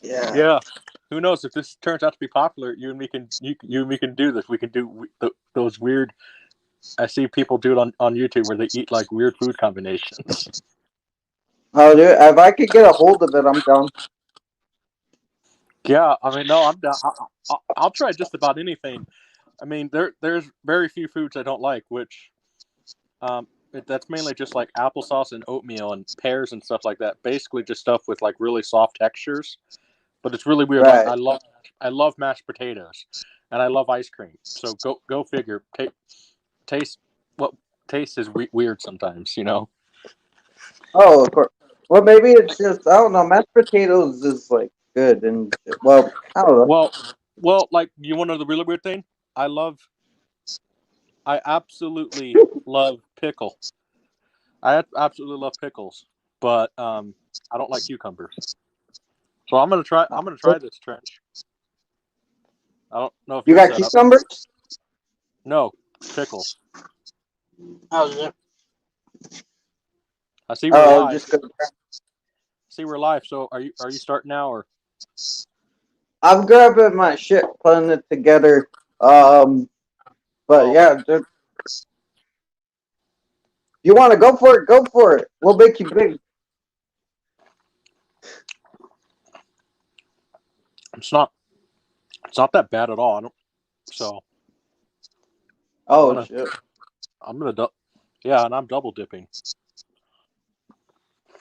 Yeah. Yeah. Who knows if this turns out to be popular? You and me can do this. We can do those weird. I see people do it on YouTube where they eat like weird food combinations. Oh, dude, if I could get a hold of it, I'm down. Yeah, I mean, no, I'm down. I'll try just about anything. I mean, there's very few foods I don't like, which that's mainly just like applesauce and oatmeal and pears and stuff like that. Basically, just stuff with like really soft textures. But it's really weird. Like Right. I love mashed potatoes, and I love ice cream. So go figure. Taste what taste is weird sometimes, you know. Oh, of course. Well, maybe it's just, I don't know, mashed potatoes is like good and, well, I don't know. Well, like you want to know the really weird thing? I absolutely love pickle. I absolutely love pickles, but I don't like cucumbers. So I'm gonna try this, Trench. I don't know if You you're got set up. cucumbers? No pickles. How's it? I see we're Oh, live. just go. See we're live. So are you starting now or? I'm grabbing my shit, putting it together. But yeah, dude, you want to go for it? Go for it. We'll make you big. It's not that bad at all. I don't. So. Oh shit. I'm gonna yeah, and I'm double dipping.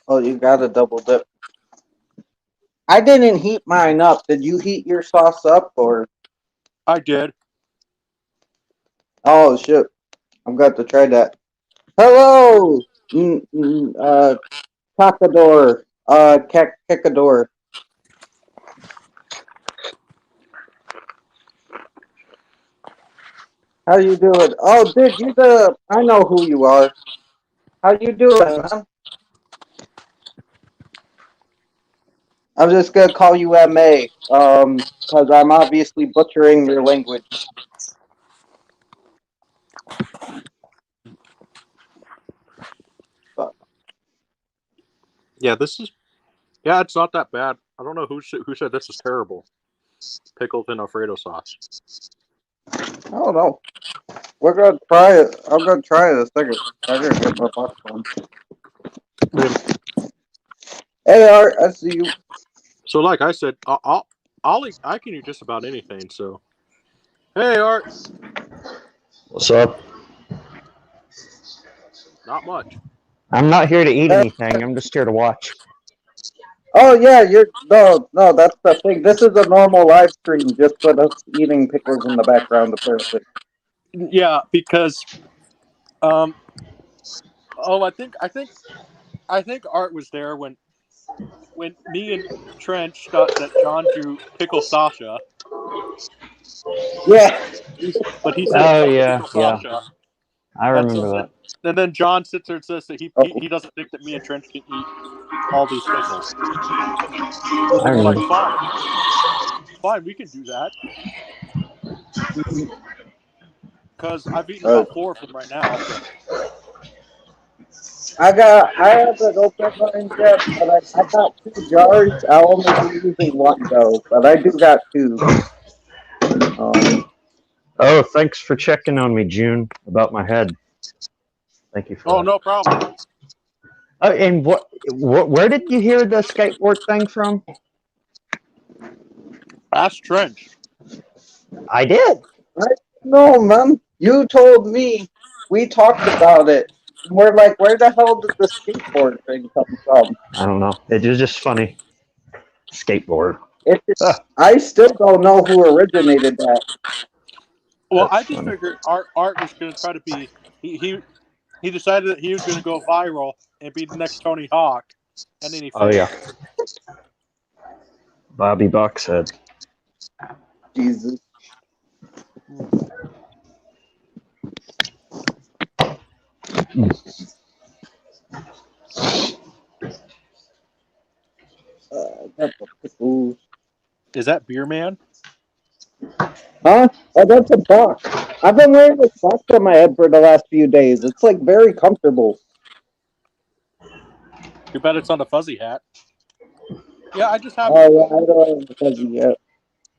Oh, you got a double dip. I didn't heat mine up. Did you heat your sauce up or? I did. Oh shit. I'm going to try that. Hello, Cacador. Cacador. How you doing? Oh, dude, I know who you are. How you doing, man? I'm just gonna call you MA, because I'm obviously butchering your language. But, Yeah, it's not that bad. I don't know who said this is terrible. Pickles and Alfredo sauce. I don't know. We're gonna try it. I'm gonna try it a second. I gotta get my popcorn. Hey, Art, I see you. So, like I said, I can eat just about anything. So, hey, Art. What's up? Not much. I'm not here to eat anything. I'm just here to watch. Oh yeah, no, that's the thing. This is a normal live stream, just with us eating pickles in the background, apparently. Yeah, because oh, I think Art was there when me and Trench thought that John drew Pickle Sasha. Yeah. But he said Pickle Sasha. I remember that. And then John sits there and says that he doesn't think that me and Trench can eat all these pickles. I We're remember. like, fine, we can do that. Because I've eaten about 4 of them right now. So. I haven't opened mine yet, but I got 2 jars. I'll only be using 1 though, but I do got 2. Oh, thanks for checking on me, June, about my head. Thank you for that. No problem. And where did you hear the skateboard thing from? Ask Trench. I did. No, man. You told me. We talked about it. We're like, where the hell did the skateboard thing come from? I don't know. It was just funny. Skateboard. I still don't know who originated that. Well, I just figured Art was going to try to be. He decided that he was going to go viral and be the next Tony Hawk, and then he. Oh yeah. Bobby Buckhead. Jesus. Is that Beer Man? Huh? Oh, that's a box. I've been wearing this box on my head for the last few days. It's like very comfortable. Too bad it's on a fuzzy hat. Yeah, I just haven't. Oh, yeah, I don't have a cousin yet.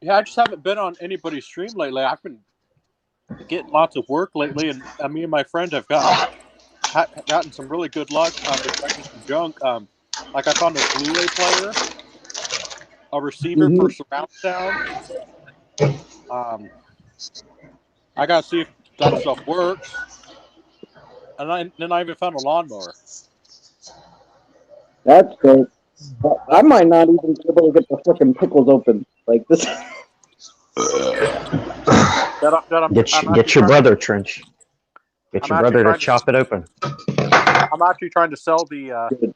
Yeah, I just haven't been on anybody's stream lately. I've been getting lots of work lately, and me and my friend have gotten some really good luck. Been finding some junk. Like I found a Blu-ray player, a receiver for Mhm. surround sound. I gotta see if that stuff works. And then I even found a lawnmower. That's great. But I That, might not even be able to get the fucking pickles open like this. I'm actually Get your trying. brother, Trench. Get I'm your actually brother to trying to. chop it open. I'm actually trying to sell the. Good.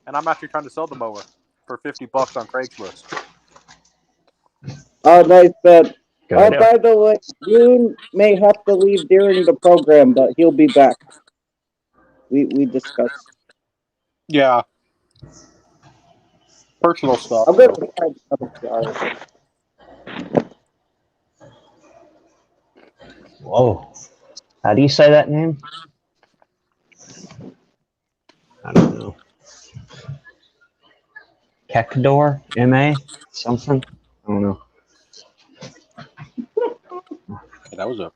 And I'm actually trying to sell the mower for $50 on Craigslist. Oh, nice bet. Good Oh, idea. by the way, June may have to leave during the program, but he'll be back. We discussed. Yeah, personal stuff. I'm gonna So find another jar. Whoa. How do you say that name? I don't know. Kekdor? M.A.? Something? I don't know. okay, that was a.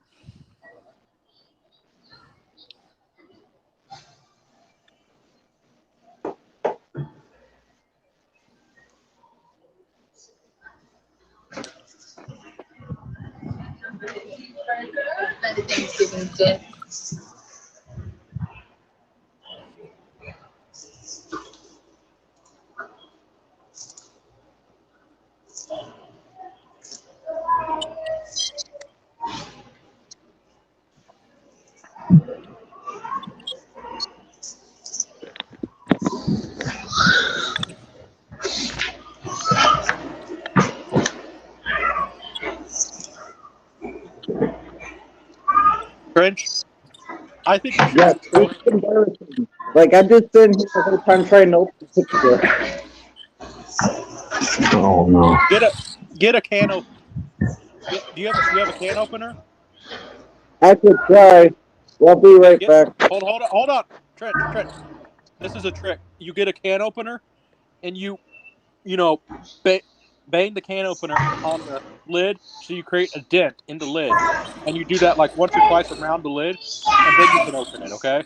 Trench, I think you should Yeah, it's embarrassing. Like I'm just sitting here the whole time trying to open the picture. Oh, no. get a can opener. Do you have a can opener? I could try. I'll be right Get back. hold on, Trench. This is a trick. You get a can opener and you know ba- bang the can opener on the lid so you create a dent in the lid, and you do that like once or twice around the lid, and then you can open it. Okay?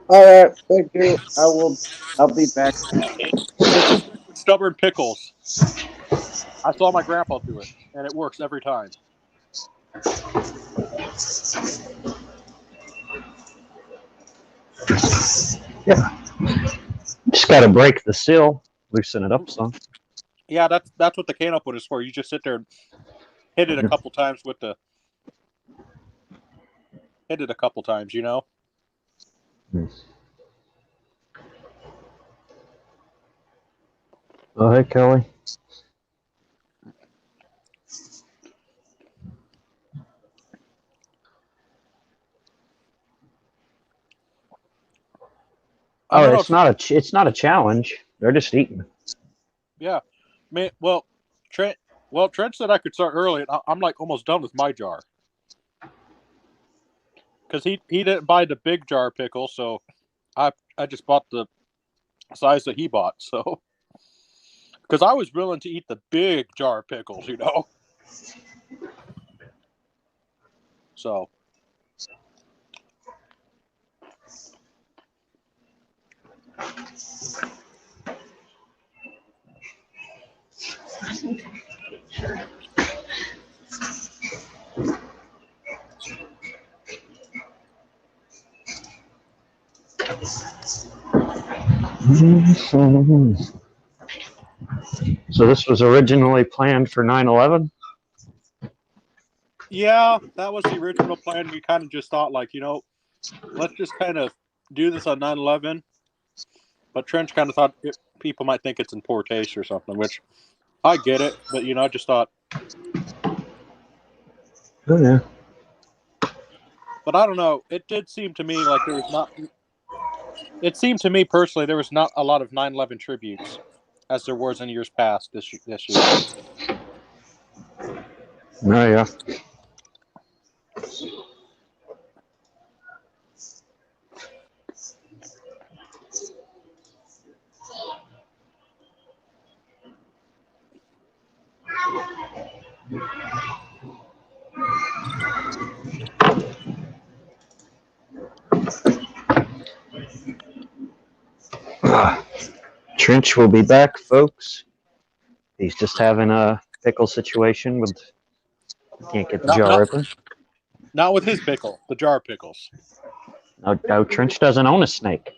All right, thank you. I will. I'll be back. This is good for stubborn pickles. I saw my grandpa do it, and it works every time. Yeah. Just got to break the seal, loosen it up some. Yeah, that's what the can opener is for. You just sit there and hit it a couple times with the hit it a couple times. You know. Oh, hey, Kelly. I Oh, don't know. it's not a challenge. They're just eating. Yeah, man. Trent. Trent said I could start early, and I'm like almost done with my jar because he didn't buy the big jar of pickle, so I just bought the size that he bought. So because I was willing to eat the big jar of pickles, you know. So So this was originally planned for 9/11. yeah, that was the original plan. We kind of just thought like let's just kind of do this on 9/11. But Trench kind of thought people might think it's in poor taste or something, which I get it. But I just thought. Oh yeah. But I don't know. It did seem to me like there was not. It seemed to me personally there was not a lot of 9/11 tributes, as there was in years past this year. Oh yeah. Trench will be back, folks. He's just having a pickle situation with can't get the jar open. Not with his pickle, the jar pickles. No, Trench doesn't own a snake.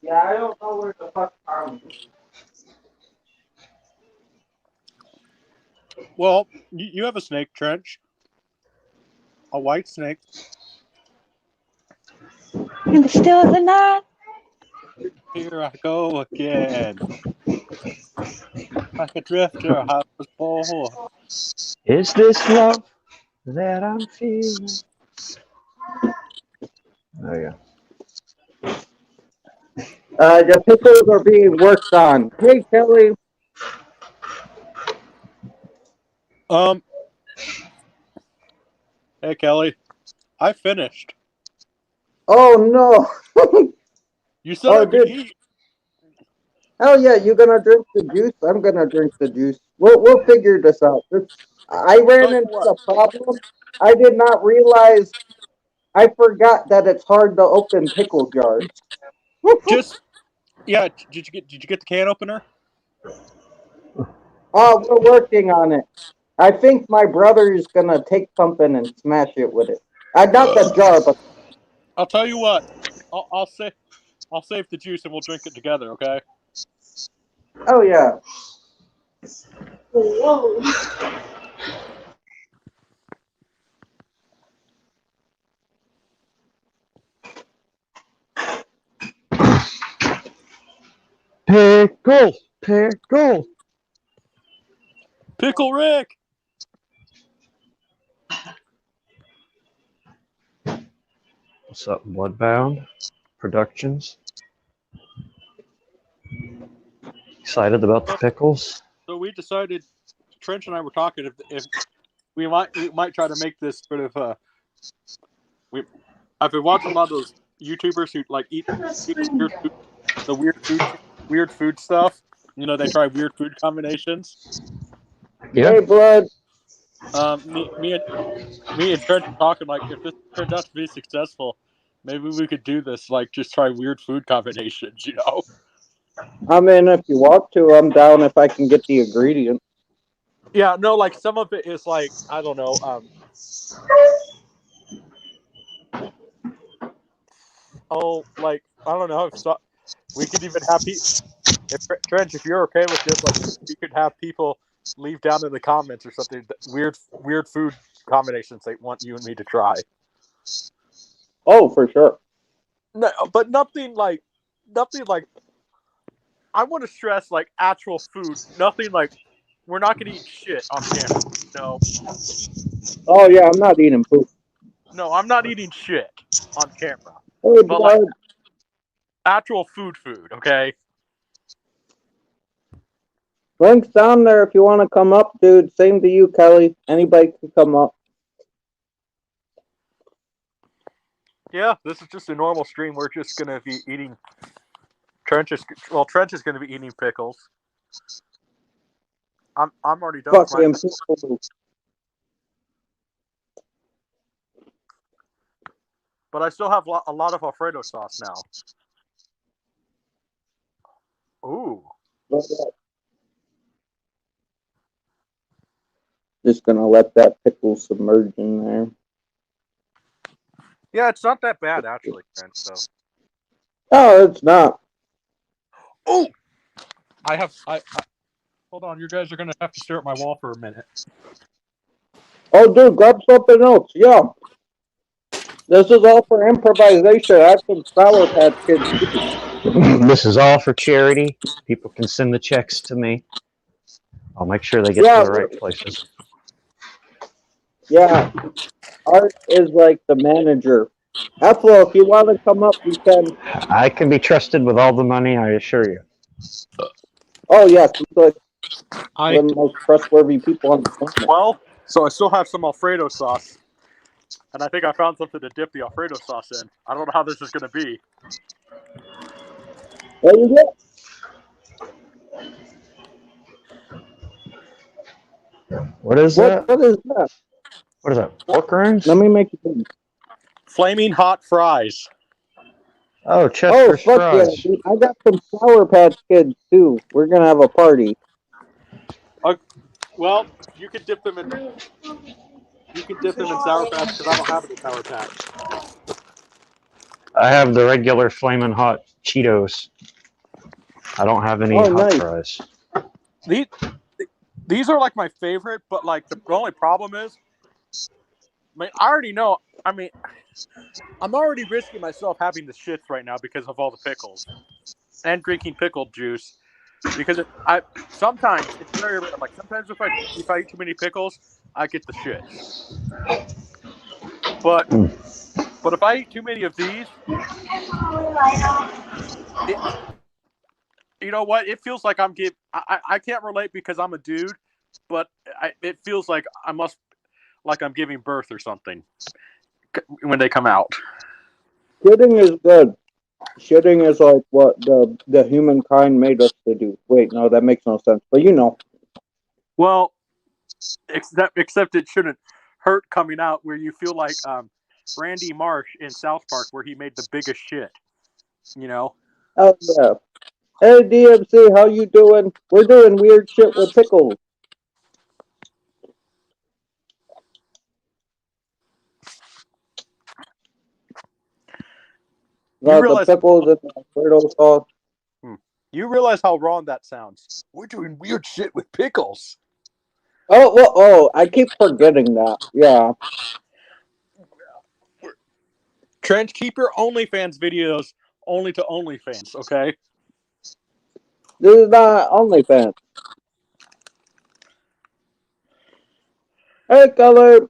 Yeah, I don't know where the fuck Tom is. Well, you have a snake, Trench. A white snake. In the still of the night. Here I go again. Like a drifter, I was born. Is this love that I'm feeling? There you go. The pickles are being worked on. Hey, Kelly. Hey, Kelly. I finished. Oh, no. You said Oh, I could dude. eat. Hell yeah, you gonna drink the juice? I'm gonna drink the juice. We'll figure this out. I ran Tell you into what. a problem. I did not realize. I forgot that it's hard to open pickle jars. Yeah. Did you get the can opener? Oh, we're working on it. I think my brother is gonna take something and smash it with it. Not the jar, but I'll tell you what. I'll save the juice and we'll drink it together. Okay. oh yeah. Whoa. Pickle. Pickle Rick. What's up, Bloodbound Productions? Excited about the pickles? So we decided, Trench and I were talking if we might try to make this sort of I've been watching a lot of those YouTubers who like eat weird food, the weird food stuff. You know, they try weird food combinations. Yeah. Hey, blood. Me and Trent are talking like if this turns out to be successful, maybe we could do this. Like just try weird food combinations. You know. I mean, if you want to, I'm down if I can get the ingredients. Yeah. No. Like some of it is like I don't know. Like I don't know. We could even have people. Trench, if you're okay with this, like we could have people leave down in the comments or something weird food combinations they want you and me to try. Oh, for sure. No, but nothing like I want to stress like actual food. Nothing like we're not going to eat shit on camera. No. Oh yeah, I'm not eating poop. No, I'm not eating shit on camera. Hey, But blood. like actual food, okay? Link's down there if you want to come up, dude. Same to you, Kelly. Anybody can come up. Yeah, this is just a normal stream. We're just going to be eating Trench is going to be eating pickles. I'm already done with my Fucking but I still have a lot of Alfredo sauce now. Ooh. Just gonna let that pickle submerge in there. Yeah, it's not that bad actually, Trench. So. Oh, it's not. Oh, I hold on. You guys are gonna have to stare at my wall for a minute. Oh, dude, grab something else. Yeah. This is all for improvisation. I have some Sour Patch Kids too. This is all for charity. People can send the checks to me. I'll make sure they get to the right places. Yeah. Art is like the manager. Ethel, if you want to come up, you can. I can be trusted with all the money, I assure you. Oh, yes. He's like one of the most trustworthy people on the planet. Well, so I still have some Alfredo sauce. And I think I found something to dip the Alfredo sauce in. I don't know how this is going to be. There you go. What is that? What is that? What is that? Pork rinds? Let me make you think. Flaming hot fries. Oh, Oh, Chester's fuck yeah, fries. dude. I got some Sour Patch Kids, too. We're gonna have a party. Well, you could dip them in. You could dip them in Sour Patch because I don't have any Sour Patch. I have the regular flaming hot Cheetos. I don't have any Oh, hot nice. fries. These are like my favorite, but like the only problem is, I mean, I already know. I mean, I'm already risking myself having the shits right now because of all the pickles and drinking pickle juice. Because sometimes it's very rare. Like sometimes if I eat too many pickles, I get the shits. But if I eat too many of these, you know what? It feels like I'm giving. I can't relate because I'm a dude, but it feels like I'm giving birth or something when they come out. Shitting is good. Shitting is like what the humankind made us to do. Wait, no, that makes no sense. But you know. Well, except it shouldn't hurt coming out where you feel like Randy Marsh in South Park where he made the biggest shit. You know? Oh, yeah. Hey, DMC, how you doing? We're doing weird shit with pickles. You The realize pickles and the Alfredo sauce. You realize how wrong that sounds. We're doing weird shit with pickles. Oh, I keep forgetting that. Yeah. Trench, keep your OnlyFans videos only to OnlyFans, okay? This is not OnlyFans. Hey, Color.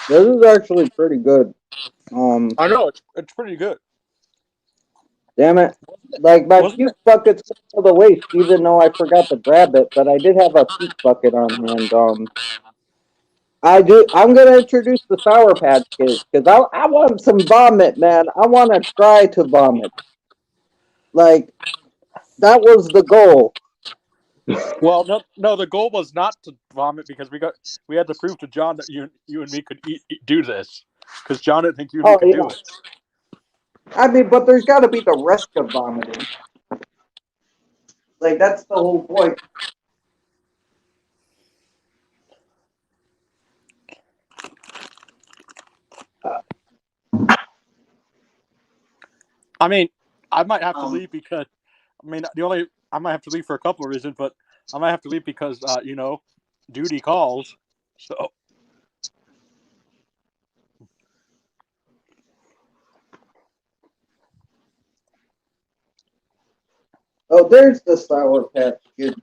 This is actually pretty good. I know, it's pretty good. Damn it. Like, my puke bucket's to the waste, even though I forgot to grab it, but I did have a puke bucket on hand. I'm gonna introduce the Sour Patch Kids, because I want some vomit, man. I want to try to vomit. Like, that was the goal. Well, no, the goal was not to vomit because we had to prove to John that you and me could do this because John didn't think you and me could do it. I mean, but there's got to be the risk of vomiting. Like, that's the whole point. I mean, I might have to leave because I might have to leave for a couple of reasons, but I might have to leave because duty calls. So. Oh, there's the Sour Patch Kids.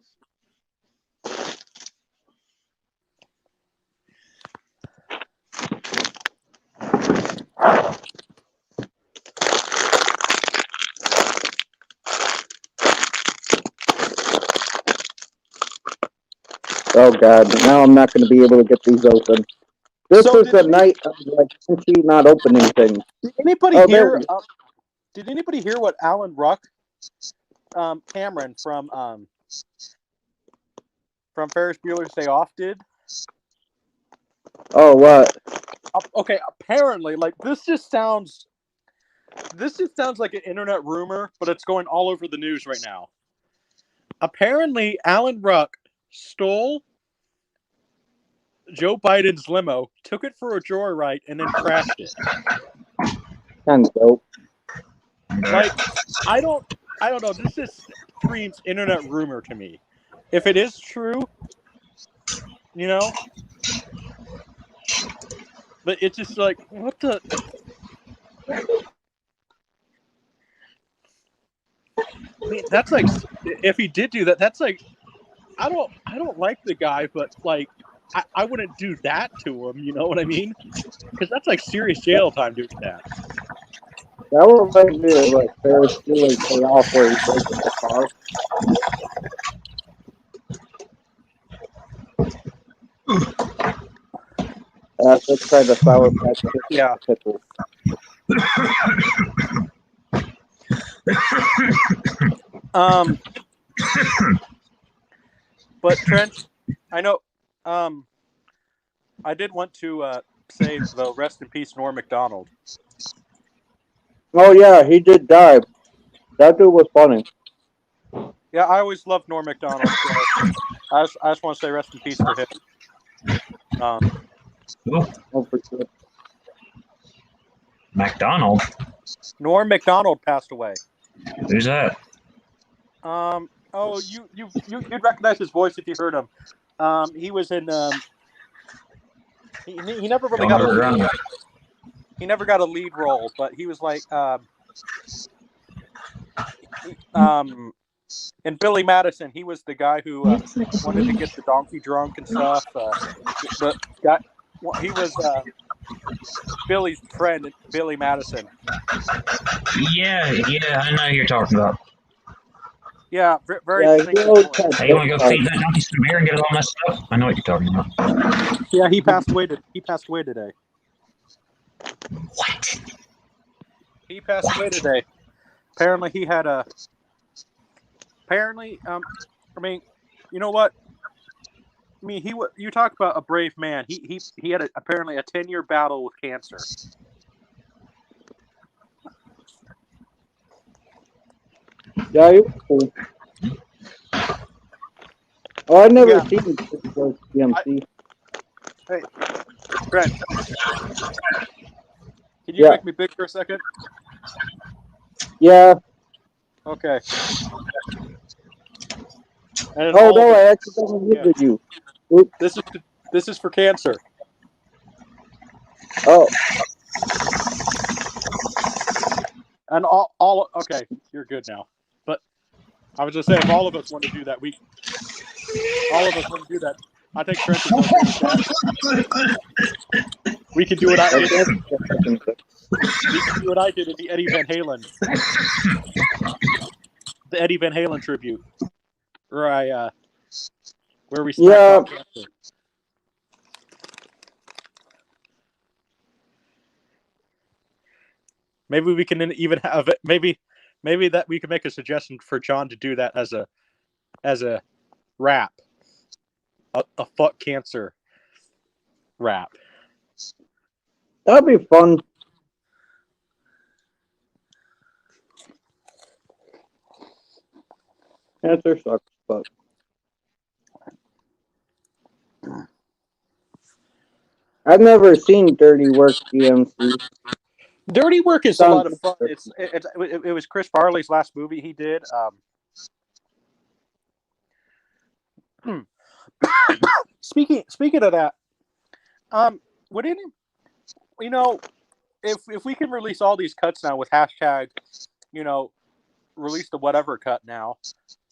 Oh god, now I'm not going to be able to get these open. This is the night of like not opening things. Did anybody hear? Did anybody hear what Alan Ruck, Cameron from Ferris Bueller's Day Off did? Oh, what? Okay, apparently, like this just sounds like an internet rumor, but it's going all over the news right now. Apparently, Alan Ruck stole Joe Biden's limo, took it for a joyride, and then crashed it. Kind of dope. Like, I don't know. This just screams internet rumor to me. If it is true, but it's just like, what the? I mean, that's like, if he did do that, that's like, I don't like the guy, but like, I wouldn't do that to him. You know what I mean? Because that's like serious jail time doing that. That reminds me of like Ferris Bueller's Day Off where he breaks the car. Let's try the Sour Patch Kids. Yeah. Pickles. But Trent, I know. I did want to say the rest in peace, Norm Macdonald. Oh yeah, he did die. That dude was funny. Yeah, I always loved Norm Macdonald. So I just want to say rest in peace for him. Cool. Oh, for sure. McDonald? Norm Macdonald passed away. Who's that? Oh, you'd recognize his voice if you heard him. He was in. He never really got a lead. He never got a lead role, but he was like in Billy Madison. He was the guy who wanted to get the donkey drunk and stuff. The guy. He was Billy's friend, Billy Madison. Yeah, I know who you're talking about. Yeah, very Yeah, distinct he always voice. had Hey, you want to go good feed that donkey some beer and get it all messed up? I know what you're talking about. Yeah, he passed away. He passed away today. What? He passed away today. Apparently, he had a. Apparently, I mean, you know what? I mean, you talk about a brave man. He had apparently a 10-year battle with cancer. Yeah, he was cool. Oh, I never seen DMC. Hey, Brent, can you make me big for a second? Yeah. Okay. And Oh no, I accidentally muted you. Oops. This is for cancer. Oh. And all okay, you're good now. But I was just saying, if all of us want to do that, I think Trent is okay with that. We can do what I did. We can do what I did in the Eddie Van Halen. The Eddie Van Halen tribute. Where we smacked cancer. Maybe we can even have it. Maybe that we can make a suggestion for John to do that as a rap, a fuck cancer rap. That'd be fun. Cancer sucks, but I've never seen Dirty Work DMC. Dirty Work is a lot of fun. It was Chris Farley's last movie he did. Speaking of that, wouldn't you know, if we can release all these cuts now with hashtag, release the whatever cut now.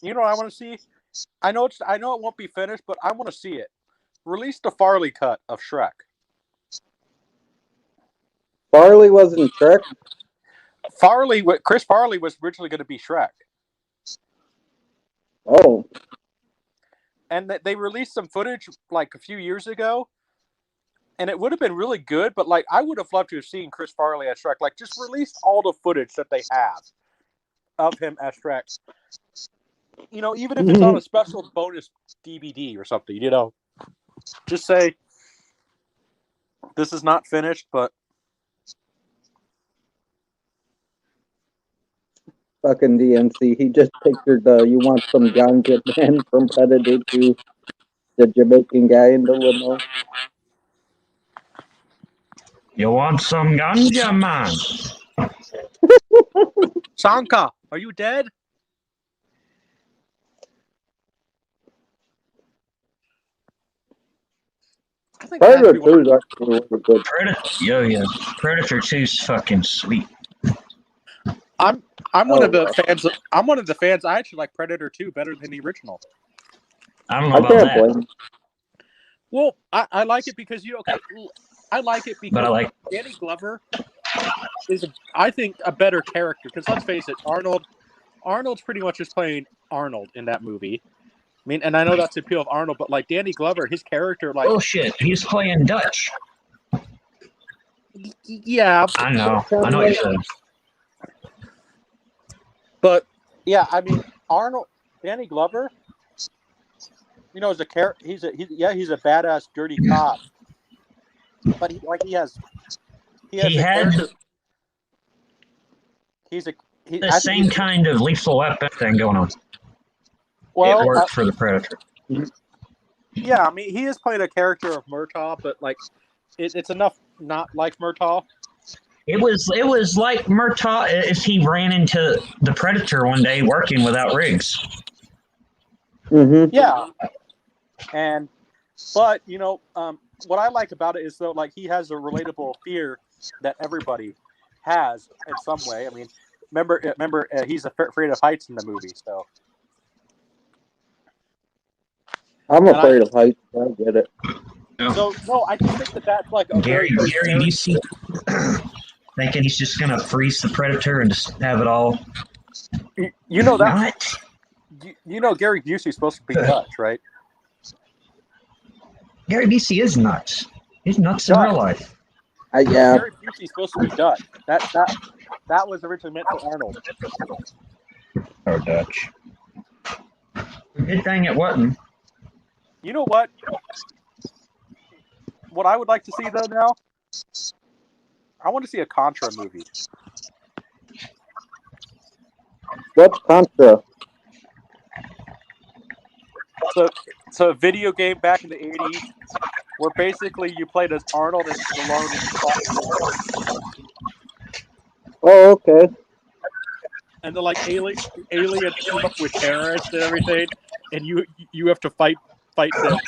You know what I want to see? I know it won't be finished, but I want to see it. Release the Farley cut of Shrek. Farley wasn't Shrek? Chris Farley was originally going to be Shrek. Oh. And they released some footage like a few years ago, and it would have been really good, but like I would have loved to have seen Chris Farley as Shrek. Like just release all the footage that they have of him as Shrek. Even if it's on a special bonus DVD or something, just say this is not finished, but fucking DNC. He just pictured you want some ganja man from Predator 2, the Jamaican guy in the limo. You want some ganja, man? Sanka, are you dead? I think Predator 2 is actually really good. Predator 2's fucking sweet. I'm one of the fans. I'm one of the fans. I actually like Predator 2 better than the original. I don't know about that. Blame. Well, I like it because I like it because Danny Glover is, I think, a better character. Because let's face it, Arnold's pretty much just playing Arnold in that movie. I mean, and I know that's the appeal of Arnold, but like Danny Glover, his character, like bullshit, he's playing Dutch. Yeah, I know what you're saying. But yeah, I mean, Danny Glover, He's a badass, dirty cop. But he has a character. The same kind of lethal weapon thing going on. Well, it worked for the Predator. Yeah, I mean, he is playing a character of Murtaugh, but like, it's enough not like Murtaugh. It was like Murtaugh if he ran into the Predator one day working without rigs. Mm-hmm. Yeah, but what I like about it is though, like, he has a relatable fear that everybody has in some way. I mean, remember, he's afraid of heights in the movie, so. I'm afraid of heights. I get it. So no, I just think that's like a Gary Busey thinking he's just gonna freeze the Predator and just have it all. You know that. Not. You know Gary Busey's supposed to be Dutch, right? Gary Busey is nuts. He's nuts in real life. Yeah. Gary Busey's supposed to be Dutch. That was originally meant for Arnold. Or Dutch. Good thing it wasn't. You know what? What I would like to see though now, I want to see a Contra movie. What's Contra? So a video game back in the 80s where basically you played as Arnold and Stallone and you fought. Oh, okay. And the like aliens team up with terrorists and everything, and you have to fight them.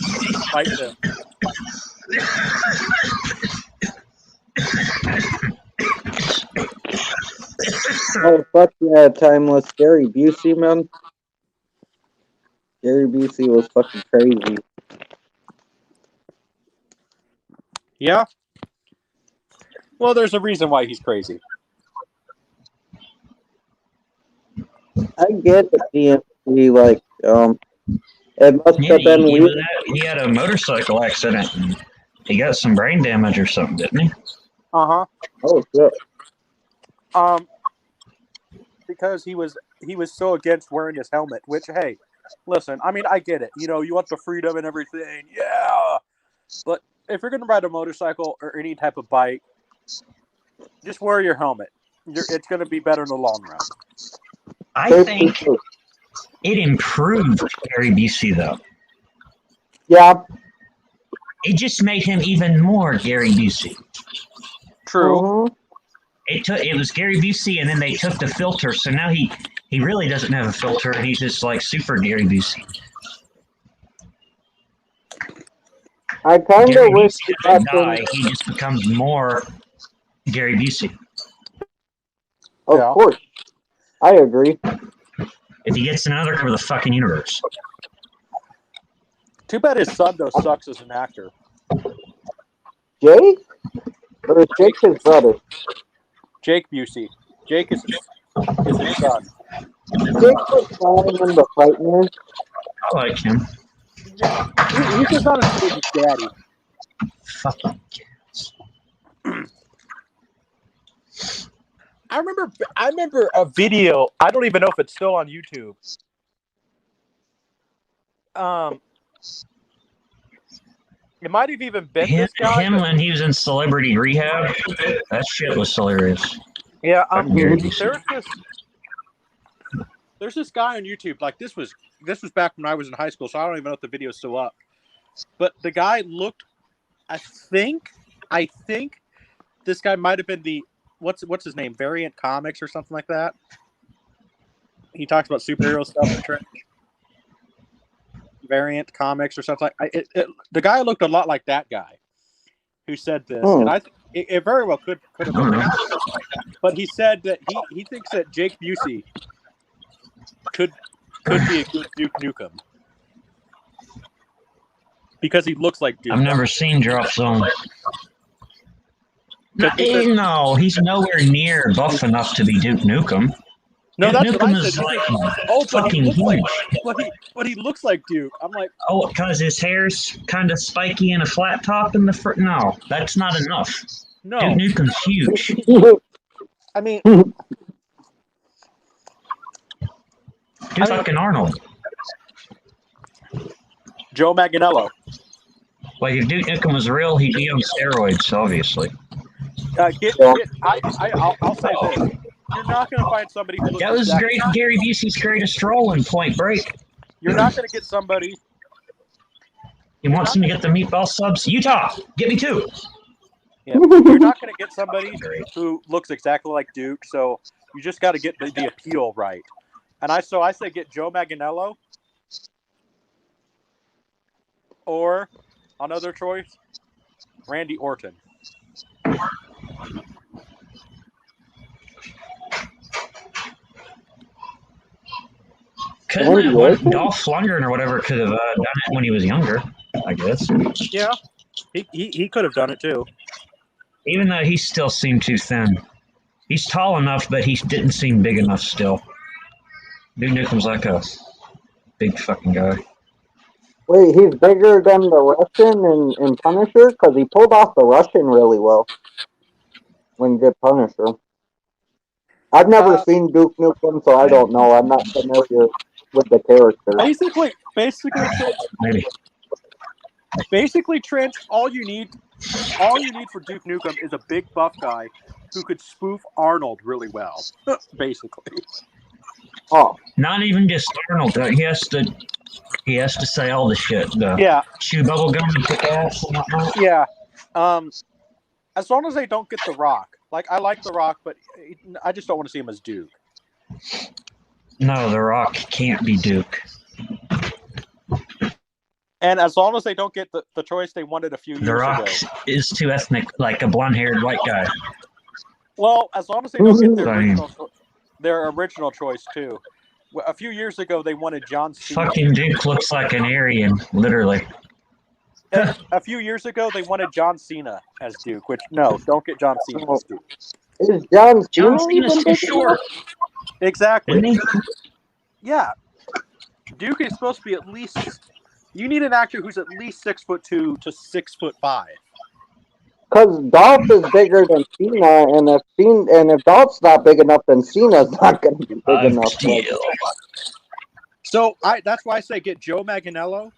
Oh, fuck yeah, timeless Gary Busey, man. Gary Busey was fucking crazy. Yeah. Well, there's a reason why he's crazy. I get the DMC, like, it must have been weird. He had a motorcycle accident. And he got some brain damage or something, didn't he? Uh-huh. Oh, shit. Because he was so against wearing his helmet, which, hey, listen, I mean, I get it. You know, you want the freedom and everything. Yeah. But if you're going to ride a motorcycle or any type of bike, just wear your helmet. It's going to be better in the long run. I think it improved Gary Busey, though. Yeah. It just made him even more Gary Busey. True. Mm-hmm. It was Gary Busey, and then they took the filter, so now he really doesn't have a filter. He's just like super Gary Busey. I kind of Gary wish Busey doesn't die. He just becomes more Gary Busey. Of course. I agree. If he gets another cover the fucking universe. Too bad his son, though, sucks as an actor. Jake? Or is Jake his brother? Jake Busey. Jake is his son. Jake was fine in the Frighteners. I like him. He's just not as good as his daddy. Fucking kids. I remember a video. I don't even know if it's still on YouTube. It might have even been this guy. Him when he was in Celebrity Rehab. That shit was hilarious. Yeah, there's this guy on YouTube. Like this was back when I was in high school, so I don't even know if the video's still up. But the guy looked. I think this guy might have been the what's his name? Variant Comics or something like that. He talks about superhero stuff. Variant Comics or something like. The guy looked a lot like that guy who said this, and I think it very well could have been. But he said that he thinks that Jake Busey could be a good Duke Nukem because he looks like Duke. I've never seen Drop Zone. No, he's nowhere near buff enough to be Duke Nukem. No, Duke that's Nukem what I is said. like fucking huge. But he looks like Duke. I'm like, oh, because his hair's kind of spiky and a flat top in the front. No, that's not enough. no. Duke Nukem's huge. I mean, Dude, fucking Arnold. Joe Manganiello. Like if Duke Nukem was real, he'd be on steroids, obviously. I'll say this: you're not going to find somebody who looks. That was Gary Busey's greatest role in Point Break. You're not going to get somebody. He wants him to get the meatball subs. Utah, get me 2. Yeah, you're not going to get somebody who looks exactly like Duke. So you just got to get the appeal right. And I say get Joe Manganiello, or another choice, Randy Orton. Dolph Lundgren or whatever could have done it when he was younger, I guess. Yeah, he could have done it too. Even though he still seemed too thin. He's tall enough, but he didn't seem big enough still. Duke Nukem's like a big fucking guy. Wait, he's bigger than the Russian in Punisher? Because he pulled off the Russian really well when he did Punisher. I've never seen Duke Nukem, so I don't know. I'm not familiar with the character. Basically, Trent, all you need for Duke Nukem is a big buff guy who could spoof Arnold really well. Basically. Oh. Not even just Arnold. He has to say all the shit. Chew bubble gum and kick ass and whatnot. Yeah. As long as they don't get The Rock. Like, I like The Rock, but I just don't want to see him as Duke. No, The Rock can't be Duke. And as long as they don't get the choice they wanted a few years ago. The Rock is too ethnic, like a blonde-haired white guy. Well, as long as they don't get their original choice, too. A few years ago, they wanted John Cena. Fucking Duke looks like an Aryan, literally. A few years ago, they wanted John Cena as Duke, which, no, don't get John Cena as Duke. Is John Cena's too short. Exactly. Yeah. Duke is supposed to be at least... You need an actor who's at least 6'2" to 6'5". Because Dolph is bigger than Cena, and if Dolph's not big enough, then Cena's not going to be big enough. So that's why I say get Joe Manganiello.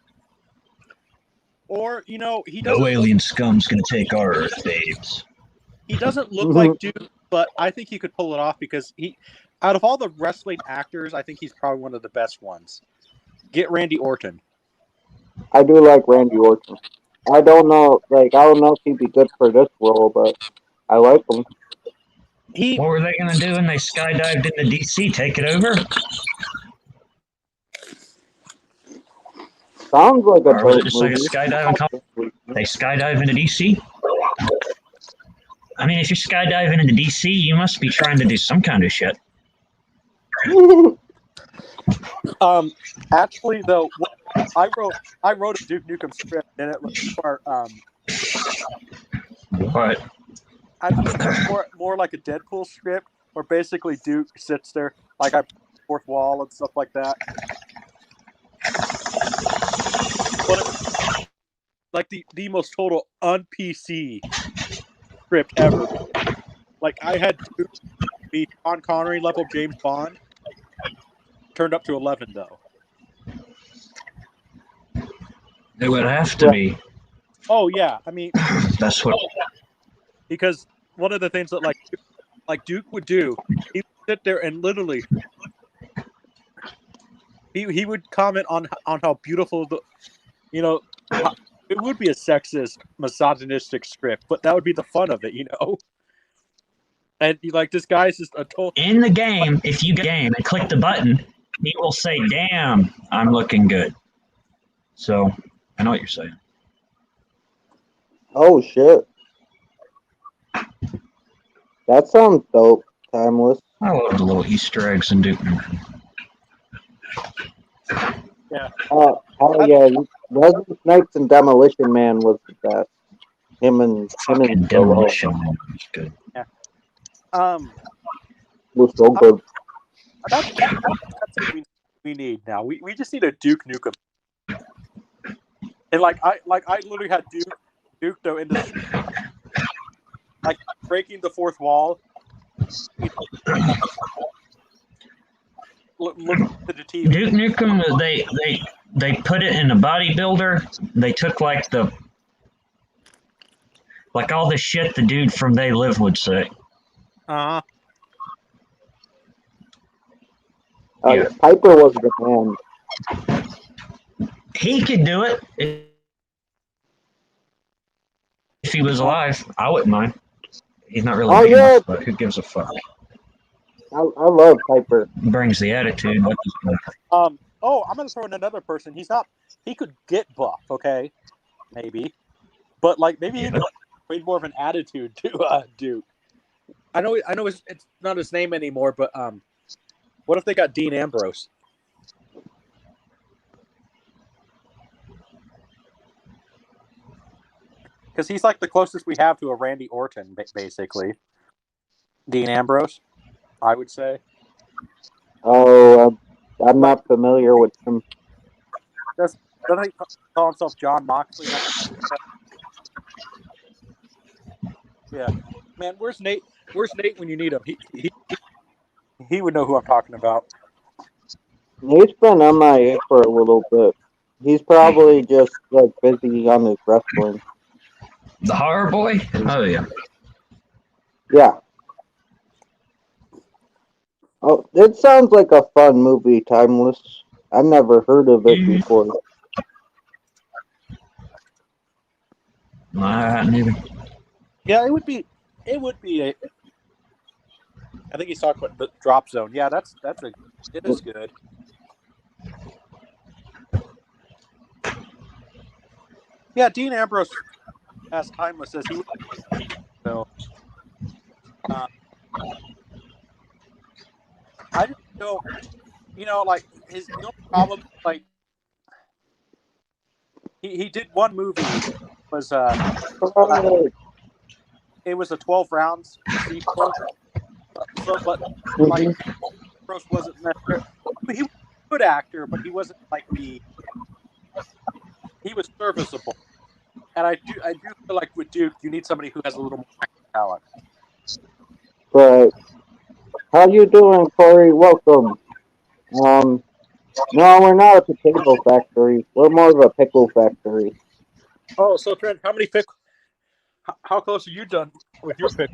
Or, he doesn't... No alien scum's going to take our Earth, babes. He doesn't look like Duke, but I think he could pull it off because out of all the wrestling actors, I think he's probably one of the best ones. Get Randy Orton. I do like Randy Orton. I don't know if he'd be good for this role, but I like him. What were they going to do when they skydived into DC? Take it over? Sounds like a or was it just movie. like a skydiving company? They skydive into DC? I mean, if you're skydiving into DC, you must be trying to do some kind of shit. Actually, though, I wrote a Duke Nukem script, and it was for What? I think more like a Deadpool script, where basically Duke sits there like I fourth wall and stuff like that. But like the most total un-PC script ever. Like I had Duke be Sean Connery level James Bond. Turned up to 11 though. It would have to be. Oh yeah, I mean that's what. Because one of the things that like Duke would do, he would sit there and literally he would comment on how beautiful it would be a sexist, misogynistic script, but that would be the fun of it, And this guy's just a total. In the game, if you game and click the button, he will say, "Damn, I'm looking good." So I know what you're saying. Oh shit. That sounds dope, Timeless. I love the little Easter eggs in Duke Nukem. Yeah. Oh yeah, Wesley Snipes and Demolition Man was the best. Him and Demolition Man was good. Yeah. Was so good. That's what we need now. We just need a Duke Nukem. And I literally had Duke though in the breaking the fourth wall. Look at the TV. Duke Nukem, they put it in a bodybuilder. They took like all the shit the dude from They Live would say. Uh-huh. Yeah. Piper was the man. He could do it if he was alive. I wouldn't mind. He's not really Oh, big yeah. enough, but who gives a fuck? I love Piper. Brings the attitude. Oh, I'm gonna throw in another person. He could get buff, okay? Maybe. But like maybe he could bring more of an attitude to Duke. I know it's not his name anymore, but what if they got Dean Ambrose? Because he's like the closest we have to a Randy Orton, basically. Dean Ambrose, I would say. Oh, I'm not familiar with him. Doesn't he call himself John Moxley? Yeah, man. Where's Nate? Where's Nate when you need him? He would know who I'm talking about. He's been MIA for a little bit. He's probably just like busy on his wrestling. The Horror Boy? Oh, yeah. Yeah. Oh, it sounds like a fun movie, Timeless. I've never heard of it before. I hadn't even. Yeah, it would be a. I think he's talking about the Drop Zone. Yeah, it is good. Yeah, Dean Ambrose, as Timeless says, he would. So, I just don't. Like the only problem, like he did one movie was it was a 12 rounds sequel. So, but like Ambrose wasn't necessarily. He was a good actor, but he wasn't like he was serviceable. And I do feel like with Duke, you need somebody who has a little more talent. Right. How you doing, Corey? Welcome. No, we're not a potato factory. We're more of a pickle factory. Oh, so Trent, how many pick? How close are you done with your pick?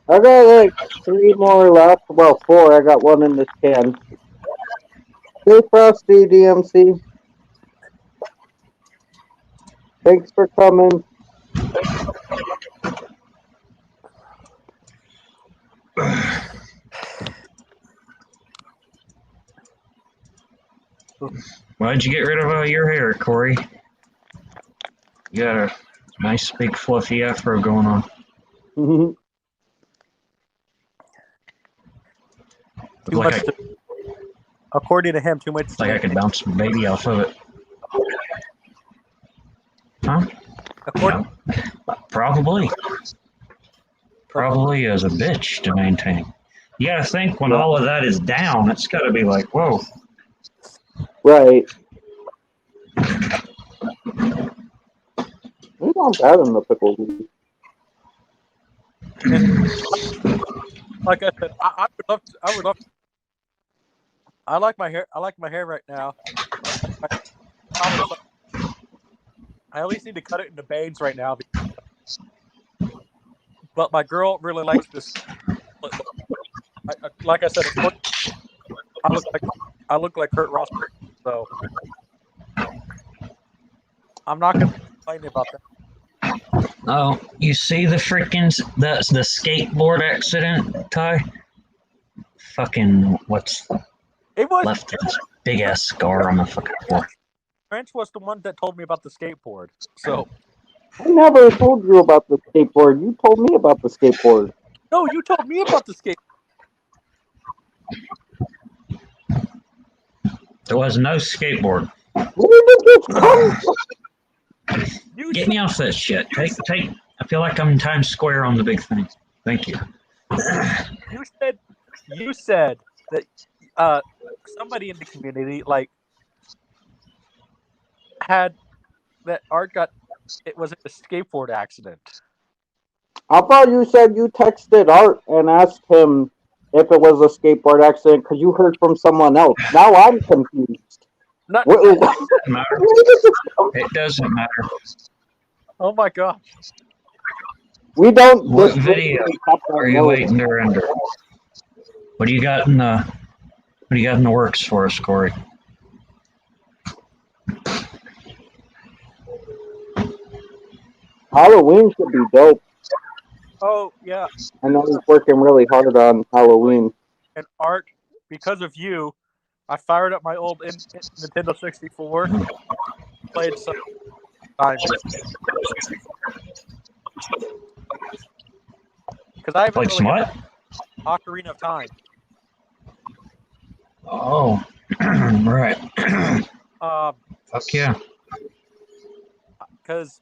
I got like 3 more left. Well, 4. I got 1 in this can. Stay frosty, DMC. Thanks for coming. Why'd you get rid of all your hair, Corey? You got a nice big fluffy afro going on. Too much. According to him, too much. Like I could bounce my baby off of it. Huh? According, Probably. Probably as a bitch to maintain. You gotta think when all of that is down, it's gotta be like, whoa. Right. We want that in the pickle. like I said, I would love. I would love. I like my hair. I like my hair right now. I at least need to cut it into bangs right now. But my girl really likes this. Like I said, I look like Kurt Ross, so I'm not going to complain about that. Oh, you see the freaking the skateboard accident, Ty? Fucking It was left this big ass scar on the fucking floor. French was the one that told me about the skateboard. So I never told you about the skateboard. You told me about the skateboard. no, you told me about the skateboard. There was no skateboard. Where did it come from? Get me off that shit. Take. I feel like I'm in Times Square on the big thing. Thank you. You said that somebody in the community had that Art got. It was a skateboard accident. I thought you said you texted Art and asked him if it was a skateboard accident because you heard from someone else. Now I'm confused. Not, What, It doesn't matter. It doesn't matter. oh my gosh. we don't. What This video are you waiting to render? What do you got in the works for us, Corey? Halloween should be dope. Oh yeah. I know he's working really hard on Halloween. And Art, because of you, I fired up my old Nintendo 64. Played some time because I haven't Like really some had what? Ocarina of Time. Oh, right. Fuck yeah. Because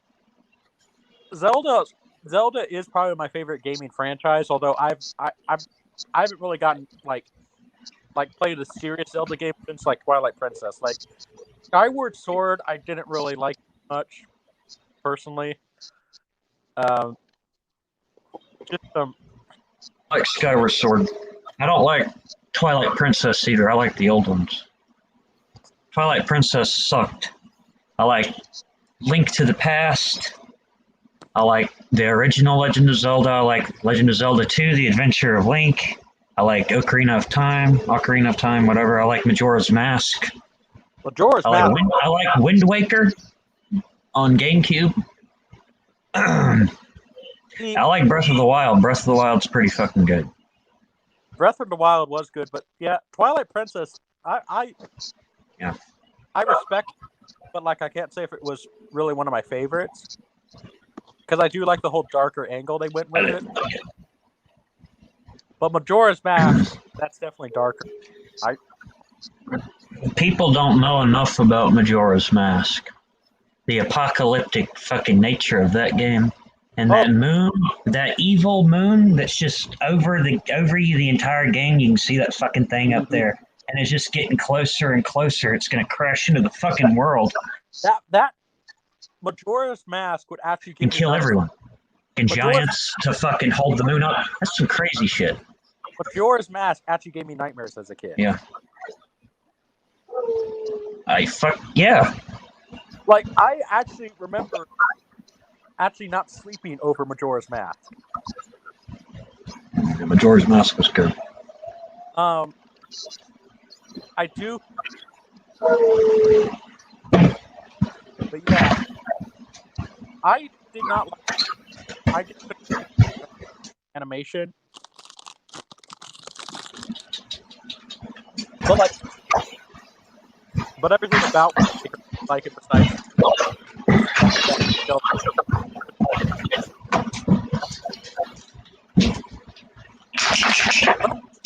Zelda is probably my favorite gaming franchise. Although I haven't really gotten like played a serious Zelda game since like Twilight Princess. Like Skyward Sword, I didn't really like much personally. Just I like Skyward Sword. I don't like Twilight Princess either. I like the old ones. Twilight Princess sucked. I like Link to the Past. I like the original Legend of Zelda. I like Legend of Zelda 2, The Adventure of Link. I like Ocarina of Time, whatever. I like Majora's Mask. Majora's I Mask. like Wind Waker on GameCube. I like Breath of the Wild. Breath of the Wild's pretty fucking good. Breath of the Wild was good, but yeah, Twilight Princess, I respect, but like I can't say if it was really one of my favorites because I do like the whole darker angle they went with it. But Majora's Mask, that's definitely darker. People don't know enough about Majora's Mask. The apocalyptic fucking nature of that game. And that moon, that evil moon that's just over you the entire game. You can see that fucking thing up there. And it's just getting closer and closer. It's going to crash into the fucking world. That Majora's Mask would actually give and kill everyone. And giants to fucking hold the moon up. That's some crazy shit. Majora's Mask actually gave me nightmares as a kid. Yeah. Yeah. Like, I actually remember not sleeping over Majora's Mask. Majora's Mask was good. I do. But yeah, I did not like. I just animation, but everything about like it besides.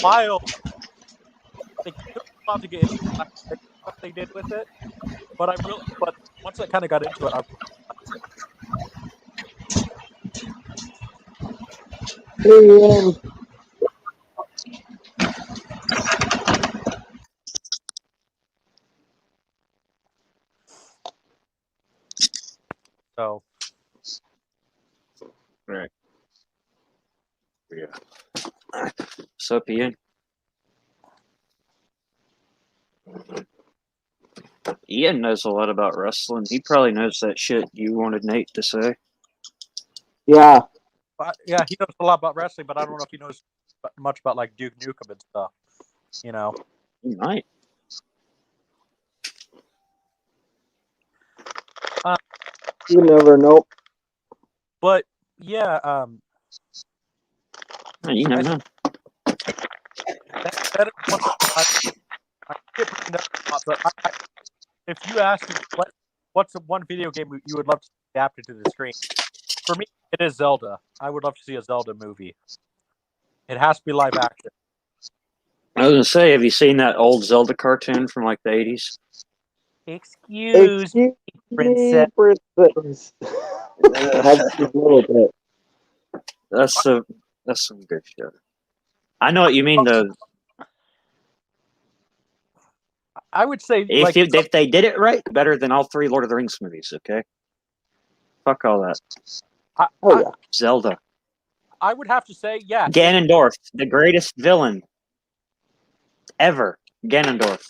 While they took a while to get into what they did with it, but once I kind of got into it, so. Right. Yeah. What's up, Ian? Ian knows a lot about wrestling. He probably knows that shit you wanted Nate to say. Yeah. Yeah, he knows a lot about wrestling, but I don't know if he knows much about like Duke Nukem and stuff. You know, He might. You never know. But yeah, You never know. that is one I get bringing that up, but if you ask me what's the one video game you would love to see adapted to the screen, for me it is Zelda. I would love to see a Zelda movie. It has to be live action. I was gonna say, have you seen that old Zelda cartoon from like the 80s? Excuse me, princess. That's some good shit. I know what you mean, though. I would say If they did it right, better than all three Lord of the Rings movies. Okay, fuck all that. Zelda. I would have to say, yeah. Ganondorf, the greatest villain ever. Ganondorf.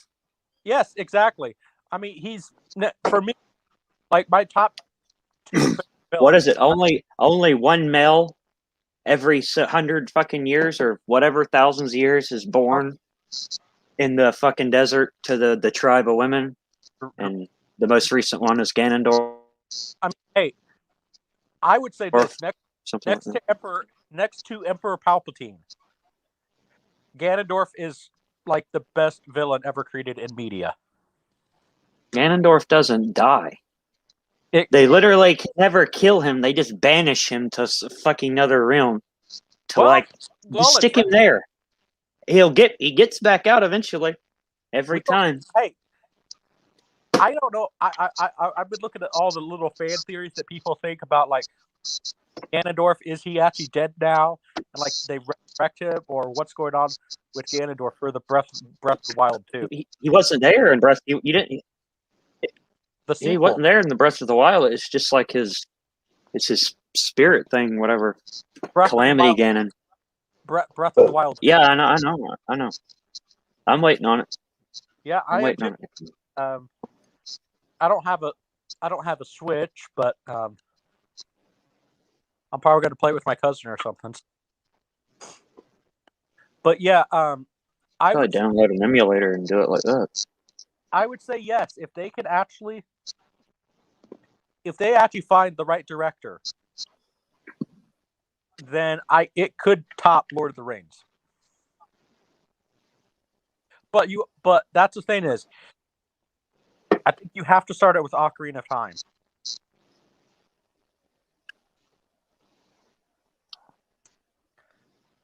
Yes, exactly. I mean, for me, like my top two favorite What villains. is it? Only one male every 100 fucking years or whatever thousands of years is born in the fucking desert to the tribe of women, and the most recent one is Ganondorf. I mean, hey, I would say Or this something like that. next to Emperor Palpatine, Ganondorf is like the best villain ever created in media. Ganondorf doesn't die. They literally can never kill him. They just banish him to fucking another realm. Just stick him there. He gets back out eventually. Every time. Hey, I don't know. I've been looking at all the little fan theories that people think about, like Ganondorf. Is he actually dead now? And like they resurrect him, or what's going on with Ganondorf for the Breath of the Wild 2? He wasn't there in Breath. You didn't. He wasn't there in the Breath of the Wild. It's just like it's his spirit thing, whatever. Calamity Ganon. Breath of the Wild 2. Yeah, I know. I'm waiting on it. Yeah, I'm waiting on it. I don't have a Switch, but I'm probably going to play it with my cousin or something. But yeah, I would download an emulator and do it like that. I would say yes, if they actually find the right director, then it could top Lord of the Rings. But that's the thing is, I think you have to start it with Ocarina of Time.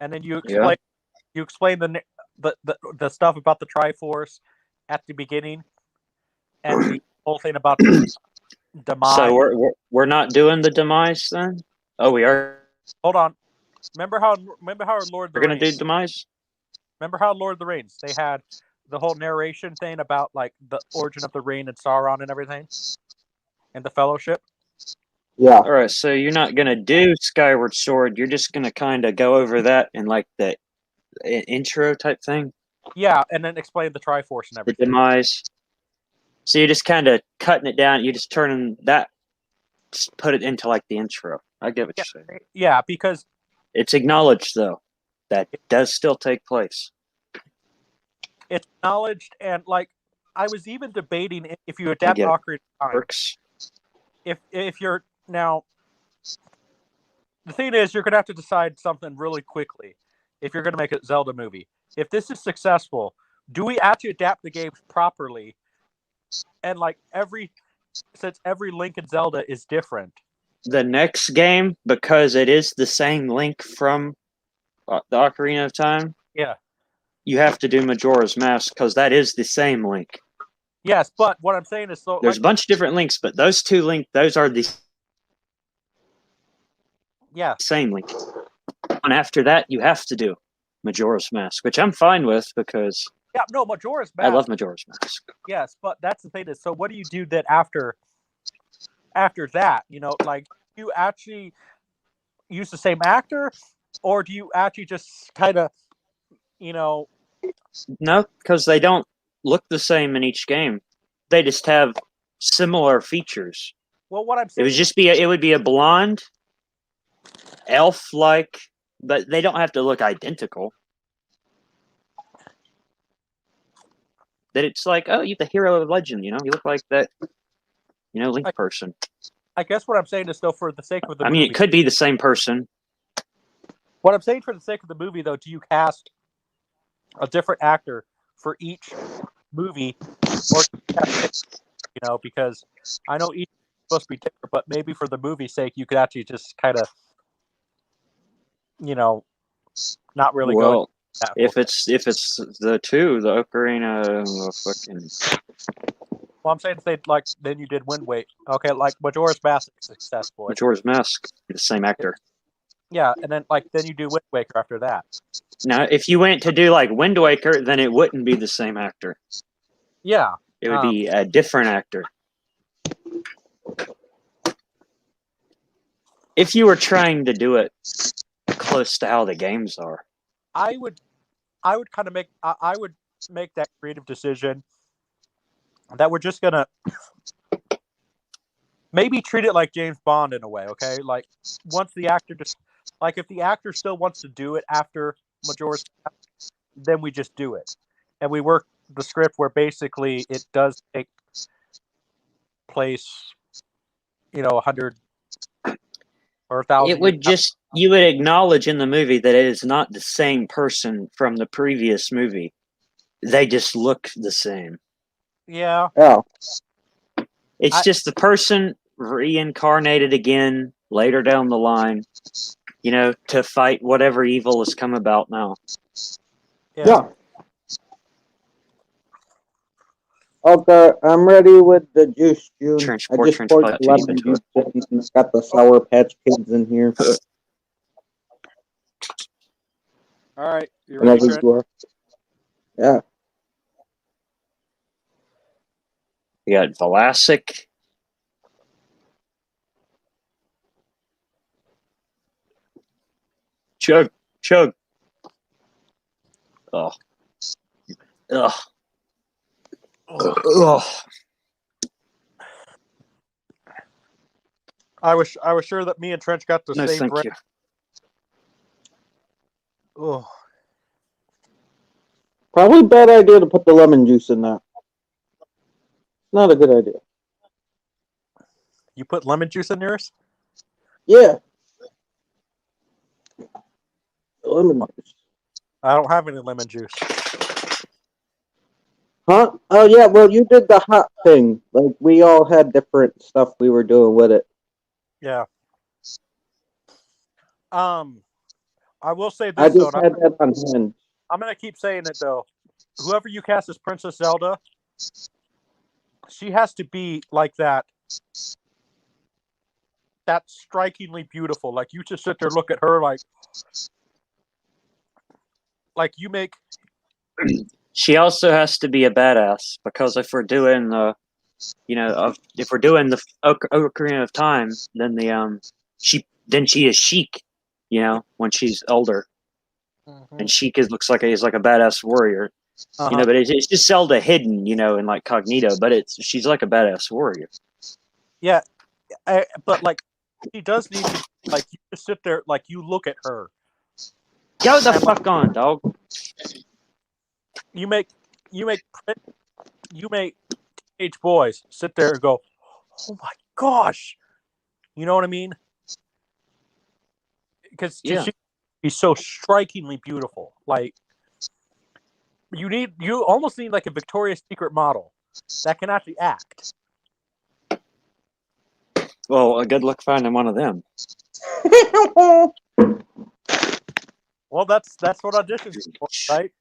And then you explain the stuff about the Triforce at the beginning, and the whole thing about the demise. So we're not doing the demise then? Oh, we are. Hold on. Remember how Lord of the We're gonna Rings? do demise. Remember how Lord of the Rings, they had the whole narration thing about like the origin of the ring and Sauron and everything, and the Fellowship. Yeah. All right. So you're not gonna do Skyward Sword. You're just gonna kind of go over that in like the intro type thing. Yeah, and then explain the Triforce and everything. The demise. So you're just kind of cutting it down. You're just turning that, just put it into like the intro. I get what you're saying. Yeah, because it's acknowledged though that it does still take place. It's acknowledged, and like I was even debating if you adapt Ocarina of Time. Works. If you're now, the thing is, you're gonna have to decide something really quickly if you're gonna make a Zelda movie. If this is successful, do we actually adapt the games properly? And like since every Link in Zelda is different. The next game, because it is the same Link from the Ocarina of Time. Yeah. You have to do Majora's Mask because that is the same Link. Yes, but what I'm saying is, there's a bunch of different Links, but those two Link, those are the same Link. And after that, you have to do Majora's Mask, which I'm fine with because Majora's Mask. I love Majora's Mask. Yes, but that's the thing is, so what do you do that after that? You know, like you actually use the same actor, or do you actually just kind of, No, because they don't look the same in each game. They just have similar features. Well, what I'm saying, it would be a blonde, elf-like, but they don't have to look identical. That it's like, oh, you're the hero of legend. You look like that. Link person. I guess what I'm saying is, though, for the sake of the movie, mean, it could be the same person. What I'm saying for the sake of the movie, though, do you cast a different actor for each movie, or because I know each is supposed to be different, but maybe for the movie's sake, you could actually just kind of, not really go. If it's the two, the Ocarina, fucking. Well, I'm saying then you did Wind Waker. Okay, like Majora's Mask is successful. Majora's Mask, the same actor. Yeah, and then then you do Wind Waker after that. Now, if you went to do like Wind Waker, then it wouldn't be the same actor. Yeah. It would be a different actor. If you were trying to do it close to how the games are. I would kind of make that creative decision that we're just gonna maybe treat it like James Bond in a way, okay? Like once the actor just like if the actor still wants to do it after Majora's Mask, then we just do it. And we work the script where basically it does take place, 100 or 1,000 It years. would just you would acknowledge in the movie that it is not the same person from the previous movie. They just look the same. Yeah. Yeah. It's just the person reincarnated again later down the line, to fight whatever evil has come about now. Yeah. Okay, I'm ready with the juice, June. I Poor just Trench poured probably the got too deep lemon into juice in. Got the Sour Patch Kids in here. All right. You And I ready, think Trent? you are. Yeah. You got Vlasic. Chug. Oh. Ugh. Ugh. I was sure that me and Trench got the No, same thank breath. you. Oh. Probably a bad idea to put the lemon juice in that. Not a good idea. You put lemon juice in yours? Yeah. Lemon juice. I don't have any lemon juice. Huh? Oh, yeah, well, you did the hot thing. Like, we all had different stuff we were doing with it. Yeah. I will say I this though. just had that on hand. I'm gonna keep saying it though. Whoever you cast as Princess Zelda, she has to be like that. That's strikingly beautiful. Like you just sit there, look at her, like you make. She also has to be a badass because if we're doing the, if we're doing the Ocarina of Time, then she is Sheik, when she's older, and Sheik looks like he's like a badass warrior, Uh-huh. But it's just Zelda hidden, in like Cognito, but she's like a badass warrior. Yeah, but like she does need to like you just sit there, like you look at her. Go the fuck on, dog. You make teenage boys sit there and go, "Oh my gosh," you know what I mean? Because she's so strikingly beautiful. Like you almost need like a Victoria's Secret model that can actually act. Well, good luck finding one of them. Well, that's what auditions for, right?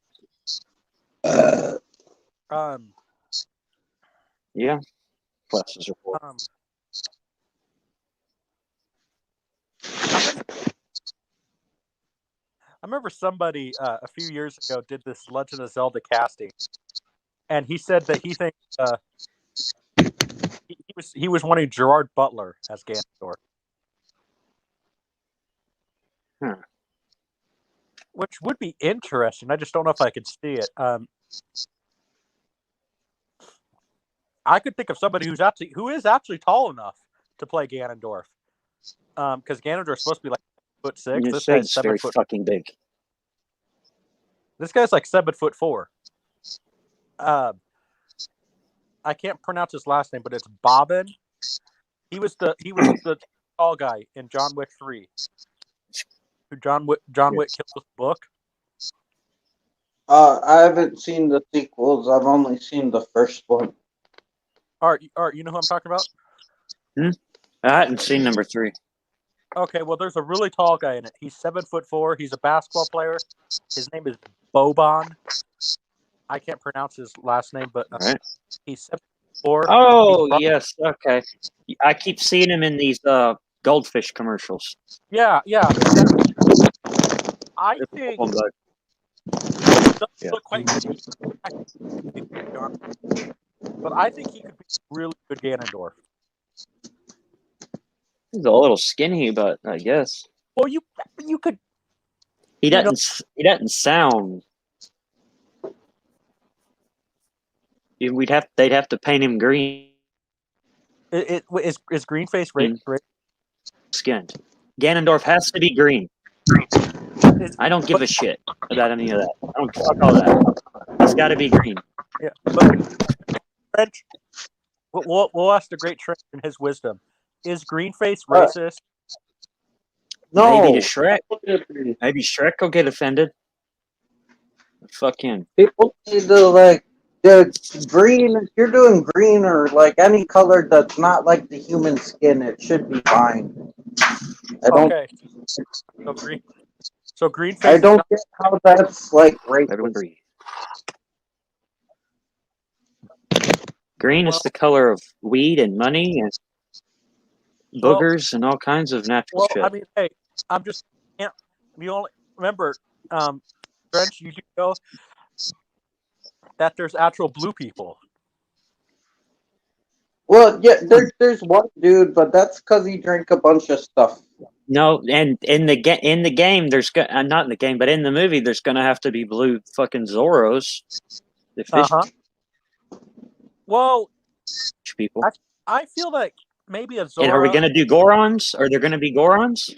Yeah. Classes report. I remember somebody a few years ago did this Legend of Zelda casting, and he said that he thinks he was wanting Gerard Butler as Ganondorf, which would be interesting. I just don't know if I could see it. I could think of somebody who is actually tall enough to play Ganondorf, because Ganondorf's supposed to be like 6'6". Your This guy's face very fucking big. This guy's like 7'4". I can't pronounce his last name, but it's Bobbin. He was the tall guy in John Wick 3. Who John Wick killed with the book. I haven't seen the sequels. I've only seen the first one. Art, you know who I'm talking about? I hadn't seen number 3. Okay, well, there's a really tall guy in it. He's 7'4". He's a basketball player. His name is Boban. I can't pronounce his last name, but he's 7'4". Oh, yes. Okay. I keep seeing him in these goldfish commercials. Yeah. I think doesn't look quite but I think he could be really good Ganondorf. He's a little skinny, but I guess. Well, you could. He doesn't. He doesn't sound. They'd have to paint him green Is green face skinned. Ganondorf has to be green. Is, I don't give a shit about any of that. I don't fuck all that. He's got to be green. yeah, but Trench, we'll ask the great Trench in his wisdom. Is green face racist? No. Maybe to Shrek. Maybe Shrek will get offended. Fuck him. People need to like the green. If you're doing green or like any color that's not like the human skin, it should be fine. I don't. Okay. So green. So green face. I don't get how that's like Everyone racist. green. Green is the color of weed and money and boogers and all kinds of natural shit. I mean, hey, I'm just can't. You only remember, Trench. You do know that there's actual blue people. Well, yeah, there's one dude, but that's because he drank a bunch of stuff. No, and in the game, there's not in the game, but in the movie, there's gonna have to be blue fucking Zoros. The fish Well, people. I feel like maybe a Zora. And are we gonna do Gorons? Are there gonna be Gorons?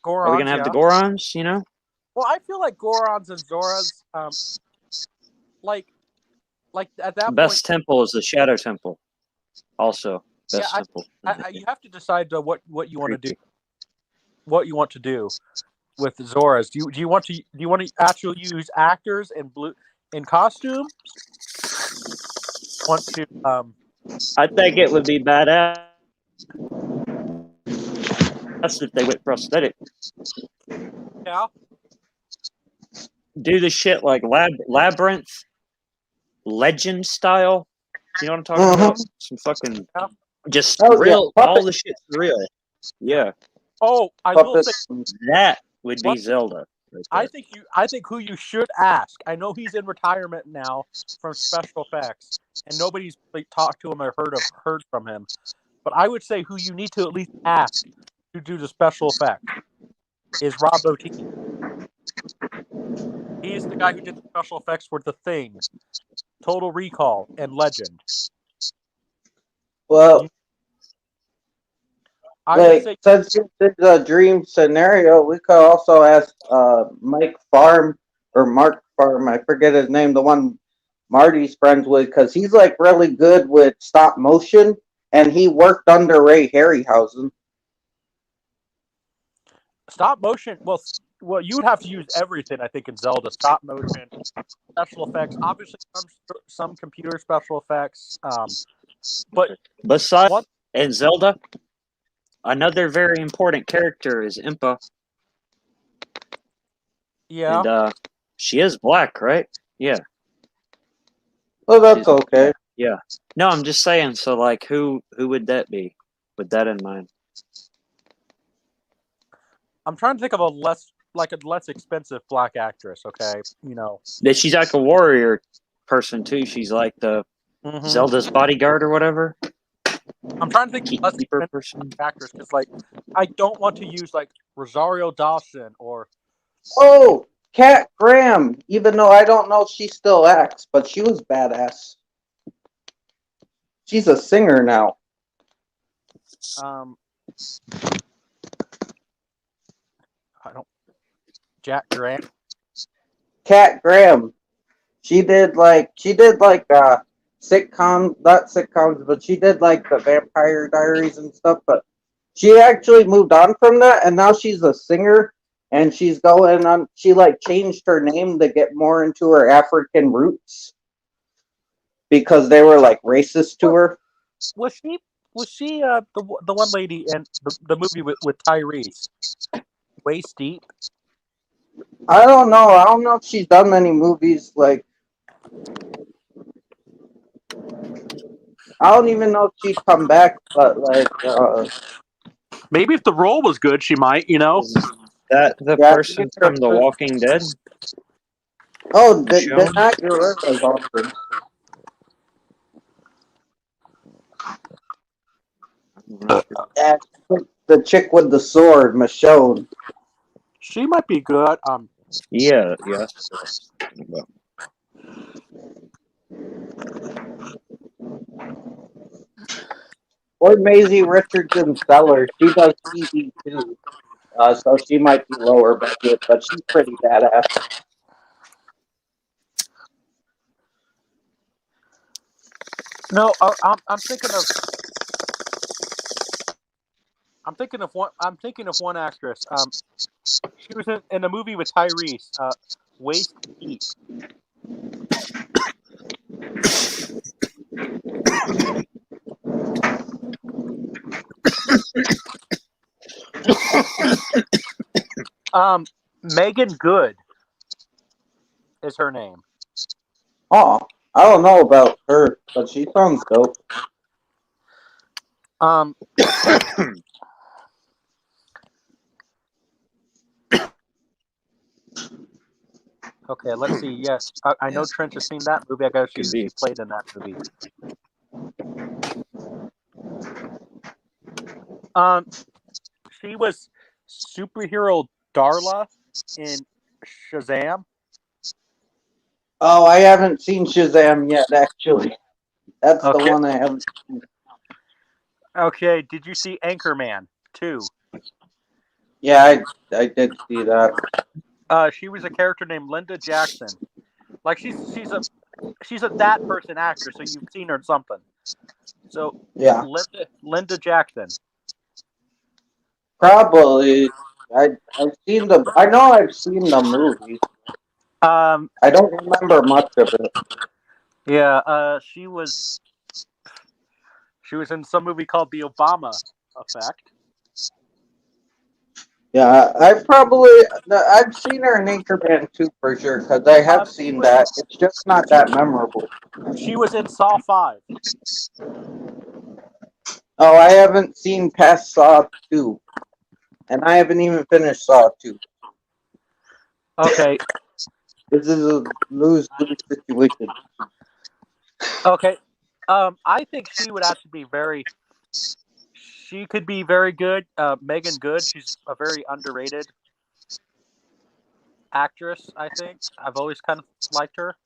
Gorons, are we gonna have the Gorons? You know. Well, I feel like Gorons and Zoras, like at that Best point, temple is the Shadow Temple. Also, best yeah, temple. you have to decide what you want to do. What you want to do with the Zoras? Do you want to actually use actors in costume? Want to I think it would be badass. That's if they went prosthetic. Yeah. Do the shit like Labyrinth, Legend style. You know what I'm talking about? Some fucking just real. Yeah. All the shit's real. Yeah. Oh, I will say that would be Zelda. Right I think who you should ask. I know he's in retirement now from special effects, and nobody's talked to him or heard from him. But I would say who you need to at least ask to do the special effect is Rob Bottin. He's the guy who did the special effects for The Thing, Total Recall, and Legend. Well, I would say, since this is a dream scenario, we could also ask Mike Farm or Mark Farm. I forget his name. The one Marty's friends with, because he's like really good with stop motion, and he worked under Ray Harryhausen. Stop motion. Well, you would have to use everything. I think in Zelda, stop motion, special effects. Obviously, some computer special effects. But besides in Zelda, another very important character is Impa. Yeah. And she is black, right? Yeah. Well, that's okay. Yeah. No, I'm just saying. So, like, who would that be? With that in mind. I'm trying to think of a less expensive black actress. Okay, you know. She's like a warrior person too. She's like the Zelda's bodyguard or whatever. I'm trying to think of less expensive actress because, like, I don't want to use like Rosario Dawson or. Oh, Kat Graham. Even though I don't know if she still acts, but she was badass. She's a singer now. Jack Grant. Kat Graham. She did like sitcoms, not sitcoms, but she did like the Vampire Diaries and stuff. But she actually moved on from that, and now she's a singer. And she's going on. She like changed her name to get more into her African roots because they were like racist to her. Was she the one lady in the movie with Tyrese? Waist Deep. I don't know. I don't know if she's done many movies. Like, I don't even know if she'd come back. But like, maybe if the role was good, she might. You know. Is that the person from The Walking Dead? Oh, did not your work was awesome. The chick with the sword, Michonne. She might be good. Yeah. Or Maisie Richardson Sellers. She does TV too. So she might be lower budget, but she's pretty badass. No, I'm thinking of. I'm thinking of one actress. She was in a movie with Tyrese. Waist Deep. Megan Good is her name. Oh, I don't know about her, but she sounds dope. Okay, let's see. Yes, I know Trent has seen that movie. I guess Could she be. played in that movie. She was superhero Darla in Shazam. Oh, I haven't seen Shazam yet, actually. That's the Okay. one I haven't. Okay, did you see Anchorman 2? Yeah, I did see that. She was a character named Linda Jackson. Like she's a that person actress, so you've seen her in something. So Yeah, Linda Jackson. probably. I've seen the. I know I've seen the movie. I don't remember much of it. Yeah. She was in some movie called The Obama Effect. Yeah, I've seen her in Anchorman 2 for sure, because I have seen that. It's just not that memorable. She was in Saw 5. Oh, I haven't seen past Saw 2. And I haven't even finished Saw 2. Okay. This is a lose-lose situation. Okay. I think she would actually be very. She could be very good. Megan Good. She's a very underrated actress. I think I've always kind of liked her.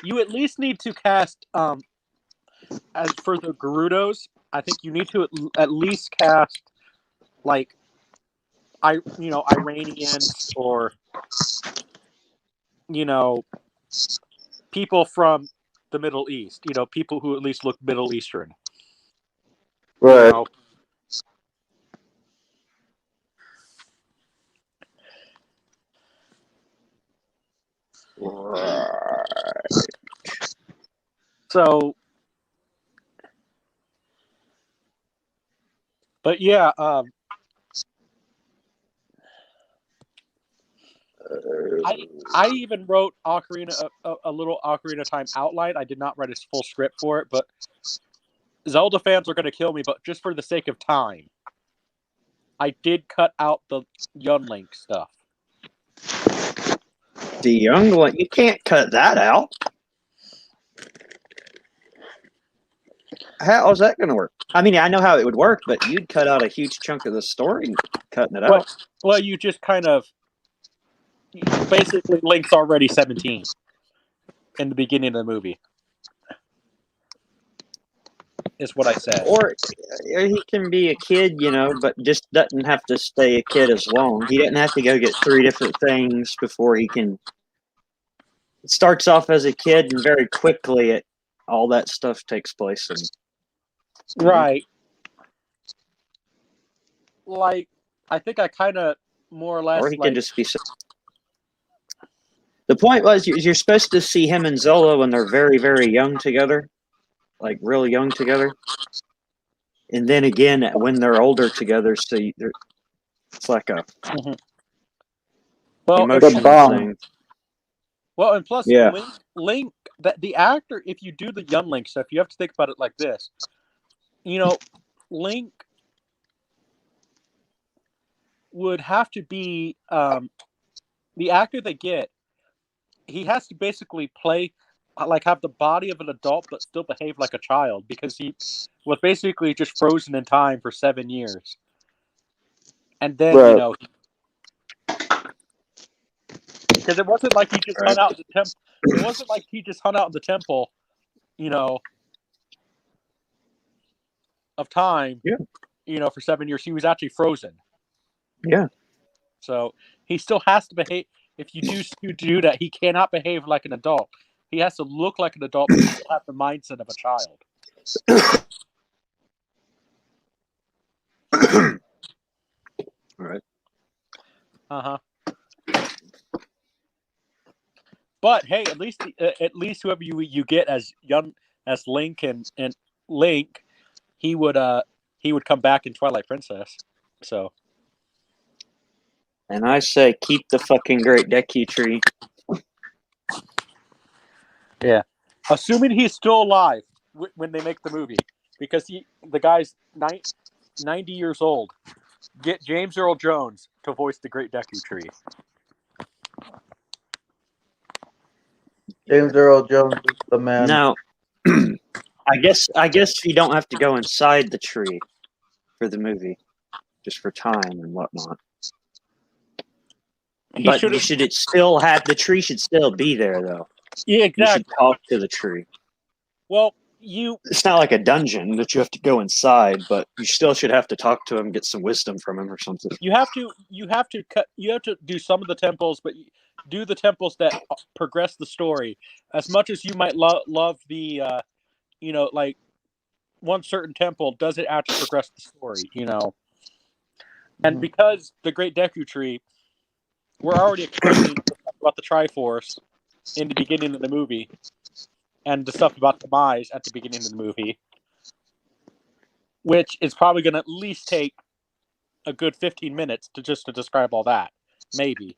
You at least need to cast. As for the Gerudos, I think you need to at least cast like Iranians or people from the Middle East. People who at least look Middle Eastern. Right. You know. So, but yeah, I even wrote Ocarina a little Ocarina of Time outline. I did not write a full script for it, but Zelda fans are going to kill me. But just for the sake of time, I did cut out the Young Link stuff. The young one, you can't cut that out. How is that going to work? I mean, I know how it would work, but you'd cut out a huge chunk of the story cutting it out. Well, you just kind of basically Link's already 17 in the beginning of the movie. Is what I said. Or he can be a kid, but just doesn't have to stay a kid as long. He doesn't have to go get 3 different things before he can. It starts off as a kid, and very quickly all that stuff takes place. Right. Like, I think I kind of more or less. Or he can just be. The point was, you're supposed to see him and Zola when they're very, very young together. Like, real young together. And then again, when they're older together, so it's like a emotional thing. Well, and plus, yeah. Link, that the actor, if you do the Young Link stuff, you have to think about it like this. Link would have to be the actor they get. He has to basically play, like, have the body of an adult, but still behave like a child, because he was basically just frozen in time for 7 years. And then, Because it wasn't like he just hung out in the temple. It wasn't like he just hung out in the temple, of time. Yeah. For 7 years. He was actually frozen. Yeah. So he still has to behave. If you do that, he cannot behave like an adult. He has to look like an adult, but still have the mindset of a child. All right. But hey, at least whoever you get as Link and Link, he would come back in Twilight Princess. So. And I say keep the fucking Great Deku Tree. Yeah. Assuming he's still alive when they make the movie, because the guy's 90 years old. Get James Earl Jones to voice the Great Deku Tree. James Earl Jones is the man. Now, I guess you don't have to go inside the tree for the movie, just for time and whatnot. But you should still have the tree should still be there though. Yeah, exactly. You should talk to the tree. Well, it's not like a dungeon that you have to go inside, but you still should have to talk to him, get some wisdom from him or something. You have to do some of the temples, but do the temples that progress the story. As much as you might love the like one certain temple, does it actually progress the story, And because the Great Deku Tree, we're already expecting to talk about the Triforce in the beginning of the movie, and the stuff about the Demise at the beginning of the movie, which is probably going to at least take a good 15 minutes to describe all that. Maybe.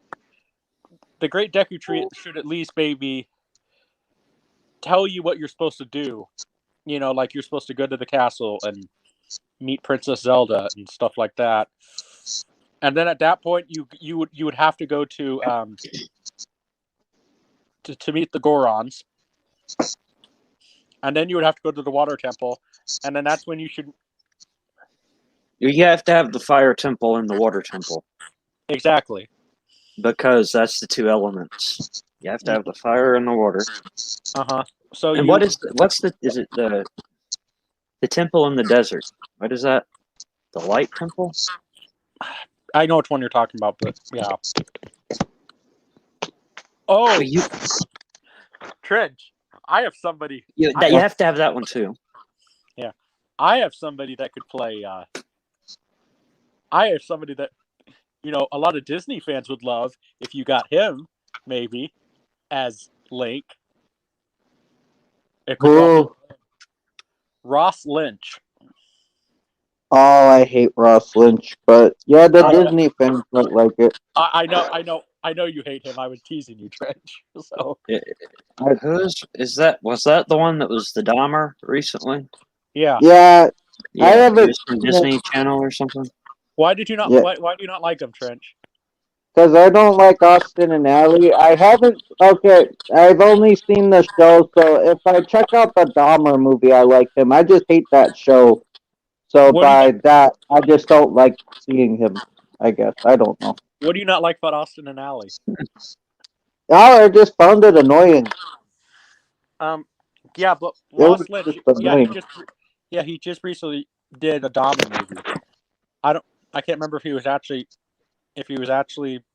The Great Deku Tree should at least maybe tell you what you're supposed to do. Like you're supposed to go to the castle and meet Princess Zelda and stuff like that. And then at that point, you would have to go to meet the Gorons. And then you would have to go to the Water Temple. And then that's when you should... You have to have the Fire Temple and the Water Temple. Exactly. Because that's the two elements. You have to have the fire and the water. So and is it the temple in the desert? What is that? The Light Temple? I know which one you're talking about, but yeah. Oh, Trench. I have somebody. You have to have that one too. Yeah, I have somebody that could play. I have somebody that a lot of Disney fans would love if you got him, maybe, as Link. Ross Lynch. Oh, I hate Ross Lynch, but yeah, the Disney fans don't like it. I know you hate him. I was teasing you, Trench. So, was that the one that was the Dahmer recently? Yeah. Yeah. I haven't Disney Channel or something. Why did you not? Yeah. Why do you not like him, Trench? Because I don't like Austin and Ally. I've only seen the show, so if I check out the Dahmer movie, I like him. I just hate that show. So that, I just don't like seeing him, I guess. I don't know. What do you not like about Austin and Ally? Oh, I just found it annoying. Yeah, but Ross Lynch, he just recently did a Dahmer movie. I can't remember if he was actually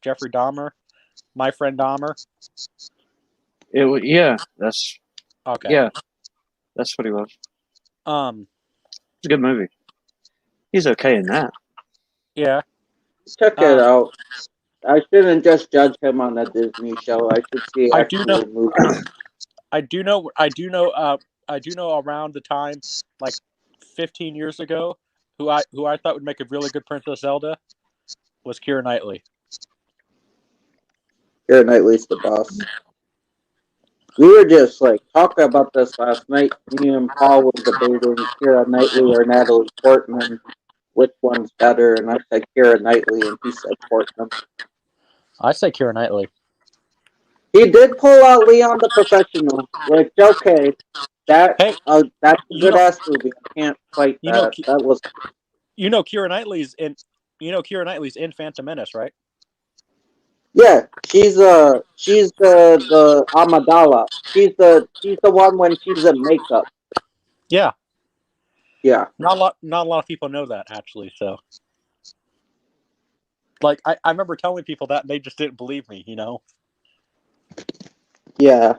Jeffrey Dahmer, my friend Dahmer. That's okay. Yeah, that's what he was. It's a good movie. He's okay in that. Yeah. Check it out. I shouldn't just judge him on a Disney show. I should see actual movies. I do know around the time, like 15 years ago, who I thought would make a really good Princess Zelda was Keira Knightley. Keira Knightley's the boss. We were just talking about this last night. Me and Paul were debating Keira Knightley or Natalie Portman, which one's better, and I said Keira Knightley, and he said Portman. I say Keira Knightley. He did pull out Leon the Professional, which okay, that's a good ass movie. I can't fight that. That was. Keira Knightley's in Phantom Menace, right? Yeah, she's the Amidala. She's the one when she's in makeup. Yeah, Yeah. not a lot of people know that actually. So, like, I remember telling people that and they just didn't believe me. You know. Yeah.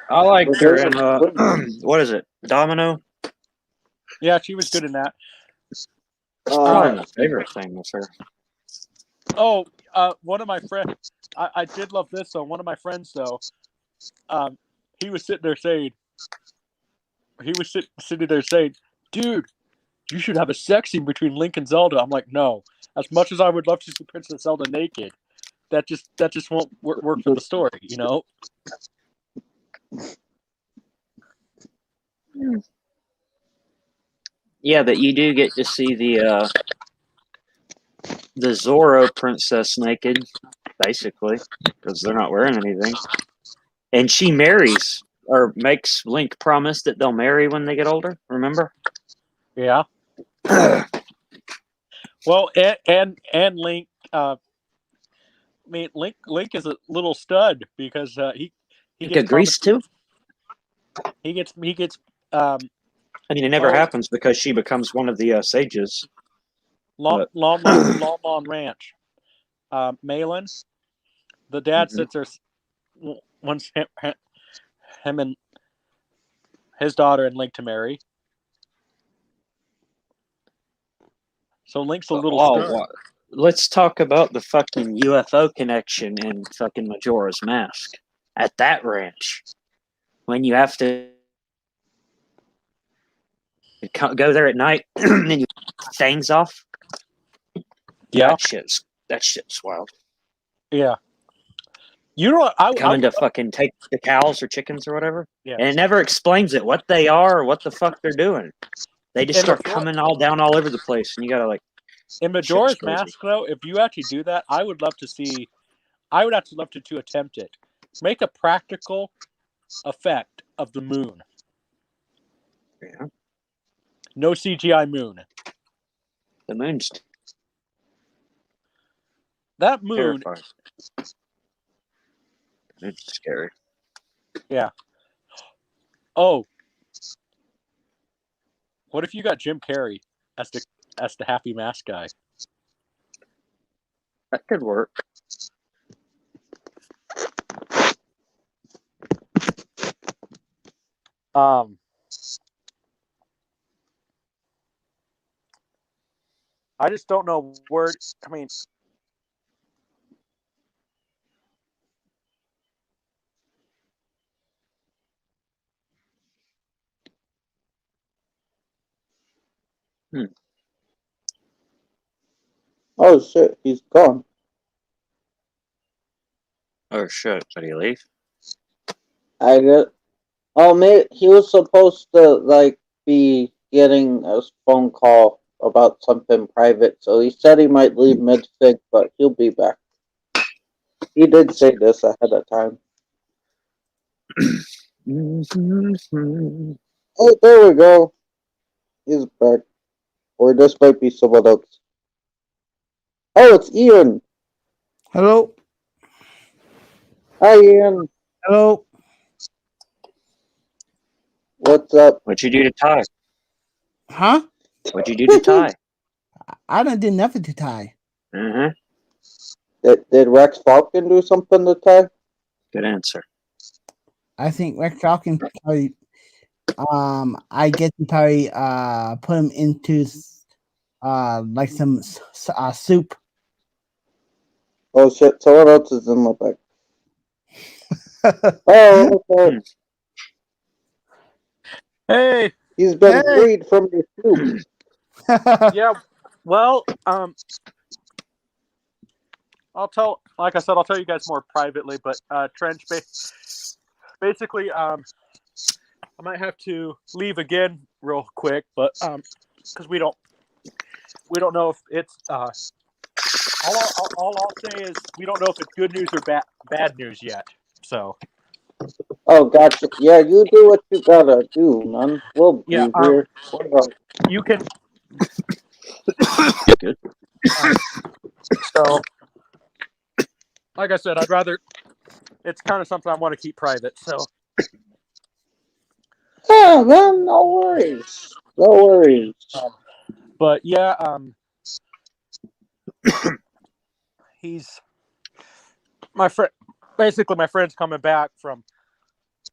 I liked But her there's in what is it? Domino? Yeah, she was good in that. Probably my favorite thing with her. Oh, one of my friends. I did love this though. One of my friends though, he was sitting there saying, sitting there saying, "Dude, you should have a sex scene between Link and Zelda." I'm like, no. As much as I would love to see Princess Zelda naked, that just won't work for the story. You know. Yeah, but you do get to see the Zorro princess naked, basically, because they're not wearing anything. And she marries or makes Link promise that they'll marry when they get older. Remember? Yeah. Well, and Link. I mean, Link is a little stud because he Link gets agrees promised. to. He gets. I mean, it never happens because she becomes one of the sages. Long Lawn Ranch. Malin, the dad sits there, wants him and his daughter and Link to marry. So Link's a little stern. Let's talk about the fucking UFO connection in fucking Majora's Mask at that ranch. When you have to go there at night and you things off. Yeah, that shit's wild. Yeah. You know what? Coming to fucking take the cows or chickens or whatever. Yeah. And it never explains it, what they are or what the fuck they're doing. They just start coming all over the place, and you gotta like. In Majora's Mask, though, if you actually do that, I would love to see. I would actually love to attempt it. Make a practical effect of the moon. Yeah. No CGI moon. The moon's that moon. Terrifying. It's scary. Yeah. Oh. What if you got Jim Carrey as the happy mask guy? That could work. I just don't know where. I mean, Oh shit, he's gone. Oh shit, did he leave? I get. Oh, maybe he was supposed to like be getting a phone call about something private, so he said he might leave mid-fig, but he'll be back. He did say this ahead of time. Oh, there we go. He's back. Or this might be someone else. Oh, it's Ian. Hello. Hi, Ian. Hello. What's up? What'd you do to Ty? Huh? What'd you do to Ty? I done did nothing to Ty. Mm-hmm. Did Rex Falcon do something to Ty? Good answer. I think Rex Falcon probably I get to probably put him into like some soup. Oh shit, someone else is in the back. Oh, okay. Hey, he's been freed from the soup. Yeah, well, I'll tell you guys more privately, but Trench, basically, I might have to leave again real quick, but because we don't know if it's all I'll say is we don't know if it's good news or bad news yet. So. Oh, gotcha. Yeah, you do what you gotta do, man. We'll be here. You can. Good. So, like I said, I'd rather. It's kind of something I want to keep private. So, Yeah, man, no worries. No worries. but yeah, he's my friend. Basically, my friend's coming back from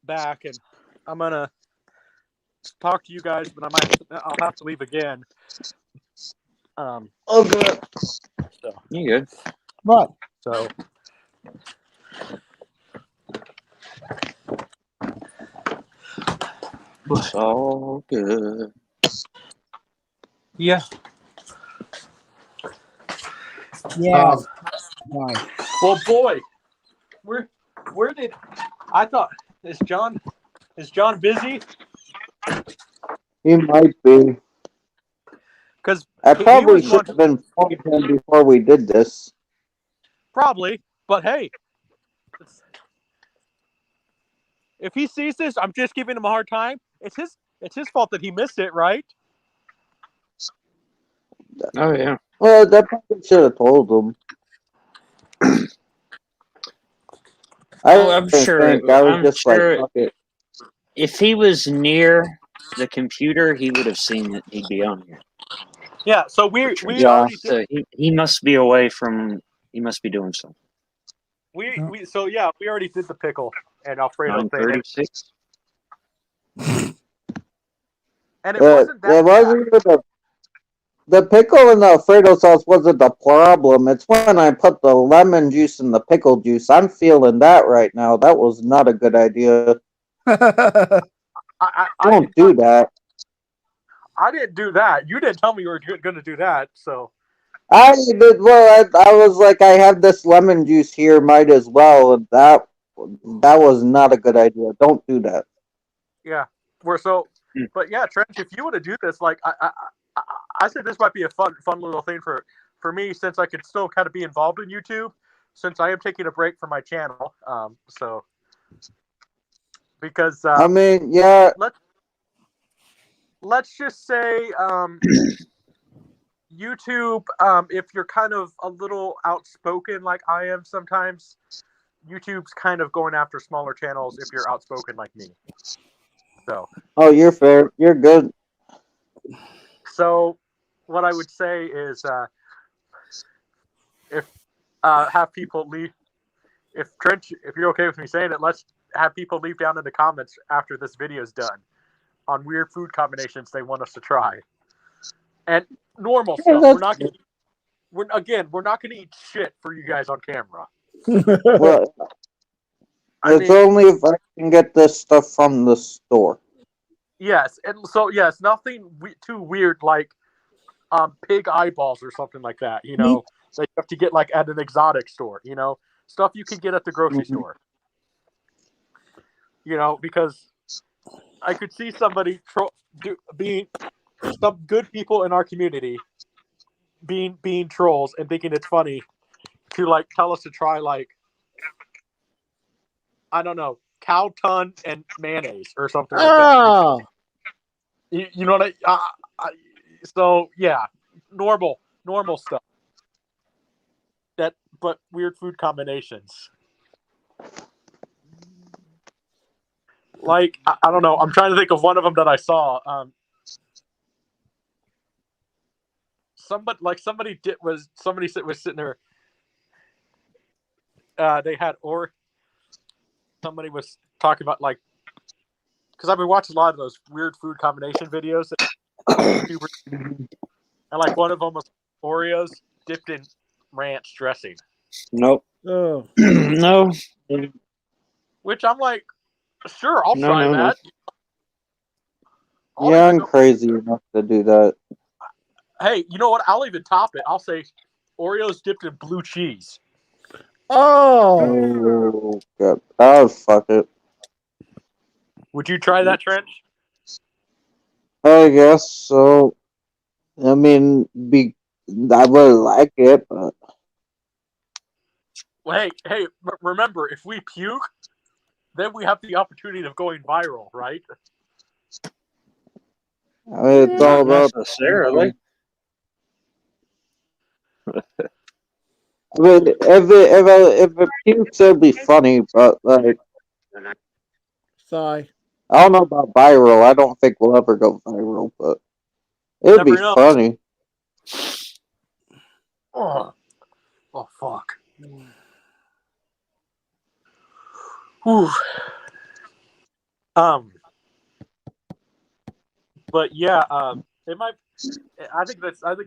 back, and I'm gonna talk to you guys, but I'll have to leave again. Oh, good. So, You good? What? so It's all good. yeah. Yeah. Right. Well, boy, where did I thought is John busy? He might be. Because I he probably was should one have informed him before we did this. probably, but hey, if he sees this, I'm just giving him a hard time. It's his fault that he missed it, right? Oh yeah. Well, that probably should have told him. Oh, I I'm didn't sure. think. I was I'm just like, sure. fuck it. If he was near the computer, he would have seen that he'd be on here. Yeah. So we Yeah. already did. So he must be away from. He must be doing something. We already did the pickle and Alfredo thing, 9:36. and it wasn't that It wasn't even the pickle and the Alfredo sauce wasn't the problem. It's when I put the lemon juice in the pickle juice. I'm feeling that right now. That was not a good idea. I Don't do that. I didn't do that. You didn't tell me you were going to do that. So I did well. I was like, I have this lemon juice here. Might as well. And that was not a good idea. Don't do that. yeah, but yeah, Trench, if you want to do this, like I said, this might be a fun little thing for me since I could still kind of be involved in YouTube since I am taking a break from my channel. So because I mean, yeah. let's just say YouTube, if you're kind of a little outspoken like I am sometimes, YouTube's kind of going after smaller channels if you're outspoken like me. So Oh, you're fair. You're good. So, what I would say is, if have people leave, if Trent, if you're okay with me saying it, let's have people leave down in the comments after this video is done on weird food combinations they want us to try, and normal stuff. We're not gonna. We're not gonna eat shit for you guys on camera. Well, it's only if I can get this stuff from the store. Yes, and so yes, nothing too weird like pig eyeballs or something like that. You know, that you have to get like at an exotic store. You know, stuff you can get at the grocery store. You know, because I could see somebody being some good people in our community being trolls and thinking it's funny to like tell us to try like I don't know cow tongue and mayonnaise or something like that. You know what so yeah, normal stuff. But weird food combinations. Like I don't know. I'm trying to think of one of them that I saw. Somebody was sitting there. They had somebody was talking about like because I've been watching a lot of those weird food combination videos, and like one of them was Oreos dipped in ranch dressing. Nope. Oh. No. Which I'm like, sure, I'll try that. Yeah, I'm crazy enough to do that. Hey, you know what? I'll even top it. I'll say Oreos dipped in blue cheese. Oh, God. Oh, fuck it. Would you try that, Trench? I guess so. I mean, I would like it, but Well, hey, remember, if we puke, then we have the opportunity of going viral, right? I mean, it's all Not about. necessarily. I mean, if it pukes, it'd be funny, but like, Sorry. I don't know about viral. I don't think we'll ever go viral, but it'd be Never know. funny. Oh, fuck. Whew. But yeah, it might. I think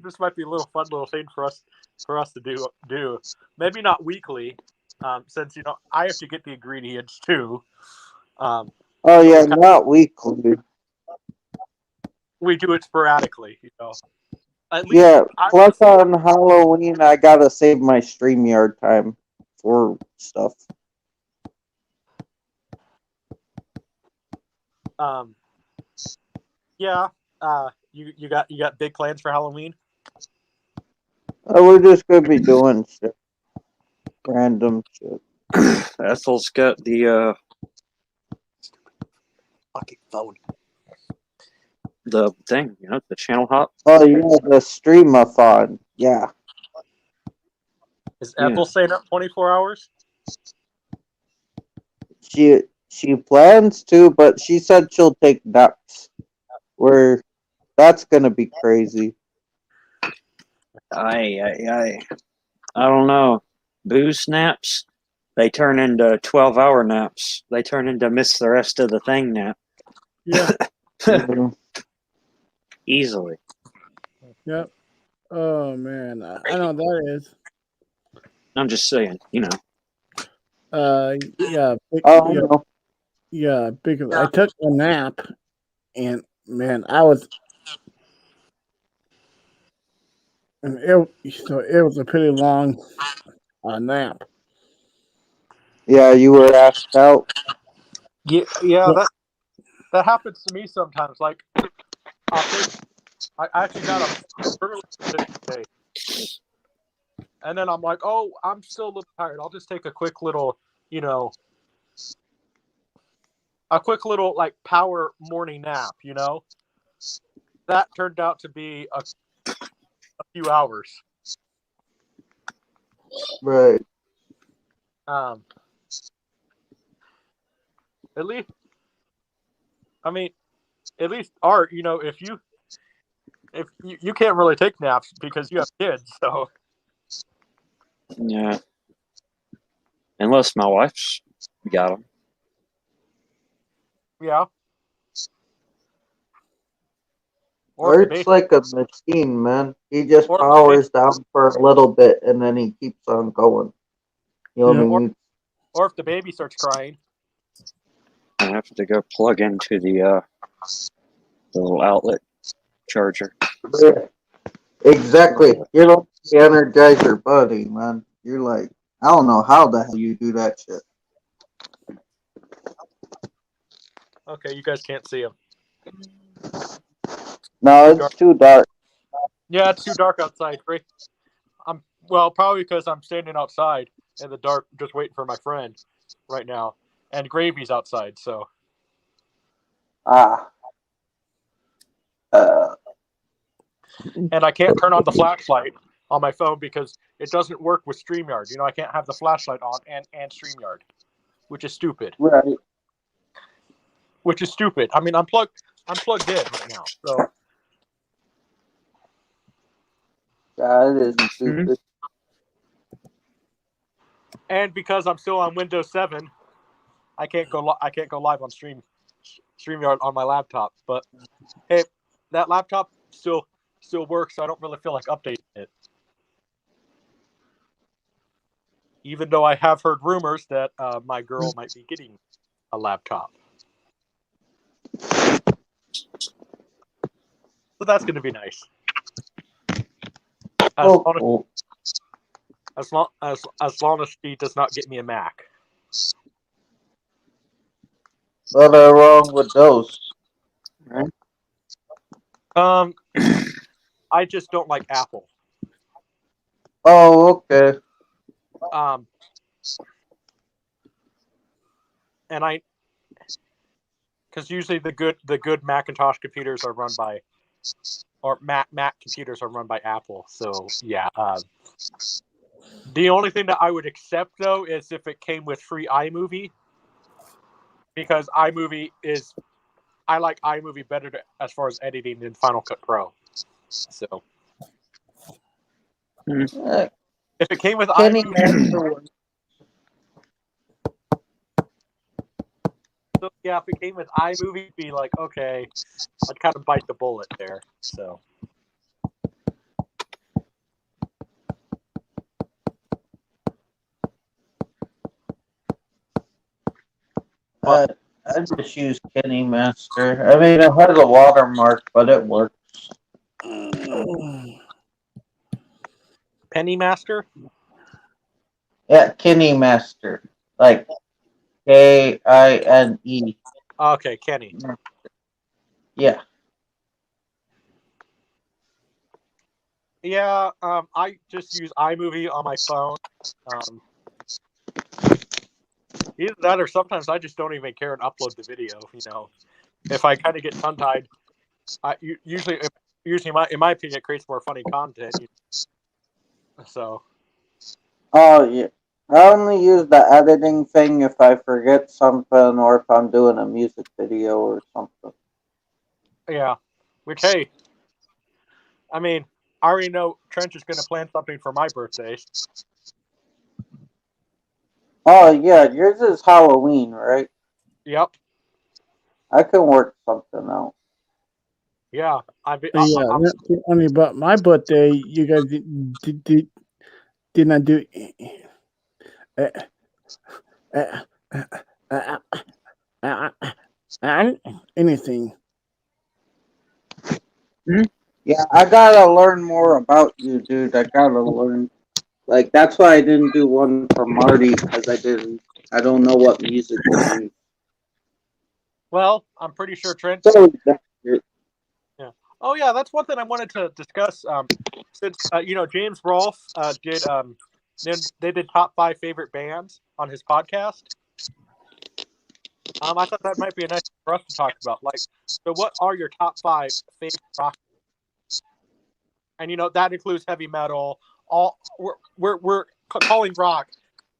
this might be a little fun little thing for us to do. Maybe not weekly, since I have to get the ingredients too. Oh So yeah, not weekly. we do it sporadically. At least Yeah, I plus on Halloween, I gotta save my StreamYard time for stuff. Yeah. You got big plans for Halloween? We're just gonna be doing shit, random shit. Ethel's got the Fucking phone. thing, the channel hop. Oh yeah, the streamathon. Yeah. Is Ethel staying up 24 hours? She plans to, but she said she'll take naps. Where that's gonna be crazy. I don't know. Booze naps, they turn into 12-hour naps. They turn into miss the rest of the thing nap. Yeah. Mhm. Easily. Yep. Oh man, I know what that is. I'm just saying, Yeah. Oh no. Yeah, because I took a nap, and man, I was, and it was a pretty long nap. Yeah, you were asked out. Yeah, Yeah. that happens to me sometimes. Like, I actually got up early today, and then I'm like, oh, I'm still a little tired. I'll just take a quick little, like power morning nap. That turned out to be a few hours. Right. At least, I mean, at least Art, if you can't really take naps because you have kids, so yeah. Unless my wife's got them. yeah. Or if the Art's like a machine, man. He just powers down for a little bit and then he keeps on going. You know what I mean? or if the baby starts crying. I have to go plug into the little outlet charger. Yeah, exactly. You're like the Energizer Buddy, man. You're like, I don't know how the hell you do that shit. Okay, you guys can't see him. No, it's too dark. Yeah, it's too dark outside. Probably because I'm standing outside in the dark, just waiting for my friend right now, and Gravy's outside. So, and I can't turn on the flashlight on my phone because it doesn't work with StreamYard. I can't have the flashlight on and StreamYard, which is stupid. Right. Which is stupid. I mean, I'm plugged in right now. So That is stupid. And because I'm still on Windows 7, I can't go live on StreamYard on my laptop. But hey, that laptop still works, so I don't really feel like updating it. Even though I have heard rumors that my girl might be getting a laptop. So that's going to be nice. As long as she does not get me a Mac. What are wrong with those? I just don't like Apple. Oh, okay. And because usually the good Macintosh computers are run by or Mac computers are run by Apple. So yeah. The only thing that I would accept though is if it came with free iMovie, because iMovie is I like iMovie better as far as editing than Final Cut Pro. So Uh, if it came with Kenny iMovie, Master was so yeah, if it came with iMovie, it'd be like okay, I'd kind of bite the bullet there. So I just use Kenny Master. I mean, it has a watermark, but it works. Penny Master. Yeah, Kenny Master. Like Kine. Okay, Kenny. Yeah. Yeah, I just use iMovie on my phone. Either that, or sometimes I just don't even care and upload the video. If I kind of get tongue tied, usually in my opinion, it creates more funny content. So Oh yeah. I only use the editing thing if I forget something or if I'm doing a music video or something. yeah, which hey, I mean, I already know Trench is going to plan something for my birthday. Oh yeah, yours is Halloween, right? Yep. I can work something out. Yeah. Yeah, not only but my birthday, you guys did not do uh, uh, uh, anything. Yeah, I gotta learn more about you, dude. I gotta learn. Like that's why I didn't do one for Marty because I don't know what music to use. Well, I'm pretty sure Trench. So Yeah. Oh yeah, that's one thing I wanted to discuss. Since James Rolfe did they did top 5 favorite bands on his podcast. I thought that might be a nice thing for us to talk about. Like, so what are your top 5 favorite rock? And that includes heavy metal. All we're calling rock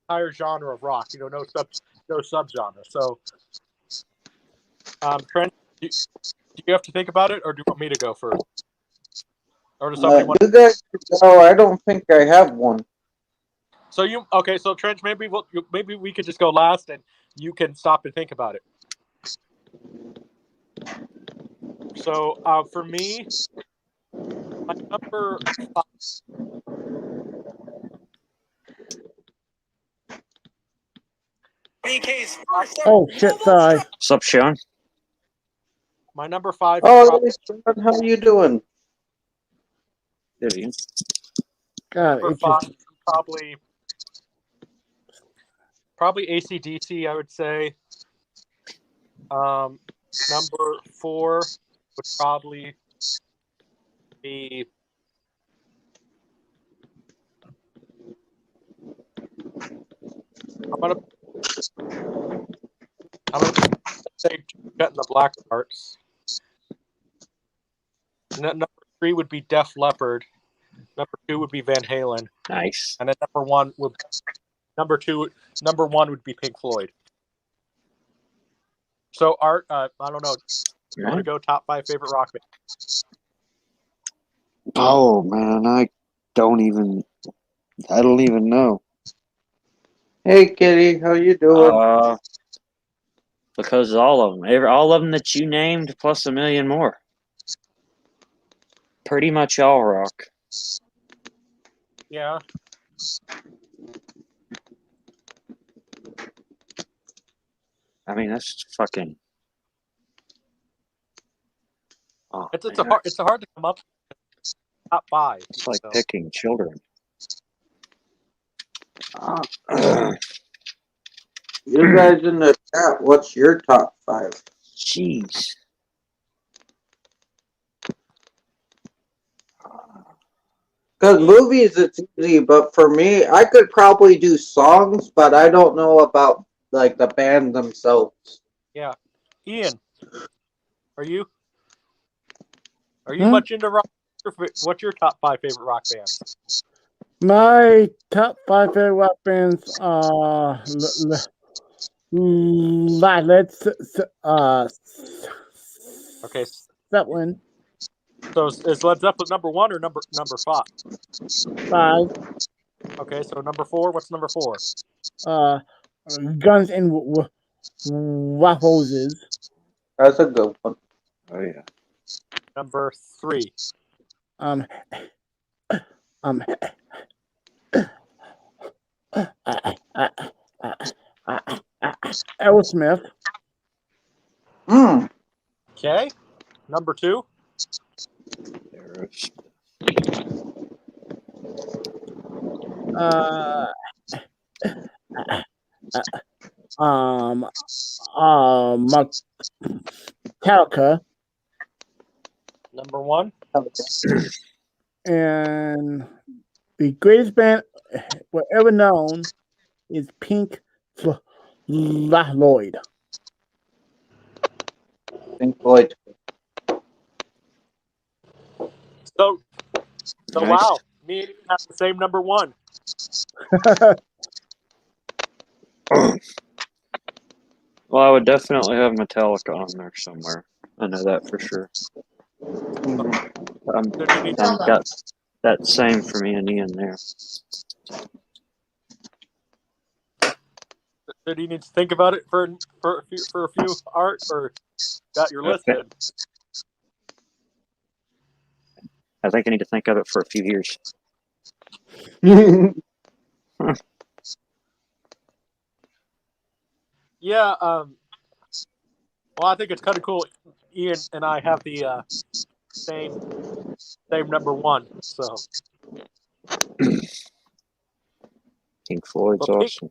entire genre of rock. No subgenre. So, Trent, do you have to think about it, or do you want me to go first? Or does somebody want? you guys go. I don't think I have one. So So Trent, maybe we could just go last, and you can stop and think about it. So for me, my number 5. Oh shit! Sorry. What's up, Sean? My number 5 is Oh, hey, Sean, how you doing? There you God, number it 5 just probably AC/DC, I would say. Number 4 would probably be I'm gonna say Jet in the Black Hearts. Number 3 would be Def Leppard. Number 2 would be Van Halen, nice. and then number 1 would be Pink Floyd. So Art, I don't know. You want to go top 5 favorite rock bands? Oh man, I don't even know. Hey, Kitty, how you doing? Because all of them that you named, plus a million more. Pretty much all rock. Yeah. I mean, that's fucking. Oh, It's man, hard to come up with top 5. it's like picking children. You guys in the chat, what's your top 5? Jeez. Because movies, it's easy, but for me, I could probably do songs, but I don't know about like the band themselves. Yeah. Ian, are you Are you much into rock? What's your top 5 favorite rock bands? My top 5 favorite rock bands let's Okay. Zeppelin. So is Led Zeppelin number 1 or number 5? 5. Okay, so number 4. What's number 4? Guns and Roses. That's a good one. Oh yeah. Number 3. Um, Aerosmith. Okay. Number 2. Metallica. Number 1. And the greatest band ever known is Pink Floyd. Pink Floyd. So Nice. wow, me and you have the same number 1. Well, I would definitely have Metallica on there somewhere. I know that for sure. I'm got that same for me and Ian there. So do you need to think about it for a few art, or got your list in? I think I need to think of it for a few years. Yeah. Well, I think it's kind of cool. Ian and I have the same number 1. So Pink Floyd's Well, awesome.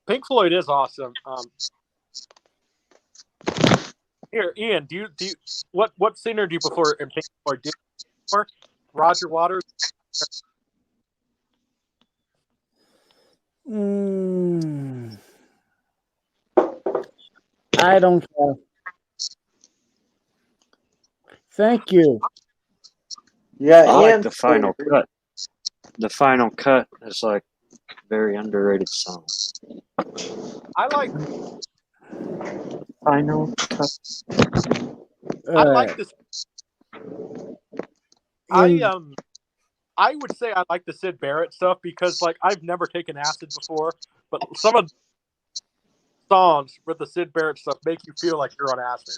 Pink Floyd is awesome. Here, Ian, do you what singer do you prefer in Pink Floyd? Do you prefer Roger Waters? I don't care. Thank you. Yeah, I like Ian's the final favorite. cut. The final cut is like a very underrated song. I like Final cut. I like this. I would say I like the Sid Barrett stuff because like I've never taken acid before, but some of the songs with the Sid Barrett stuff make you feel like you're on acid.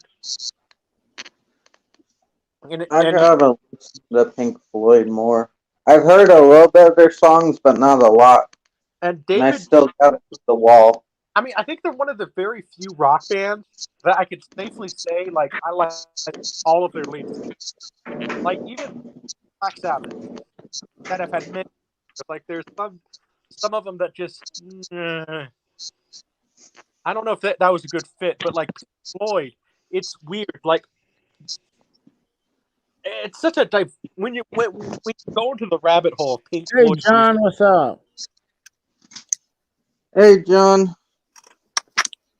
I gotta listen to Pink Floyd more. I've heard a little bit of their songs, but not a lot. And And I David, still got it to the wall. I mean, I think they're one of the very few rock bands that I could safely say like I like all of their leads. Like even Black Sabbath that have had many. Like there's some of them that just I don't know if that was a good fit, but like Floyd, it's weird. Like it's such a when you go into the rabbit hole of Pink Hey, Floyd. John, what's up? Hey, John.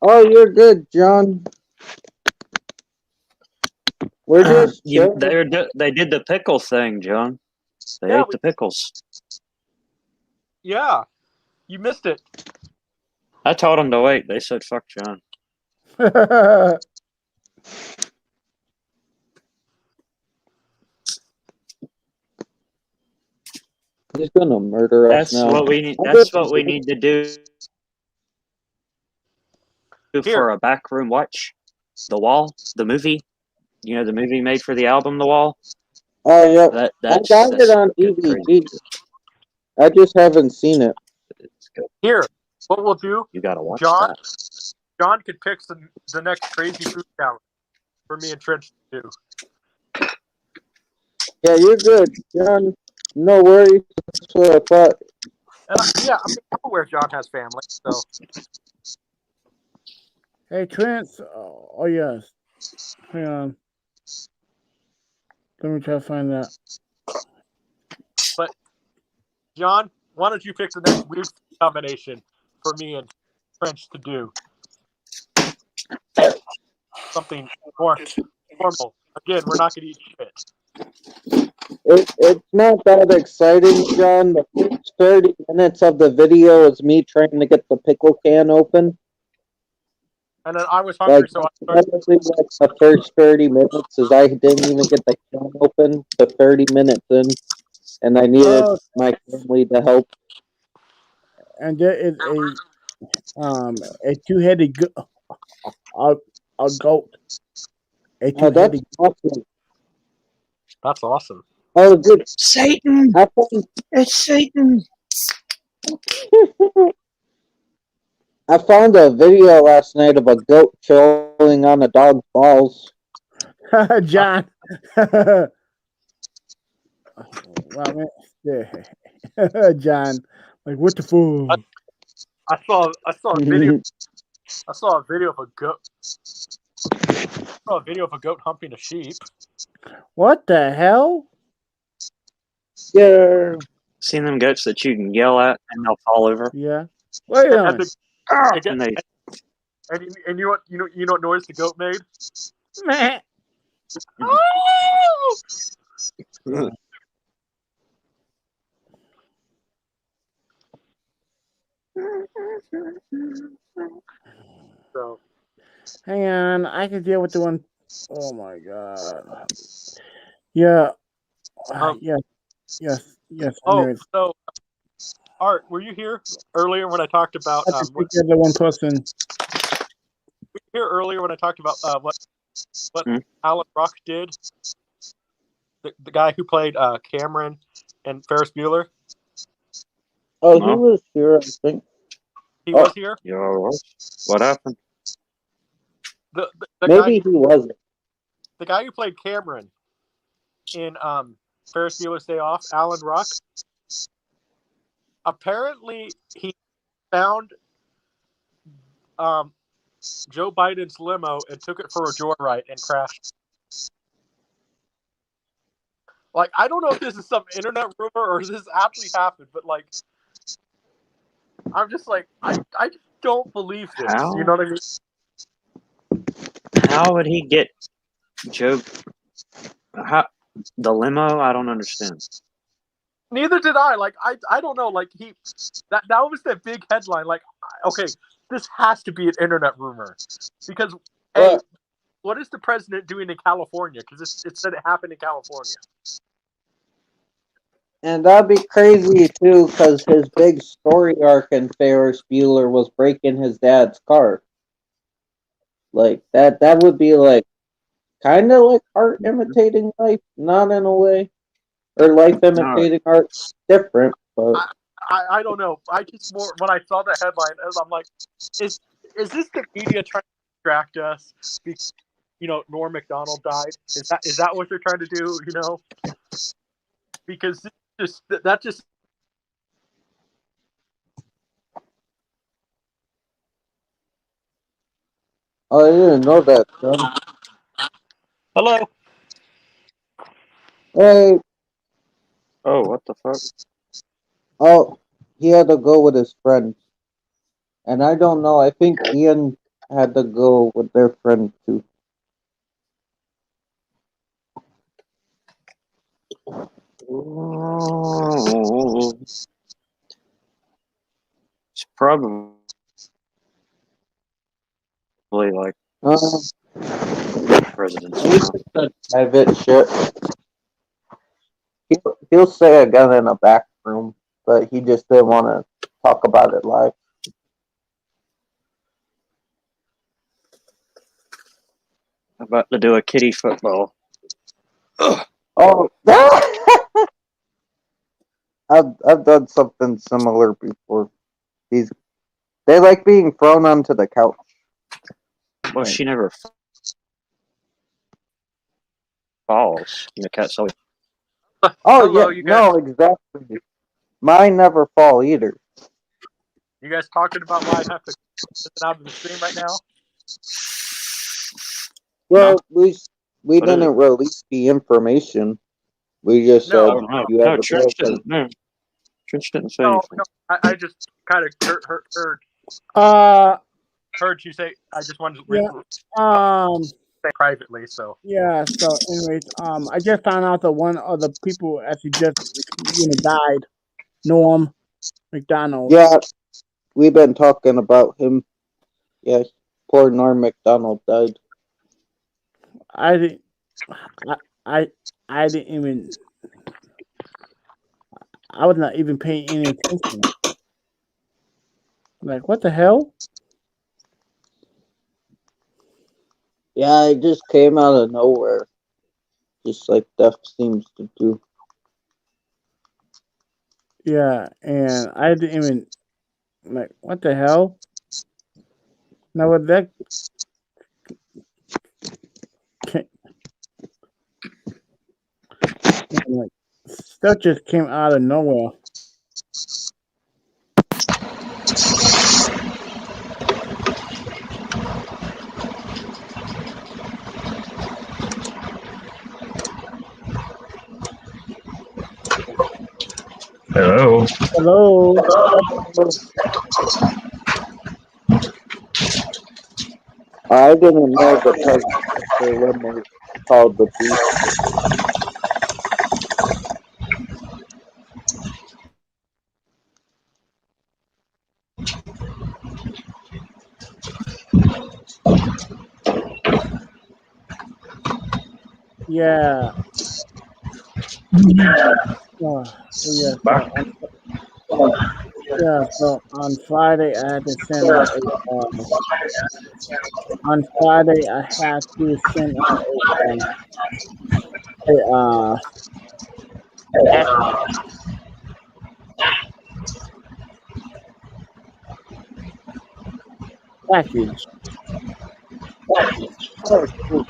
Oh, you're good, John. We're just chilling. They did the pickle thing, John. They ate the pickles. Yeah, you missed it. I told them to wait. They said, "Fuck John." He's gonna murder us That's now. what we need. That's what we need to do for a backroom watch. The Wall, the movie. You know the movie made for the album, The Wall. Oh yeah, I got it on DVD. I just haven't seen it. Here, what we'll do? You gotta watch John. that. John could pick the next crazy food challenge for me and Trench to do. Yeah, you're good, John. No worries. That's what I thought. And I'm aware John has family, so. Hey, Trent. Oh, yes. Hang on. Let me try to find that. But, John, why don't you pick the next weird combination for me and Trench to do? Something more formal. Again, we're not going to eat shit. It's not that exciting, John. The first 30 minutes of the video is me trying to get the pickle can open. And then I was hungry, so I started. Like the first 30 minutes is I didn't even get the can open to 30 minutes in, and I needed my family to help. And there is a two-headed a goat. A Oh, that's two-headed. awesome. That's awesome. Oh, good. Satan! I found, It's Satan! I found a video last night of a goat chilling on a dog's balls. John. Well, man, yeah. John, like what the fool? I saw a video. I saw a video of a goat. I saw a video of a goat humping a sheep. What the hell? Yeah. Seen them goats that you can yell at and they'll fall over. Yeah. Wait a minute. And you know what noise the goat made? Meh. So Hang on, I can deal with the one. Oh my god. Yeah. Yes. Oh, so Art, were you here earlier when I talked about I can take care of the one person. Were you here earlier when I talked about what Alan Ruck did? The guy who played Cameron and Ferris Bueller. Oh, he was here, I think. He was here? Yo, what happened? The Maybe guy, he wasn't. The guy who played Cameron in Ferris Bueller's Day Off, Alan Ruck. Apparently, he found Joe Biden's limo and took it for a joyride and crashed. Like, I don't know if this is some internet rumor or if this actually happened, but like, I'm just like, I just don't believe this. How? You know what I mean? How would he get Joe? The limo? I don't understand. Neither did I. Like, I don't know. Like, that was the big headline. Like, okay, this has to be an internet rumor because hey, what is the president doing in California? Because it said it happened in California. And that'd be crazy too, because his big story arc in Ferris Bueller was breaking his dad's car. Like that would be like kind of like art imitating life, not in a way, or life imitating art. Different, but I don't know. I just more when I saw the headline, I'm like, is this the media trying to distract us? Because, Norm Macdonald died. Is that what they're trying to do? Because that just. Oh, I didn't know that, son. Hello. Hey. Oh, what the fuck? Oh, he had to go with his friend. And I don't know. I think Ian had to go with their friend too. Oh. It's probably like president's private shit. He'll say again in a back room, but he just didn't want to talk about it live. about to do a kitty football. Ugh. Oh, I've done something similar before. They like being thrown onto the couch. Well, she never falls. The cat's always. Oh, Hello, yeah, no, exactly. Mine never fall either. You guys talking about why I have to listen out of the stream right now? Well, we didn't release the information. We just said you have a Trench didn't say anything. No, I just kind of heard you say. I just wanted to. privately. So Yeah. So, anyways, I just found out that one of the people actually just died. Norm McDonald. Yeah, we've been talking about him. Yeah, poor Norm McDonald died. I didn't. I I didn't even. I was not even paying any attention. Like, what the hell? Yeah, it just came out of nowhere. Just like death seems to do. Yeah, and I didn't even like. What the hell? Now with that, like, stuff just came out of nowhere. Hello. Hello. I didn't know the president of the limo called the beast. Yeah. Yeah. So on Friday I had to send out a. On Friday I had to send out a package. Oh, cool.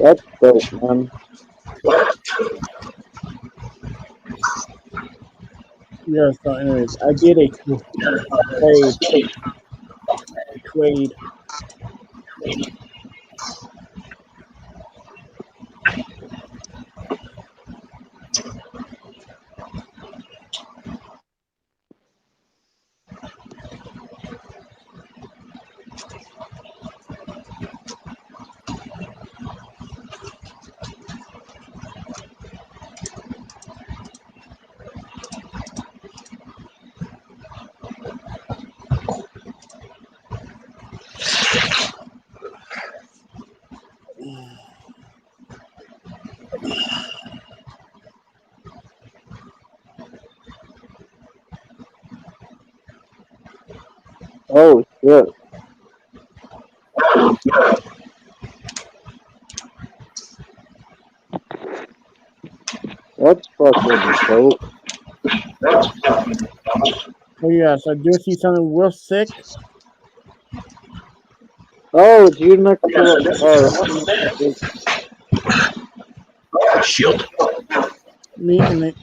That's dope, man. Yeah. So anyways, I did a trade. Trade. Oh shit. That's fucking dope. Oh yeah. So I do see something real sick. Oh, it's you next to Shield. Me and the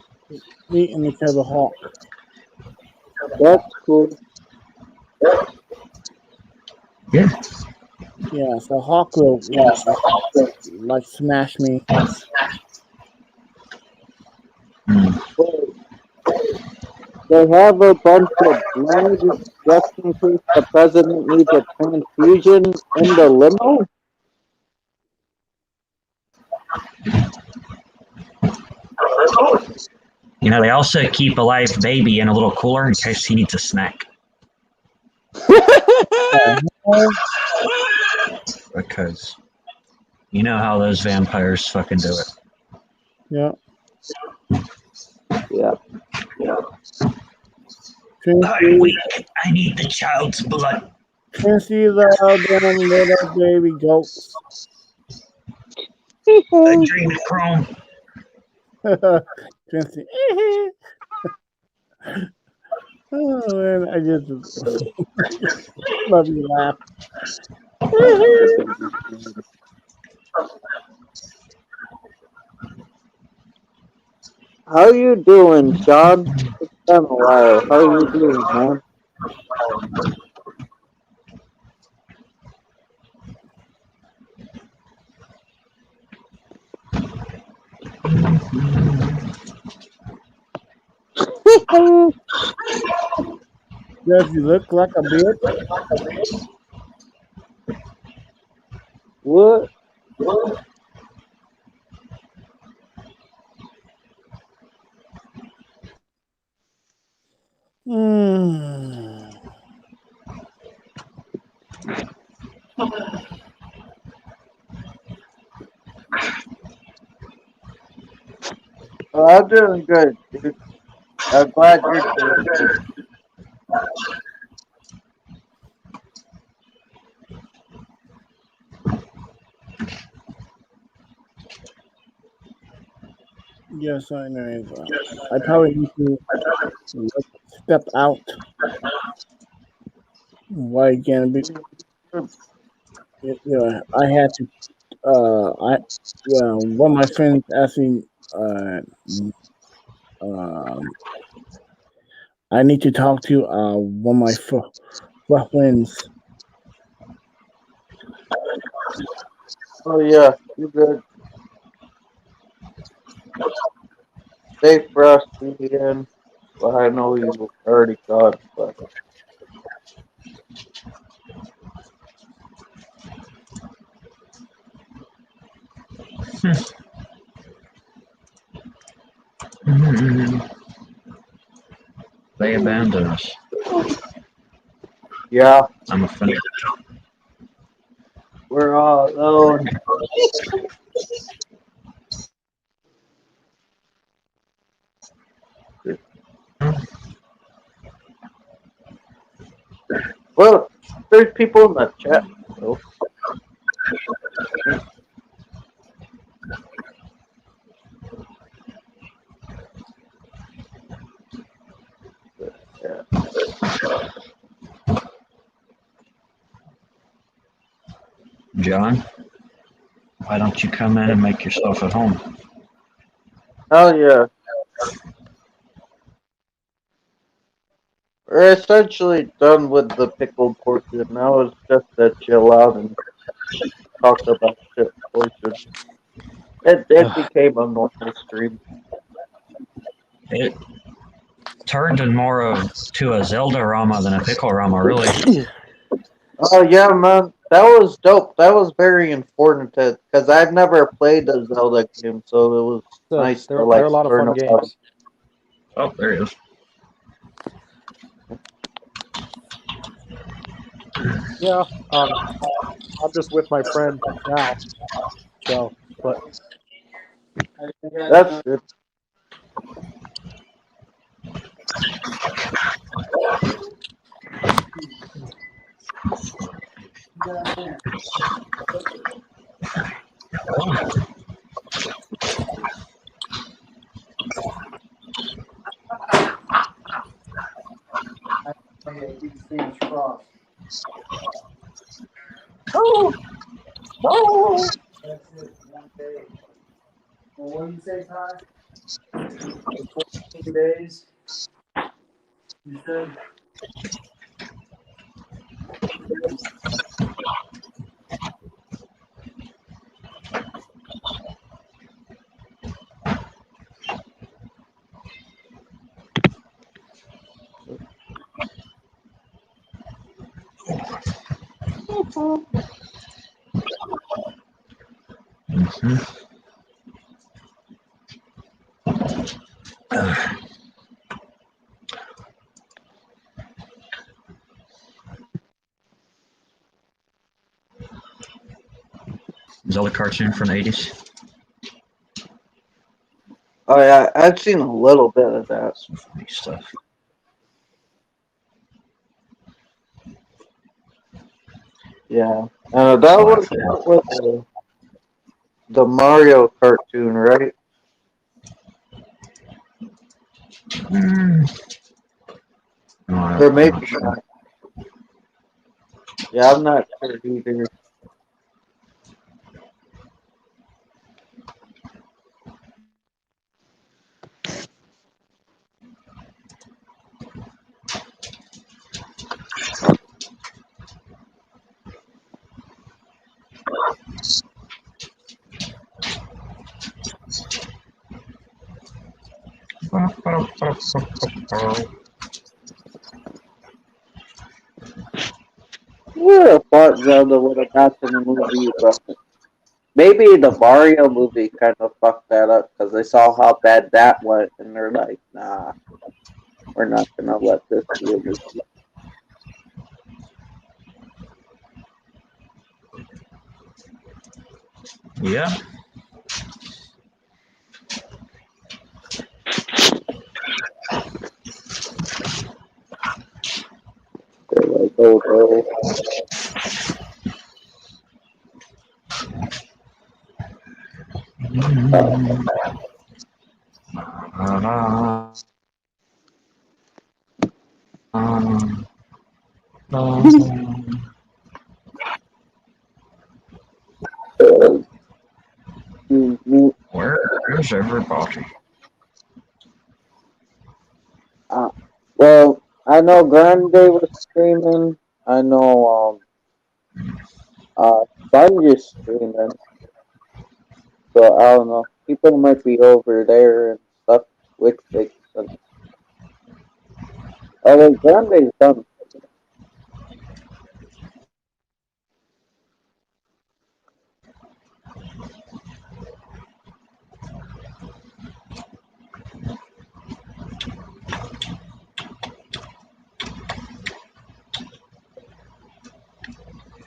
Killer Hawk. that's cool. Yeah. Yeah. So Hawk will like smash me. Wait, they have a bunch of blood just in case the president needs a transfusion in the limo? You know, they also keep a live baby in a little cooler in case he needs a snack. Because you know how those vampires fucking do it. Yeah. Yeah. I'm weak. I need the child's blood. Quincy love them little baby goats. Adrenochrome. Quincy. Oh man, I just love you laugh. How you doing, Sean? It's been a while. How you doing, man? Does he look like a bitch? What? Hmm. Well, I'm doing good, dude. I'm glad you're doing good. Yes, I know. I probably need to step out. Why can't be? I had to. One of my friends asking. Um, I need to talk to one of my friends. Oh yeah, you good. Stay fresh, Ian. Well, I know you already got, but They abandoned us. yeah, I'm offended. we're all alone. Well, there's people in the chat. So. Yeah. John, why don't you come in and make yourself at home? Hell yeah. We're essentially done with the pickle portion. Now it's just to chill out and talk about shit portion. It became a normal stream. It turned in more of to a Zelda-rama than a PickleRama, really. Oh yeah, man, that was dope. That was very informative because I've never played a Zelda game, so it was nice to They're a like lot of learn fun about it. games. Oh, there he is. Yeah. I'm just with my friend now. So, but That's good. Oh, oh. That's it. One day. Well, what do you say, Ty? 14 days. You said. Zelda cartoon from the 80s. Oh yeah, I've seen a little bit of that. Some funny stuff. Yeah, that was with the Mario cartoon, right? Or maybe not. Yeah, I'm not sure either. would have thought Zelda would have gotten a movie, but maybe the Mario movie kind of fucked that up because they saw how bad that went, and they're like, "Nah, we're not gonna let this be a movie." Yeah. They're like, "Oh no." Where is everybody? Well, I know Grande was streaming. I know Sponge is streaming. So I don't know. People might be over there and stuff. Which makes sense. Oh wait, Grande's done.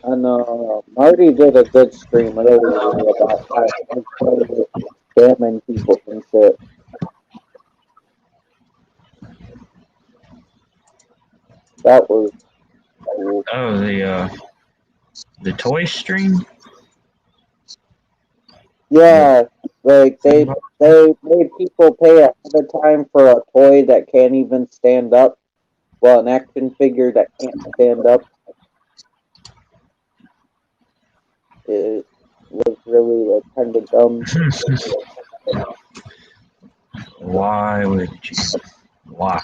I know Marty did a good stream earlier about how he's scamming people and shit. That was cool. Oh, the toy stream. Yeah, like they made people pay ahead of time for a toy that can't even stand up. Well, an action figure that can't stand up. It was really like kind of dumb. Why would you? Why?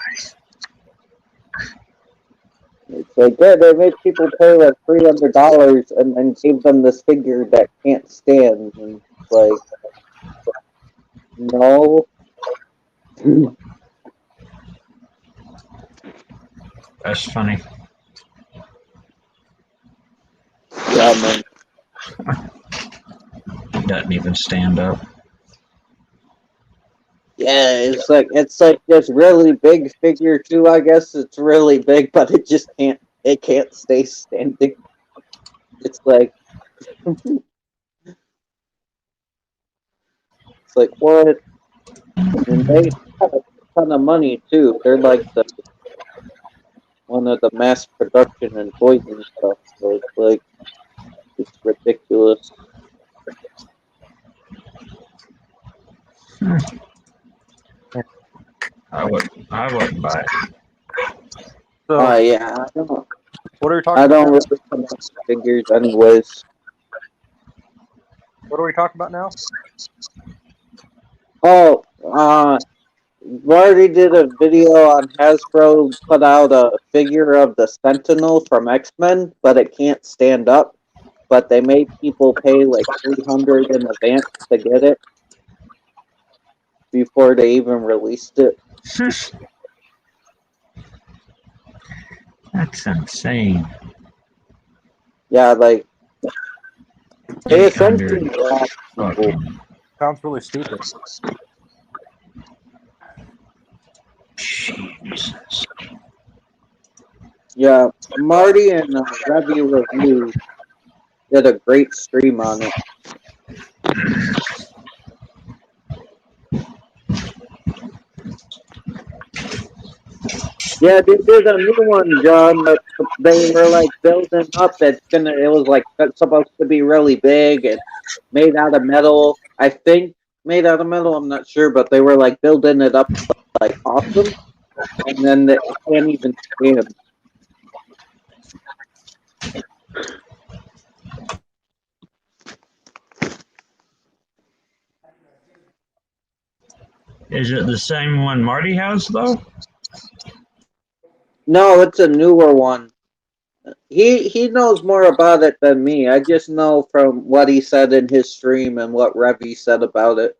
It's like, yeah, they made people pay like $300 and then gave them this figure that can't stand. And like, no. That's funny. Yeah, man. It doesn't even stand up. Yeah, it's like this really big figure too. I guess it's really big, but it can't stay standing. It's like it's like what? And they have a ton of money too. They're like one of the mass production and toys and stuff. So it's like it's ridiculous. I wouldn't buy it. So, Yeah, I don't. what are we talking I about don't now? really collect figures anyways. What are we talking about now? Oh, Marty did a video on Hasbro put out a figure of the Sentinel from X-Men, but it can't stand up. But they made people pay like $300 in advance to get it before they even released it. That's insane. Yeah, like they 800 essentially robbed people. fucking Sounds really stupid. Jesus. Yeah, Marty and Revy Review did a great stream on it. Yeah, they did a new one, John. That they were like building up. It was like that's supposed to be really big and made out of metal. I think made out of metal. I'm not sure, but they were like building it up like awesome, and then it can't even stand. Is it the same one Marty has though? No, it's a newer one. He knows more about it than me. I just know from what he said in his stream and what Revy said about it.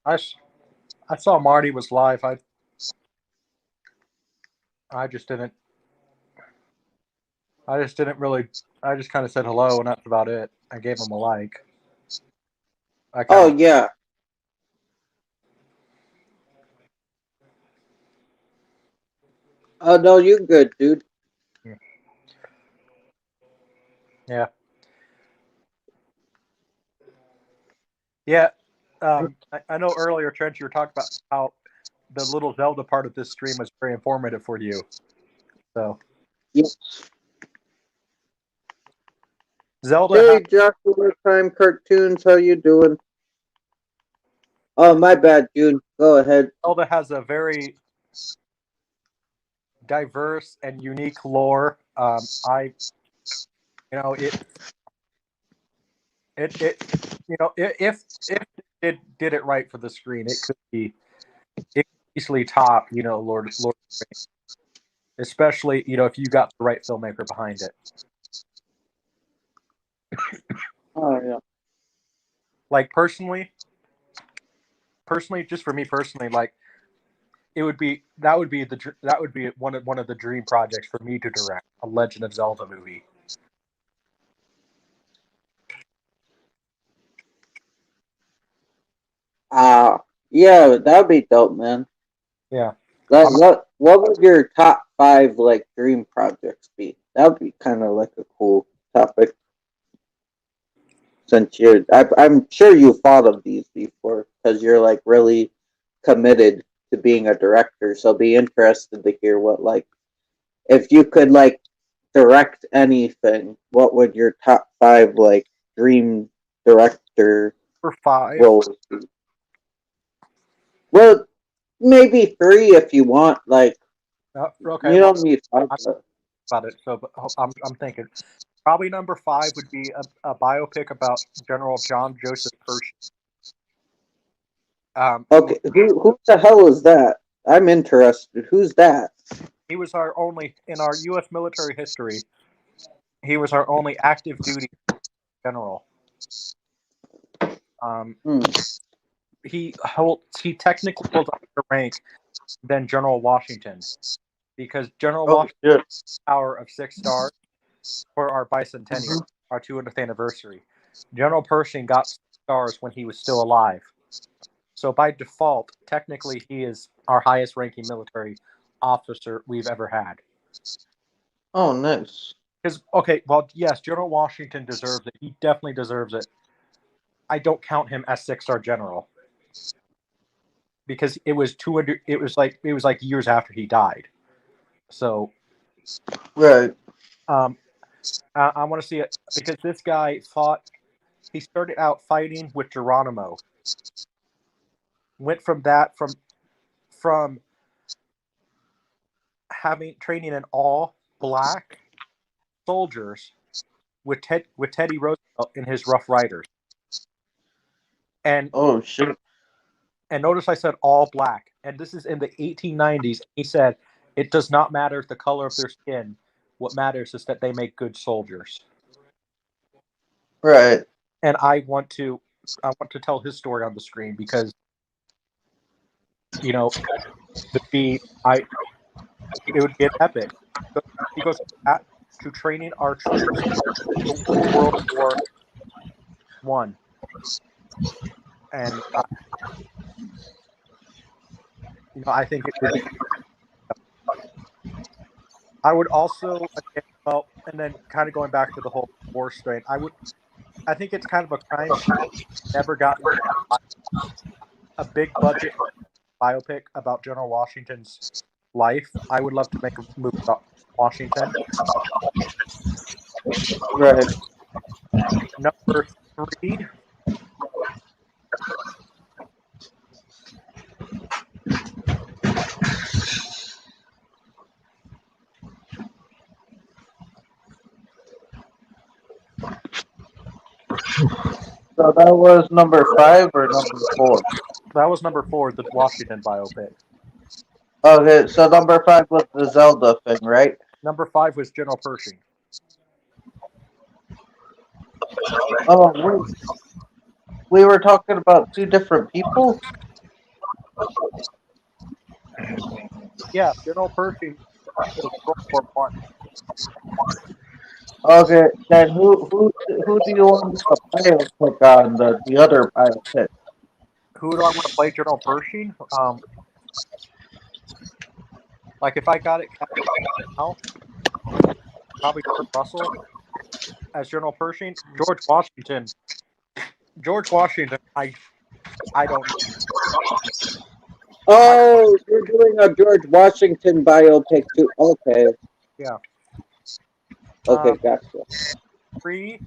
I saw Marty was live. I I just didn't. I just didn't really. I just kind of said hello, and that's about it. I gave him a like. I kind Oh of. yeah. Oh no, you good, dude. Yeah. Yeah. I know earlier, Trent, you were talking about how the little Zelda part of this stream was very informative for you. So Yes. Zelda Hey, Joshua Time Cartoons, how you doing? Oh, my bad, dude. Go ahead. Zelda has a very diverse and unique lore. It if it did it right for the screen, it could easily top Lord of the Rings, especially if you got the right filmmaker behind it. Oh yeah. Like personally, just for me personally, like that would be one of the dream projects for me to direct a Legend of Zelda movie. Yeah, that'd be dope, man. Yeah. Like, what would your top 5 like dream projects be? That would be kind of like a cool topic. Since I'm sure you thought of these before because you're like really committed to being a director. So be interested to hear what like if you could like direct anything, what would your top 5 like dream director For 5. roles be? Well, maybe 3 if you want. Like Okay. you Well, don't need 5. I'm about it. So but I'm thinking probably number 5 would be a biopic about General John Joseph Pershing. Okay, who the hell is that? I'm interested. Who's that? He was our only in our U.S. military history. He was our only active duty general. Hmm. He technically holds a higher rank than General Washington because General Oh Washington's shit. power of 6 stars for our bicentennial, our 200th anniversary. General Pershing got stars when he was still alive. So by default, technically, he is our highest ranking military officer we've ever had. Oh, nice. Because yes, General Washington deserves it. He definitely deserves it. I don't count him as 6-star general because it was 200. It was like years after he died. So Right. I want to see it because this guy fought. He started out fighting with Geronimo. Went from having training in all black soldiers with Teddy Roosevelt in his Rough Riders. And Oh shit. notice I said all black. And this is in the 1890s. He said it does not matter the color of their skin. What matters is that they make good soldiers. Right. And I want to tell his story on the screen because it would be an epic. He goes back to training our troops in World War One, and I think it would be. I would also, and then kind of going back to the whole war strain. I think it's kind of a crime never got a big budget biopic about General Washington's life. I would love to make a movie about Washington. Right. Number 3. So that was number 5 or number 4? That was number 4, the Washington biopic. Okay, so number 5 was the Zelda thing, right? Number 5 was General Pershing. Oh, we were talking about 2 different people? Yeah, General Pershing. For one. Okay, then who do you want the biopic on the other biopic? Who do I want to play General Pershing? Like if I got it now, probably Kurt Russell as General Pershing. George Washington. I don't. Oh, you're doing a George Washington biopic too. Okay, Yeah. okay, gotcha. 3.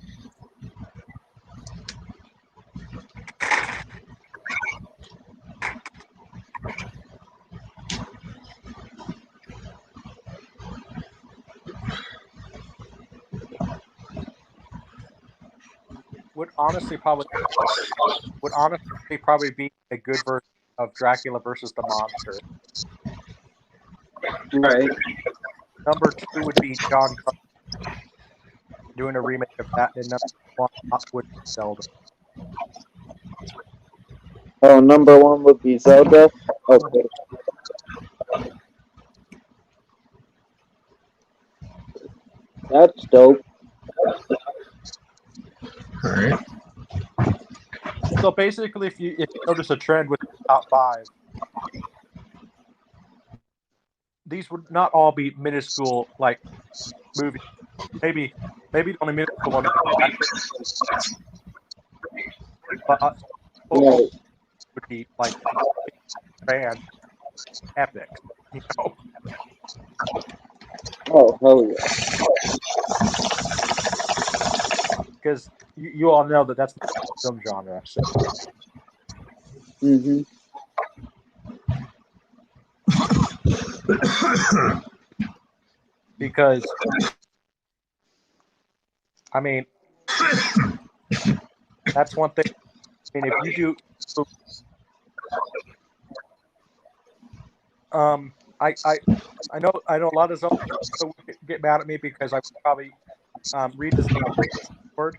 Would honestly probably be a good version of Dracula versus the Monster. Right. Number 2 would be John Carter doing a remake of that, and number 1 would be Zelda. Oh, number 1 would be Zelda. Okay. That's dope. All right. So basically, if you notice a trend with the top 5, these would not all be minuscule like movies. Maybe the only minuscule one would be like fan epic, you know. Oh, hell yeah. Because you all know that's my film genre. So. Mm-hmm. Because I mean, that's one thing. I mean, if you do, I know a lot of Zelda would get mad at me because I would probably redesign the word,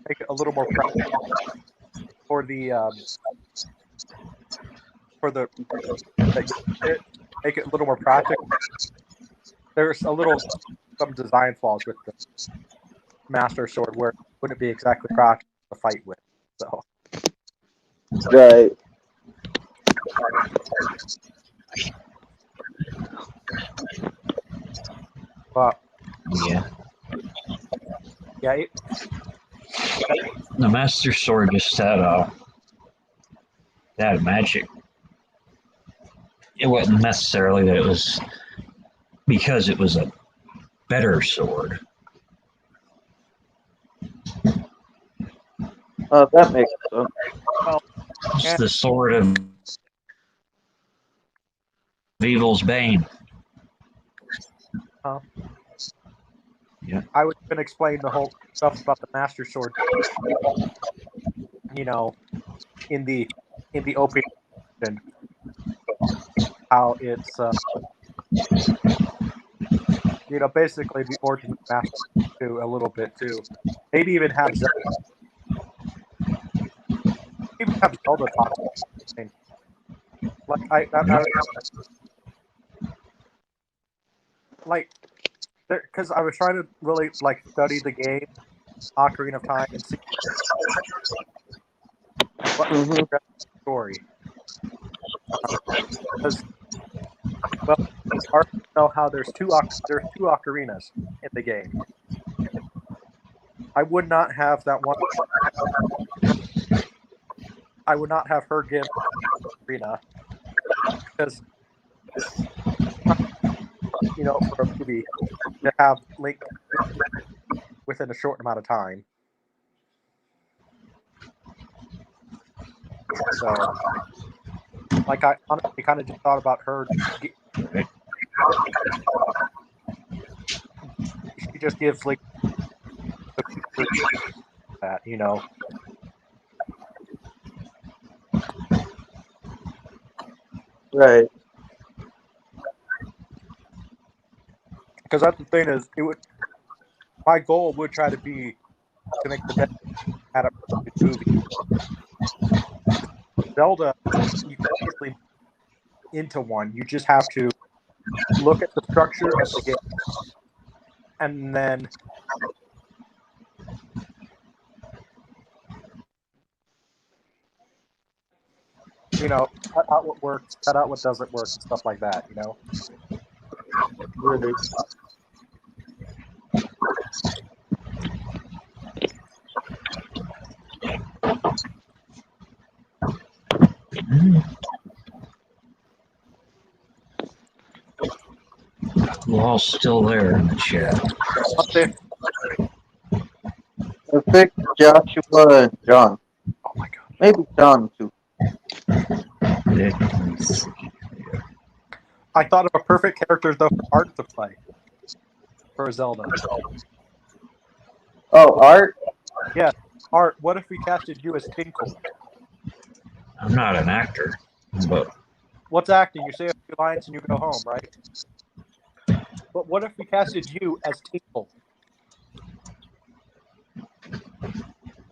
make it a little more practical for the make it a little more practical. There's some design flaws with the Master Sword where it wouldn't be exactly practical to fight with. So Right. but Yeah. yeah, The Master Sword just had magic. It wasn't necessarily that it was because it was a better sword. Oh, that makes sense. well, It's the sword of evil's bane. Yeah. I would even explain the whole stuff about the Master Sword. You know, in the opening, and how it's basically the origin of Master Sword a little bit too. Maybe even have Zelda talk. Like I like because I was trying to really like study the game Ocarina of Time and see what the story. Because well, I already know how there's two ocarinas in the game. I would not have that one. I would not have her give Ocarina because for a movie to have Link within a short amount of time. So, like, I honestly kind of just thought about her. She just gives Link that, Right. Because that's the thing is, my goal would try to be to make the best adapted movie. Zelda, you can easily into one. You just have to look at the structure of the game, and then cut out what works, cut out what doesn't work, and stuff like that. Really. We're still there in the chat. Up there. I think Joshua and John. Oh my god. Maybe John too. I thought of a perfect character though for Art to play for Zelda. Oh, Art? Yeah, Art. What if we casted you as Tinkle? I'm not an actor, but What's acting? You say a few lines and you go home, right? But what if we casted you as Tinkle?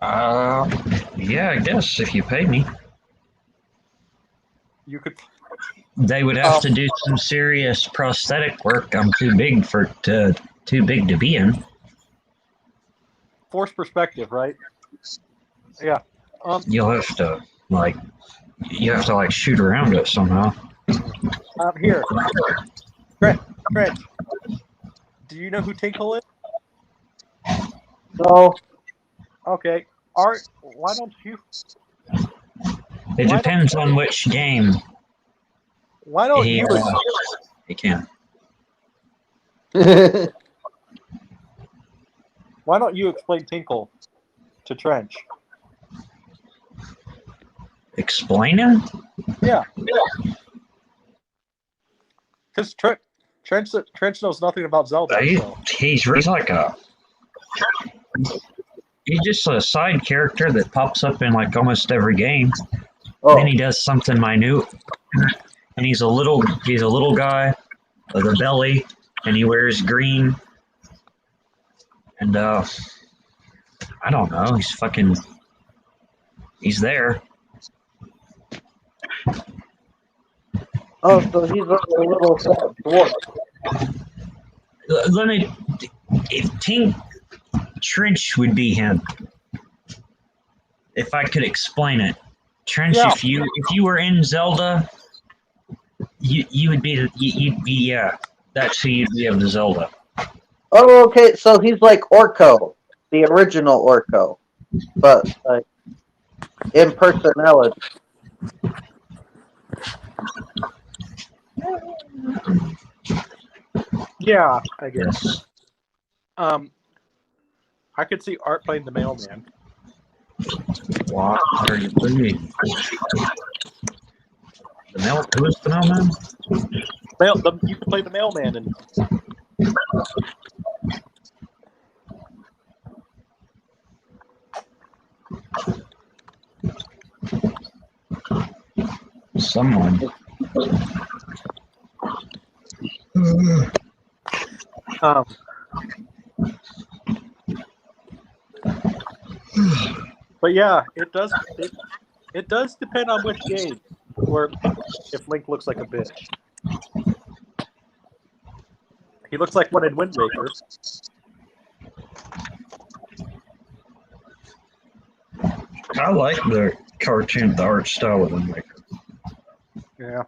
yeah, I guess if you pay me. You could. They would have to do some serious prosthetic work. I'm too big to be in. Force perspective, right? Yeah. You'll have to shoot around it somehow. Here. Trent. Do you know who Tinkle is? No. Okay. Art, why don't you? It depends on which game. Why don't you? He can. Why don't you explain Tinkle to Trench? Explain it? Yeah. Because Trench knows nothing about Zelda. So. He's like he's just a side character that pops up in like almost every game. Oh. Then he does something minute, and he's a little guy with a belly, and he wears green. And I don't know. He's there. Oh, so he's like a little fat dwarf. If Trench would be him, if I could explain it. Trench, Yeah. if you were in Zelda, you would be that's who you'd be of the Zelda. Oh, okay, so he's like Orko, the original Orko, but like in personality. Yeah, I guess. I could see Art playing the mailman. What are you doing? Who is the mailman? You can play the mailman and. Someone. But yeah, it does. It does depend on which game, or if Link looks like a bitch. He looks like one in Wind Waker. I like the cartoon, the art style of Wind Waker. Yeah.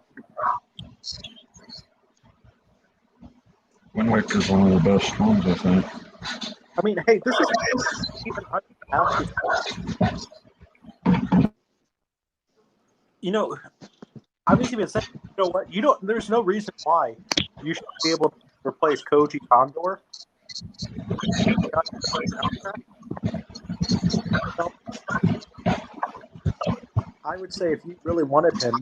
Wind Waker's one of the best ones, I think. I mean, hey, this is even I was even saying, you know what? There's no reason why you should be able to replace Koji Condor. I would say if you really wanted him,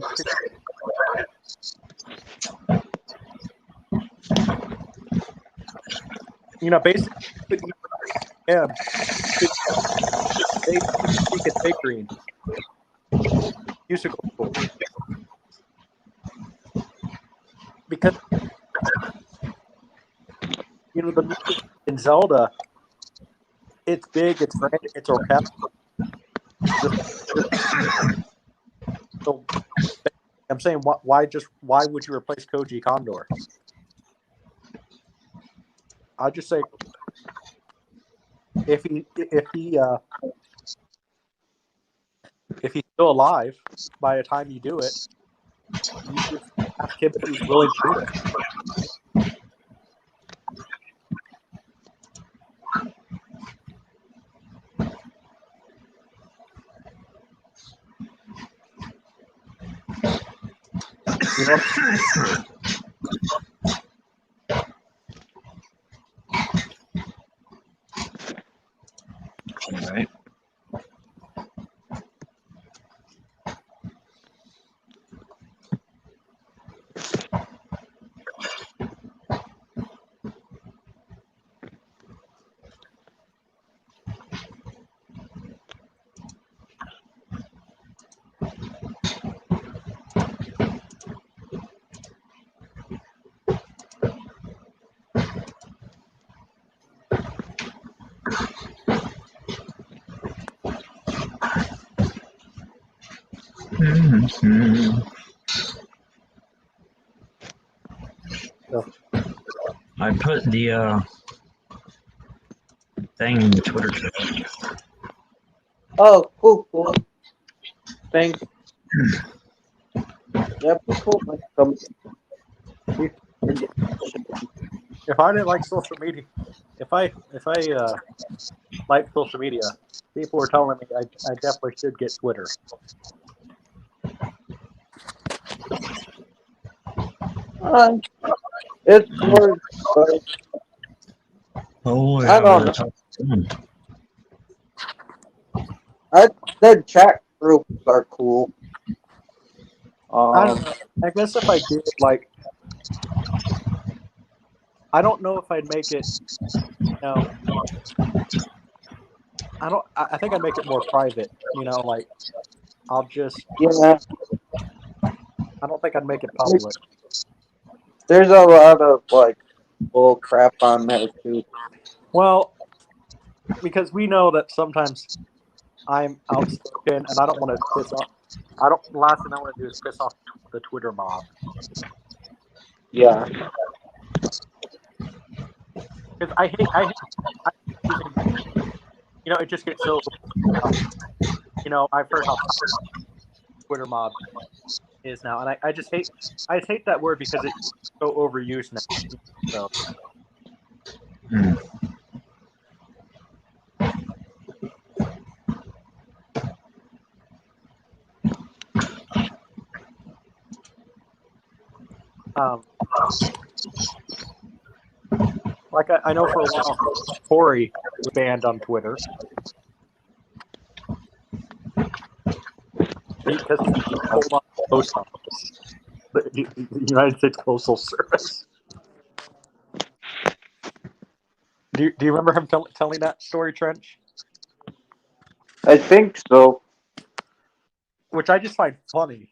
basically, yeah, they could take green. Musical school. Because the music in Zelda, it's big, it's grand, it's orchestral. So I'm saying, why would you replace Koji Condor? I just say if he's still alive by the time you do it, you just ask him if he's willing to do it. You know? All right. I put the thing in the Twitter chat. Oh, cool. Thanks. Yeah, people like come. If I didn't like social media, if I like social media, people were telling me I definitely should get Twitter. It's more. Oh, I don't know. The chat groups are cool. I don't know. I guess if I did like, I don't know if I'd make it. I don't. I think I'd make it more private. Like I'll just. Yeah. I don't think I'd make it public. There's a lot of like bull crap on there too. Well, because we know that sometimes I'm outspoken and I don't want to piss off. The last thing I want to do is piss off the Twitter mob. Yeah. Because I hate using, it just gets so, I've heard how Twitter mob is now, and I just hate that word because it's so overused now. So. Like I know for a while, Corey was banned on Twitter because he pulled on the post office, the United States Postal Service. Do you remember him telling that story, Trench? I think so. Which I just find funny,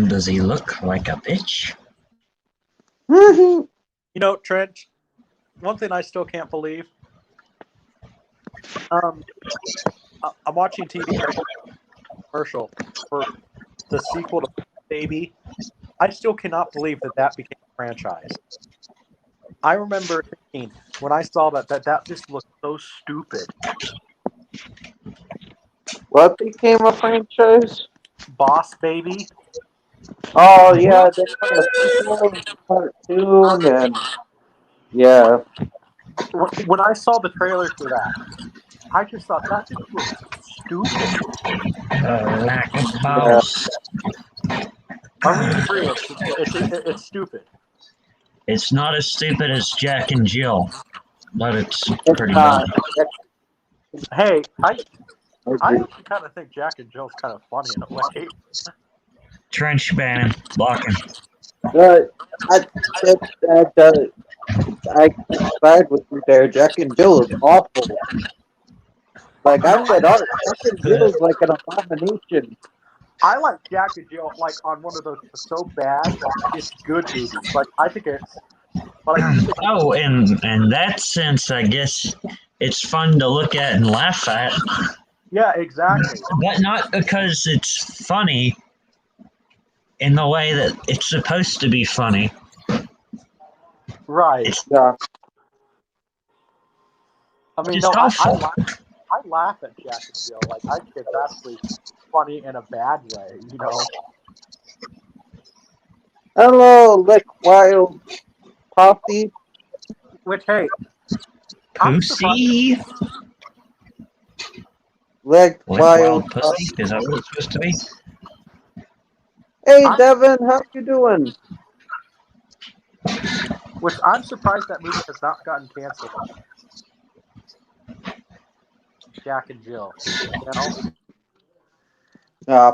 Does he look like a bitch? Trench, one thing I still can't believe. I'm watching TV commercial for the sequel to Baby. I still cannot believe that became a franchise. I remember thinking when I saw that just looked so stupid. What became a franchise? Boss Baby. Oh yeah, they got a sequel, cartoon, and yeah. When I saw the trailer for that, I just thought that just looks stupid. Lack of balls. Are we in agreement? It's stupid. It's not as stupid as Jack and Jill, but it's pretty not. bad. Hey, I actually kind of think Jack and Jill's kind of funny in a way. Trench banning, blocking. I side with you there. Jack and Jill is awful. Like I'm with Art. Jack and Jill is like an abomination. I like Jack and Jill like on one of those so bad it's good movies. Like I think it's. Oh, in that sense, I guess it's fun to look at and laugh at. Yeah, exactly. But not because it's funny in the way that it's supposed to be funny. Right. It's Yeah. I mean, just no, awful. I laugh at Jack and Jill. Like, I think it's actually funny in a bad way, you know? Hello, Lick Wild Posse. Which, hey, I'm surprised. Pussy. Lick Lick Wild wild pussy. Posse. Is that what it's supposed to be? Hey, Devin, how you doing? Which I'm surprised that movie has not gotten canceled. Jack and Jill, you know? Yeah.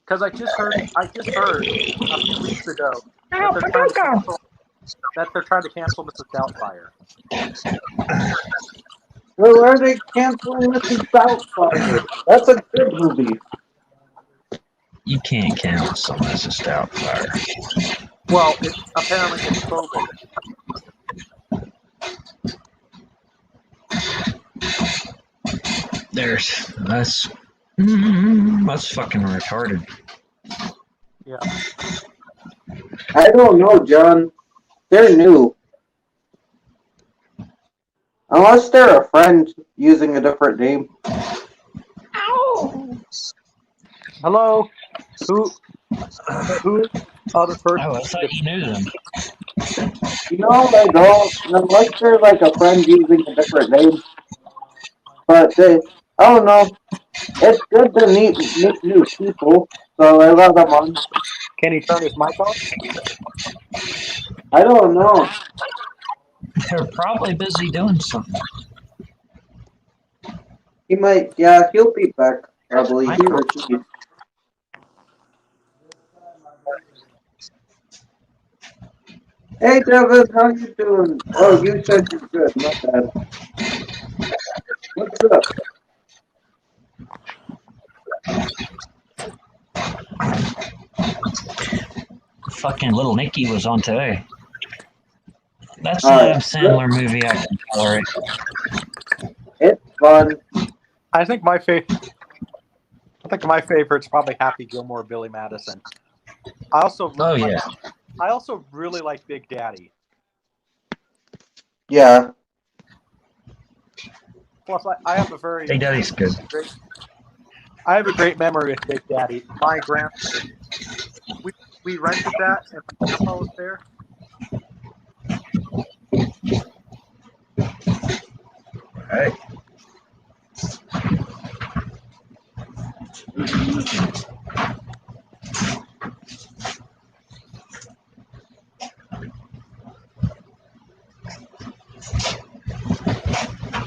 Because I just heard a few weeks ago that they're trying to cancel Mrs. Doubtfire. Well, are they canceling Mrs. Doubtfire? That's a good movie. You can't cancel Mrs. Doubtfire. Well, apparently it's phobic. That's fucking retarded. Yeah. I don't know, John. They're new. Unless they're a friend using a different name. Hello. Who other person? Oh, I thought you knew them. You know, I don't. Unless they're like a friend using a different name. But I don't know. It's good to meet new people, so I let them on. Can he turn his mic on? I don't know. They're probably busy doing something. He might, yeah, he'll be back, probably. I- He or she. Hey, Devin, how you doing? Oh, you said you're good. My bad. What's up? Fucking Little Nicky was on today. That's an Alright. Adam Sandler movie I can tolerate. It's fun. I think my favorite's probably Happy Gilmore, Billy Madison. I also Oh yeah. I also really like Big Daddy. Yeah. Plus, I have a very Big Daddy's good. I have a great memory with Big Daddy. My grandpa, we rented that, and my grandpa was there. Right.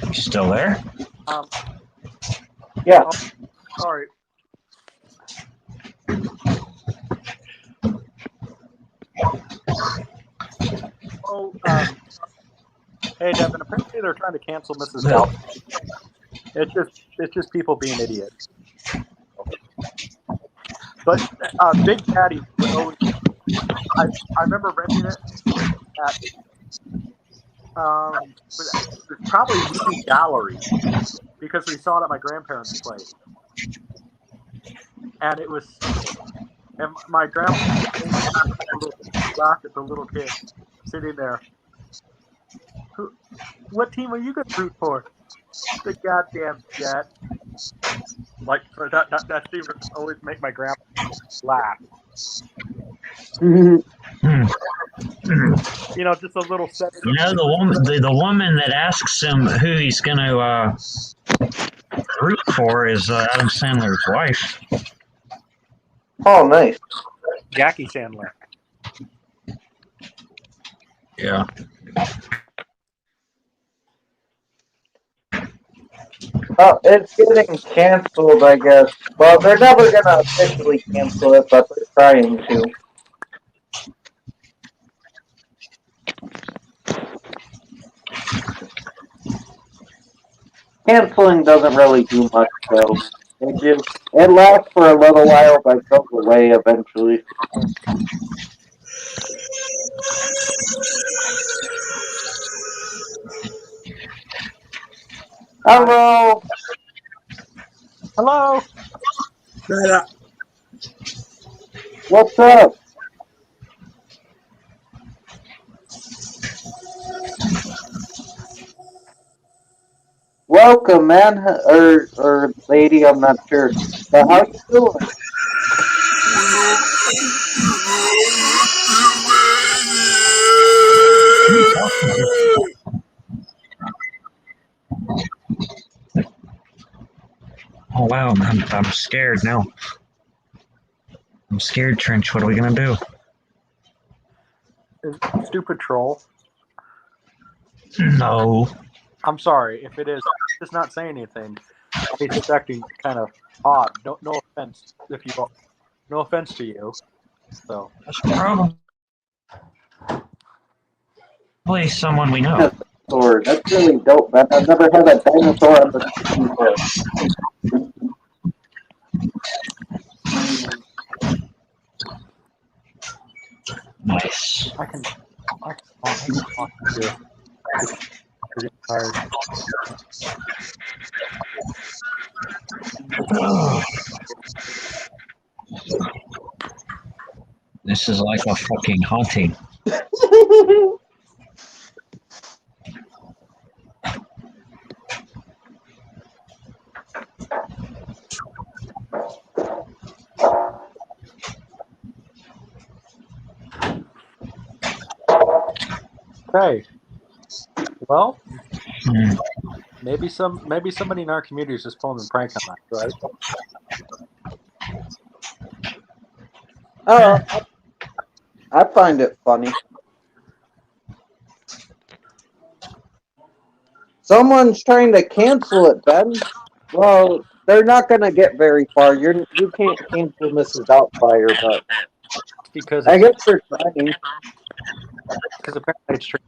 You still there? Yeah. Oh, sorry. Oh, hey Devin. Apparently they're trying to cancel Mrs. No. It's just people being idiots. But Big Daddy would always. I remember renting it at it was probably movie gallery because we saw it at my grandparents' place, and it was and my grandpa laughed at the little kid sitting there. What team are you going to root for? The goddamn Jets. Like that scene would always make my grandpa laugh. Hmm. You know, just a little set. You know the woman that asks him who he's going to root for is Adam Sandler's wife. Oh, nice. Jackie Sandler. Yeah. Oh, it's getting canceled, I guess. Well, they're never gonna officially cancel it, but they're trying to. Canceling doesn't really do much, though. It lasts for a little while, but goes away eventually. Hello. Hello. What's up? Welcome, man, or lady. I'm not sure. But how you doing? Oh wow, I'm scared now. I'm scared, Trench. What are we gonna do? Stupid troll. No. I'm sorry if it is. Just not saying anything. He's just acting kind of odd. No offense if you. No offense to you. So. That's probably someone we know. Dinosaur. That's really dope, man. I've never had a dinosaur on the screen before. Nice. I can talk to you. You're getting tired. This is like a fucking haunting. Okay. Well, Hmm. maybe somebody in our community is just pulling a prank on us, right? I find it funny. Someone's trying to cancel it, Ben. Well, they're not gonna get very far. You can't cancel Mrs. Doubtfire, but Because I guess they're trying. apparently it's true.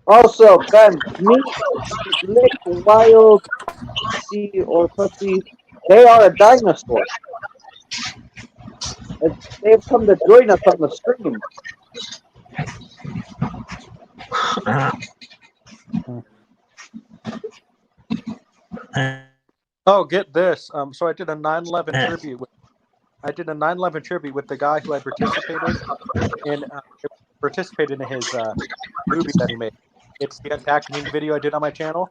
Also, Ben, me, lick, wild, sea, or pussy, they are a dinosaur. They've come to join us on the stream. Oh, get this. So I did a 9/11 tribute. I did a 9/11 tribute with the guy who I participated in his movie that he made. It's the attacking video I did on my channel.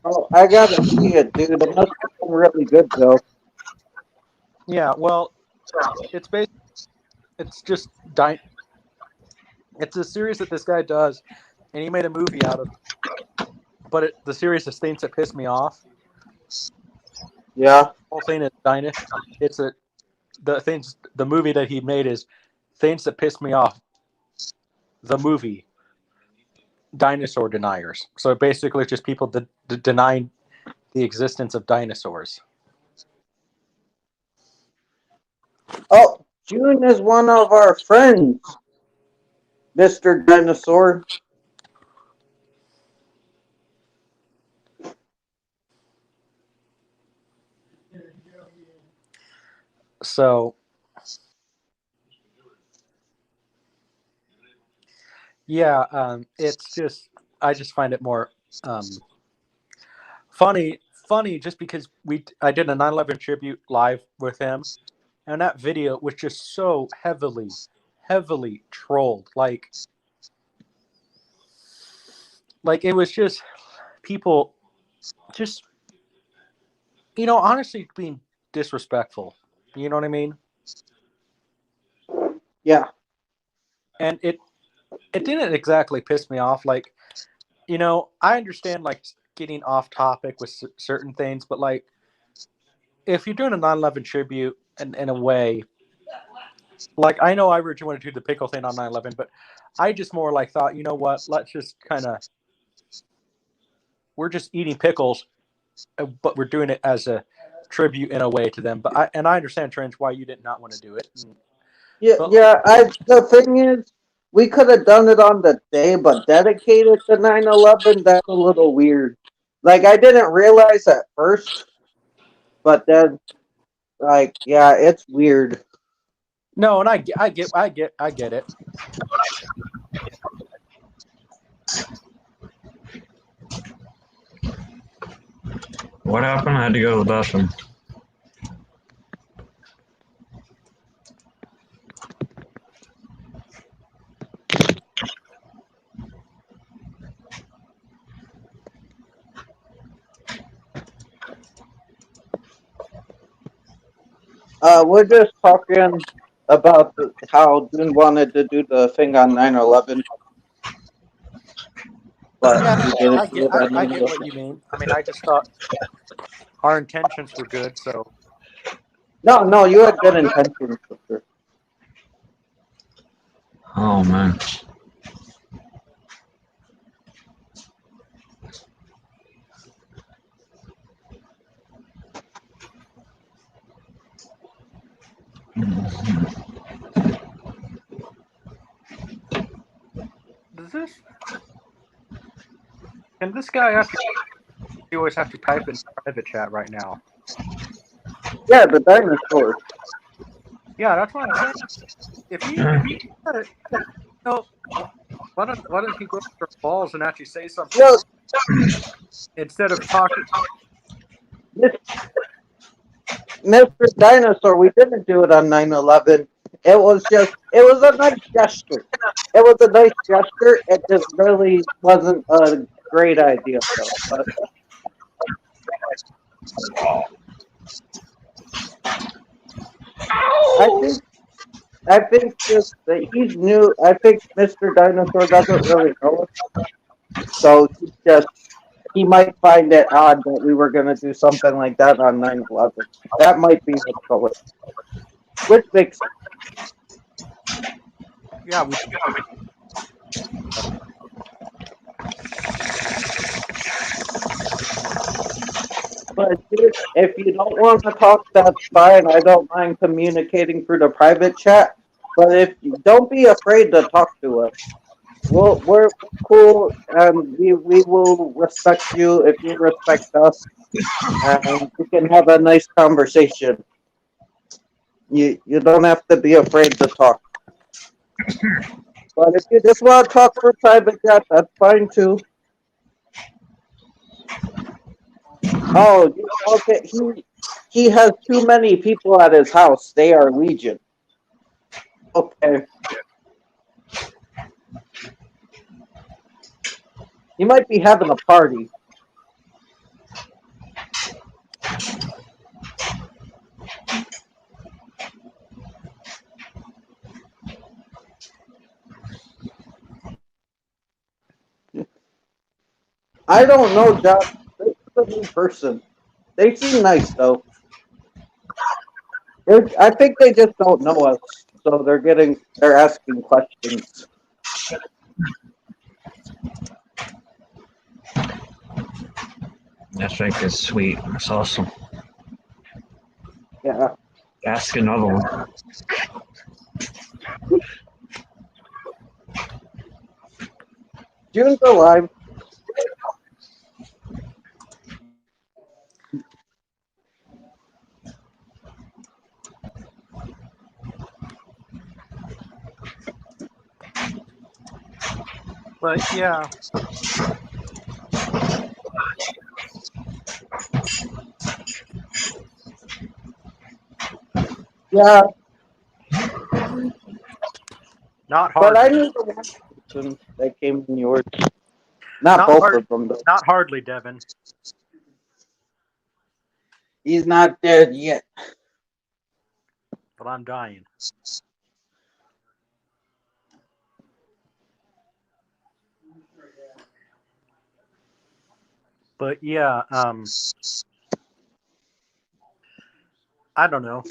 Oh, I gotta see it, dude. It must have been really good, though. Yeah, well, it's based. It's just It's a series that this guy does, and he made a movie out of it. But the series is things that piss me off. Yeah. The whole thing is It's the movie that he made is things that piss me off. The movie Dinosaur Deniers. So basically, it's just people denying the existence of dinosaurs. Oh, June is one of our friends, Mr. Dinosaur. So, yeah, it's just I just find it more funny just because I did a 9/11 tribute live with him, and that video was just so heavily trolled. Like it was just people just honestly being disrespectful. You know what I mean? Yeah. And it didn't exactly piss me off. Like, I understand like getting off topic with certain things, but like if you're doing a 9/11 tribute in a way, like I know I originally wanted to do the pickle thing on 9/11, but I just more like thought, you know what? Let's just we're just eating pickles, but we're doing it as a tribute in a way to them. But I understand, Trench, why you did not want to do it. Yeah, But, yeah. The thing is, we could have done it on the day, but dedicated to 9/11. That's a little weird. Like I didn't realize at first, but then, like, yeah, it's weird. no, and I get it. What happened? I had to go to the bathroom. We're just talking about how Dune wanted to do the thing on 9/11, but Yeah, we didn't I do get, it on I get what 9/11. you mean. I mean, I just thought our intentions were good, so No, you had good intentions for sure. Oh man. does this? Can this guy have to? You always have to type in private chat right now. Yeah, the dinosaur. Yeah, that's what I'm saying. If he had it, no, why don't he go for balls and actually say something Well, instead of talking? Mr. Dinosaur, we didn't do it on 9/11. It was a nice gesture. It was a nice gesture. It just really wasn't a great idea, though. But I think just that he's new. I think Mr. Dinosaur doesn't really know us, so he might find it odd that we were gonna do something like that on 9/11. That might be what's going. Which makes Yeah, we. But dude, if you don't want to talk, that's fine. I don't mind communicating through the private chat. But if you don't be afraid to talk to us, we're cool, and we will respect you if you respect us, and we can have a nice conversation. You don't have to be afraid to talk. But if you just want to talk for private chat, that's fine too. Oh, okay. He has too many people at his house. They are legion. Okay. He might be having a party. I don't know, Josh. This is a new person. They seem nice though. I think they just don't know us, so they're asking questions. That drink is sweet. That's awesome. Yeah. Ask another one. June's alive. But yeah, Yeah, not but I hardly. knew the one person that came in yours. Not Not both hard. of them though. Not hardly, Devin. He's not dead yet. But I'm dying. But yeah, I don't know.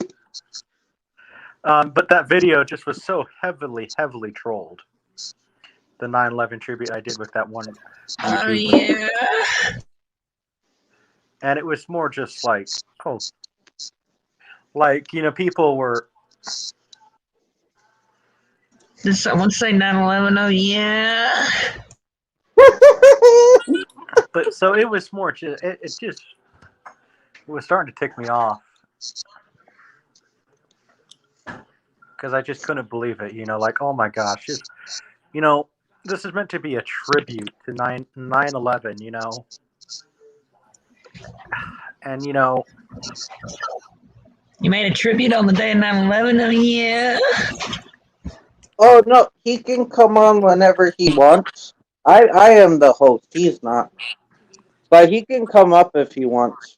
But that video just was so heavily trolled. The 9/11 tribute I did with that one YouTuber. And it was more just like, oh, like, people were. Did someone say 9/11? Oh yeah. But so it was more just. It was starting to tick me off. Because I just couldn't believe it. Like, oh my gosh. This is meant to be a tribute to 9/11, And you know, You made a tribute on the day of 9/11? Oh, yeah. Oh no, he can come on whenever he wants. I am the host. He's not, but he can come up if he wants.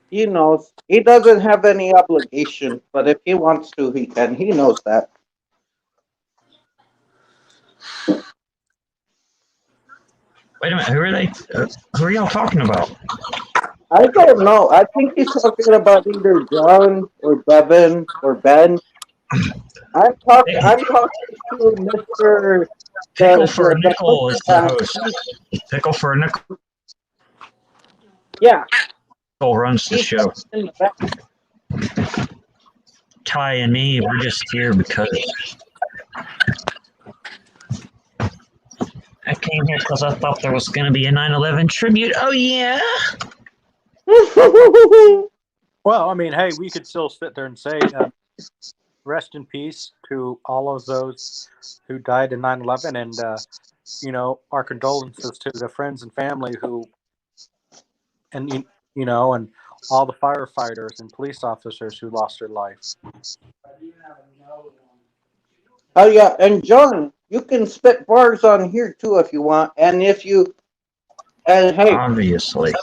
He knows. He doesn't have any obligation, but if he wants to, he can. He knows that. Wait a minute. Who are they? Who are y'all talking about? I don't know. I think he's talking about either John or Bevan or Ben. I'm talking to Mister Pickle for a the Nickel is the person. host. Pickle for a Nickel Yeah, runs the he's show. in the back. Ty and me, we're just here because I came here because I thought there was going to be a 9/11 tribute. Oh, yeah. well, I mean, hey, we could still sit there and say, rest in peace to all of those who died in 9/11, and you know, our condolences to the friends and family who, and you know, and all the firefighters and police officers who lost their life. Oh yeah, and John, you can spit bars on here too if you want, and if you and hey, Obviously.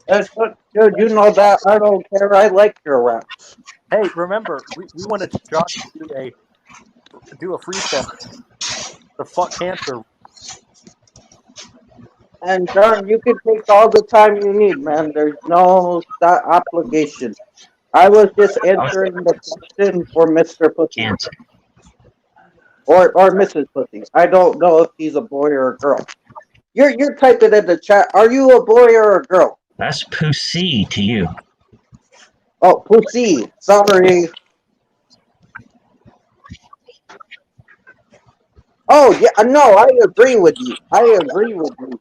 dude, you know that I don't care. I like your raps. Hey, remember, we wanted John to do a freestyle. The fuck cancer. And John, you can take all the time you need, man. There's no obligation. I was just answering the question for Mr. Pussy Cancer. or Mrs. Pussy. I don't know if he's a boy or a girl. You're typing in the chat. Are you a boy or a girl? That's Pussy to you. Oh, Pussy. Sorry. Oh yeah, no, I agree with you. I agree with you.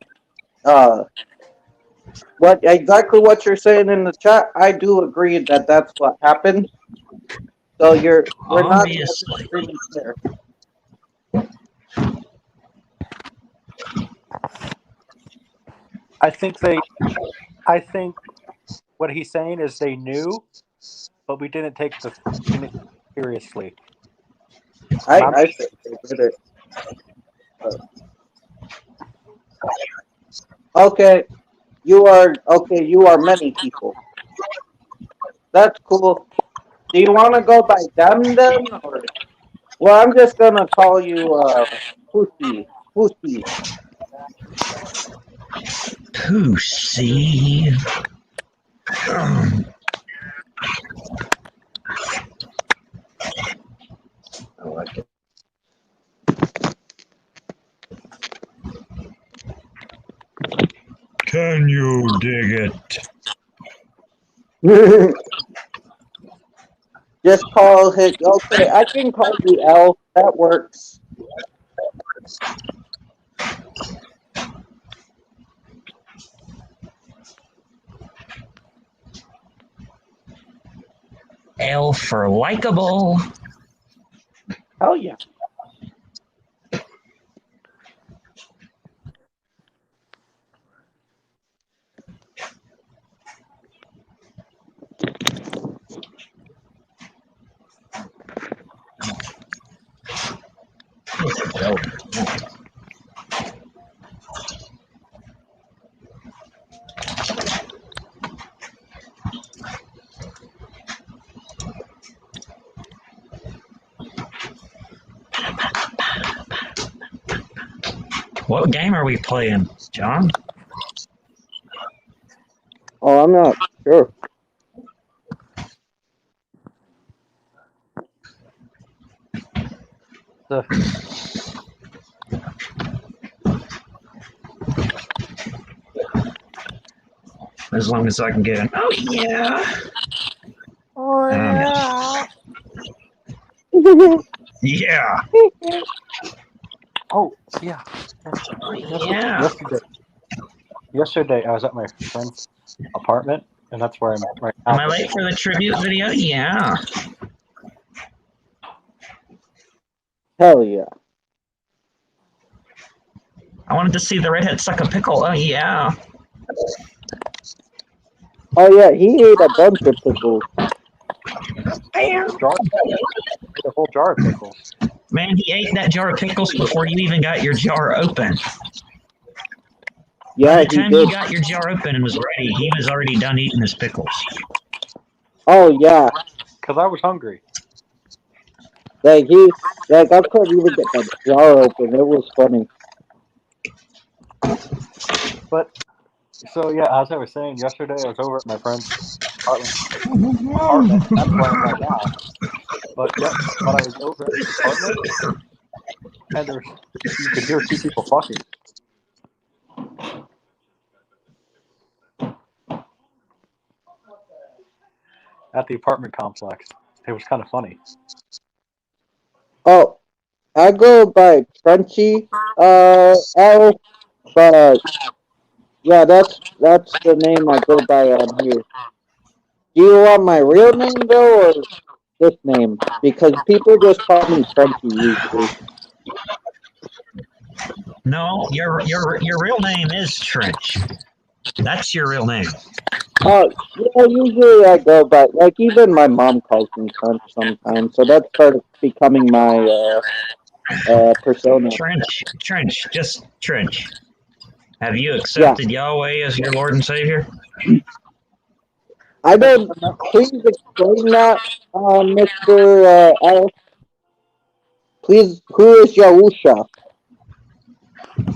What exactly what you're saying in the chat? I do agree that that's what happened. So we're not in a Obviously. disagreement there. I think what he's saying is they knew, but we didn't take the seriously. I think they did it. Okay, you are many people. That's cool. Do you want to go by them then, or? Well, I'm just gonna call you Pussy. Pussy. Pussy. I like it. Can you dig it? Just call it. Okay, I can call you L. That works. L for likable. Oh yeah. What game are we playing, John? Oh, I'm not sure. As long as I can get an oh yeah. Oh yeah. Yeah. Oh yeah. Yeah. Yesterday I was at my friend's apartment, and that's where I'm right now. Am I late for the tribute video? Yeah. Hell yeah. I wanted to see the redhead suck a pickle. Oh yeah. Oh yeah, he ate a bunch of pickles. Jar, a whole jar of pickles. Man, he ate that jar of pickles before you even got your jar open. Yeah, By the he time did. you got your jar open and was ready, he was already done eating his pickles. Oh yeah. Because I was hungry. I couldn't even get that jar open. It was funny. But so yeah, as I was saying yesterday, I was over at my friend's apartment. That's where I am right now. But yeah, but I was over at his apartment, and you could hear two people fucking at the apartment complex. It was kind of funny. Oh, I go by Crunchy, Alice, but yeah, that's the name I go by on here. Do you want my real name though, or this name? Because people just call me Crunchy usually. No, your real name is Trench. That's your real name. Yeah, usually I go by, like, even my mom calls me Crunch sometimes, so that's part of becoming my persona. Trench, just Trench. Have you Yeah, accepted Yahweh as your Lord and Savior? I don't. Please explain that, Mister Alice. Please, who is Yahusha?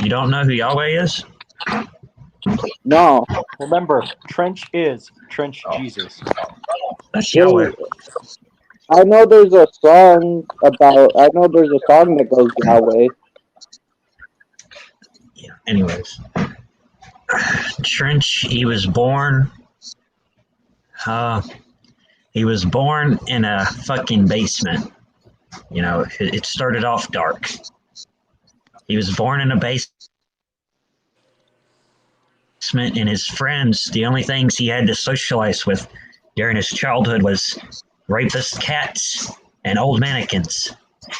You don't know who Yahweh is? No, Remember, Trench is Trench Jesus. That's Yahweh. I know there's a song about. I know there's a song that goes Yahweh. Yeah. Anyways, Trench, he was born. He was born in a fucking basement. You know, it started off dark. He was born in a basement, and his friends, the only things he had to socialize with during his childhood was rapist cats and old mannequins.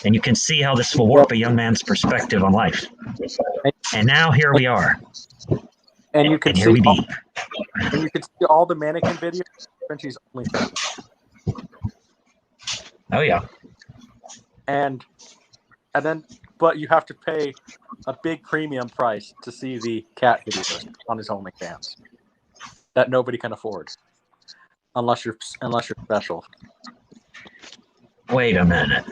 And you can see how this will warp a young man's perspective on life. And now here we are. And you can And here we be. And you can see all the mannequin videos. Trenchy's OnlyFans. Oh yeah. And then, but you have to pay a big premium price to see the cat videos on his OnlyFans that nobody can afford, unless you're special. Wait a minute.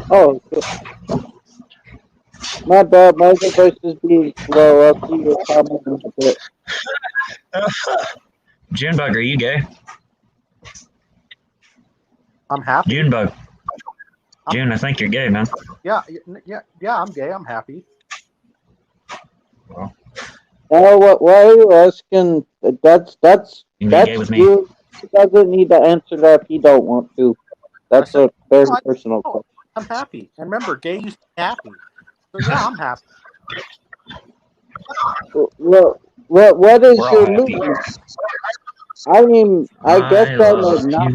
Oh, my bad. My voice is being slow. I'll see your comment in a bit. Junebug, are you gay? I'm happy. Junebug. June, I think you're gay, man. Yeah, I'm gay. I'm happy. Well, Why are you asking? That's you can be gay with me. you. He doesn't need to answer that if he don't want to. That's a very personal question. I'm happy. And remember, gay used to be happy. So yeah, I'm happy. What is We're all your happy. movement? I mean, I guess I'm not.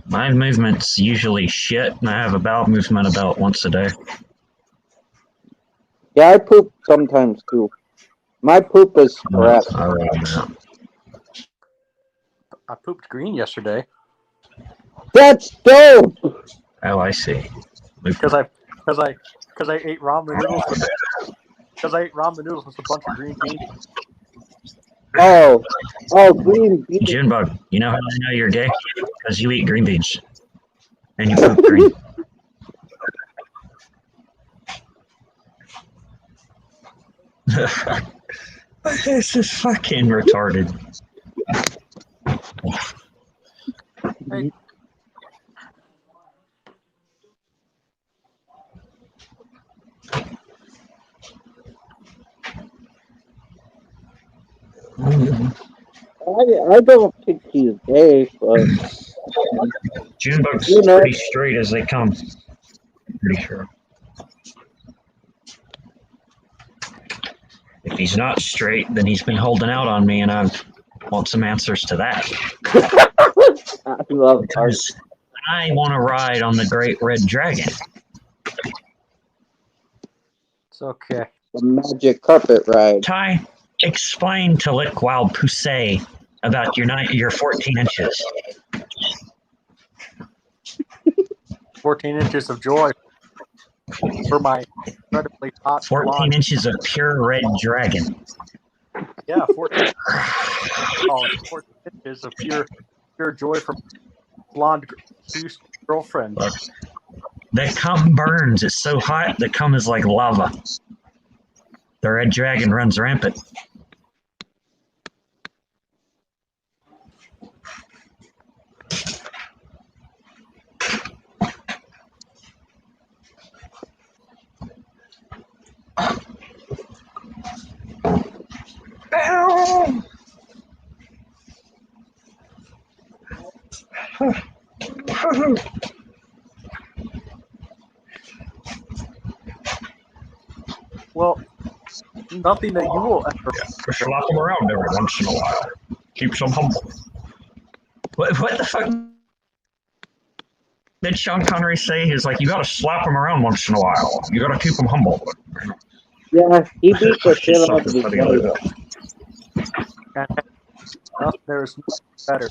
My movement's usually shit, and I have a bowel movement about once a day. Yeah, I poop sometimes too. My poop is sporadic. I pooped green yesterday. That's dope. Oh, I see. Because I ate ramen noodles with a bunch of green beans. Oh, green beans. Junebug, you know how I know you're gay? Because you eat green beans. And you poop green. This is fucking retarded. Hey. I don't think he's gay, but Junebug's pretty straight as they come. Pretty sure. If he's not straight, then he's been holding out on me, and want some answers to that. I love art. Because I want to ride on the Great Red Dragon. It's okay. The magic carpet ride. Ty, explain to Lick Wild Poussey about your 14 inches. 14 inches of joy for my incredibly hot 14 blonde. inches of pure red dragon. Yeah, 14. Call it 14 inches of pure joy from blonde juice girlfriend. Look, that cum burns. It's so hot. The cum is like lava. The red dragon runs rampant. Well, nothing that you will ever. Slap them around every once in a while. Keeps them humble. What the fuck did Sean Connery say? He's like, you gotta slap them around once in a while. You gotta keep them humble. Yeah, he beat the shit out of his wife. There's nothing better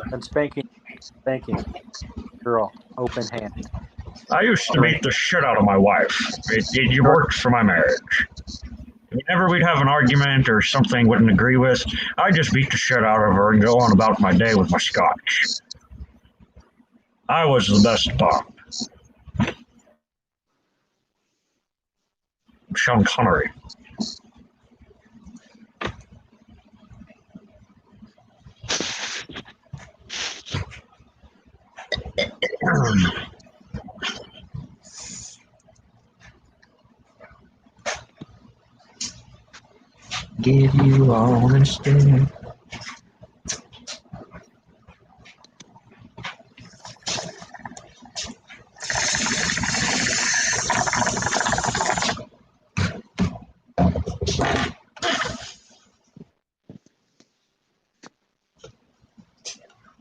than spanking girl open hand. I used to beat the shit out of my wife. It worked for my marriage. Whenever we'd have an argument or something wouldn't agree with, I'd just beat the shit out of her and go on about my day with my scotch. I was the best Bond. Sean Connery. Give you all understand.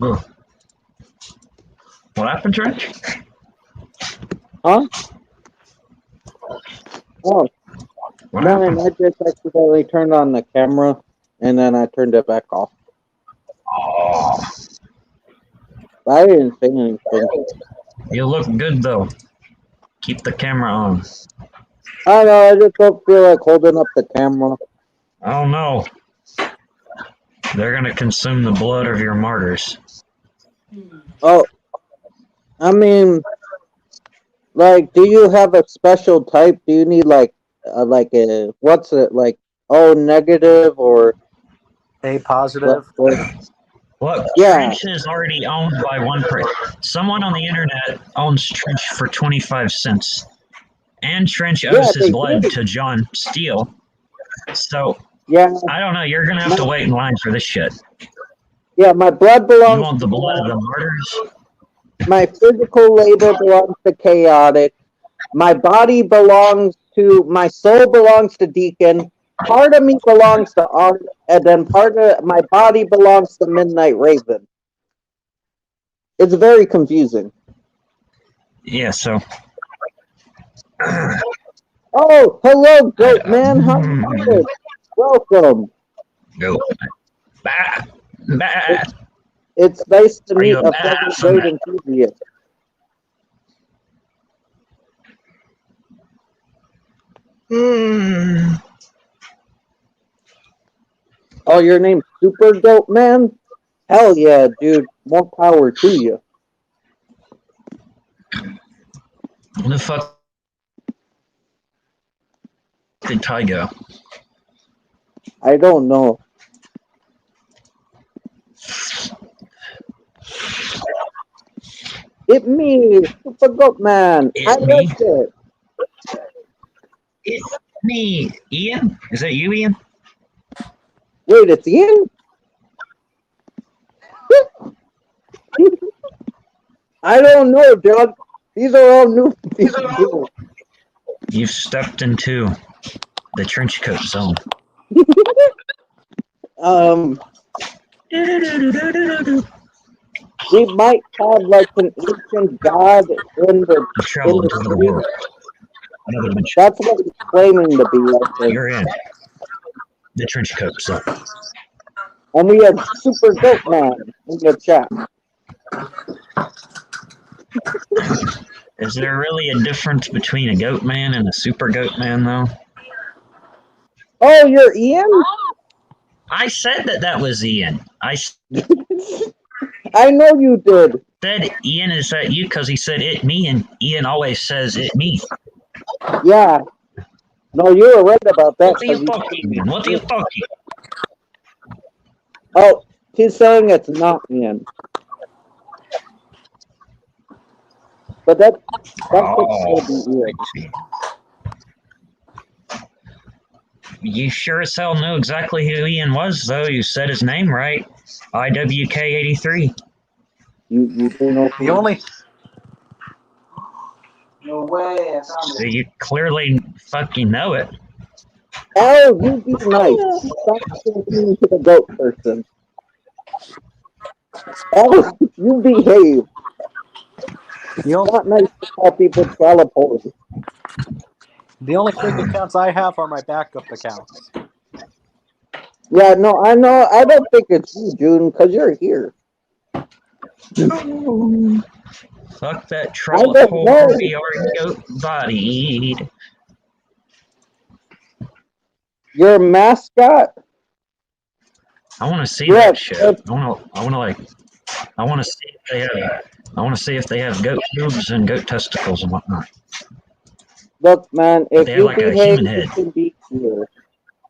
Oh. What happened, Trench? Huh? Oh, What no, happened? I just accidentally turned on the camera, and then I turned it back off. Oh, I didn't say anything. you look good though. Keep the camera on. I know, I just don't feel like holding up the camera. Oh no. They're gonna consume the blood of your martyrs. Oh, I mean, like, do you have a special type? Do you need like a what's it like? Oh, negative or A positive. Look, Yeah. Trench is already owned by one person. Someone on the internet owns Trench for 25 cents. And Trench owes Yeah, his they blood do. to John Steele. So, Yeah, I don't know. You're going to have to wait in line for this shit. yeah. My blood You belongs want the to blood of God. the martyrs? My physical labor belongs to chaotic. My body belongs to my soul belongs to Deacon. Part of me belongs to Art, and then part of my body belongs to Midnight Raven. It's very confusing. Yeah, so. Oh, hello, Goat Man. How you doing? Welcome. Go. Bah, bah. It's nice to Are meet you a a fellow badass? goat enthusiast. Oh, your name's Super Goat Man? Hell yeah, dude. More power to you. What the fuck did Ty go? I don't know. It's me, Super Goat Man. It's I me? like it. It's me. Ian? Is that you, Ian? Wait, it's Ian? I don't know, John. These are all new people. You've stepped into the trench coat zone. We might have like an ancient god in the You travel into another street. world, another dimension. That's what it's claiming to be, I think. You're in the trench coat zone. And we have Super Goat Man in the chat. Is there really a difference between a goat man and a super goat man, though? Oh, you're Ian? I said that was Ian. I I know you did. said, Ian, is that you? Because he said it me, and Ian always says it me. Yeah. No, you were right about that. What are you talking, man? What are you talking? Oh, he's saying it's not Ian. But that could still be Ian. You sure as hell know exactly who Ian was, though. You said his name right. IWK83. You do know The only No way. So you clearly fucking know it. Oh, you be nice. Stop talking to the goat person. Oh, you behave. It's not nice to call people teleport. the only fake accounts I have are my backup accounts. Yeah, no, I know. I don't think it's you, June, because you're here. Fuck that troll whore, we are goat bodied. Your mascot? I want to see Yeah, that shit. I want to see if they have. I want to see if they have goat boobs and goat testicles and whatnot. Look, man, if They have you like a behave, human you head. can be here.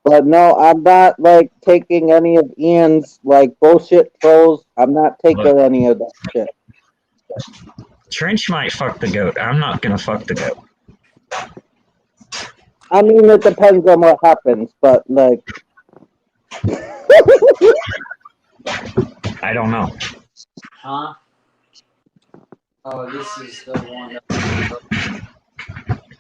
But no, I'm not like taking any of Ian's like bullshit trolls. I'm not taking Look. any of that shit. Trench might fuck the goat. I'm not gonna fuck the goat. I mean, it depends on what happens, but like, I don't know. Huh? Oh, this is the one.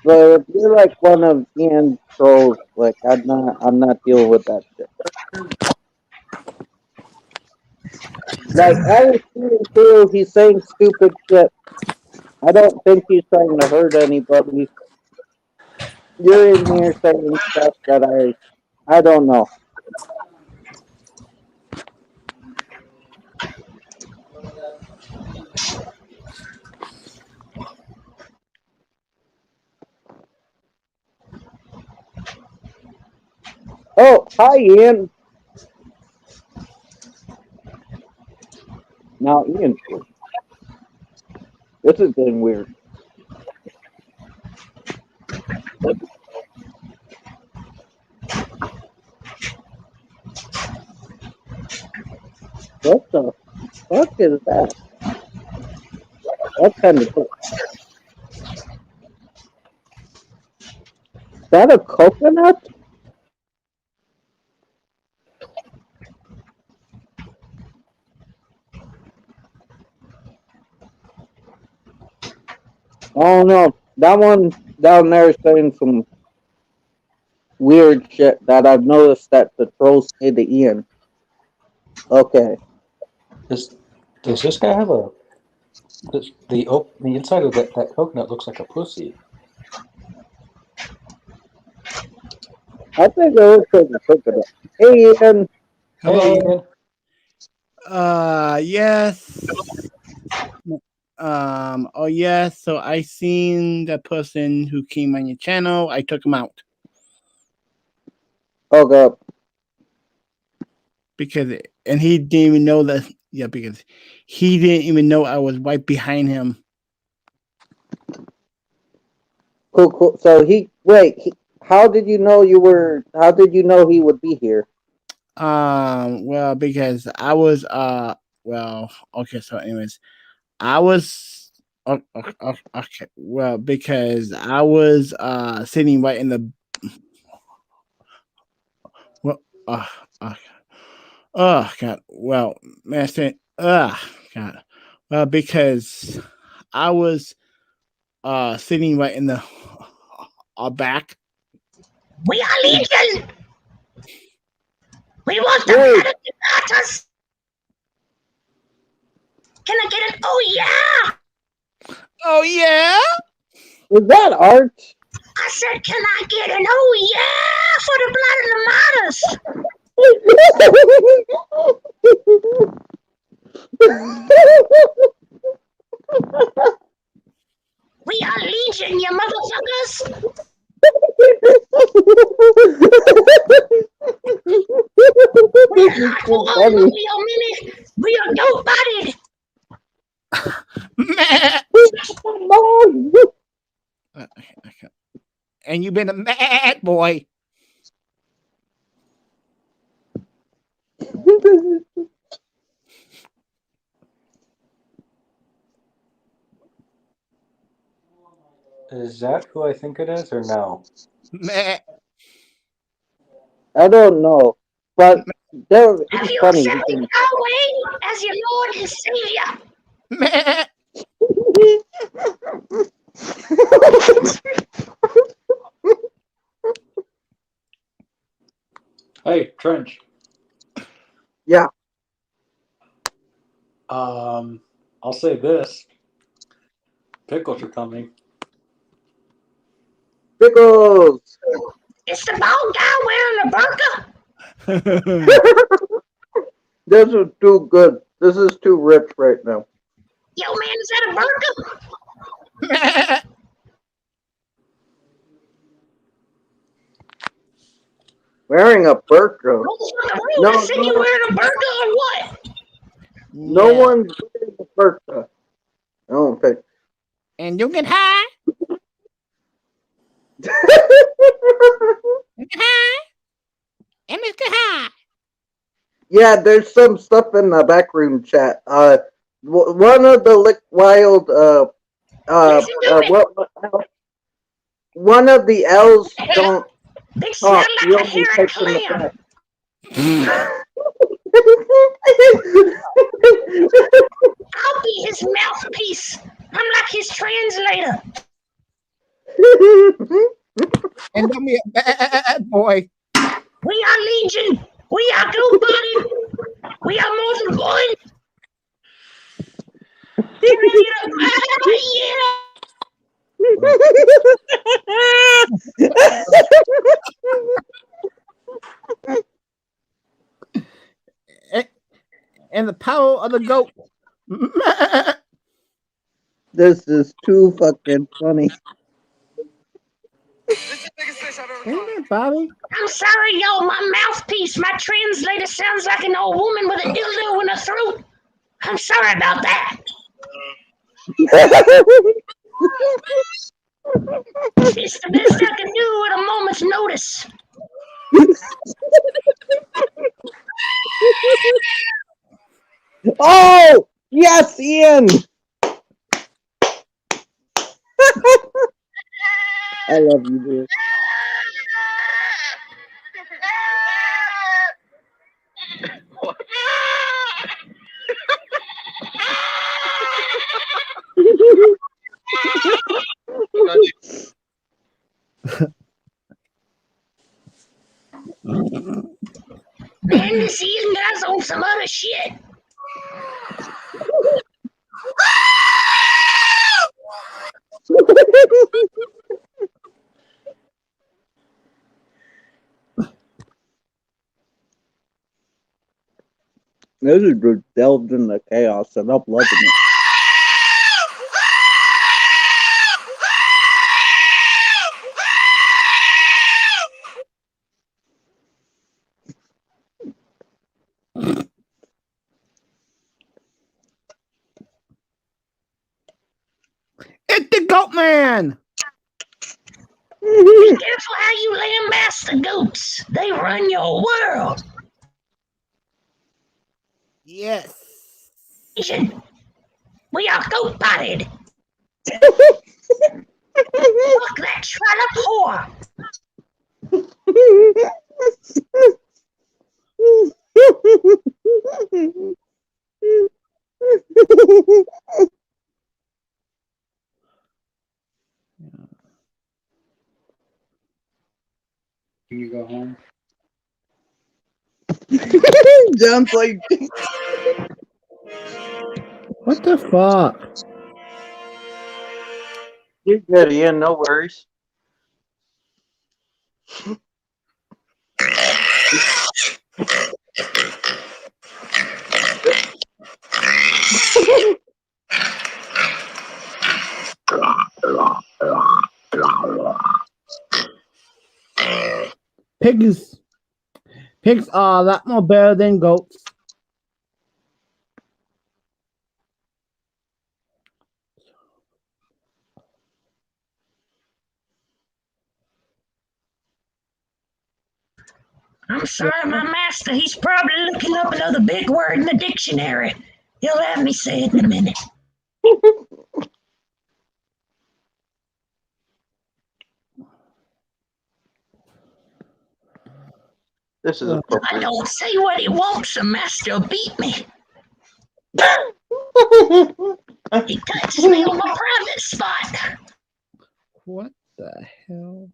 but if you're like one of Ian's trolls, like I'm not dealing with that shit. Like I was seeing through, he's saying stupid shit. I don't think he's trying to hurt anybody. You're in here saying stuff that I don't know. Oh, hi Ian. Now Ian's here. This is getting weird. What the fuck is that? That's kind of cool. Is that a coconut? Oh no, that one down there is saying some weird shit that I've noticed that the trolls say to Ian. Okay. Does this guy have a the inside of that coconut looks like a pussy? I think it looks like a coconut. Hey Ian. Hello. Hey, Ian. Yes. Oh yes. So I seen the person who came on your channel. I took him out Okay. because he didn't even know that. Yeah, because he didn't even know I was right behind him. Cool. So how did you know he would be here? Well, because I was well, okay. So, anyways, I was okay. Well, because I was sitting right in the well. Oh God. Well, man, God. Well, because I was sitting right in the back. We are legion. We want the Wait. blood of the martyrs. Can I get an oh yeah? Oh yeah. Is that art? I said, can I get an oh yeah for the blood of the martyrs? We are legion, you motherfuckers. We are not so one, funny. but we are many. We are dope-bodied. And you've been a mad boy. Is that who I think it is, or no? Meh. I don't know, but Have he's you funny. accepted Yahweh as your Lord and Savior? Meh. Hey, Trench. Yeah. I'll say this. Pickles are coming. Pickles. It's the bald guy wearing a burqa. This is too good. This is too rich right now. Yo, man, is that a burqa? Wearing a burqa. Motherfucker, rude. I said you wearing a burqa or what? No one's wearing a burqa. I don't think. And you get high. Get high. And let's get high. Yeah, there's some stuff in the backroom chat. One of the Lick Wild, one of the L's don't They smell talk. like You a only hairy type in the clam. back. I'll be his mouthpiece. I'm like his translator. And don't be a bad boy. We are legion. We are goat-bodied. We are more than one. Can I get a And the power of the goat. This is too fucking funny. Isn't it, Bobby? I'm sorry, y'all. My mouthpiece, my translator sounds like an old woman with a dildo in her throat. I'm sorry about that. It's the best I can do at a moment's notice. Oh yes, Ian. I love you, dude. Man, this Ian guy's on some other shit. This is just delved into chaos, and I'm loving it. It's the goat man. Be careful how you lambast the goats. They run your world. Yes. We are goat-bodied. Fuck that trollop whore. Can you go home? John's like, what the fuck? You're good, Ian. No worries. Pigs are a lot more better than goats. I'm sorry, my master. He's probably looking up another big word in the dictionary. He'll have me say it in a minute. This is I appropriate. don't say what he wants, the master will beat me. He touches me on my private spot. What the hell?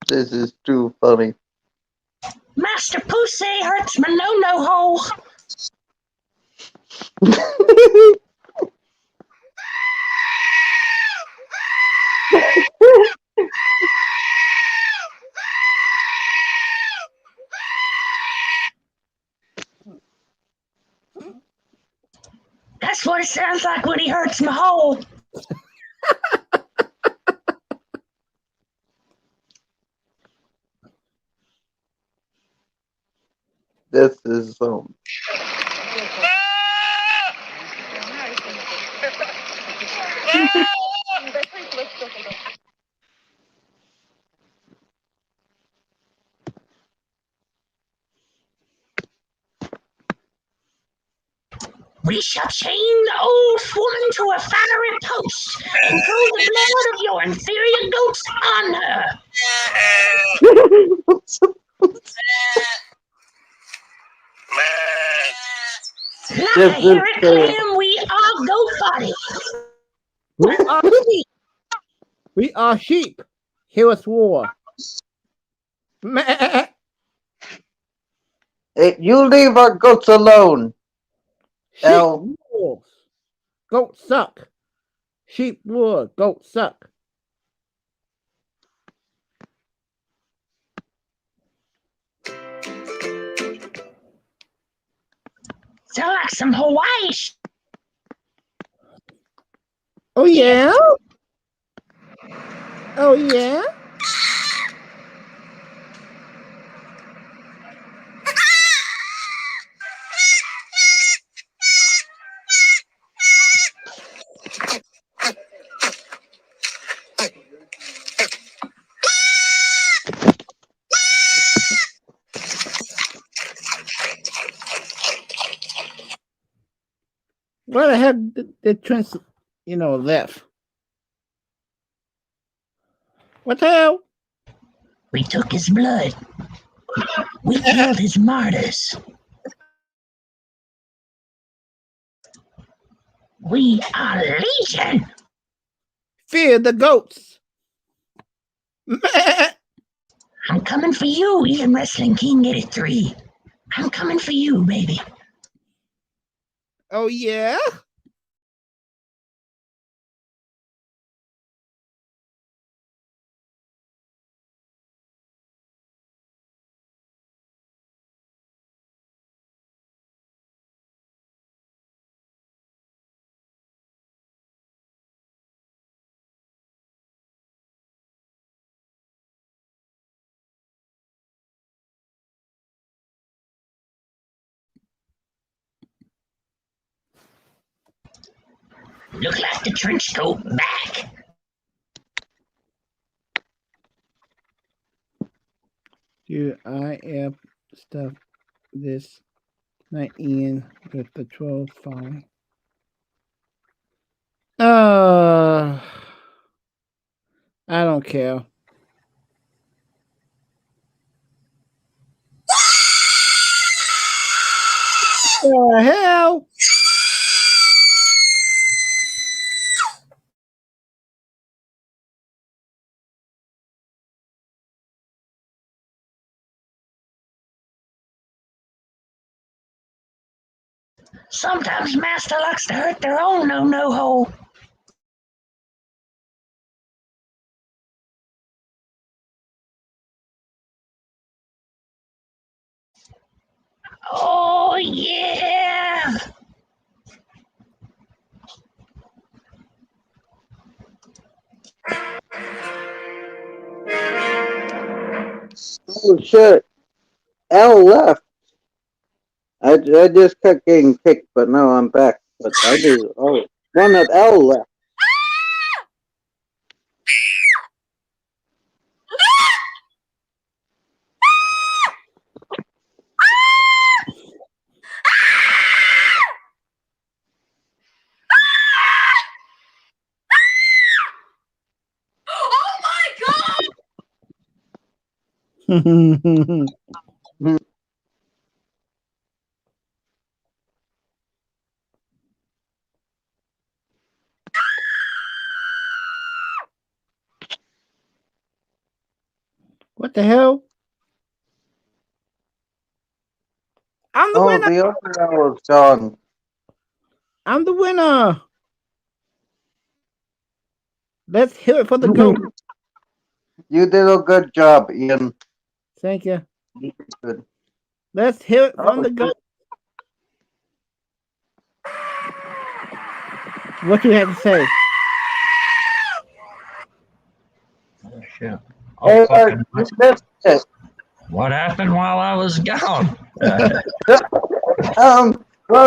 This is too funny. Master Pussy hurts my no-no hole. That's what it sounds like when he hurts my hole. This is We shall chain the old woman to a fiery post and throw the blood of your inferior goats on her. Like a hairy clam, we are goat body. We are sheep. Hear us roar. Hey, you leave our goats alone. Sheep roars. Goats suck. Sheep roar. Goats suck. Sound like some Hawaii Oh yeah? Oh yeah? Where the heck did the trans, left? What the hell? We took his blood. We killed his martyrs. We are legion. Fear the goats. I'm coming for you, Ian Wrestling King 83. I'm coming for you, baby. Oh yeah? Look like the trench coat back. Do I have stuff this night in with the 12 phone? I don't care. What the hell? Sometimes Master likes to hurt their own no-no hole. Oh, yeah! Oh shit! L left. I just kept getting kicked, but now I'm back. But I just one of L left. What the hell? I'm the Oh, winner. the other L is gone. I'm the winner. Let's hear it for the goat. You did a good job, Ian. Thank you. Good. Let's hear it from Oh, the goat. What you have to say? Oh, shit. Hey, Oh, fucking. you missed it. What happened while I was gone? Well,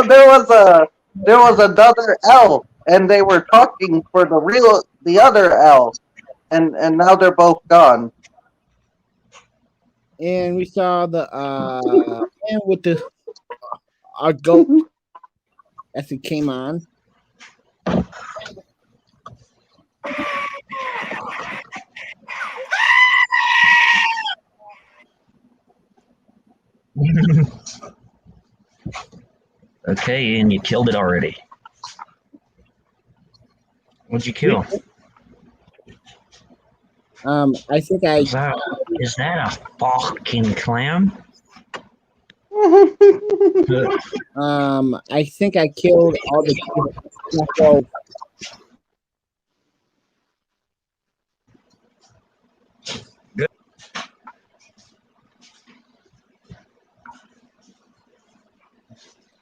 there was another L, and they were talking for the other L, and now they're both gone. And we saw the man with the our goat as it came on. Okay, and you killed it already. What'd you kill? I think I Is that a fucking clam? I think I killed all the Good.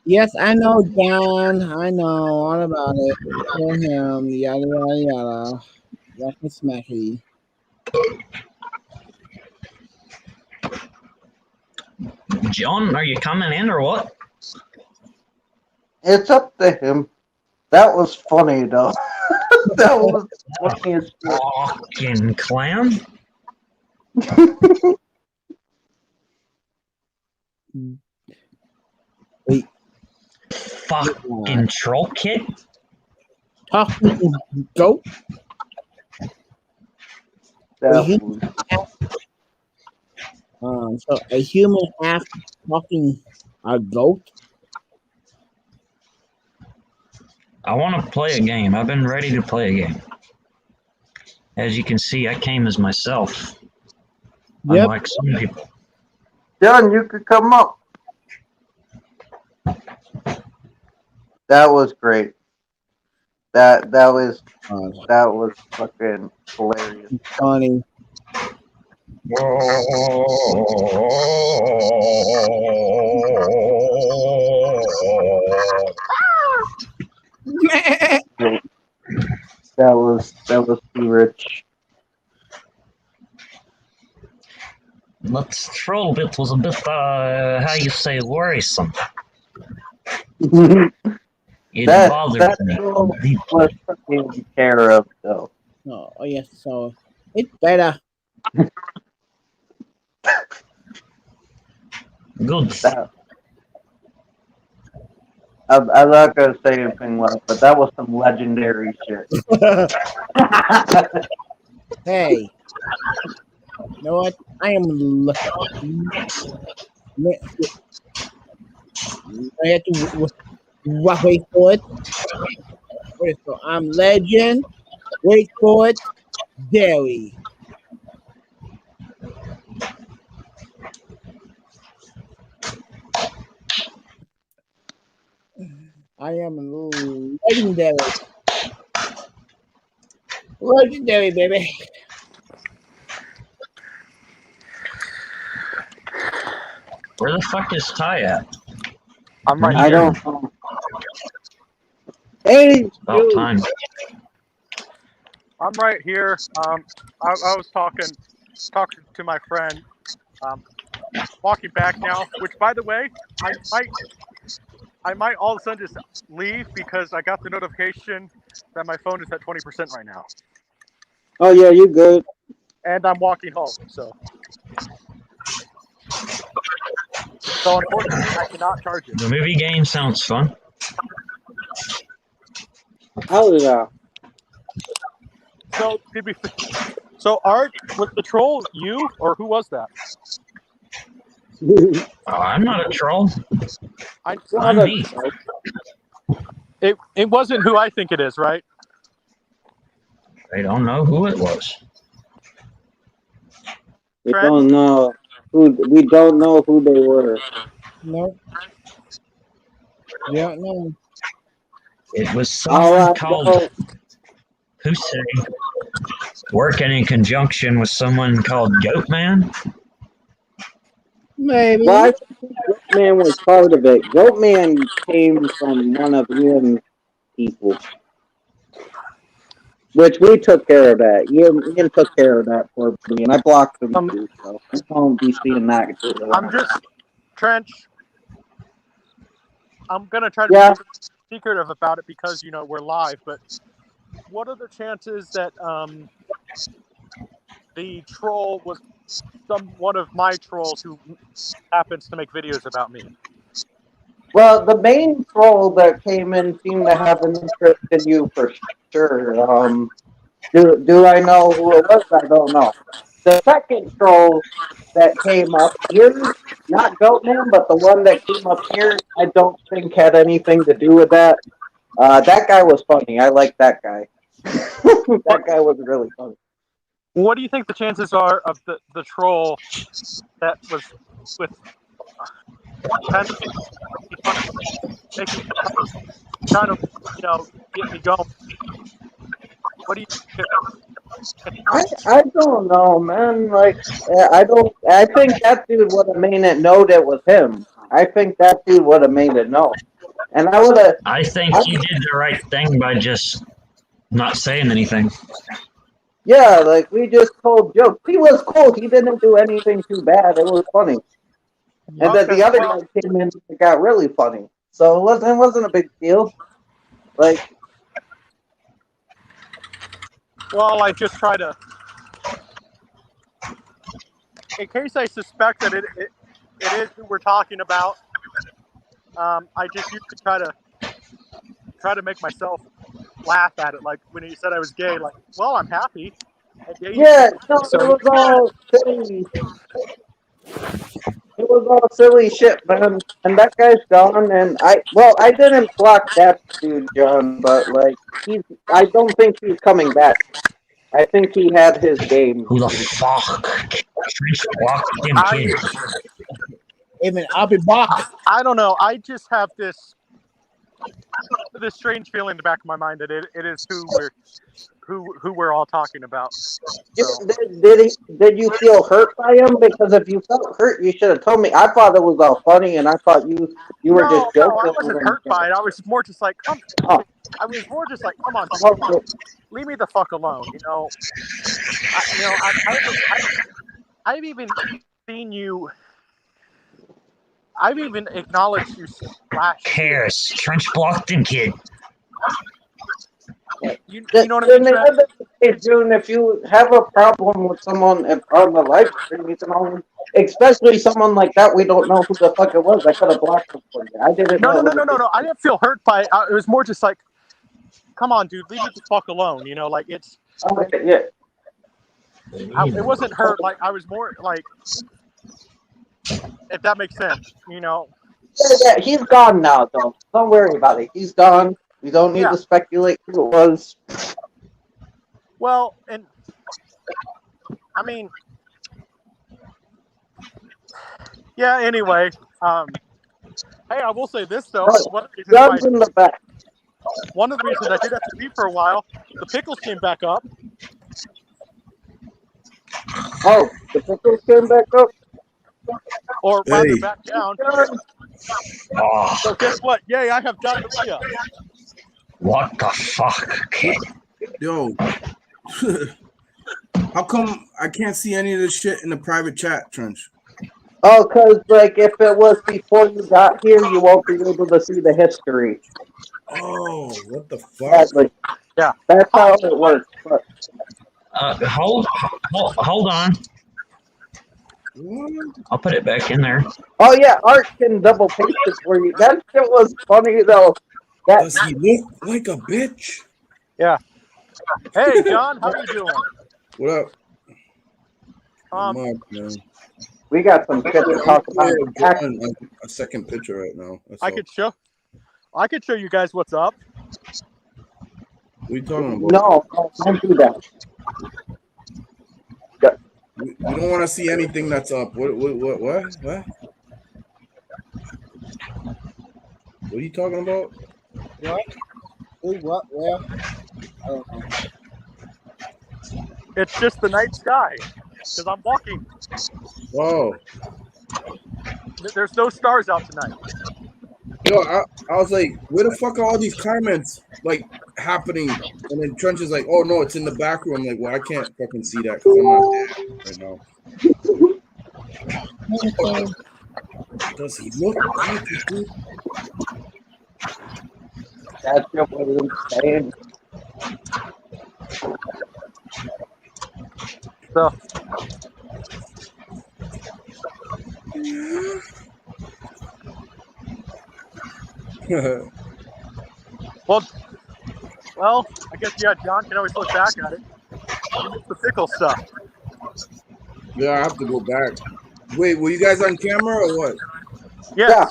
Yes, I know, John. I know all about it. Kill him. Yada yada yada. Wacky smacky. John, are you coming in or what? It's up to him. That was funny though. That was funny as shit. Fucking clam? Wait. Fucking troll kid? Talking goat? So a human half talking a goat? I want to play a game. I've been ready to play a game. As you can see, I came as myself. Yep. Unlike some people. John, you could come up. That was great. That was fucking hilarious. Funny. That was too rich. That troll bit was a bit, how you say, worrisome. It bothered me. Was taken care of though. Oh yes, so it's better. Good. I'm not gonna say anything less, but that was some legendary shit. Hey, you know what? I am. I have to wait for it. Wait, so I'm legend. Wait for it. Dairy. I am legendary. Legendary, baby. Where the fuck is Ty at? I'm right I here. don't know. Hey, About dude. time. I'm right here. I was talking to my friend. Walking back now. Which, by the way, I might all of a sudden just leave because I got the notification that my phone is at 20% right now, Oh yeah, you good? and I'm walking home. So unfortunately, I cannot charge it. The movie game sounds fun. Hell yeah. So Art, was the troll you or who was that? Oh, I'm not a troll. I I'm me. it wasn't who I think it is, right? I don't know who it was. We Trent? don't know we don't know who they were. Nope. Yeah, no. It was All someone I called know, who say working in conjunction with someone called Goatman. Maybe. well, I think Goatman was part of it. Goatman came from one of Ian's people, which we took care of that. Ian took care of that for me, and I blocked him too, so I won't be seeing that. I'm just Trench. I'm gonna try to Yeah. be secretive about it because we're live. But what are the chances that the troll was one of my trolls who happens to make videos about me? Well, the main troll that came in seemed to have an interest in you for sure. Do I know who it was? I don't know. The second troll that came up here, not Goatman, but the one that came up here, I don't think had anything to do with that. That guy was funny. I like that guy. That guy was really funny. What do you think the chances are of the troll that was with kind of making trying to get me going? What do you think? I don't know, man. Like, I don't. I think that dude would have made it know that was him. I think that dude would have made it know, and I would have. I think you did the right thing by just not saying anything. Yeah, like we just told jokes. He was cool. He didn't do anything too bad. It was funny. And then the other guy came in and got really funny. So it wasn't a big deal. Like, Well, I just try to, in case I suspect that it is who we're talking about. I just used to try to make myself laugh at it. Like when he said I was gay, like, well, I'm happy. yeah, no, it was all silly. It was all silly shit, man. And that guy's gone. And I didn't block that dude, John, but like, I don't think he's coming back. I think he had his game. Who the fuck? Trench blocked them kids. Even I'll be back. I don't know. I just have this strange feeling in the back of my mind that it is who we're all talking about. So. Did you feel hurt by him? Because if you felt hurt, you should have told me. I thought it was all funny, and I thought you were just joking. No, I wasn't hurt by it. I was more just like, come on, leave me the fuck alone. I've even seen you. I've even acknowledged you last year. Cares. Trench blocked them kid. You know what I mean? Hey, June, if you have a problem with someone on the live stream, you can always, especially someone like that, we don't know who the fuck it was. I could have blocked him for you. I didn't know. No. I didn't feel hurt by it. It was more just like, come on, dude, leave me the fuck alone. Like it's. Okay, yeah. It wasn't hurt. Like I was more like, if that makes sense, Yeah, he's gone now, though. Don't worry about it. He's gone. We don't need to speculate who it was. Well, and I mean, yeah. Anyway, Hey, I will say this though. Oh, One of the reasons John's in the back. I did have to leave for a while, the pickles came back up. Oh, the pickles came back up. Or rather Hey. back down. Oh, So guess what? Yay, I have diarrhea. what the fuck? Yo. How come I can't see any of this shit in the private chat, Trench? Oh, because, like, if it was before you got here, you won't be able to see the history. Oh, what the fuck? Sadly. Yeah. That's how it works. But Hold on. What? I'll put it back in there. oh, yeah, Art can double paste it for you. That shit was funny, though. Does he look like a bitch? Yeah. Hey, John, how you doing? What up? Um, Mark, man. We got some shit to talk about. A second picture right now. That's I all. could show you guys what's up. What are you talking about? No, don't do that. We don't want to see anything that's up. What? What are you talking about? What? Who? What? Where? I don't know. It's just the night sky. Because I'm walking. Oh. There's no stars out tonight. Yo, I was like, where the fuck are all these comments like happening? And then Trench is like, oh no, it's in the back room. I'm like, well, I can't fucking see that because I'm not there right now. Does he look like a dude? That shit was insane. So, well, I guess John can always look back at it. It's the pickle stuff. Yeah, I have to go back. Wait, were you guys on camera or what? Yeah.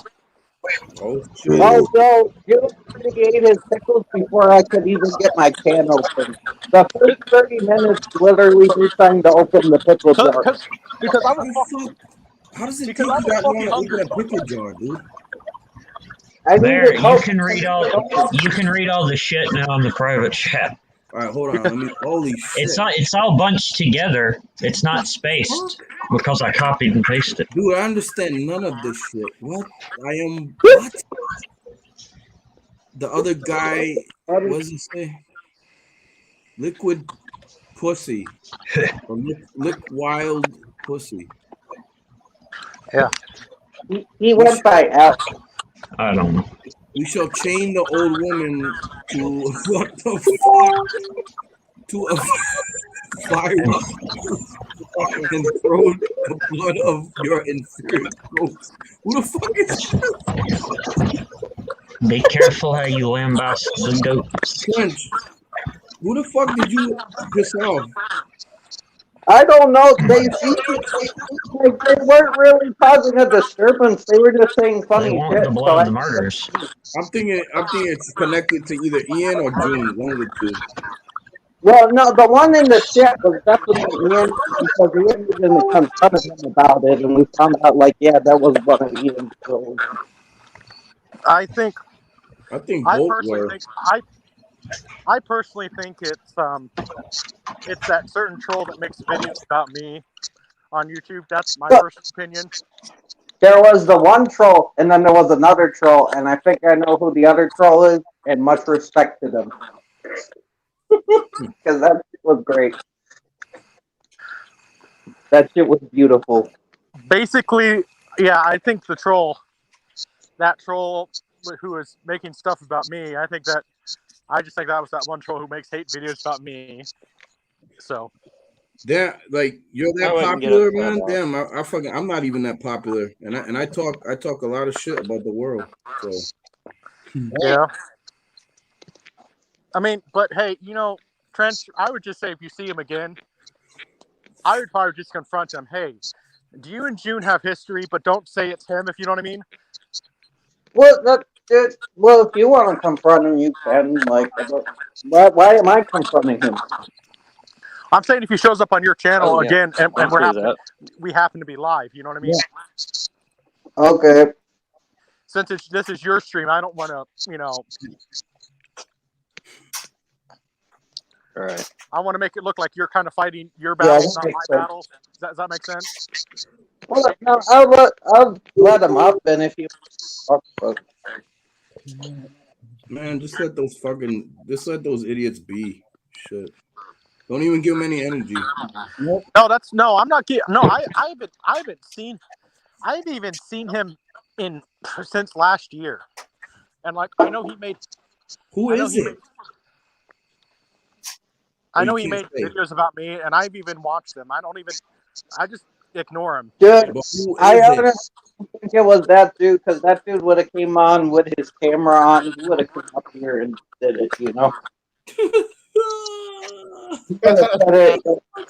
Oh shit. Also, Jill ate his pickles before I could even get my can open. The first 30 minutes literally me trying to open the pickle jar. Because I was How does it take you that long to open a pickle jar, dude? There, you can read all the shit now in the private chat. All right, hold on. Let me. Holy shit! It's all bunched together. It's not spaced because I copied and pasted. Dude, I understand none of this shit. What? What? The other guy, what does he say? Liquid pussy. Or lick wild pussy. Yeah. He went by F. I don't know. We shall chain the old woman to what the fuck? To a fire and throw the blood of your inferior goats. Who the fuck is this? Be careful how you lambast the goats. Trench, who the fuck did you piss off? I don't know. They weren't really causing a disturbance. They were just saying They funny want shit. the blood of the martyrs. I'm thinking it's connected to either Ian or June, one of the two. Well, no, the one in the chat was definitely Ian because Ian was in the confronted him about it, and we found out that was one of Ian's trolls. I think both were. I personally think it's that certain troll that makes videos about me on YouTube. That's my personal opinion. There was the one troll, and then there was another troll, and I think I know who the other troll is, and much respect to them. Because that shit was great. That shit was beautiful. Basically, yeah, I think that troll who is making stuff about me, I just think that was that one troll who makes hate videos about me. So. Yeah, like you're that popular, man. Damn, I'm not even that popular, and I talk a lot of shit about the world. So. Yeah. I mean, but hey, Trent, I would just say if you see him again, I would probably just confront him. Hey, do you and June have history? But don't say it's him, if you know what I mean. Well, if you want to confront him, you can. Like, why am I confronting him? I'm saying if he shows up on your channel again, and we happen to be live, you know what I mean? Yeah. Okay. since this is your stream, I don't want to, All right. I want to make it look like you're kind of fighting your Yeah, battles, that not my makes sense. battles. Does that make sense? Well, no, I'll let him up, and if you Man, just let those idiots be. Shit. Don't even give them any energy. No, I'm not kidding. No, I haven't even seen him since last year, and like I know he made. Who is it? I know he made videos about me, and I've even watched them. I just ignore him. Dude, But who I is it? honestly think it was that dude, because that dude would have came on with his camera on. He would have come up here and did it, you know.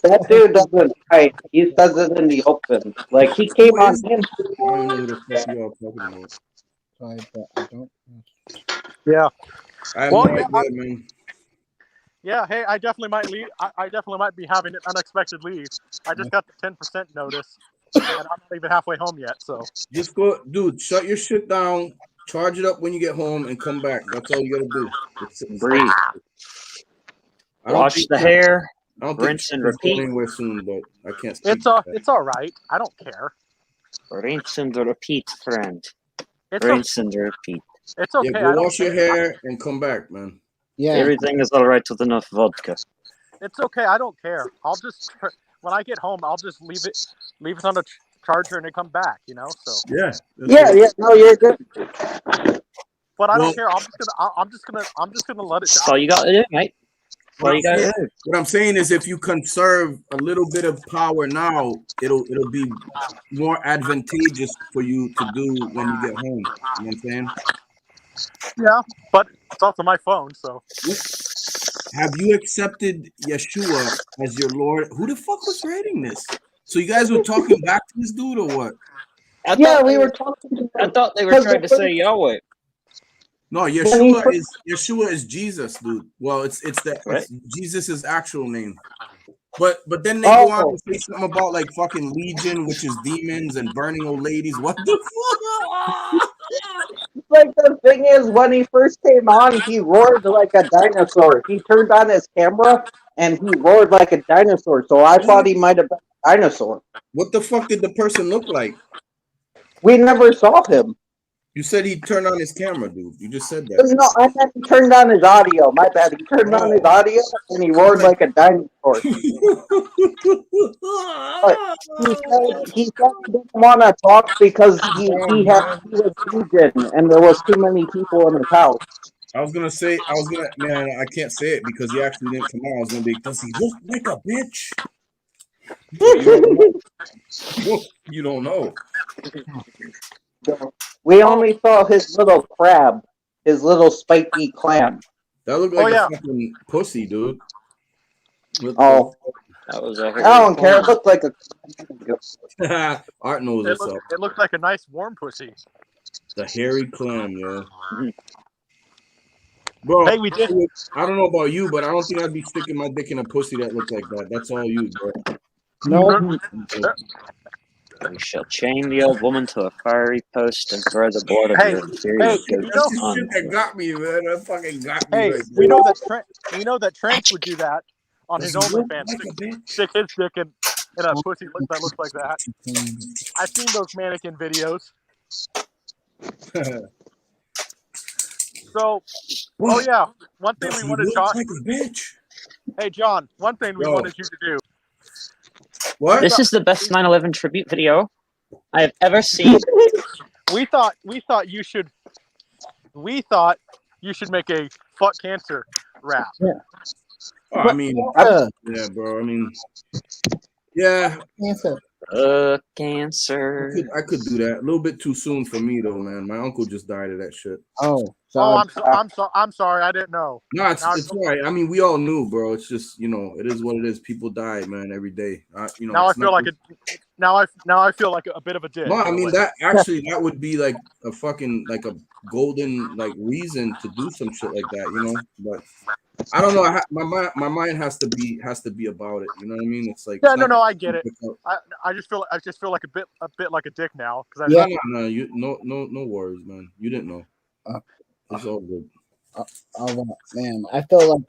That dude doesn't fight. He says it in the open. Like he came Who on is him. I don't know who the fuck you all talking about. I don't. Yeah. I have Well, no yeah, idea, man. Yeah, hey, I definitely might leave. I definitely might be having an unexpected leave. I just got the 10% notice, and I'm not even halfway home yet. So Just go, dude. Shut your shit down. Charge it up when you get home and come back. That's all you gotta do. Breathe. I don't Wash think the hair. I don't think Rinse and it's going repeat. anywhere soon, but I can't speak. it's all right. I don't care. Rinse and repeat, friend. It's Rinse and repeat. It's okay. Yeah, go I don't wash your care. hair and come back, man. Yeah. Everything is all right with enough vodka. It's okay. I don't care. I'll just when I get home, I'll just leave it on the charger and it come back. So Yeah. Yeah. No, you're good. But I Well- don't care. I'm just gonna let it That's die. all you got to do, mate. That's all you got to do. What I'm saying is, if you conserve a little bit of power now, it'll be more advantageous for you to do when you get home. You know what I'm saying? Yeah, but it's also my phone, so. Have you accepted Yeshua as your Lord? Who the fuck was writing this? So you guys were talking back to this dude or what? Yeah, we were talking. I thought they were trying to say Yahweh. No, Yeshua is Jesus, dude. Well, it's Right. Jesus' actual name. But then they go on to say something about like fucking Legion, which is demons and burning old ladies. What the fuck? Like the thing is, when he first came on, he roared like a dinosaur. He turned on his camera and he roared like a dinosaur. So I thought he might have been a dinosaur. What the fuck did the person look like? We never saw him. You said he turned on his camera, dude. You just said that. No, I meant he turned on his audio. My bad. He turned on his audio and he roared like a dinosaur. But he said he didn't want to talk because he was vegan and there was too many people in his house. I can't say it because he actually didn't come out. I was gonna be, does he look like a bitch? You don't know. We only saw his little crab, his little spiky clam. That looked like a fucking pussy, dude. Oh, that was a I don't care. It looked like a. Art knows what's up. It looked like a nice warm pussy. The hairy clam, yo. Bro, hey, we did. I don't know about you, but I don't think I'd be sticking my dick in a pussy that looks like that. That's all you, bro. No. We shall chain the old woman to a fiery post and throw the blood of your inferior goats That's the on shit that got me, man. That fucking got me. Hey, right we there. know that Trent would do that on his OnlyFans. Stick his dick in a pussy that looks like that. I've seen those mannequin videos. So, What? yeah, one thing Does we he wanted to look talk. like a bitch? Hey, John, one thing we wanted you to do. What? This is the best 9/11 tribute video I have ever seen. We thought you should make a fuck cancer rap. Yeah. Oh, I mean, yeah, bro. I mean, yeah. Cancer. I could do that. A little bit too soon for me, though, man. My uncle just died of that shit. Oh, I'm sorry. I didn't know. No, it's all right. I mean, we all knew, bro. It's just, it is what it is. People die, man, every day. Now I feel like I feel like a bit of a dick. No, I mean that would be like a fucking like a golden like reason to do some shit like that, But I don't know. My mind has to be about it. You know what I mean? It's like Yeah, it's not no, I get it. difficult. I just feel like a bit like a dick now because No. You no worries, man. You didn't know. It's all good. Oh man, I felt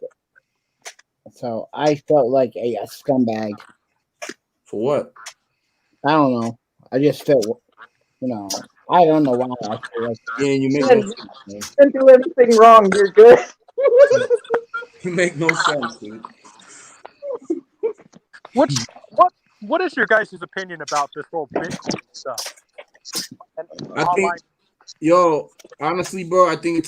like a scumbag. For what? I don't know. I just felt, I don't know why I feel like. Yeah, you make Man, no you sense, man. didn't do anything wrong. You're good. You make no sense, dude. what is your guys' opinion about this whole Bitcoin stuff? And I think, honestly, bro, I think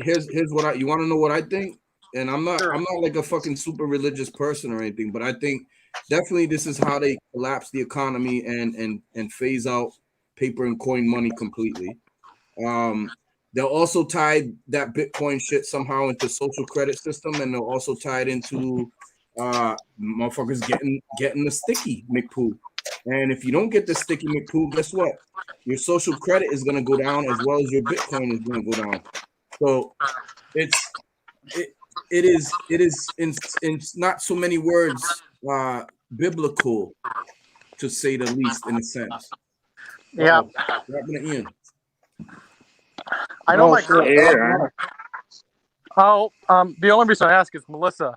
here's what you want to know what I think, and I'm not like a fucking super religious person or anything, but I think definitely this is how they collapse the economy and phase out paper and coin money completely. They'll also tie that Bitcoin shit somehow into social credit system, and they'll also tie it into motherfuckers getting the sticky McPoo. And if you don't get the sticky McPoo, guess what? Your social credit is going to go down as well as your Bitcoin is going to go down. So it is in not so many words biblical, to say the least, in a sense. Yeah. Ian. I know my shit. girl. The only reason I ask is Melissa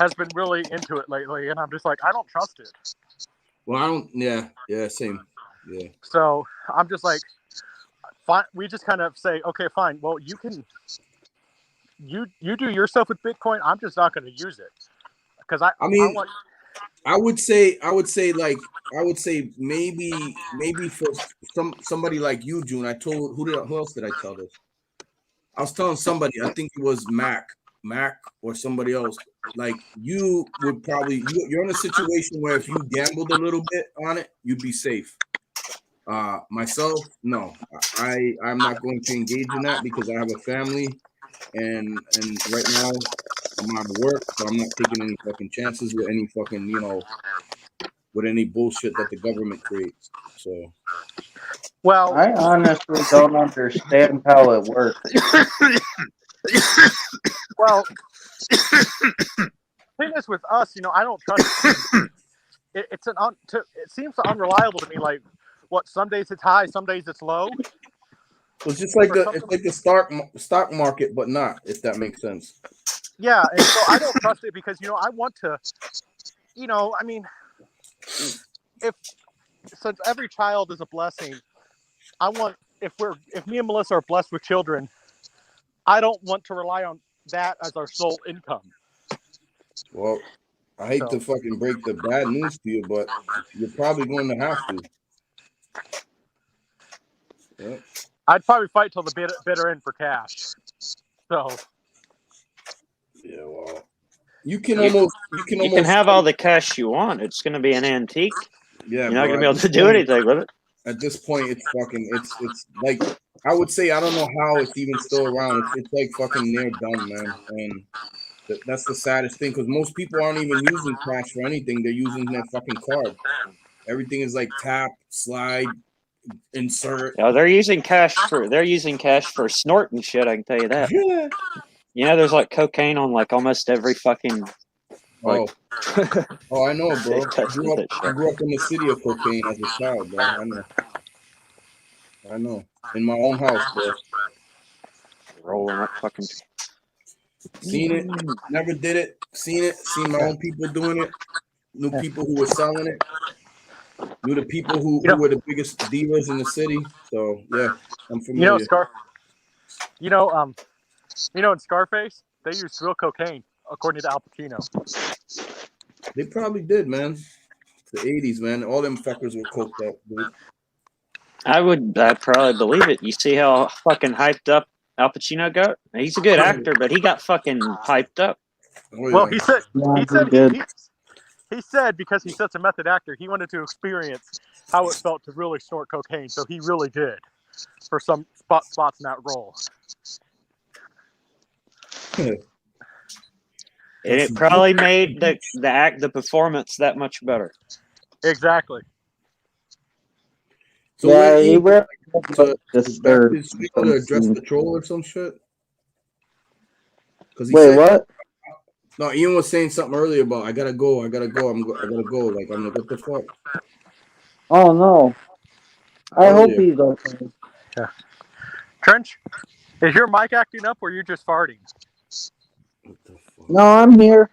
has been really into it lately, and I'm just like, I don't trust it. Well, I don't. Yeah, same. Yeah. So I'm just like, fine. We just kind of say, okay, fine. Well, you can, you do your stuff with Bitcoin. I'm just not going to use it because I would say maybe for somebody like you, June. Who else did I tell this? I was telling somebody. I think it was Mac or somebody else. Like you would probably you're in a situation where if you gambled a little bit on it, you'd be safe. Myself, no, I'm not going to engage in that because I have a family, and right now I'm out of work, so I'm not taking any fucking chances with any fucking with any bullshit that the government creates. So, well, I honestly don't understand how it works. Well, thing is with us, I don't trust it. It seems unreliable to me. Like, what? Some days it's high, some days it's low. It's just like the stock market, but not, if that makes sense. Yeah, and so I don't trust it because I want to. I mean, since every child is a blessing, I want if me and Melissa are blessed with children, I don't want to rely on that as our sole income. Well, I hate to fucking break the bad news to you, but you're probably going to have to. Yeah. I'd probably fight till the bitter end for cash. So. Yeah, well, you can almost have all the cash you want. It's going to be an antique. Yeah, you're not going to be able to do anything with it. At this point, it's like I would say I don't know how it's even still around. It's like fucking near done, man. And that's the saddest thing because most people aren't even using cash for anything. They're using their fucking card. Everything is like tap, slide, insert. Yeah, they're using cash for snorting shit. I can tell you that. There's like cocaine on like almost every fucking. I know, bro. I grew up in the city of cocaine as a child, bro. I know. In my own house, bro. Rolling up fucking. Seen it, never did it. Seen my own people doing it. Knew people who were selling it. Knew the people who were the biggest dealers in the city. So yeah, I'm familiar. In Scarface, they used real cocaine, according to Al Pacino. They probably did, man. The 80s, man. All them fuckers were coked up, dude. I'd probably believe it. You see how fucking hyped up Al Pacino got? He's a good actor, but he got fucking hyped up. Well, he said because he's such a method actor, he wanted to experience how it felt to really snort cocaine. So he really did for some spots in that role. And it probably made the performance that much better. Exactly. So yeah, he to address the troll or some shit. Wait, what? No, Ian was saying something earlier about I gotta go. I gotta go. I gotta go. Like I'm like, what the fuck? Oh no. I hope Earlier. he's okay. Yeah. Trench, is your mic acting up or you're just farting? What the fuck? No, I'm here.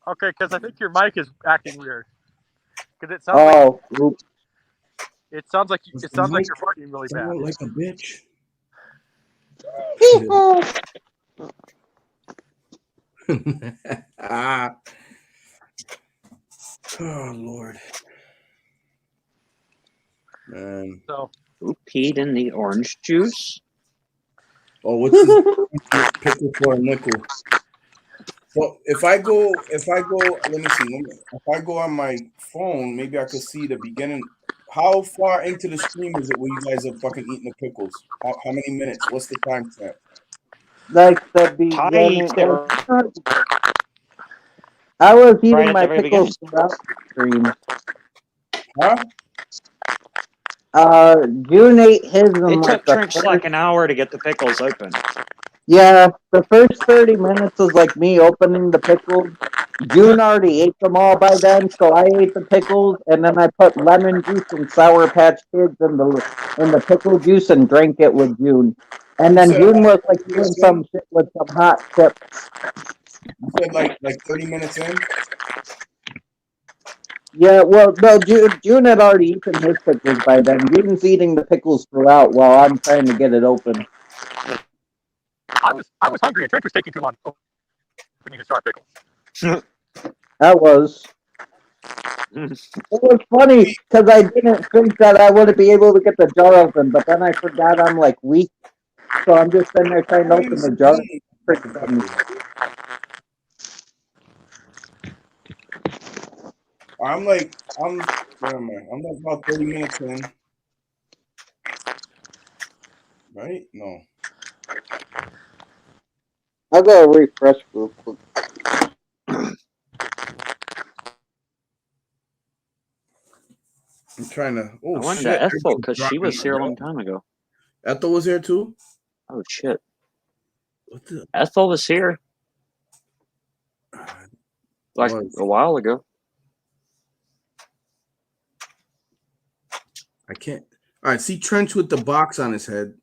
Okay, because I think your mic is acting weird. Because it sounds like Oops. it sounds like Does it the sounds like mic you're farting really bad. sound like a bitch. Ah. Oh Lord. Man. So Who peed in the orange juice? Oh, what's this pickle for a nickel? So if I go, let me see. If I go on my phone, maybe I could see the beginning. How far into the stream is it where you guys are fucking eating the pickles? How many minutes? What's the time stamp? Like the Ty beginning. eats it I was eating right at my the very beginning. pickles throughout the stream. Huh? June ate his in It like took the Trench first. like an hour to get the pickles open. Yeah, the first 30 minutes was like me opening the pickles. June already ate them all by then, so I ate the pickles, and then I put lemon juice and Sour Patch Kids in the pickle juice and drank it with June. And You then said June was like doing some shit with some hot chips. You said like 30 minutes in. Yeah, well, no, June had already eaten his pickles by then. June's eating the pickles throughout while I'm trying to get it open. I was hungry and Trench was taking too long opening his jar pickles. That was. It was funny because I didn't think that I wouldn't be able to get the jar open, but then I forgot I'm like weak, so I'm just sitting there trying to open the jar. Pretty funny. Where am I? I'm like about 30 minutes in. Right? No. I'll go refresh real quick. I'm trying to. I Oh went shit! to Ethel because she was here a long time ago. Ethel was here too. Oh shit! What the? Ethel was here like a while ago. I can't. All right, see Trench with the box on his head,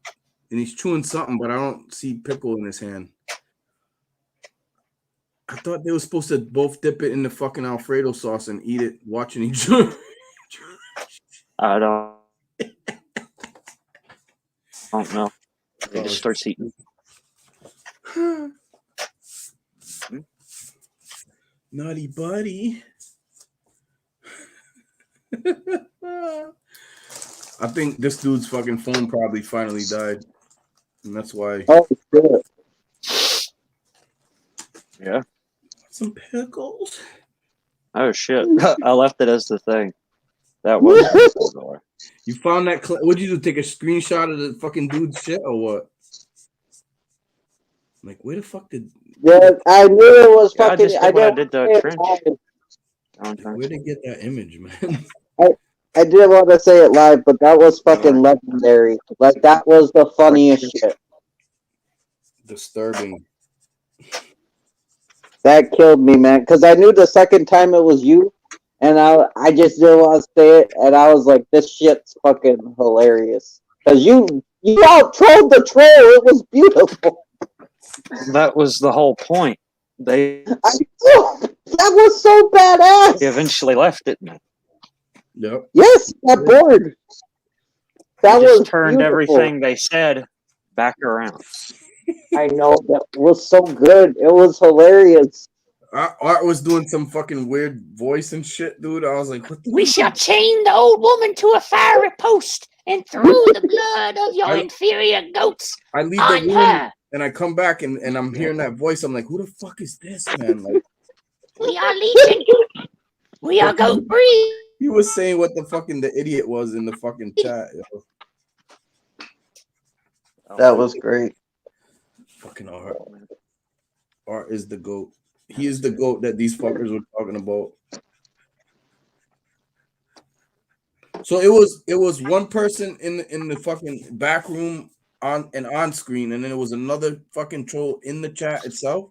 and he's chewing something, but I don't see pickle in his hand. I thought they were supposed to both dip it in the fucking Alfredo sauce and eat it, watching each other. I don't know. He just starts eating. Naughty buddy. I think this dude's fucking phone probably finally died, and that's why. Oh shit! Yeah. Some pickles. Oh shit! I left it as the thing. That was. You found that? What'd you do? Take a screenshot of the fucking dude's shit or what? Like, where the fuck did? Yeah, I knew it was Yeah, fucking. I did the Trench. Where did they get that image, man? I didn't want to say it live, but that was fucking legendary. Like that was the funniest shit. Disturbing. That killed me, man. Because I knew the second time it was you, and I just didn't want to say it, and I was like, this shit's fucking hilarious. Because you out trolled the troll. It was beautiful. That was the whole point. That was so badass. He eventually left, didn't he? Yep. Yes, that board. That just was turned beautiful. everything they said back around. I know, that was so good. It was hilarious. Art was doing some fucking weird voice and shit, dude. I was like, what the We shall chain the old woman to a fiery post and throw the blood of your inferior goats I leave on the room her. and I come back and I'm hearing that voice. I'm like, who the fuck is this, man? Like, We are legion. We are goat breed. he was saying what the fucking the idiot was in the fucking chat. Yo. That was great. Fucking Art. Art is the GOAT. He is the GOAT that these fuckers were talking about. So it was one person in the fucking back room on screen, and then it was another fucking troll in the chat itself.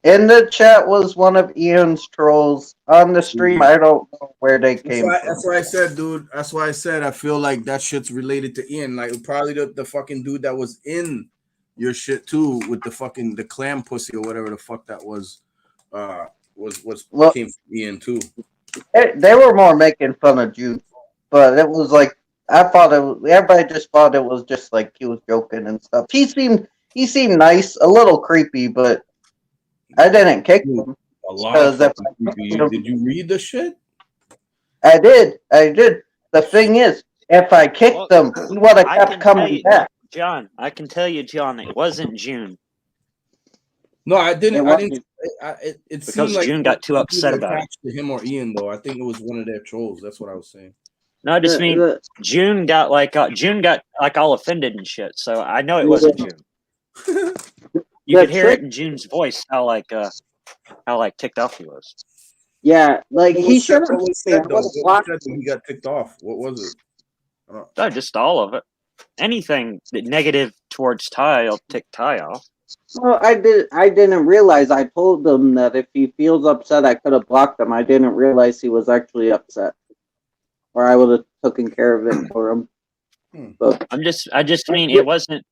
In the chat was one of Ian's trolls. On the stream, I don't know where they came from. That's why I said, dude. That's why I said I feel like that shit's related to Ian. Like probably the fucking dude that was in your shit too with the clam pussy or whatever the fuck that was. Came from Ian too. They were more making fun of Jude, but it was like I thought everybody just thought it was just like he was joking and stuff. He seemed nice, a little creepy, but I didn't kick him. A lot of fucking creepy. Did you read the shit? I did. The thing is, if I kicked them, he would have kept coming back. John, I can tell you, John, it wasn't June. No, I didn't. It because seemed like June got too upset about it. To him or Ian, though. I think it was one of their trolls. That's what I was saying. No, I just mean June got like all offended and shit. So I know it wasn't June. You could hear it in June's voice how ticked off he was. Yeah, like he should have said he got ticked off. What was it? No, just all of it. Anything negative towards Ty, I'll tick Ty off. Well, I didn't realize. I told him that if he feels upset, I could have blocked him. I didn't realize he was actually upset, or I would have taken care of it for him. But I just mean it wasn't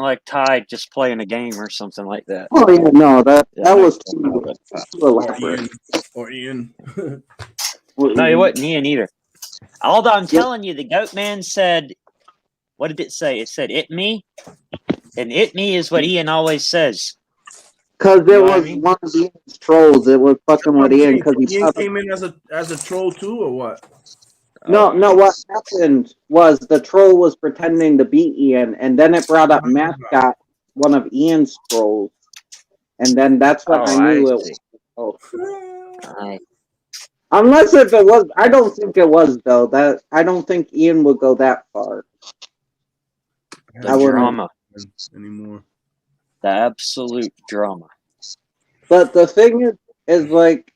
like Ty just playing a game or something like that. Oh yeah, no, that was too elaborate. Or Ian. No, it wasn't Ian either. Although I'm telling you, the Goat Man said, what did it say? It said "it me," and "it me" is what Ian always says. Because it was one of Ian's trolls. It was fucking with Ian because Ian came in as a troll too, or what? No. What happened was the troll was pretending to be Ian, and then it brought up Mascot, one of Ian's trolls, and then that's what I knew it was. Oh. Unless if it was, I don't think it was though. That I don't think Ian would go that far. The drama anymore. The absolute drama. But the thing is like,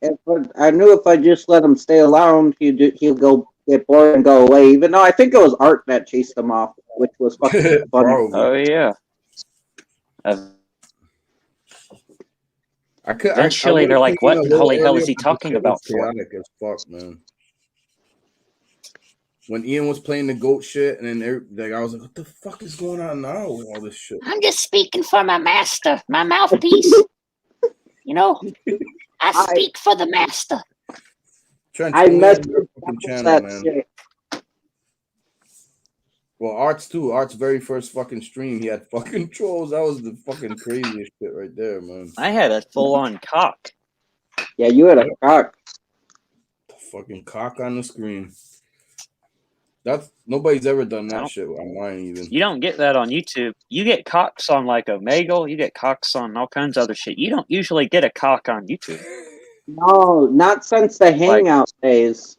I knew if I just let him stay around, he'll go get bored and go away. Even though I think it was Art that chased him off, which was fucking funny. Oh yeah. Eventually, they're like, "What the holy hell is he talking about?" Chaotic as fuck, man. When Ian was playing the goat shit, and then I was like, "What the fuck is going on now with all this shit?" I'm just speaking for my master, my mouthpiece. You know, I speak for the master. I messed with channel, man. Shit. Well, Art's very first fucking stream, he had fucking trolls. That was the fucking craziest shit right there, man. I had a full-on cock. Yeah, you had a cock. The fucking cock on the screen. Nobody's ever done that shit online even. You don't get that on YouTube. You get cocks on like Omegle. You get cocks on all kinds of other shit. You don't usually get a cock on YouTube. No, not since the Hangout days.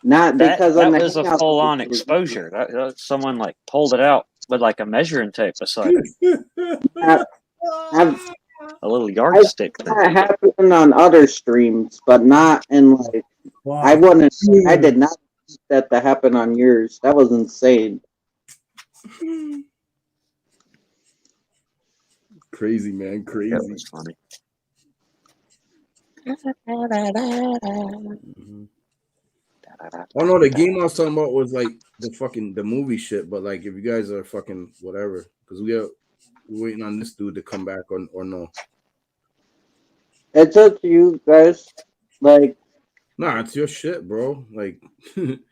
Not because that was a full-on exposure. Someone like pulled it out with like a measuring tape beside it. A little yardstick. That happened on other streams, but not in like. Wow. I did not think that to happen on yours. That was insane. Crazy, man. Crazy. That was funny. Mm-hmm. Oh no, the game I was talking about was like the movie shit. But like, if you guys are fucking whatever, because we're waiting on this dude to come back or no. It's up to you guys. Like, nah, it's your shit, bro. Like,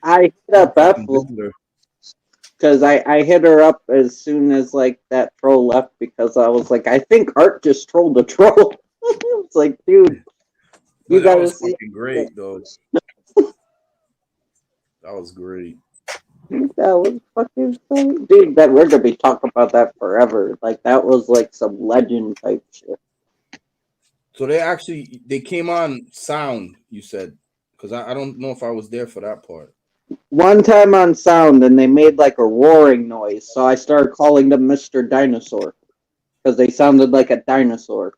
I hit up Bethel because I hit her up as soon as like that troll left because I was like, I think Art just trolled the troll. It's like, dude, you gotta see. Fucking great though. That was great. That was fucking funny. Dude, we're gonna be talking about that forever. Like, that was like some legend type shit. So they came on sound, you said, because I don't know if I was there for that part. One time on sound, and they made like a roaring noise, so I started calling them Mr. Dinosaur because they sounded like a dinosaur.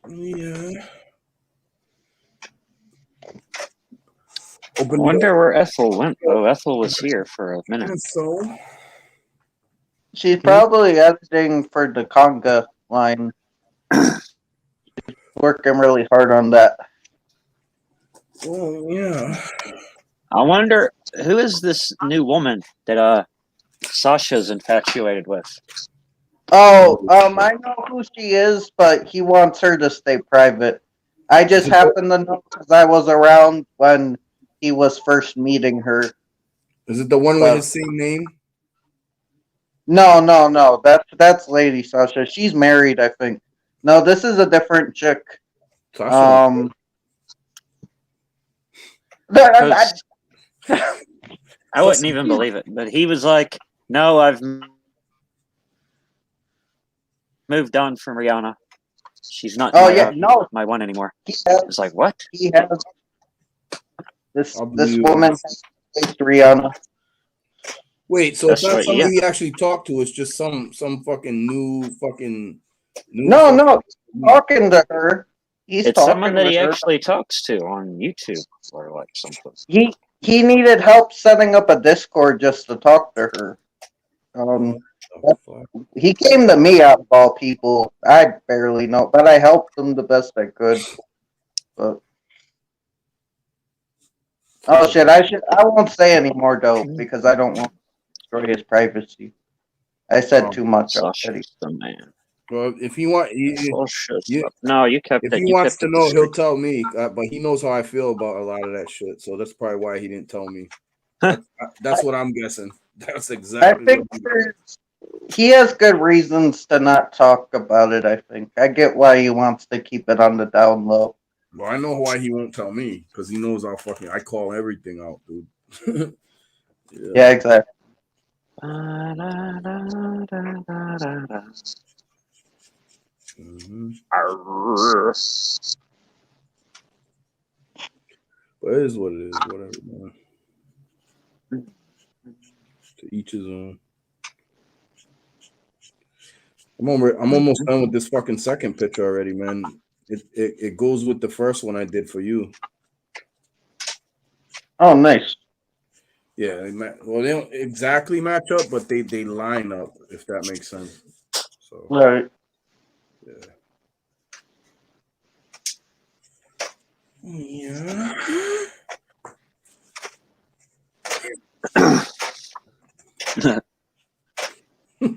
Yeah. open wonder where Ethel went, though. Ethel was here for a minute. And so, She's probably editing for the conga line. Working really hard on that. oh yeah. I wonder who is this new woman that Sasha's infatuated with. Oh, I know who she is, but he wants her to stay private. I just happen to know because I was around when he was first meeting her. Is it the one with his same name? No. That's Lady Sasha. She's married, I think. No, this is a different chick. Sasha. I wouldn't even believe it, but he was like, "No, I've moved on from Rihanna. She's not my one anymore." It's like, what? He has this woman faced Rihanna. Wait, so it's not somebody he actually talked to. It's just some fucking new. No, talking to her. It's someone that he actually talks to on YouTube or like something. He needed help setting up a Discord just to talk to her. He came to me out of all people. I barely know, but I helped him the best I could. But oh shit! I won't say anymore though because I don't want to destroy his privacy. I said too much already. The man. Well, if he want, no, you kept if it. he You wants kept to it know, discreet. he'll tell me. But he knows how I feel about a lot of that shit, so that's probably why he didn't tell me. That's what I'm guessing. That's exactly. I think he has good reasons to not talk about it. I think I get why he wants to keep it on the down low. Well, I know why he won't tell me because he knows I call everything out, dude. Yeah, exactly. Mm-hmm. But it is what it is. Whatever, man. To each his own. I'm almost done with this fucking second picture already, man. It goes with the first one I did for you. Oh, nice. Yeah, they don't exactly match up, but they line up, if that makes sense. So right. Yeah.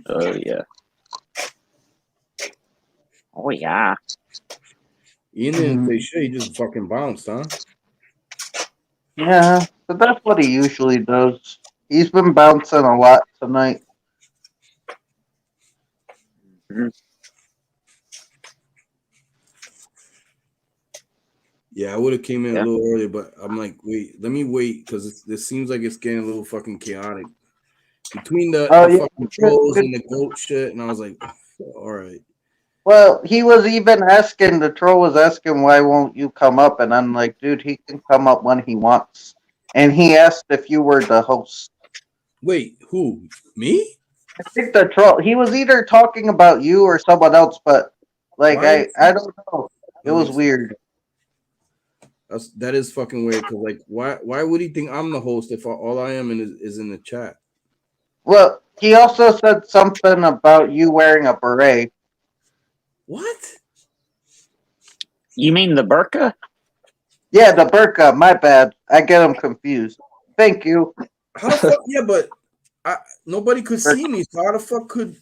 Oh yeah. Oh yeah. Ian didn't say shit. He just fucking bounced, huh? Yeah, but that's what he usually does. He's been bouncing a lot tonight. Yeah, I would have came in a little earlier, but I'm like, wait, let me wait because this seems like it's getting a little fucking chaotic between the fucking trolls and the goat shit, and I was like, all right. Well, he was even asking, the troll was asking, why won't you come up? And I'm like, dude, he can come up when he wants. And he asked if you were the host. Wait, who? Me? I think the troll, he was either talking about you or someone else, but like, I don't know. It was weird. That is fucking weird because like why would he think I'm the host if all I am is in the chat? Well, he also said something about you wearing a beret. What? You mean the burqa? Yeah, the burqa. My bad. I get him confused. Thank you. How the fuck? Yeah, but nobody could see me. So how the fuck could?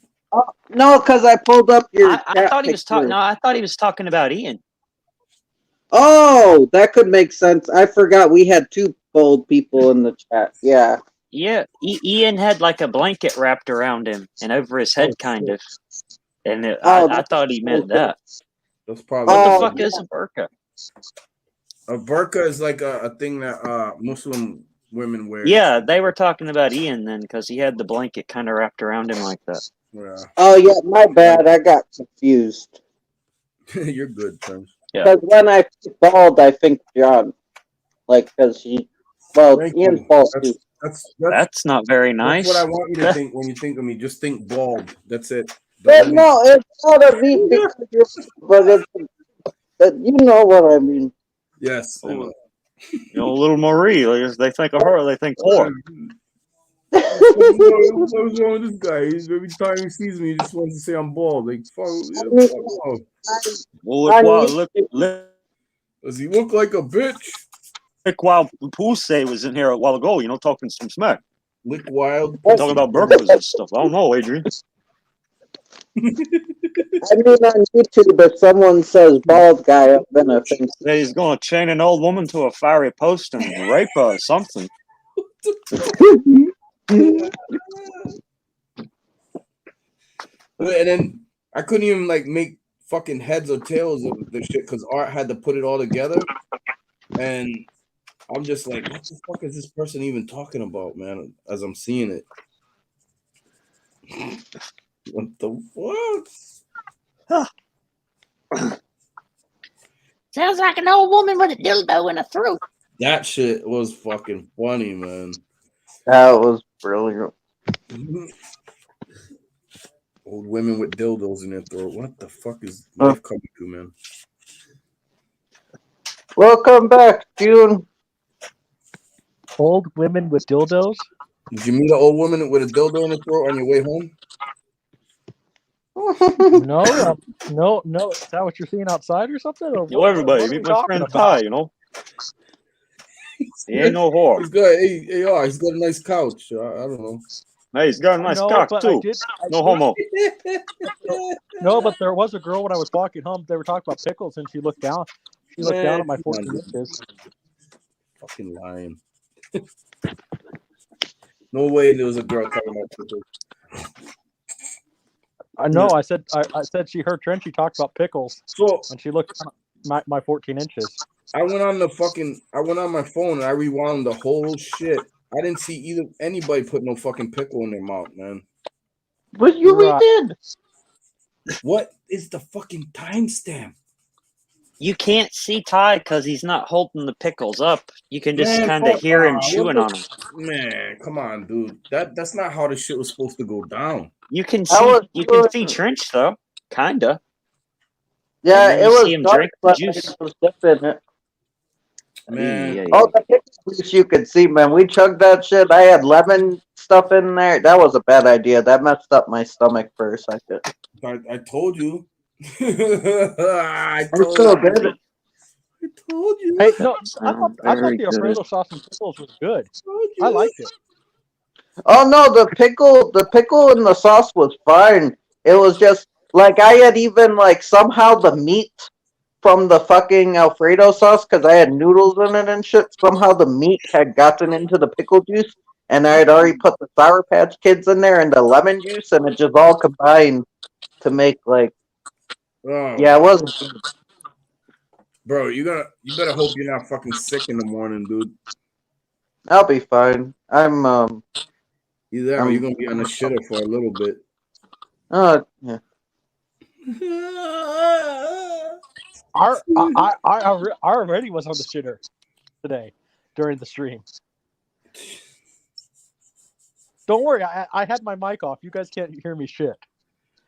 No, because I pulled up your. I thought he was talking. No, I thought he was talking about Ian. Oh, that could make sense. I forgot we had two bold people in the chat. Yeah. Yeah, Ian had like a blanket wrapped around him and over his head, kind of. And I thought he meant that. That's probably what the fuck is a burqa? A burqa is like a thing that Muslim women wear. Yeah, they were talking about Ian then because he had the blanket kind of wrapped around him like that. Yeah. Oh yeah, my bad. I got confused. You're good, Terms. Because when I think bald, I think John. Like, because Ian's bald too. That's not very nice. That's what I want you to think when you think of me. Just think bald. That's it. But no, it's not a me because but it's, you know what I mean. Yes. Little Marie. They think of her. They think whore. What's wrong with this guy? Every time he sees me, he just wants to say I'm bald. Like, fuck off. Well, look, Does he look like a bitch? Lick Wild Pussy was in here a while ago, talking some smack. Lick Wild Talking about burgers and stuff. I don't know, Adrian. I mean, on YouTube, if someone says bald guy, I'm gonna think he's going to chain an old woman to a fiery post and rape her or something. And then I couldn't even make fucking heads or tails of the shit because Art had to put it all together, and I'm just like, what the fuck is this person even talking about, man? As I'm seeing it, what the fuck? Sounds like an old woman with a dildo in her throat. That shit was fucking funny, man. that was brilliant. Old women with dildos in their throat. What the fuck is life coming to, man? Welcome back, June. Old women with dildos? Did you meet an old woman with a dildo in her throat on your way home? No. Is that what you're seeing outside or something? Or everybody, meet my friend Ty, He ain't no whore. He's got, he's got a nice couch. I don't know. Hey, he's got a nice cock, too. No homo. No, but there was a girl when I was walking home. They were talking about pickles, and she looked down. She looked down at my 14 inches. Fucking lying. No way there was a girl talking about pickles. I know. I said she heard Trenchy talk about pickles, so and she looked at my 14 inches. I went on my phone and I rewound the whole shit. I didn't see anybody put no fucking pickle in their mouth, man. But you redid. What is the fucking timestamp? You can't see Ty because he's not holding the pickles up. You can just kind of hear him chewing on them. Man, come on, dude. That's not how this shit was supposed to go down. You can see Trench though, kinda. Yeah, it was see him dark, drink the but juice. was dipping it. Man, the pickle juice you could see, man. We chugged that shit. I had lemon stuff in there. That was a bad idea. That messed up my stomach for a second. I told you. I told you. Hey, no, I thought the Alfredo sauce and pickles was good. I liked it. Oh no, the pickle in the sauce was fine. It was just like I had even somehow the meat from the fucking Alfredo sauce, because I had noodles in it and shit. Somehow the meat had gotten into the pickle juice, and I had already put the Sour Patch Kids in there and the lemon juice, and it just all combined to make it wasn't good. Bro, you better hope you're not fucking sick in the morning, dude. I'll be fine. I'm Either that or you're gonna be on the shitter for a little bit. Yeah. I already was on the shitter today during the stream. Don't worry, I had my mic off. You guys can't hear me shit.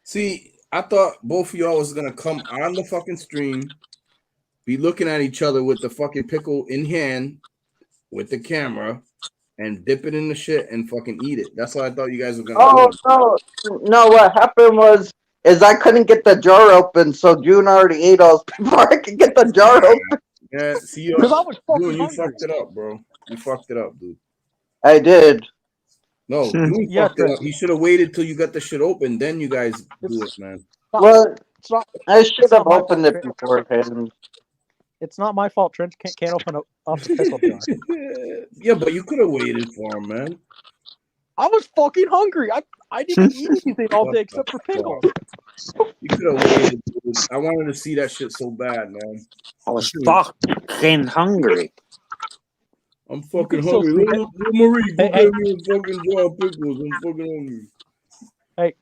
See, I thought both of y'all was gonna come on the fucking stream, be looking at each other with the fucking pickle in hand with the camera, and dip it in the shit and fucking eat it. That's what I thought you guys were gonna do. No, what happened is I couldn't get the jar open, so June already ate all before I could get the jar open. Yeah, see, you fucked it up, bro. You fucked it up, dude. I did. No, you fucked it up. He should have waited till you got the shit open, then you guys do it, man. Well, I should have opened it beforehand. It's not my fault. Trent can't open up a pickle jar. Yeah, but you could have waited for him, man. I was fucking hungry. I didn't eat anything all day except for pickles. You could have waited, dude. I wanted to see that shit so bad, man. I was fucking hungry. I'm fucking hungry. Little Marie, go get me a fucking jar of pickles. I'm fucking hungry. Hey,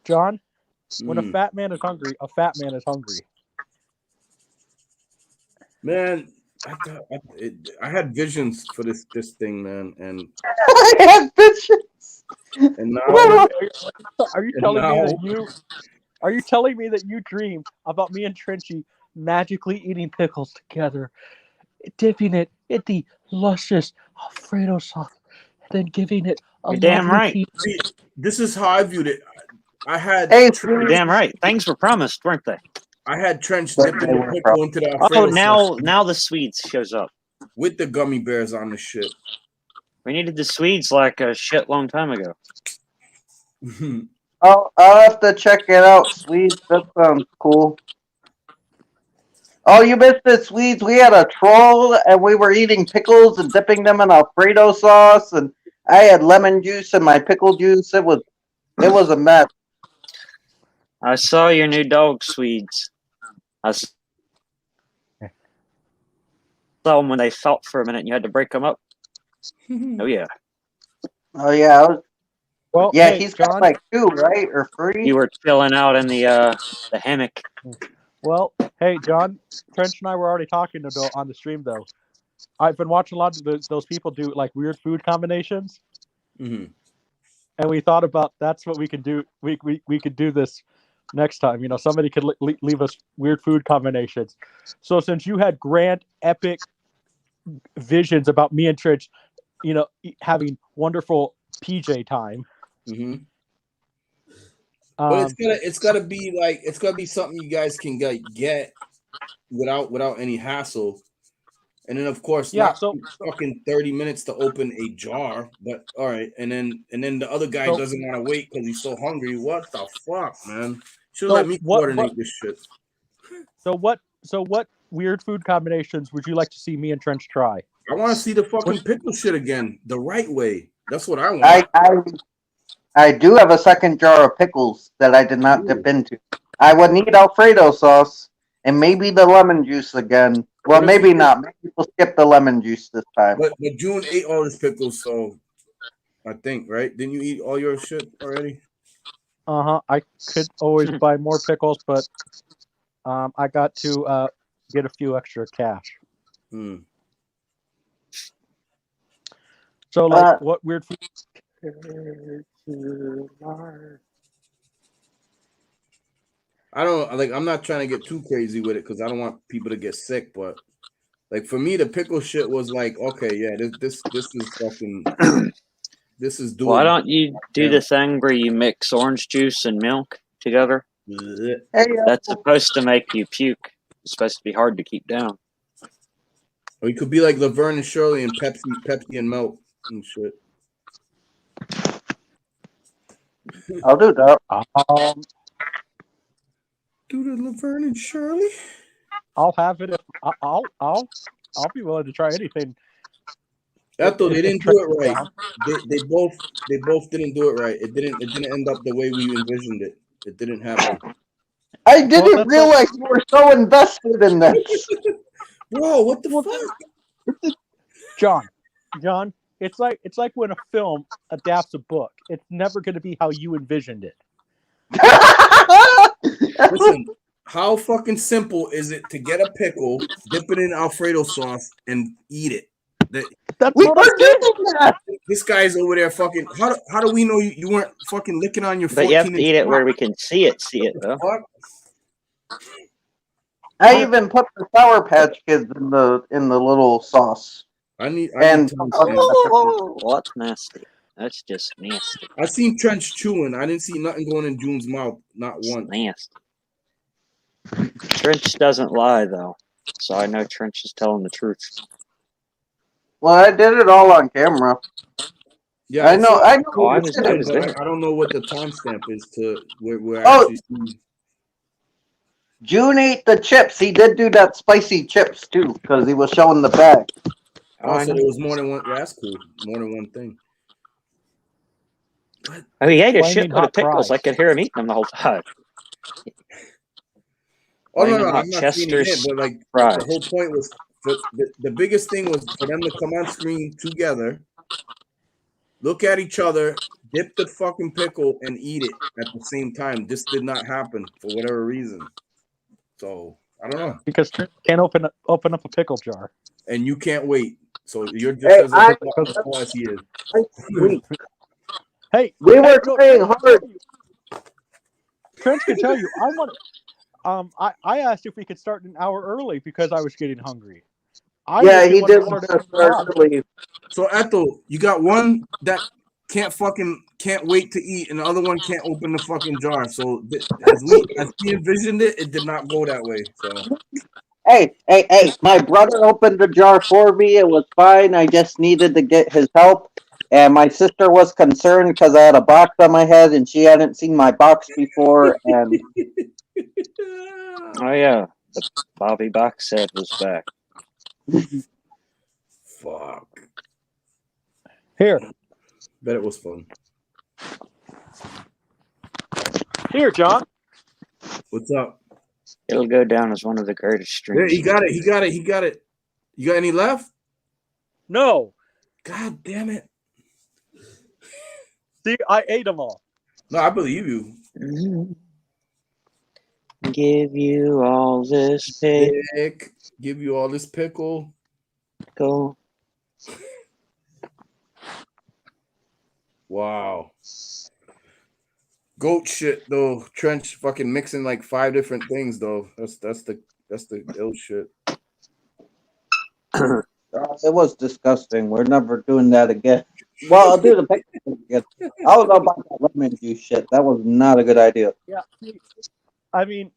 John, when a fat man is hungry, a fat man is hungry. Man, I had visions for this thing, man, and I had visions. And now, are you telling me that you dreamed about me and Trenchy magically eating pickles together dipping it in the luscious Alfredo sauce, and then giving it a You're damn lovely right. piece. See, this is how I viewed it. I had Hey, You're damn right. Things were promised, weren't they? Trench But dipping they the were pickle into the Oh, Alfredo sauce now the Swedes shows up. with the gummy bears on the shit. We needed the Swedes like a shit long time ago. I'll have to check it out, Swedes. That sounds cool. Oh, you missed the Swedes. We had a troll, and we were eating pickles and dipping them in Alfredo sauce, and I had lemon juice in my pickle juice. It was a mess. I saw your new dog, Swedes. I saw them when they fought for a minute and you had to break them up. Oh, yeah. Oh yeah, Well, yeah. hey, He's got John. like 2, right, or 3. You were chilling out in the hammock. Well, hey, John. Trench and I were already talking on the stream though. I've been watching a lot of those people do like weird food combinations, Mm-hmm. and we thought about that's what we could do. We could do this next time. Somebody could leave us weird food combinations. So since you had grand epic visions about me and Trench, having wonderful PJ time. Mm-hmm. But it's gotta be something you guys can get without any hassle. And then of course not fucking 30 minutes to open a jar. But all right, and then the other guy doesn't want to wait because he's so hungry. What the fuck, man? Should let me coordinate this shit. So what weird food combinations would you like to see me and Trench try? I want to see the fucking pickle shit again, the right way. That's what I want. I do have a second jar of pickles that I did not dip into. I would need Alfredo sauce and maybe the lemon juice again. Well, maybe not. Maybe we'll skip the lemon juice this time. But June ate all his pickles, so I think, right? Didn't you eat all your shit already? I could always buy more pickles, but I got to get a few extra cash. So, like, what weird food? I'm not trying to get too crazy with it because I don't want people to get sick. But like for me, the pickle shit was like, okay, yeah, this is fucking. This is doable. Why don't you do the thing where you mix orange juice and milk together? That's supposed to make you puke. It's supposed to be hard to keep down. Or you could be like Laverne and Shirley and Pepsi and milk and shit. I'll do that. Do the Laverne and Shirley. I'll have it. I'll be willing to try anything. Though they didn't do it right. They both didn't do it right. It didn't end up the way we envisioned it. It didn't happen. I didn't realize you were so invested in this. Bro, what the fuck? John, it's like when a film adapts a book. It's never going to be how you envisioned it. Listen, how fucking simple is it to get a pickle, dip it in Alfredo sauce, and eat it? That's what I did. This guy's over there fucking. How do we know you weren't fucking licking on your? But you have to eat it where we can see it though. I even put the Sour Patch Kids in the little sauce. I need that's nasty. That's just nasty. I seen Trench chewing. I didn't see nothing going in June's mouth. Not once. Nasty. Trench doesn't lie though, so I know Trench is telling the truth. Well, I did it all on camera. Yeah, I know. I don't know what the timestamp is to where we're actually seeing. June ate the chips. He did do that spicy chips too, because he was showing the bag. Oh, so there was more than one. That's cool. More than one thing. Oh, he ate a shitload of pickles. I could hear him eating them the whole time. Oh no, I'm not seeing it, but like the whole point was the biggest thing was for them to come on screen together, look at each other, dip the fucking pickle, and eat it at the same time. This did not happen for whatever reason. So I don't know. Because Trent can't open up a pickle jar, and you can't wait. So you're just as he is. Hey, we were trying hard. Trent can tell you. I asked if we could start an hour early because I was getting hungry. Yeah, he did want to start early. So Ethel, you got one that can't wait to eat, and the other one can't open the fucking jar. So as we envisioned it, it did not go that way. So Hey! My brother opened the jar for me. It was fine. I just needed to get his help. And my sister was concerned because I had a box on my head and she hadn't seen my box before. And Oh yeah, the Bobby box set was back. fuck. Here. Bet it was fun. Here, John. What's up? It'll go down as one of the greatest streams. Yeah, he got it. He got it. He got it. You got any left? No. God damn it. See, I ate them all. No, I believe you. Give you all this pick. Give you all this pickle. Go. Wow. Goat shit though. Trench fucking mixing like 5 different things though. That's the ill shit. it was disgusting. We're never doing that again. Well, I'll do the pickle again. I don't know about that lemon juice shit. That was not a good idea. Yeah. I mean,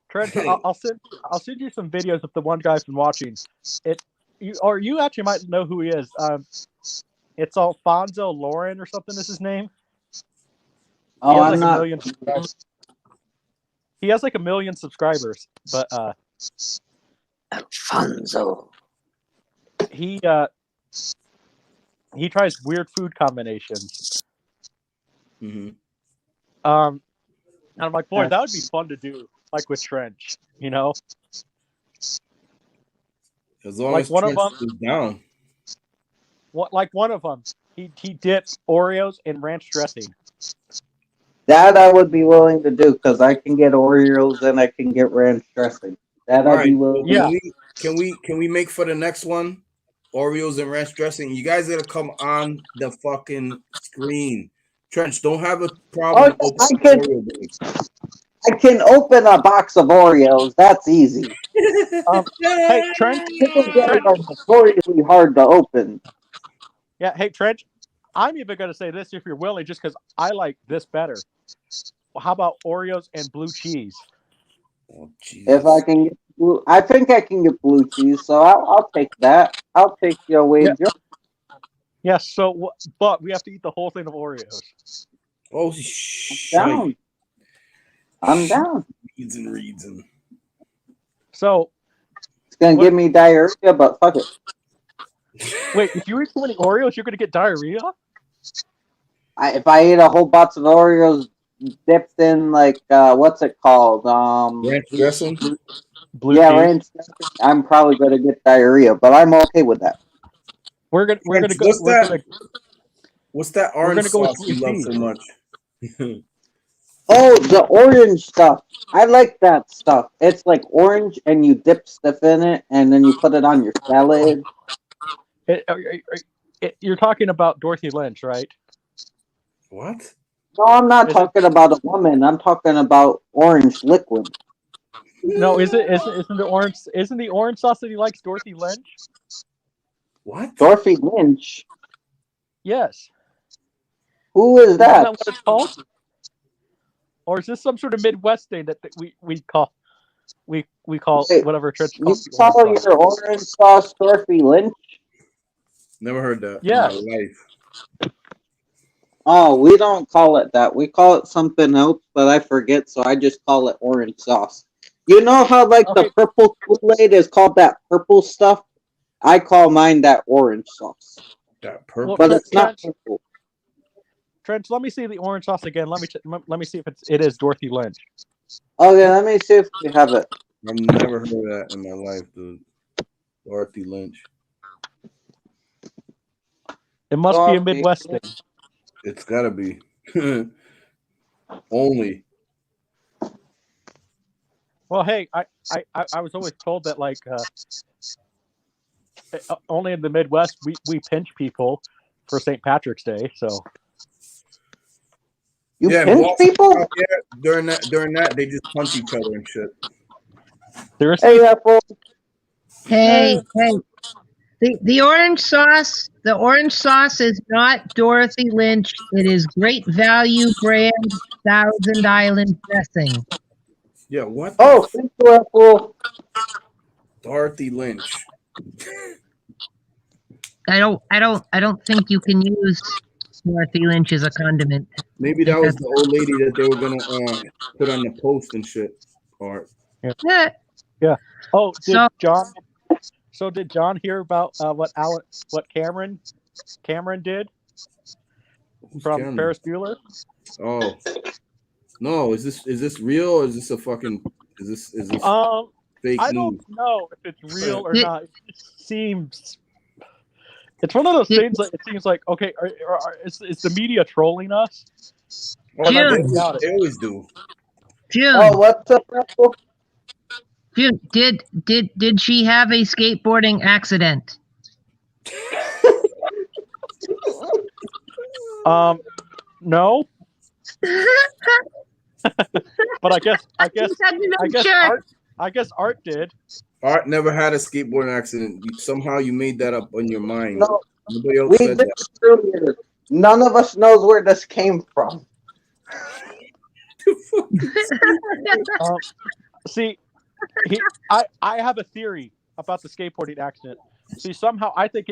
Trent, I'll send you some videos of the one guy's been watching. You actually might know who he is. It's Alfonso Lauren or something is his name. Oh, he has I'm like not. 1 million subscribers. He has like 1 million subscribers, but Alfonso. He tries weird food combinations. Mm-hmm. And I'm like, boy, that would be fun to do, like with Trench, you know. As long like as one Trench of them is down. Like one of them, he dips Oreos in ranch dressing. That I would be willing to do because I can get Oreos and I can get ranch dressing. That I'd be willing. Yeah. Can we make for the next one Oreos and ranch dressing? You guys gotta come on the fucking screen. Trench, don't have a problem. I can open a box of Oreos. That's easy. Hey, Trench. Are notoriously hard to open. Yeah, hey, Trench. I'm even going to say this if you're willing, just because I like this better. Well, how about Oreos and blue cheese? Oh, if I can get blue, I think I can get blue cheese, so I'll take that. I'll take your wager. Yeah, so, but we have to eat the whole thing of Oreos. Oh, down. I'm down. Reason. So it's gonna give me diarrhea, but fuck it. Wait, if you eat too many Oreos, you're gonna get diarrhea? If I eat a whole box of Oreos dipped in like what's it called? Ranch dressing? Blue cheese? Ranch dressing. I'm probably gonna get diarrhea, but I'm okay with that. We're gonna go. What's that orange go sauce you love so much? Oh, the orange stuff. I like that stuff. It's like orange, and you dip stuff in it, and then you put it on your salad. You're talking about Dorothy Lynch, right? What? No, I'm not talking about a woman. I'm talking about orange liquid. No, isn't the orange sauce that he likes Dorothy Lynch? What? Dorothy Lynch? Yes. Who is that? Isn't that what it's called? Or is this some sort of Midwest thing that we call Wait, whatever church calls you call your orange sauce Dorothy Lynch? Never heard that in my life. Oh, we don't call it that. We call it something else, but I forget, so I just call it orange sauce. You know how the purple Kool-Aid is called that purple stuff? I call mine that orange sauce. That purple, but it's not purple. Trent, let me see the orange sauce again. Let me see if it is Dorothy Lynch. Okay, let me see if we have it. I've never heard of that in my life, dude. Dorothy Lynch. It must be a Midwest thing. It's gotta be. Only. Well, hey, I was always told that only in the Midwest we pinch people for St. Patrick's Day. So you pinch people? Yeah, during that they just punch each other and shit. Seriously? Hey, Apple. Hey, hey. The orange sauce. The orange sauce is not Dorothy Lynch. It is Great Value brand Thousand Island dressing. Yeah, what? Oh, thank you, Apple. Dorothy Lynch. I don't think you can use Dorothy Lynch as a condiment. Maybe that was the old lady that they were gonna put on the post and shit. Or Yeah. Yeah. Oh, did So- John? So did John hear about what Cameron did who's from Cameron? Ferris Bueller? Oh no, is this real or is this a fucking is this fake I news? don't know if it's real or Did- not. It just seems. It's one of those things that it seems like, okay, is the media trolling us? Or am I June. missing out? They always do. June. Oh, what's up, Apple? June, did she have a skateboarding accident? No. But I guess Art did. Art never had a skateboarding accident. Somehow you made that up on your mind. No, Nobody else we said did that. earlier. None of us knows where this came from. See, I have a theory about the skateboarding accident. See, somehow I think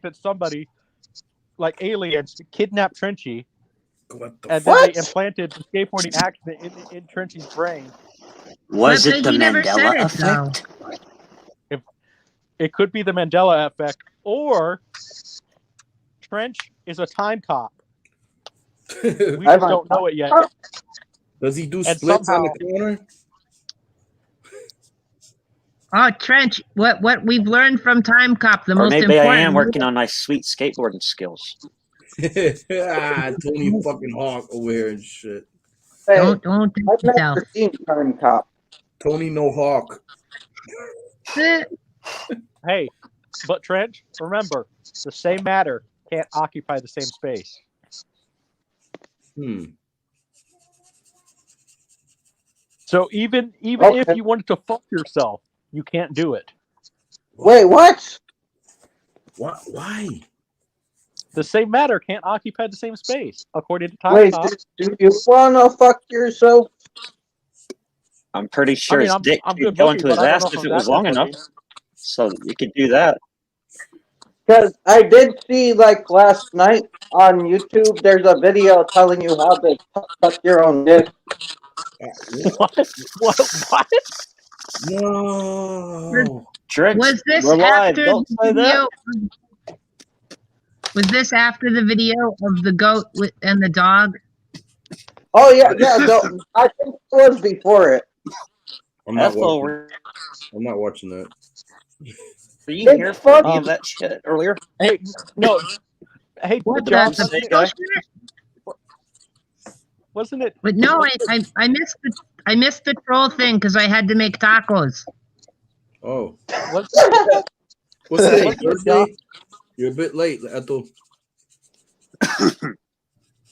that somebody, like aliens, kidnapped Trenchy, and then they implanted the skateboarding accident in Trenchy's brain. Was it the Mandela effect? It could be the Mandela effect, or Trench is a time cop. We just don't know it yet. Does he do And splits on somehow- the corner? Oh, Trench, what we've learned from Time Cop, the Or most maybe important. I am working on my sweet skateboarding skills. Tony fucking Hawk over here and shit. Hey, Don't I've never seen Time Cop. Tony No Hawk. Hey, but Trench, remember, the same matter can't occupy the same space. So even if you wanted to fuck yourself, you can't do it. Wait, what? What? Why? The same matter can't occupy the same space, according to Time Wait, Cop. do you wanna fuck yourself? I'm pretty sure I mean, his dick I'm could good go looking, into his but I don't ass know if if it I'm was that long good enough. looking. So you could do that. Because I did see, like, last night on YouTube, there's a video telling you how to suck your own dick. What? No. Trench, Was this we're live. after Don't the say video? that. Was this after the video of the goat and the dog? Oh, yeah, I think it was before it. I'm not Ethel, watching. were I'm not watching that. you It's here for any funny. of that shit earlier? Hey, no. Hey, What, John, the wasn't it? But no, I missed the troll thing because I had to make tacos. Oh. What's today? Thursday? You're a bit late, Ethel.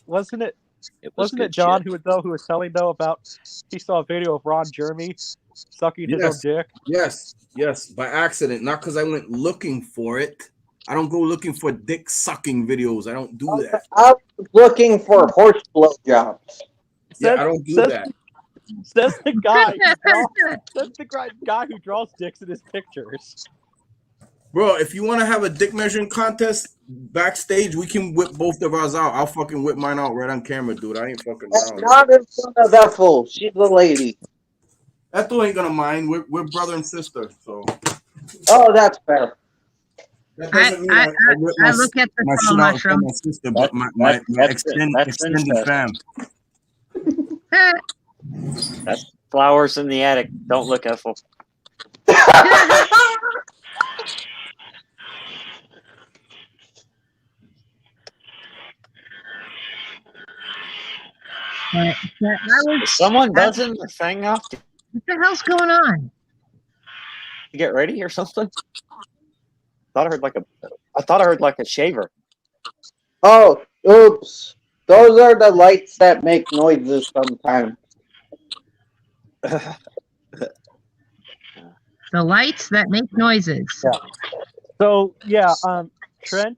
Wasn't it? Was Wasn't it John who was telling about he saw a video of Ron Jeremy sucking his own dick? Yes, by accident, not because I went looking for it. I don't go looking for dick sucking videos. I don't do that. I was looking for horse blowjobs. Yeah, I don't do that. Says the guy who draws dicks in his pictures. Bro, if you want to have a dick measuring contest backstage, we can whip both of ours out. I'll fucking whip mine out right on camera, dude. I ain't fucking around. Not in front of Ethel. She's the lady. Ethel ain't gonna mind. We're brother and sister, so. Oh, that's fair. That doesn't mean I whip look at the my troll shit out mushroom. for my sister, but my extended fam. That's flowers in the attic. Don't look, Ethel. Is someone buzzing their thing off to What the hell's going on? get ready or something? I thought I heard like a shaver. Oh, oops. Those are the lights that make noises sometimes. The lights that make noises. Yeah. So yeah, Trent,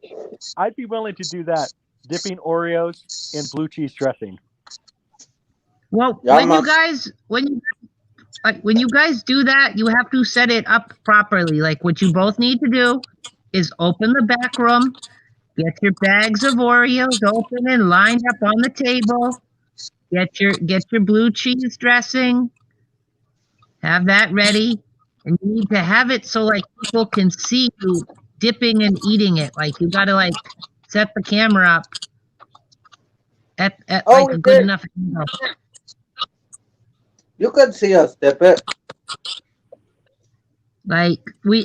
I'd be willing to do that. Dipping Oreos in blue cheese dressing. Well, Yeah, when man. you guys do that, you have to set it up properly. Like what you both need to do is open the back room, get your bags of Oreos open and lined up on the table. Get your blue cheese dressing. Have that ready. And you need to have it so like people can see you dipping and eating it. Like you gotta like set the camera up at like we a good did. enough angle. You could see us dip it. Like I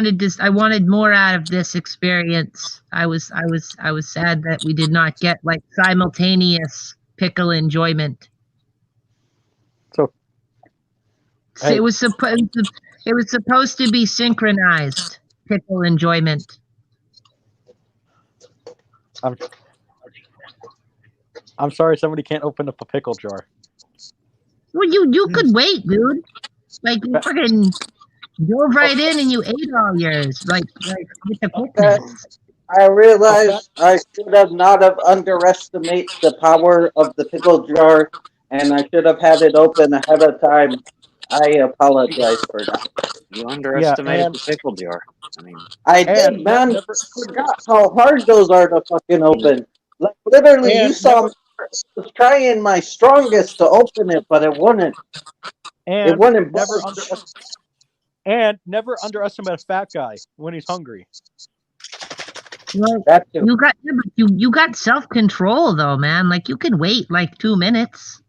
wanted more out of this experience. I was sad that we did not get like simultaneous pickle enjoyment. So hey, It was supposed to be synchronized pickle enjoyment. I'm sorry, somebody can't open up a pickle jar. Well, you could wait, dude. Like you fucking dove right in and you ate all yours, like with the quickness. I realized I should have not have underestimated the power of the pickle jar, and I should have had it open ahead of time. I apologize for that. You underestimated and- the pickle jar. I mean, I did, man. never- I forgot how hard those are to fucking open. Like literally, you saw me I was trying my strongest to open it, but it wouldn't. It wouldn't budge. never underestimate a fat guy when he's hungry. Well, That too. you got self control though, man. Like you could wait like 2 minutes.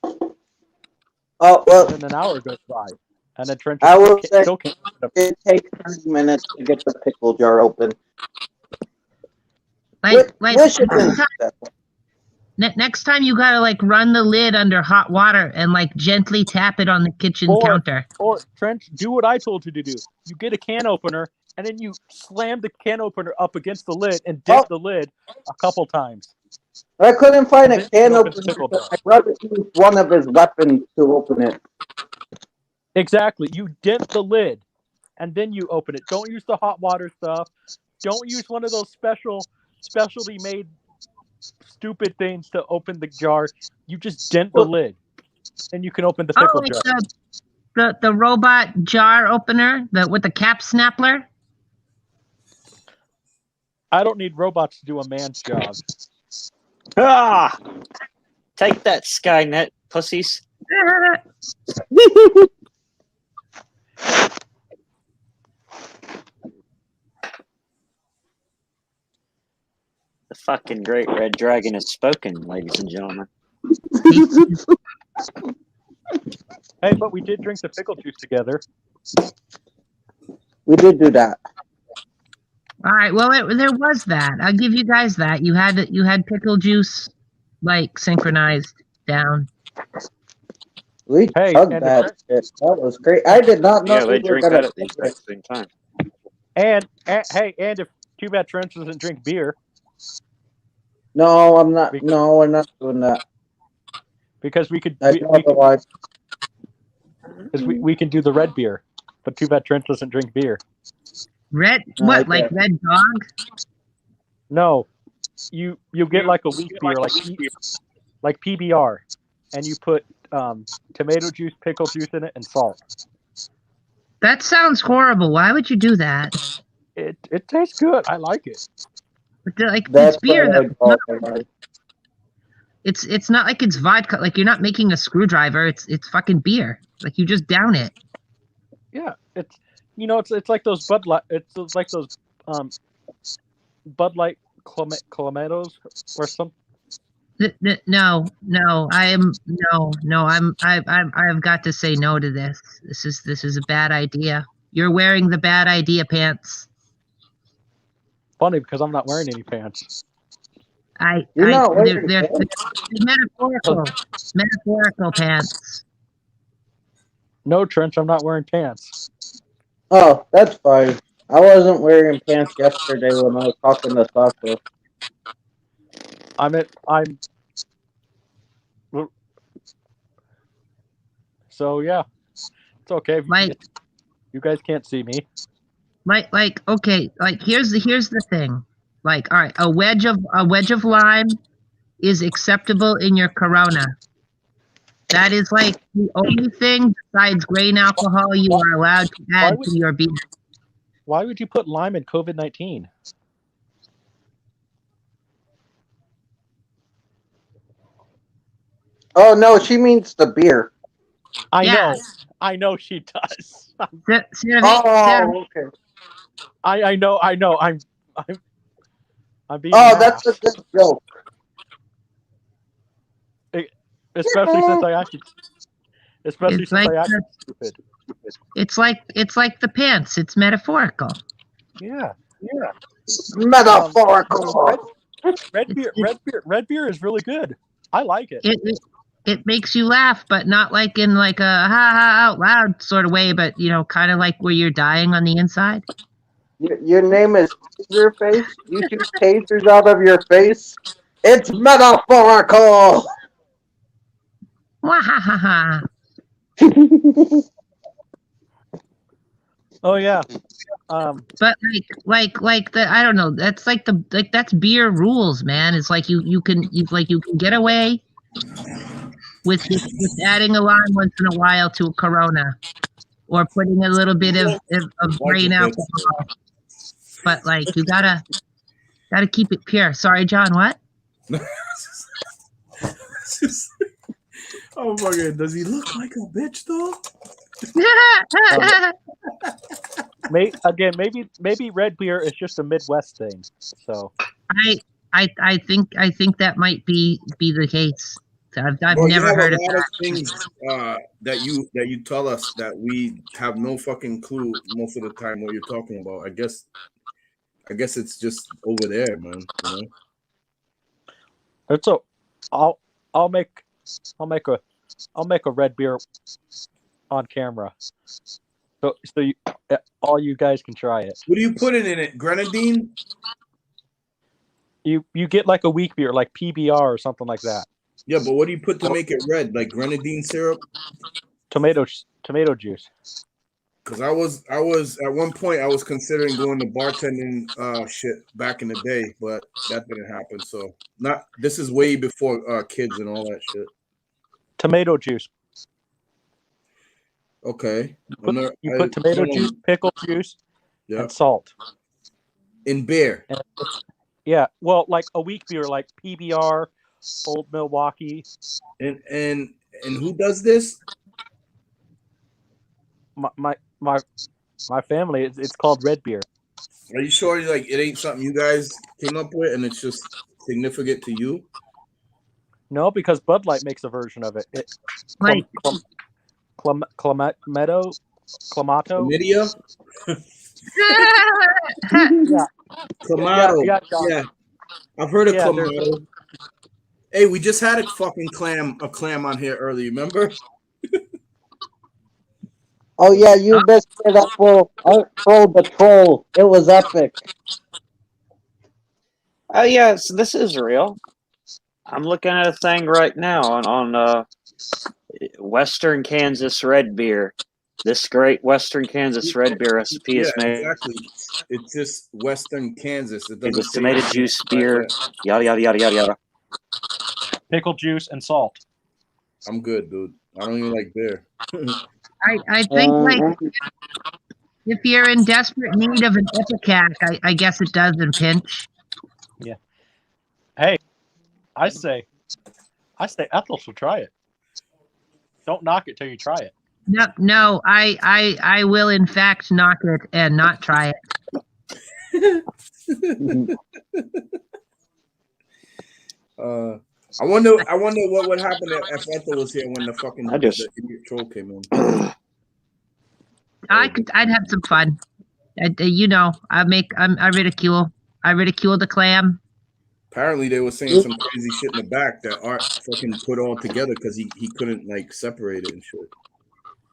Oh well. And then an hour goes by, and then Trent I will say still can't. it takes 30 minutes to get the pickle jar open. Next time you gotta like run the lid under hot water and like gently tap it on the kitchen counter. Or Trent, do what I told you to do. You get a can opener and then you slam the can opener up against the lid and dip the lid a couple times. I couldn't find a can opener, so my brother used one of his weapons to open it. Exactly. You dip the lid and then you open it. Don't use the hot water stuff. Don't use one of those specialty made stupid things to open the jar. You just dent the lid and you can open the pickle jar. The robot jar opener, with the cap snappler. I don't need robots to do a man's job. Ah! Take that, Skynet, pussies. The fucking great red dragon has spoken, ladies and gentlemen. Hey, but we did drink the pickle juice together. We did do that. All right. Well, there was that. I'll give you guys that. You had pickle juice, like synchronized down. We chugged that shit. That was great. I did not know they we were drink gonna that at the exact same time. And if Too Bad Trent doesn't drink beer. No, I'm not. No, we're not doing that. Because we could. Because we can do the red beer, but Too Bad Trent doesn't drink beer. Red? What? Like Red Dog? No, you get like a wheat beer, like PBR, and you put tomato juice, pickle juice in it, and salt. That sounds horrible. Why would you do that? It tastes good. I like it. But it's beer. It's not like it's vodka. Like you're not making a screwdriver. It's fucking beer. Like you just down it. Yeah, it's like those Bud Light. It's like those Bud Light Clamatos or something. No. I've got to say no to this. This is a bad idea. You're wearing the bad idea pants. Funny because I'm not wearing any pants. They're metaphorical pants. No, Trench, I'm not wearing pants. Oh, that's fine. I wasn't wearing pants yesterday when I was talking to Sasha. So yeah, it's okay. Like, You guys can't see me. okay, like here's the thing. Like, all right, a wedge of lime is acceptable in your Corona. That is like the only thing besides grain alcohol you are allowed to add to your beer. Why would you put lime in COVID-19? Oh no, she means the beer. I know she does. Oh, okay. I know. I'm being. Oh, that's a good joke. Especially since I asked you. Especially It's since like I asked you stupid. it's like the pants. It's metaphorical. Yeah. Metaphorical. Red beer is really good. I like it. It makes you laugh, but not like in like a ha ha out loud sort of way, but kind of like where you're dying on the inside. Your name is Taserface? You shoot tasers out of your face? It's metaphorical! Wahahaha. Oh yeah. But like the I don't know. That's like that's beer rules, man. It's like you can get away with adding a lime once in a while to a Corona, or putting a little bit of grain alcohol. But like you gotta keep it pure. Sorry, John. What? Oh my god, does he look like a bitch though? Maybe red beer is just a Midwest thing. So I think that might be the case. I've Bro, never heard of a lot that. of things that you tell us that we have no fucking clue most of the time what you're talking about. I guess it's just over there, man. It's I'll make a red beer on camera. So all you guys can try it. What do you put in it? Grenadine? You get like a weak beer, like PBR or something like that. Yeah, but what do you put to make it red? Like grenadine syrup? Tomato juice. Because I was at one point I was considering going to bartending shit back in the day, but that didn't happen. So this is way before kids and all that shit. Tomato juice. Okay. You put tomato juice, pickle juice, and salt. In beer. Yeah, well, like a weak beer, like PBR, Old Milwaukee. And who does this? My family. It's called red beer. Are you sure it ain't something you guys came up with and it's just significant to you? No, because Bud Light makes a version of it. Clamato. Chlamydia? Yeah. Clamato. Yeah. I've heard of Clamato. Hey, we just had a fucking clam on here earlier, remember? Oh yeah, you missed it up for Art Troll the Troll. It was epic. Oh yeah, so this is real. I'm looking at a thing right now on Western Kansas red beer. This great Western Kansas red beer recipe is made. Exactly. It's just Western Kansas. It with tomato juice, beer, yada yada yada yada yada. Pickle juice and salt. I'm good, dude. I don't even like beer. I think like if you're in desperate need of an ipecac, I guess it does in pinch. Yeah. Hey, I say Ethel should try it. Don't knock it till you try it. No, I will in fact knock it and not try it. I wonder what would happen if Ethel was here when the idiot troll came in. I'd have some fun. I ridicule the clam. Apparently they were saying some crazy shit in the back that Art fucking put all together because he couldn't separate it and shit.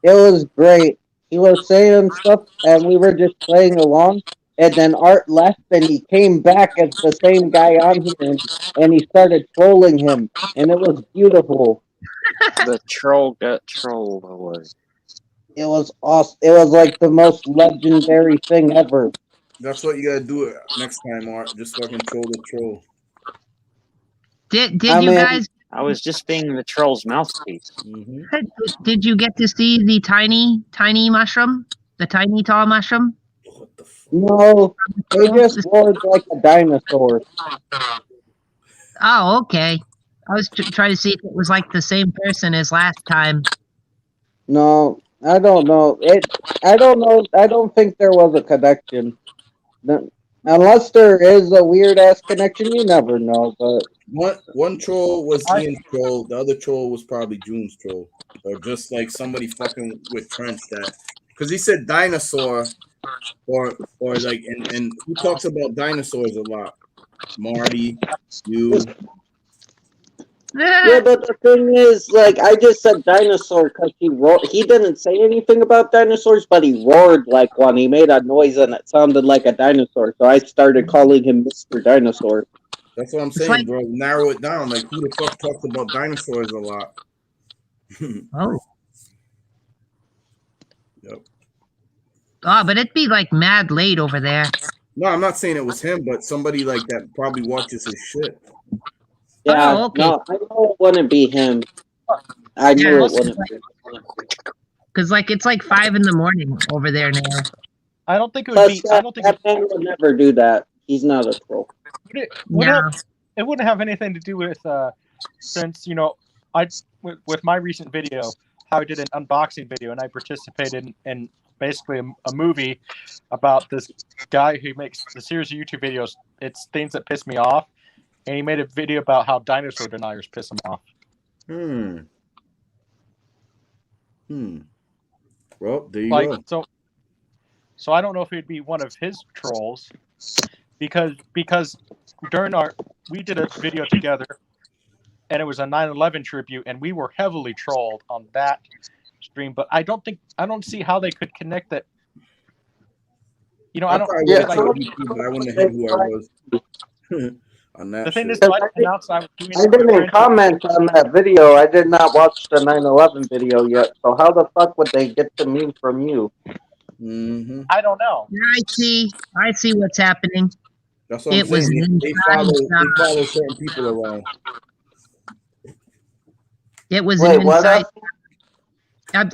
It was great. He was saying stuff and we were just playing along. And then Art left and he came back as the same guy on here and he started trolling him. And it was beautiful. The troll got trolled away. It was awesome. It was like the most legendary thing ever. That's what you gotta do it next time, Art. Just fucking troll the troll. Did I you mean, guys? I was just being the troll's mouthpiece. Did you get to see the tiny mushroom? The tiny tall mushroom? What the fuck? no, they just roared like a dinosaur. Oh, okay. I was trying to see if it was like the same person as last time. No, I don't know. I don't know. I don't think there was a connection. Unless there is a weird ass connection, you never know. But One troll was Ian's troll. The other troll was probably June's troll, or just like somebody fucking with Trench that, because he said dinosaur, or like, and who talks about dinosaurs a lot? Marty, you. yeah, but the thing is, like, I just said dinosaur because he didn't say anything about dinosaurs, but he roared like one. He made a noise and it sounded like a dinosaur, so I started calling him Mr. Dinosaur. That's what I'm saying, like- bro. Narrow it down. Like, who the fuck talks about dinosaurs a lot? Oh. Yep. Oh, but it'd be like mad late over there. No, I'm not saying it was him, but somebody like that probably watches his shit. Yeah, Oh, okay. no, I know it wouldn't be him. I knew Yeah. it wouldn't be. Because like it's like 5 a.m. over there now. I don't think it would Plus, be. I don't think that man would never do that. He's not a troll. it No. wouldn't have anything to do with since with my recent video, how I did an unboxing video and I participated in basically a movie about this guy who makes the series of YouTube videos. It's things that piss me off, and he made a video about how dinosaur deniers piss him off. Well, there you Like go. so I don't know if it'd be one of his trolls because during we did a video together and it was a 9/11 tribute and we were heavily trolled on that stream, but I don't see how they could connect that. You know, I don't. probably Yeah, would have YouTube, but I wouldn't have who I was. On that the thing is, shit. I announced I was doing I didn't comment on that video. I did not watch the 9/11 video yet. So how the fuck would they get the meme from you? I don't know. I see what's happening. That's what I'm saying. They follow certain people around. It was Wait, an what inside.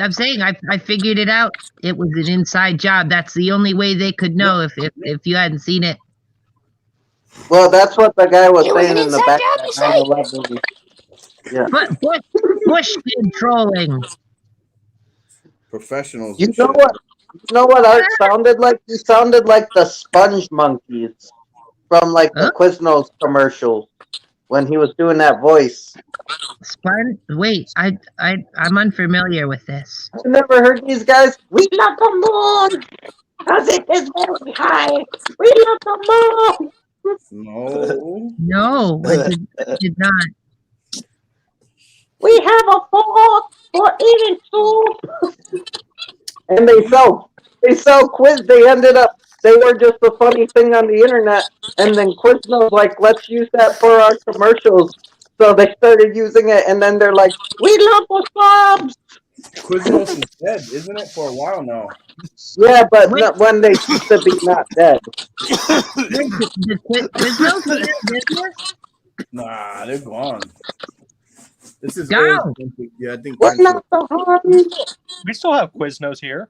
I'm saying I figured it out. It was an inside job. That's the only way they could know if you hadn't seen it. Well, that's what the guy was It was saying an in the inside back job, of you that say? 9/11. Yeah. But Bush did trolling. Professionals. You and know shit. what? You know what Art sounded like? He sounded like the Sponge Monkeys from like the Quiznos commercials when he was doing that voice. Wait, I'm unfamiliar with this. I've never heard these guys. We love the moon because it is very high. We love the moon. No. No, I did not. We have a fork for eating soup. And they sell quiz. They were just a funny thing on the internet. And then Quiznos like, let's use that for our commercials. So they started using it, and then they're like, we love the subs. Quiznos is dead, isn't it? For a while now. Yeah, but not when they used to be not dead. Nah, they're gone. This is Go. old. Yeah, I think. What's not the hobby? We still have Quiznos here.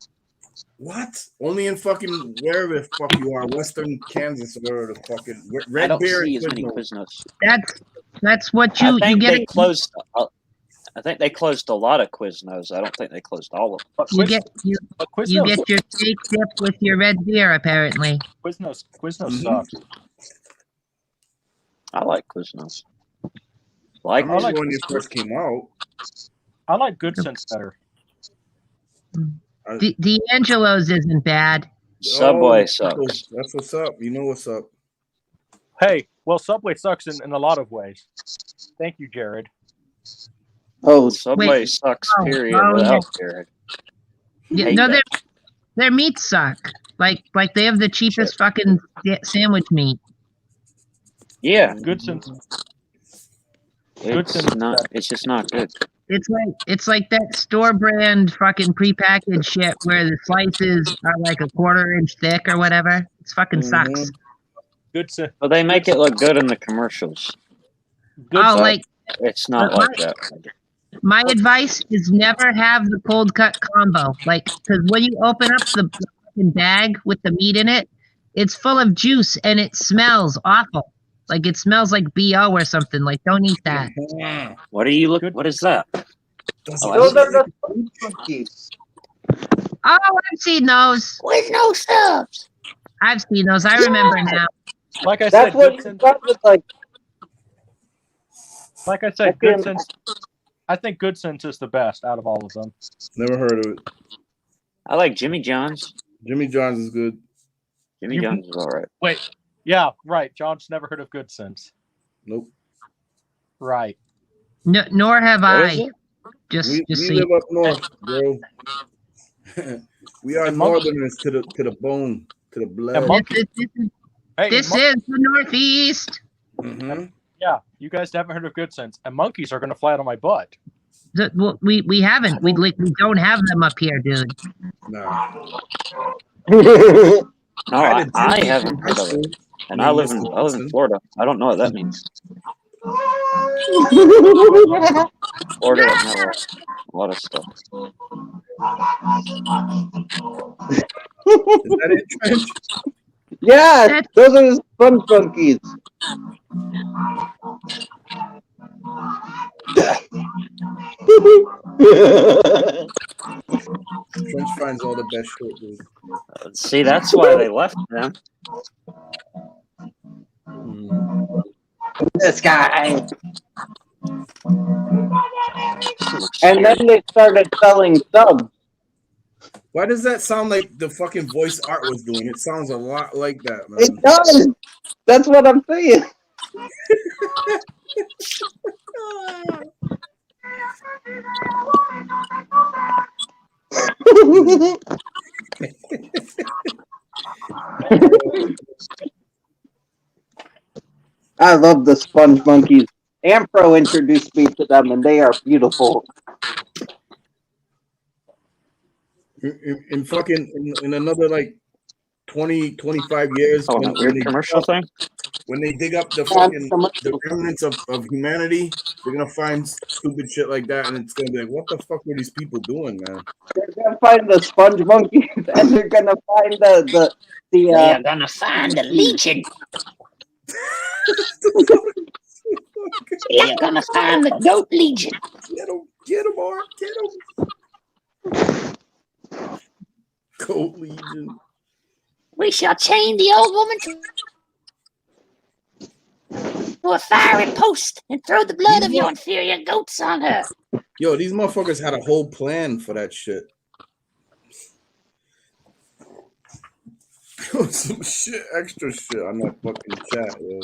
What? Only in fucking wherever the fuck you are, Western Kansas or wherever the fucking I Red don't Bear. see and as many Quiznos. Quiznos. That's what I you think get. they closed. I think they closed a lot of Quiznos. I don't think they closed all of them. You get you get your steak dip with your red beer, apparently. Quiznos suck. I like Quiznos. I like when it first came out. I like Good Sense better. D'Angelo's isn't bad. Subway sucks. That's what's up. You know what's up. Hey, well, Subway sucks in a lot of ways. Thank you, Jared. Oh, Subway sucks. Period. Without Jared. Yeah, no, their meats suck. Like they have the cheapest fucking sandwich meat. Yeah, Good Sense. It's just not good. It's like that store brand fucking prepackaged shit where the slices are like a quarter-inch thick or whatever. It's fucking sucks. Good sense. Well, they make it look good in the commercials. Good Oh, But like it's not like that. my advice is never have the cold cut combo. Like, because when you open up the fucking bag with the meat in it, it's full of juice and it smells awful. Like it smells like BO or something. Like, don't eat that. What are you looking? What is that? Those are the sponge monkeys. Oh, I've seen those. With no subs. I've seen those. I remember now. Like I That's said, what good you sense. got with like. Like I said, good sense. I think good sense is the best out of all of them. Never heard of it. I like Jimmy John's. Jimmy John's is good. Jimmy John's is all right. Wait, yeah, right. John's never heard of good sense. Nope. Right. No, nor have What I. is it? Just We so live you- up north, bro. We are northerners to the bone, to the blood. This is the Northeast. Mm-hmm. Yeah, you guys haven't heard of good sense, and monkeys are going to fly out on my butt. Well, we haven't. We don't have them up here, dude. Nah. No, I had a I gym haven't in heard high of school it. And named I live Mr. in Wilson. Florida. I don't know what that means. Florida doesn't have a lot of stuff. Is that it, Trench? Yeah, those are the sponge monkeys. Trench finds all the best shit, dude. See, that's why they left them. This guy. And then they started selling subs. Why does that sound like the fucking voice Art was doing? It sounds a lot like that, man. It does. That's what I'm saying. I love the sponge monkeys. Ampro introduced me to them, and they are beautiful. In fucking in another like 20, 25 years, Oh, that weird commercial thing? When they dig up the fucking the remnants of humanity, they're gonna find stupid shit like that, and it's gonna be like, what the fuck were these people doing, man? They're gonna find the sponge monkeys, and they're gonna find the They're gonna find the legion. They're gonna find the goat legion. Get him, Art, get him. Goat legion. We shall chain the old woman to a fiery post and throw the blood of your inferior goats on her. Yo, these motherfuckers had a whole plan for that shit. Some shit, extra shit on that fucking chat, yo.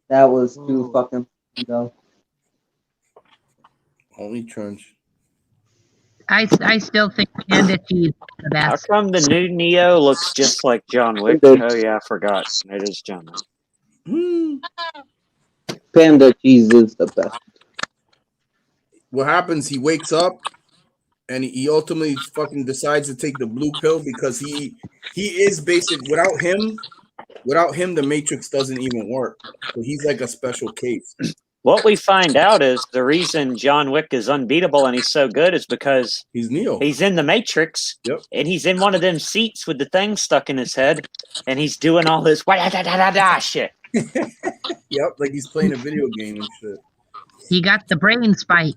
That was too fucking go. Only Trench. I still think Panda Cheese is the How best. come the new Neo looks just like John Wick? Oh yeah, I forgot. It is John Wick. Panda cheese is the best. What happens? He wakes up, and he ultimately fucking decides to take the blue pill because he is basic. Without him, the Matrix doesn't even work. So he's like a special case. What we find out is the reason John Wick is unbeatable and he's so good is because he's Neo. He's in the Matrix, and he's in one of them seats with the thing stuck in his head, and he's doing all this shit. Yep, like he's playing a video game and shit. He got the brain spike.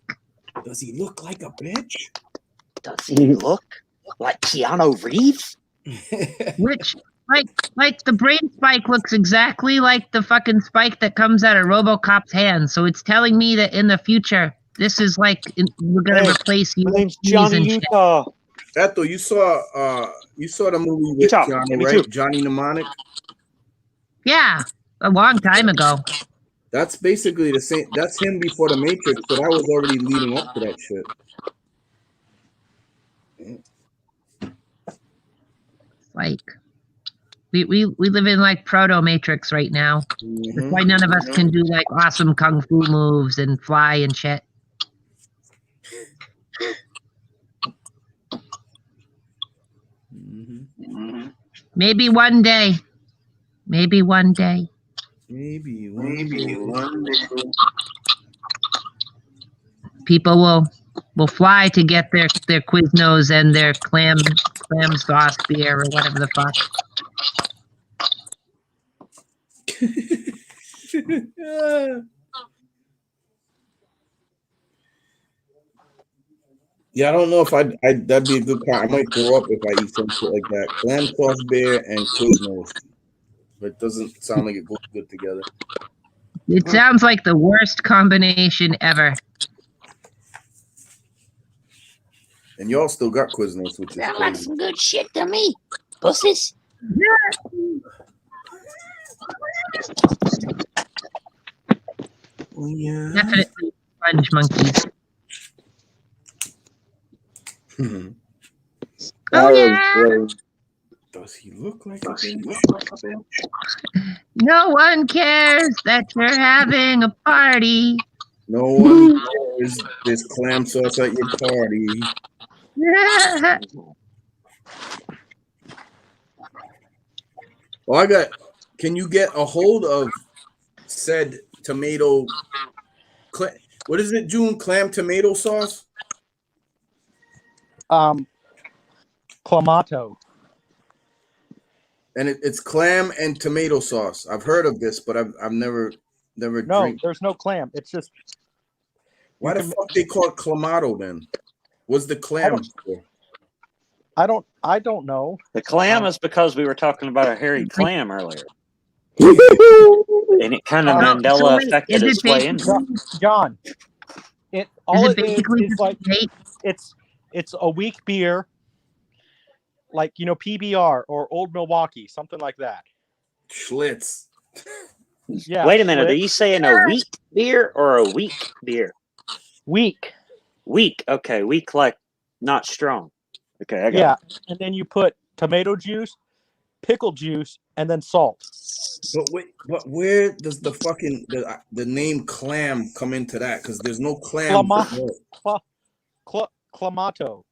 Does he look like a bitch? Does he look like Keanu Reeves? Which, like the brain spike looks exactly like the fucking spike that comes out of RoboCop's hand. So it's telling me that in the future, this is like we're gonna replace you. My name's Johnny Utah. Eto, you saw the movie with Utah, Johnny, me right? too. Johnny Mnemonic. Yeah, a long time ago. That's basically the same. That's him before the Matrix, so that was already leading up to that shit. Like, We live in like proto Matrix right now. That's why none of us can do like awesome kung fu moves and fly and shit. Maybe one day. Maybe one day. Maybe one day. People will fly to get their Quiznos and their clam sauce beer or whatever the fuck. Yeah, I don't know if that'd be a good car. I might throw up if I eat some shit like that. Clam sauce beer and Quiznos. But it doesn't sound like it goes good together. It sounds like the worst combination ever. And y'all still got Quiznos, which is Sound like crazy. some good shit to me, pussies. Yeah. Definitely sponge monkeys. Oh yeah. Does he look like a bitch? No one cares that you're having a party. No one cares this clam sauce at your party. Oh, can you get a hold of said tomato? What is it, June? Clam tomato sauce? Clamato. And it's clam and tomato sauce. I've heard of this, but I've never No, drank. there's no clam. It's just. Why the fuck they call it clamato then? What's the clam for? I don't know. The clam is because we were talking about a hairy clam earlier. And it kind of Mandela affected its way in. John, all it it basically is like it's a weak beer, like PBR or Old Milwaukee, something like that. Schlitz. Yeah. Wait a minute. Schlitz. Are you saying a wheat beer or a weak beer? Weak. Weak. Okay. Weak, like not strong. Okay. I got it. And then you put tomato juice, pickle juice, and then salt. But where does the fucking the name clam come into that? Because there's no clam. Clamato.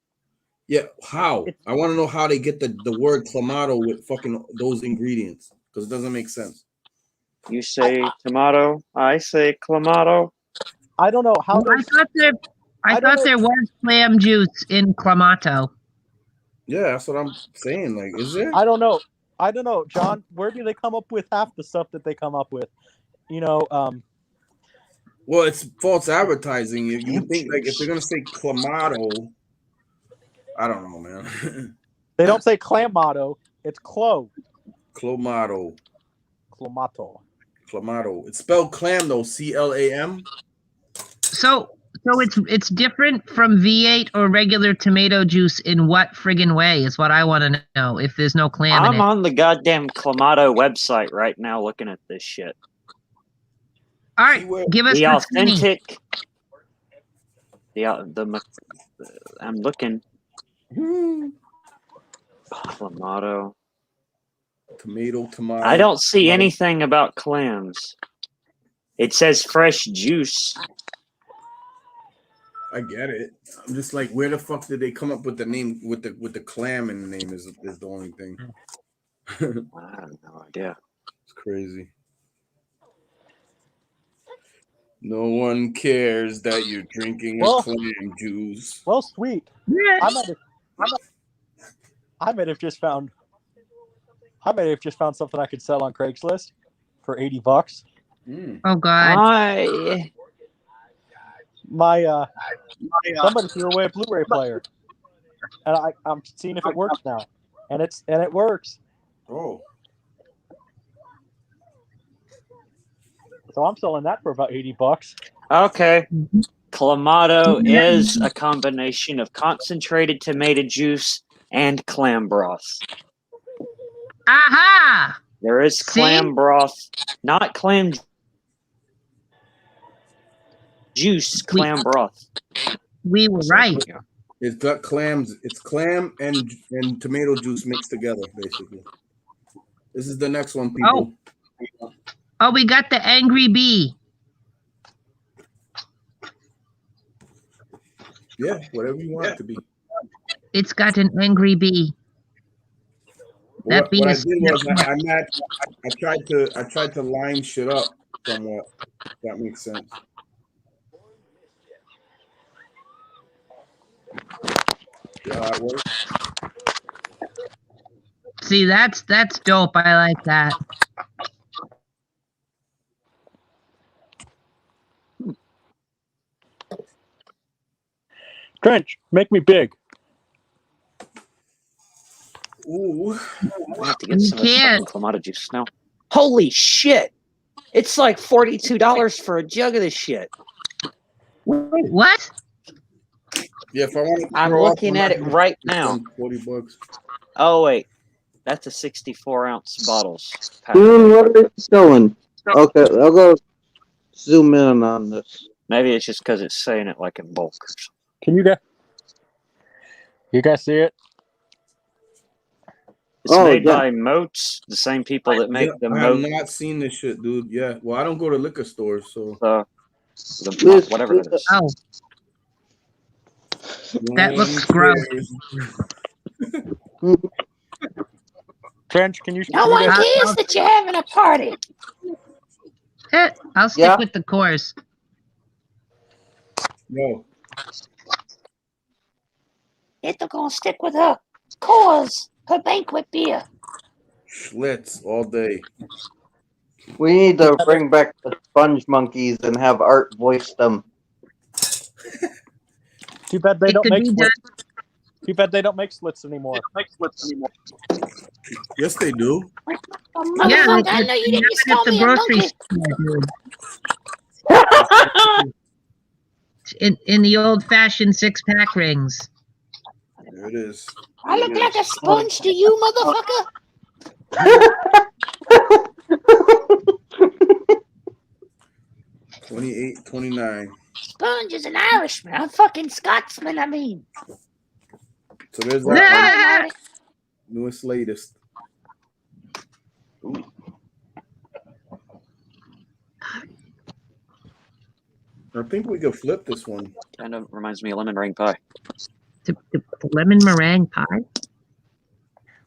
Yeah, how? I want to know how they get the word clamato with fucking those ingredients, because it doesn't make sense. You say tomato, I say clamato. I don't know how. I thought there was clam juice in Clamato. Yeah, that's what I'm saying. Like, is there? I don't know, John. Where do they come up with half the stuff that they come up with? Well, it's false advertising. You think like if they're gonna say clamato, I don't know, man. They don't say clamato. It's clamato. Clamato. It's spelled clam though. CLAM. So it's different from V8 or regular tomato juice in what friggin' way is what I want to know. If there's no clam in it. I'm on the goddamn Clamato website right now looking at this shit. All right, give us the authentic. I'm looking. Clamato. Tomato. I don't see anything about clams. It says fresh juice. I get it. I'm just like, where the fuck did they come up with the name with the clam in the name is the only thing. I have no idea. It's crazy. No one cares that you're drinking a clam juice. Well, sweet. I might have just found something I could sell on Craigslist for $80. Oh God. Somebody threw away a Blu-ray player, and I'm seeing if it works now, and it works. Oh. So I'm selling that for about $80. Okay. Clamato is a combination of concentrated tomato juice and clam broth. Aha! There is clam broth, not clam juice, clam broth. We were right. It's got clams. It's clam and tomato juice mixed together, basically. This is the next one, people. Oh, we got the angry bee. Yeah, whatever you want it to be. It's got an angry bee. That bee What I is. did was I tried to line shit up somewhat. If that makes sense. Yeah, it works. See, that's dope. I like that. Trench, make me big. Ooh. I have to get some of this fucking Clamato juice now. Holy shit! It's like $42 for a jug of this shit. Wait, what? Yeah, if I want to I'm throw up looking on at that, it right it's now. $40. Oh wait, that's a 64-ounce bottles. Dude, what are you selling? Okay, I'll go zoom in on this. Maybe it's just because it's saying it like in bulk. Can you guys see it? It's made by Moats, the same people that make the I have Moat. not seen this shit, dude. Yeah, well, I don't go to liquor stores, so whatever that is. Oh, that looks gross. Trench, can you? No one cares that you're having a party. I'll stick with the course. No. It's gonna stick with her cause, her banquet beer. Schlitz all day. We need to bring back the sponge monkeys and have Art voice them. Too bad they It don't could make be slits. Too bad they don't make slits anymore. Yes, they do. Yeah, Motherfucker, I know you didn't just call at the me a grocery monkey. store, in the old-fashioned 6-pack rings. There it is. I look like a sponge to you, motherfucker. 28, 29. Sponge is an Irishman. I'm fucking Scotsman, I mean. So there's Nah. that one. Newest, latest. I think we could flip this one. Kind of reminds me of lemon meringue pie. The lemon meringue pie?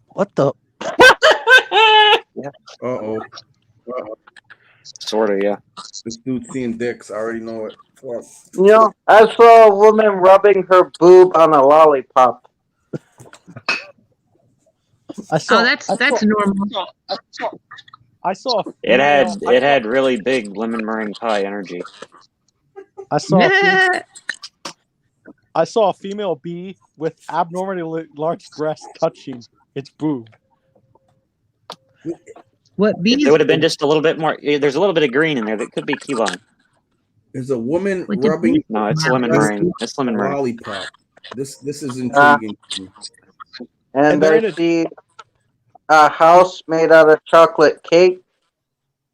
What the? Yeah. Uh-oh. Sort of, yeah. This dude's seeing dicks. I already know it. Fuck. You know, I saw a woman rubbing her boob on a lollipop. That's normal. I saw. It had really big lemon meringue pie energy. I saw a female bee with abnormally large breasts touching its boob. What bees? It would have been just a little bit more. There's a little bit of green in there that could be key lime. There's a woman rubbing. No, it's lemon meringue. It's lemon meringue. Lollipop. This is intriguing. And I see a house made out of chocolate cake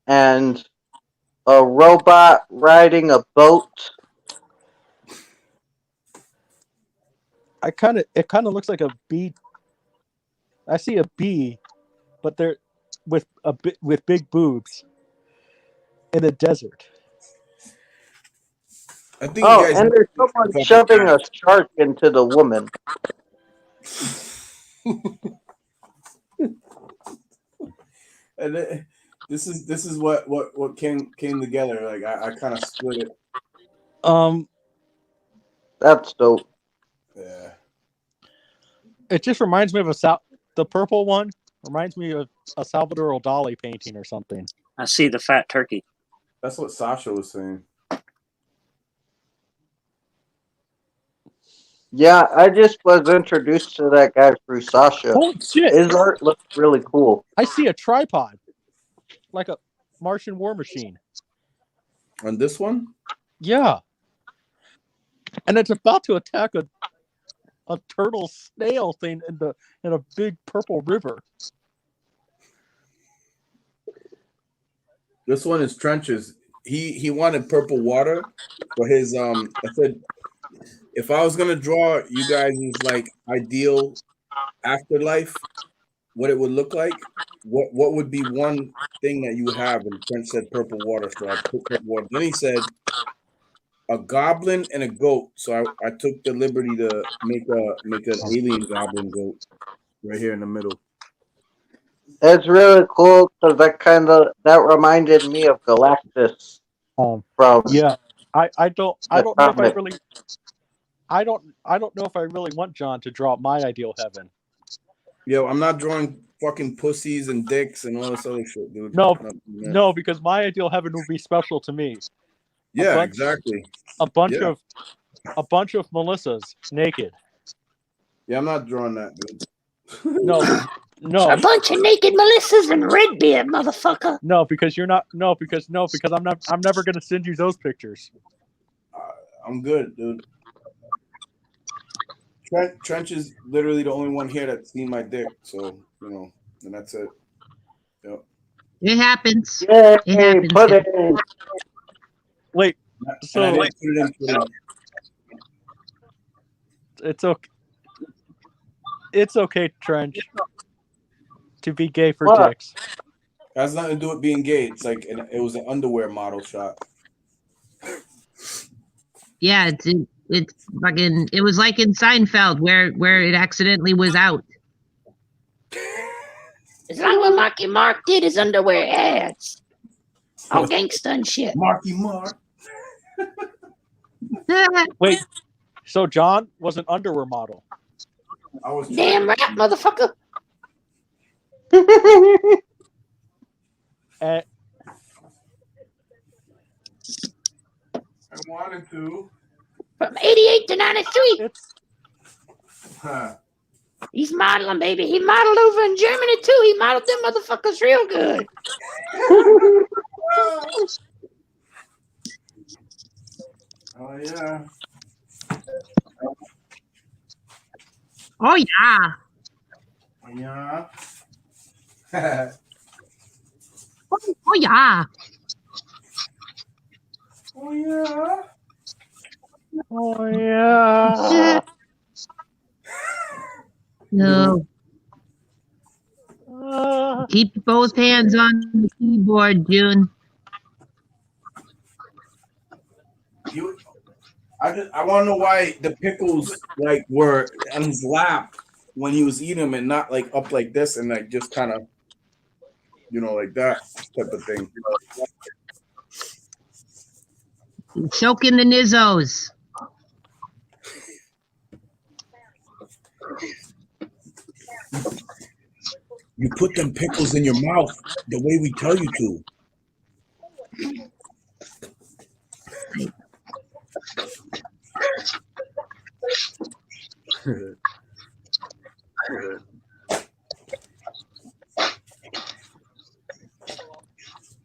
and a robot riding a boat. It kind of looks like a bee. I see a bee, but they're with big boobs in a desert. I think and there's someone shoving a shark into the woman. And this is what came together. Like I kind of split it. That's dope. Yeah. It just reminds me of the purple one reminds me of a Salvador Dali painting or something. I see the fat turkey. That's what Sasha was saying. Yeah, I just was introduced to that guy through Sasha. Holy shit! His art looks really cool. I see a tripod, like a Martian war machine. On this one? Yeah. And it's about to attack a turtle snail thing in a big purple river. This one is Trenches. He wanted purple water for his I said if I was gonna draw you guys' like ideal afterlife, what it would look like, what would be one thing that you would have? And Prince said purple water, so I put purple water. Then he said a goblin and a goat. So I took the liberty to make an alien goblin goat right here in the middle. It's really cool because that reminded me of Galactus from Yeah, I don't the know if I comic. really I don't know if I really want John to draw my ideal heaven. Yo, I'm not drawing fucking pussies and dicks and all this other shit, dude. No, because my ideal heaven would be special to me. Yeah, exactly. A bunch Yeah. of Melissas naked. Yeah, I'm not drawing that, dude. No. A bunch of naked Melissas and Redbeard, motherfucker. No, because you're not. No, because I'm not. I'm never gonna send you those pictures. I'm good, dude. Trench is literally the only one here that's seen my dick, so and that's it. Yep. It happens. Yay, It happens. put it in. Wait, so I didn't put it in it's okay. It's okay, Trench, to be gay for dicks. It has nothing to do with being gay. It's like it was an underwear model shot. Yeah, it's fucking. It was like in Seinfeld where it accidentally was out. It's like what Marky Mark did his underwear ads. All gangsta and shit. Marky Mark. Wait, so John was an underwear model. I was damn right, motherfucker. I wanted to. From 88 to 93. Huh. He's modeling, baby. He modeled over in Germany, too. He modeled them motherfuckers real good. Oh, yeah. Oh, yeah. Yeah. Oh, yeah. Oh, yeah. Oh, yeah. No. Keep both hands on the keyboard, June. I want to know why the pickles were on his lap when he was eating them and not up like this and just kind of like that type of thing. Soak in the nizzos. You put them pickles in your mouth the way we tell you to.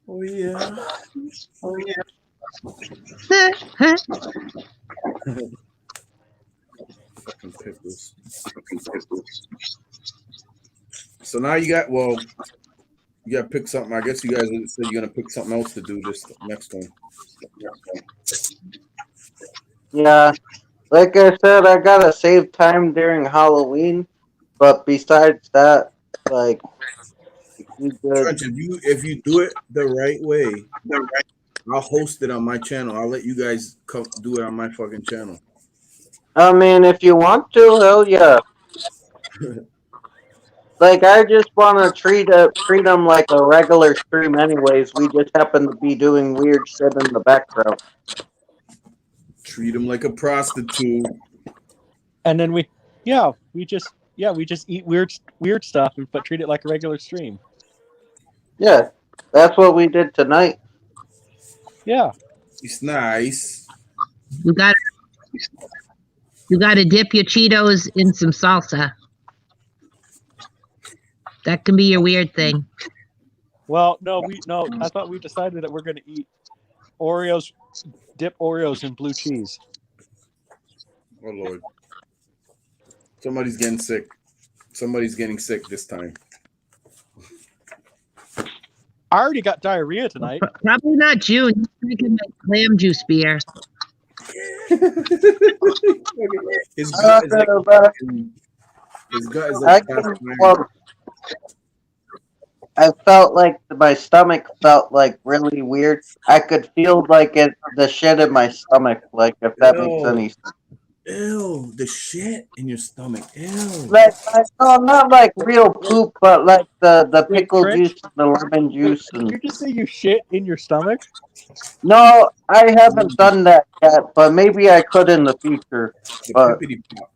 Oh yeah. Oh yeah. Fucking pickles. So now you got to pick something. I guess you guys said you're gonna pick something else to do this next one. Yeah, like I said, I gotta save time during Halloween. But besides that, we good. Trent, if you do it the right way, I'll host it on my channel. I'll let you guys do it on my fucking channel. I mean, if you want to, hell yeah. I just want to treat them like a regular stream anyways. We just happen to be doing weird shit in the background. Treat them like a prostitute. And then we just eat weird stuff, but treat it like a regular stream. Yeah, that's what we did tonight. Yeah. It's nice. You got to dip your Cheetos in some salsa. That can be your weird thing. Well, no. I thought we decided that we're going to eat Oreos, dip Oreos in blue cheese. Oh Lord! Somebody's getting sick. Somebody's getting sick this time. I already got diarrhea tonight. Probably not June. He's drinking that clam juice beer. His gut is like I felt like my stomach felt like really weird. I could feel like the shit in my stomach, like if that makes Ew. any sense. Ew, the shit in your stomach. Ew. No, not like real poop, but like the Wait, pickle Trench? juice, and the lemon Wait, juice, did and you just say you shit in your stomach? no, I haven't done that yet, but maybe I could in the future. The But pippity pop.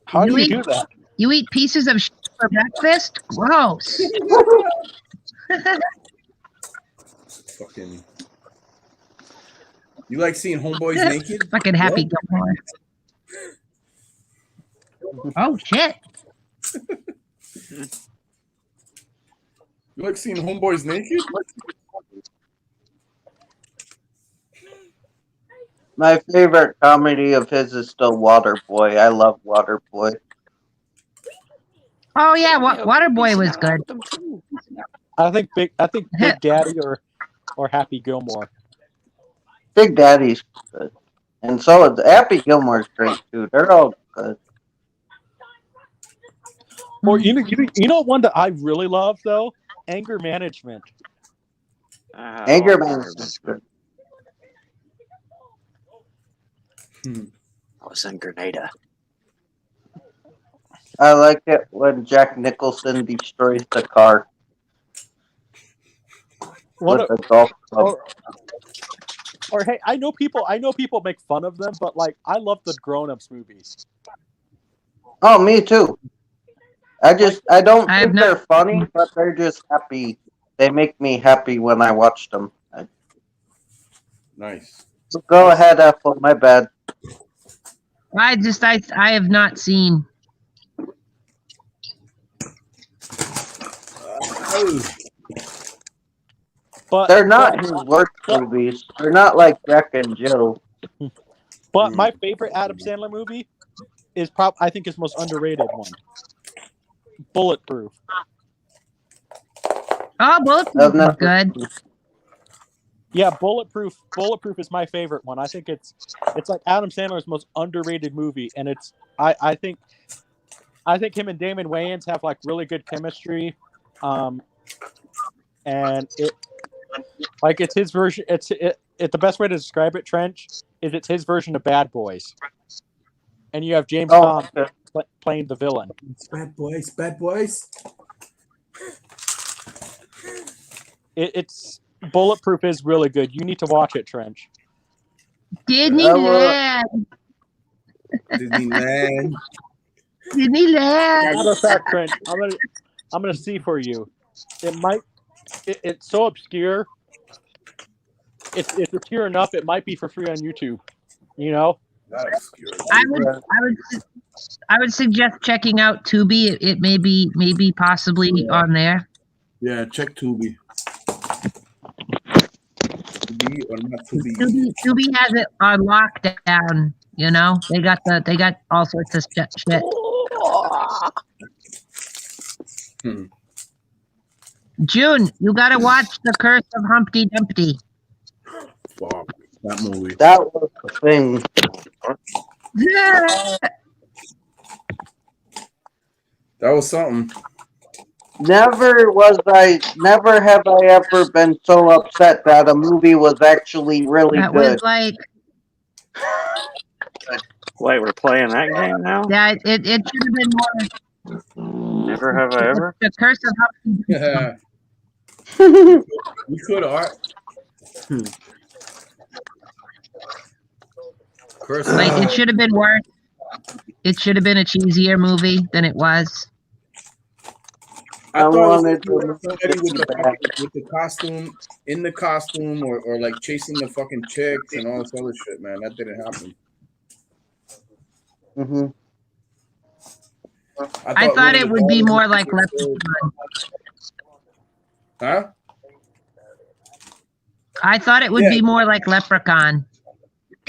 How do You you eat do that? you eat pieces of shit for breakfast? Gross. Fucking. You like seeing homeboys naked? Fucking Happy What? Gilmore. Oh shit. You like seeing homeboys naked? my favorite comedy of his is still Waterboy. I love Waterboy. Oh yeah, Waterboy was good. I think Big Daddy or Happy Gilmore. Big Daddy's good, and so is Happy Gilmore's great too. They're all good. Or you know one that I really love though? Anger Management. Anger Management's good. I was in Grenada. I like it when Jack Nicholson destroys the car One with of, the golf club. or hey, I know people make fun of them, but like I love the Grown Ups movies. Oh, me too. I don't I have think not. they're funny, but they're just happy. They make me happy when I watch them. Nice. Go ahead, Apple. My bad. I have not seen. But They're not his worst movies. They're not like Jack and Jill. But my favorite Adam Sandler movie is I think his most underrated one. Bulletproof. Oh, Bulletproof is good. Yeah, Bulletproof is my favorite one. I think it's like Adam Sandler's most underrated movie, and I think him and Damon Wayans have like really good chemistry, and it's his version. It's the best way to describe it, Trench, is it's his version of Bad Boys, and you have James Caan playing the villain. It's Bad Boys, Bad Boys. It's Bulletproof is really good. You need to watch it, Trench. Disneyland. Disneyland. Disneyland. Matter of fact, Trent, I'm gonna see for you. It's so obscure. It's obscure enough. It might be for free on YouTube. You know. I would suggest checking out Tubi. It may be possibly on there. Yeah, check Tubi. Tubi or not Tubi? Tubi has it on lockdown. You know, they got all sorts of shit. June, you gotta watch The Curse of Humpty Dumpty. Fuck that movie. That was the thing. Yeah. That was something. Never have I ever been so upset that a movie was actually really That good. was like. Wait, we're playing that game now? Yeah, it should have been more. Never have I ever. The Curse of Humpty Yeah. We could, Art. Like it should have been worse. It should have been a cheesier movie than it was. I thought it was somebody with the costume, in the costume, or like chasing the fucking chicks and all this other shit, man. That didn't happen. Mm-hmm. I thought it would be more like Leprechaun. Huh? I thought it would be more like Leprechaun.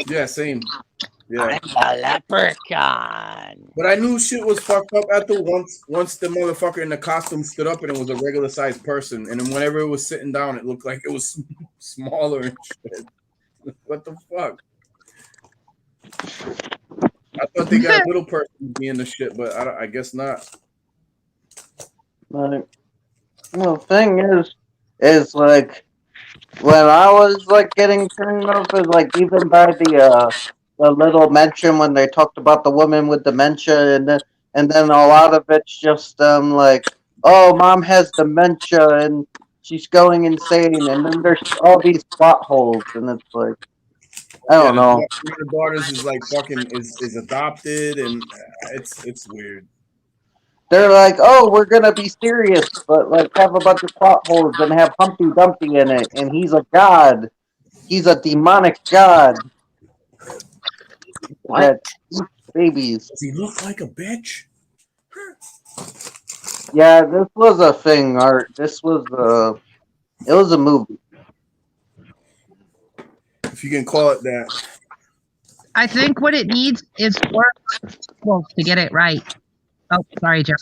Yeah, same. Yeah. I'm a leprechaun. But I knew shit was fucked up at the once the motherfucker in the costume stood up and it was a regular sized person, and then whenever it was sitting down, it looked like it was smaller and shit. What the fuck? I thought they got little person being the shit, but I guess not. Like, the thing is like when I was like getting turned off, is like even by the little mention when they talked about the woman with dementia, and then a lot of it's just like, oh, mom has dementia and she's going insane, and then there's all these plot holes, and it's like, I Yeah, don't know. one of the daughters is like fucking is adopted, and it's weird. They're like, oh, we're gonna be serious, but like have a bunch of plot holes and have Humpty Dumpty in it, and he's a god. He's a demonic god What? that eats babies. Does he look like a bitch? Yeah, this was a thing, Art. This was it was a movie. If you can call it that. I think what it needs is more folks to get it right. Oh, sorry, Jeff.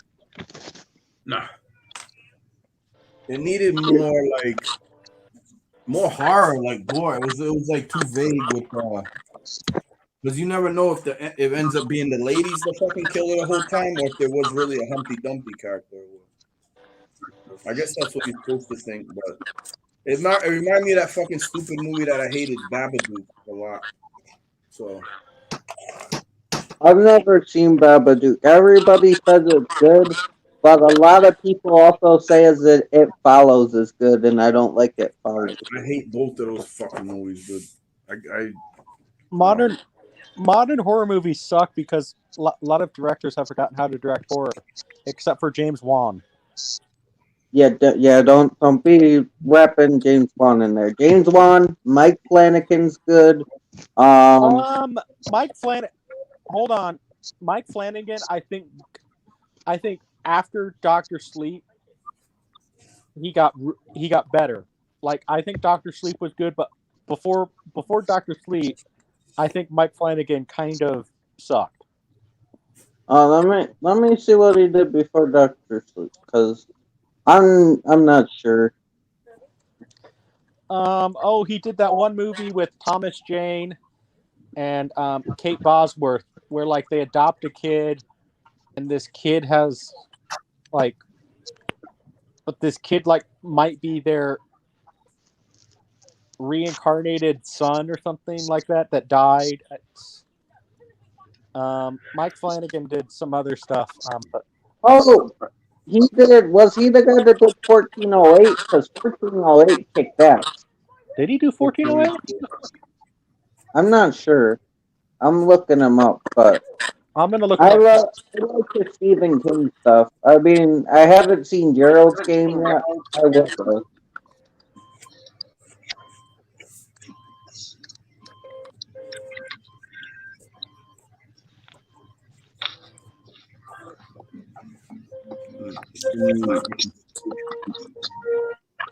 Nah. It needed more horror, like gore. It was like too vague with because you never know if it ends up being the ladies the fucking killer the whole time, or if there was really a Humpty Dumpty character. I guess that's what you're supposed to think, but it reminded me of that fucking stupid movie that I hated, Babadook, a lot. So I've never seen Babadook. Everybody says it's good, but a lot of people also say that It Follows is good, and I don't like It Follows. I hate both of those fucking movies, dude. Modern horror movies suck because a lot of directors have forgotten how to direct horror, except for James Wan. Yeah, don't be wrapping James Wan in there. James Wan, Mike Flanagan's good. Mike Flanagan. Hold on, Mike Flanagan. I think after Doctor Sleep, he got better. Like I think Doctor Sleep was good, but before Doctor Sleep, I think Mike Flanagan kind of sucked. Let me see what he did before Doctor Sleep, because I'm not sure. He did that one movie with Thomas Jane and Kate Bosworth, where like they adopt a kid, and this kid has like, but this kid like might be their reincarnated son or something like that died. Mike Flanagan did some other stuff. But He did. Was he the guy that did 1408? Because 1408 kicked ass. Did he do 1408? I'm not sure. I'm looking him up, but I'm gonna look. I like the Stephen King stuff. I mean, I haven't seen Gerald's Game yet. I will though.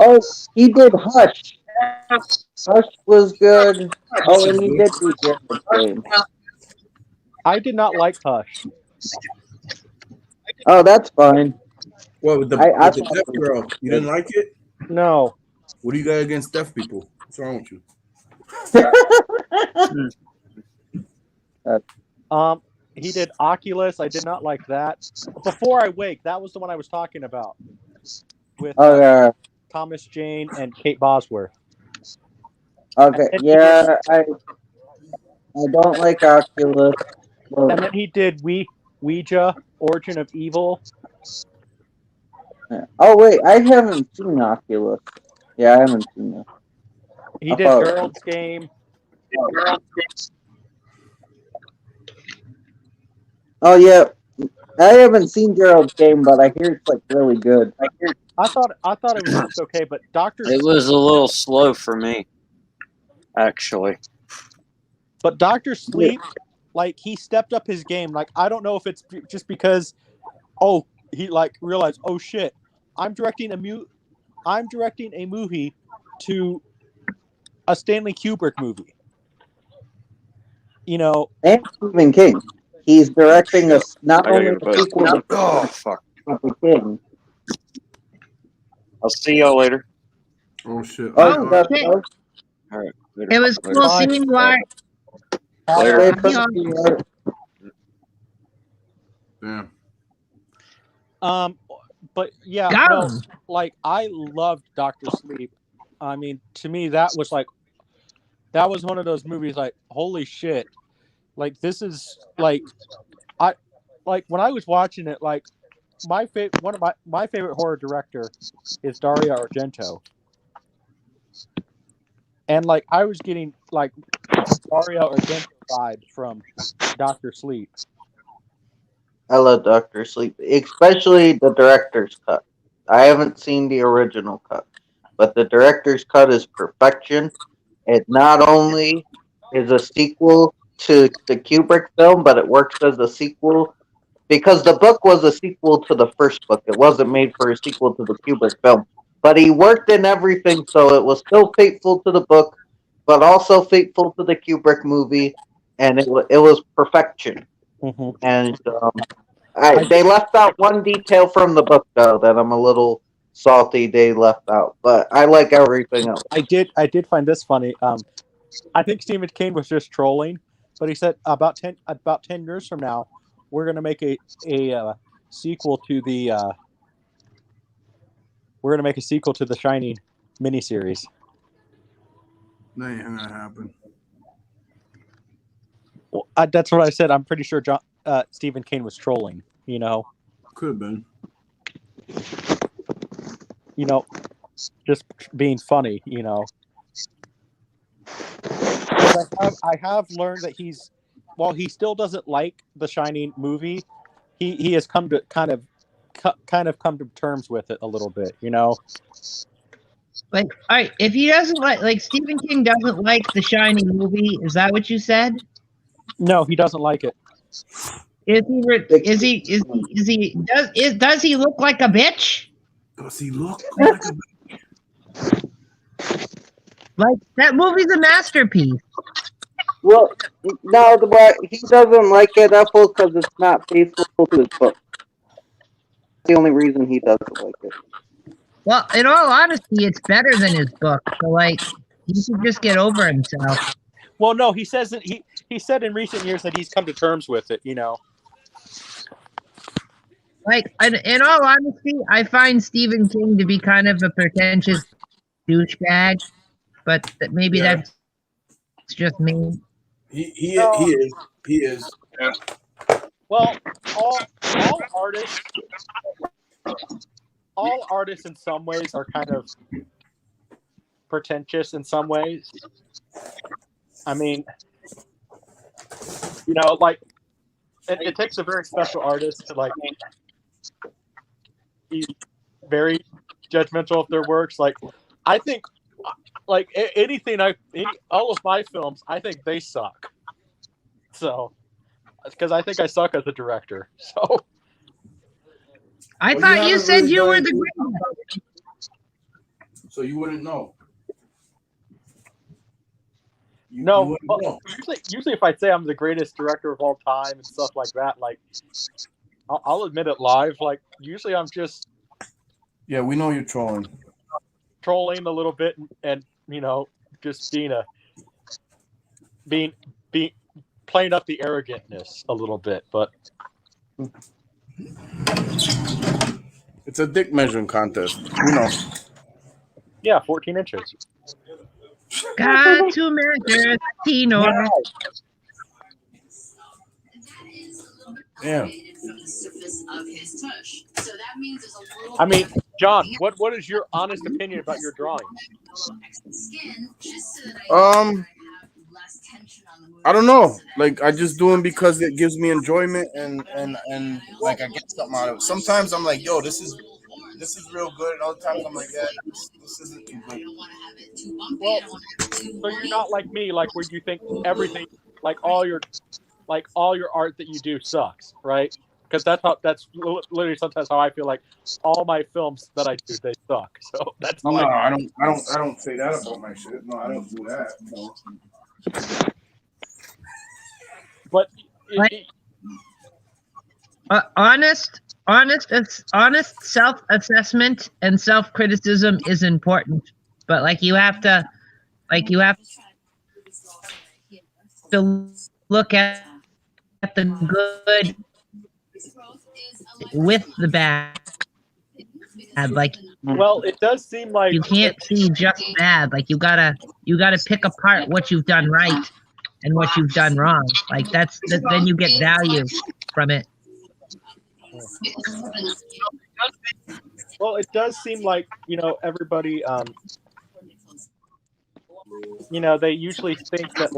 Oh, he did Hush. Hush was good. Oh, and he did do Gerald's Game. I did not like Hush. Oh, that's fine. Well, with the deaf girl, you didn't like it? No. What do you got against deaf people? What's wrong with you? He did Oculus. I did not like that. Before I Wake, that was the one I was talking about with Thomas Jane and Kate Bosworth. Okay, yeah, I don't like Oculus. And then he did Ouija, Origin of Evil. Oh wait, I haven't seen Oculus. Yeah, I haven't seen that. He did Gerald's Game. Oh yeah, I haven't seen Gerald's Game, but I hear it's like really good. I thought it was just okay, but It was a little slow for me, actually. But Dr. Sleep, like he stepped up his game. Like I don't know if it's just because, he like realized, oh shit, I'm directing a movie to a Stanley Kubrick movie. You know, and Stephen King. He's directing not only a sequel to the King. I'll see y'all later. Oh shit! Oh, All right. It was cool seeing you, Art. Damn. But yeah, Got no, him. like I loved Doctor Sleep. I mean, to me, that was one of those movies. Like, holy shit! Like, this is like I like when I was watching it. Like, one of my favorite horror director is Dario Argento, and like I was getting like Dario Argento vibes from Doctor Sleep. I love Doctor Sleep, especially the director's cut. I haven't seen the original cut, but the director's cut is perfection. It not only is a sequel to the Kubrick film, but it works as a sequel because the book was a sequel to the first book. It wasn't made for a sequel to the Kubrick film, but he worked in everything, so it was still faithful to the book, but also faithful to the Kubrick movie, and it was perfection. Mm-hmm. And they left out one detail from the book though that I'm a little salty they left out, but I like everything else. I did find this funny. I think Stephen King was just trolling, but he said about 10 years from now, we're going to make a sequel to the The Shining miniseries. That ain't gonna happen. Well, that's what I said. I'm pretty sure Stephen King was trolling. You know, Could have been. You know, just being funny. You know, because I have learned that while he still doesn't like the Shining movie, he has come to kind of come to terms with it a little bit. You know. Like, all right, if he doesn't like Stephen King doesn't like the Shining movie, is that what you said? No, he doesn't like it. Does he look like a bitch? Does he look like a bitch? Like, that movie's a masterpiece. Well, no, he doesn't like it, Ethel, because it's not faithful to his book. That's the only reason he doesn't like it. Well, in all honesty, it's better than his book. So, like, he should just get over himself. Well, no, he says that he said in recent years that he's come to terms with it. You know. Like, in all honesty, I find Stephen King to be kind of a pretentious douchebag, but maybe that's just me. He is. Yeah. Well, all artists in some ways are kind of pretentious in some ways. I mean, you know, like it takes a very special artist to like be very judgmental of their works. Like, I think, like all of my films, I think they suck. So, because I think I suck as a director. So, I thought you said you were the greatest. So you wouldn't know. No, usually if I say I'm the greatest director of all time and stuff like that, like I'll admit it live. Like usually I'm just Yeah, we know you're trolling a little bit and you know just being playing up the arrogantness a little bit, but it's a dick measuring contest. You know. Yeah, 14 inches. Got to measure Tino. Yeah. I mean, John, what is your honest opinion about your drawing? I don't know. Like I just do them because it gives me enjoyment and like I get something out of it. Sometimes I'm like, yo, this is real good, and other times I'm like, yeah, this isn't too good. Well, so you're not like me, like where you think everything, like all your art that you do sucks, right? Because that's literally sometimes how I feel. Like all my films that I do, they suck. So that's how I don't say that about my shit. No, I don't do that. No. But honest self-assessment and self-criticism is important, but you have to look at the good with the bad. Like, Well, it does seem like you can't see just bad. Like, you gotta pick apart what you've done right and what you've done wrong. Like, then you get value from it. Well, it does seem like everybody. They usually think that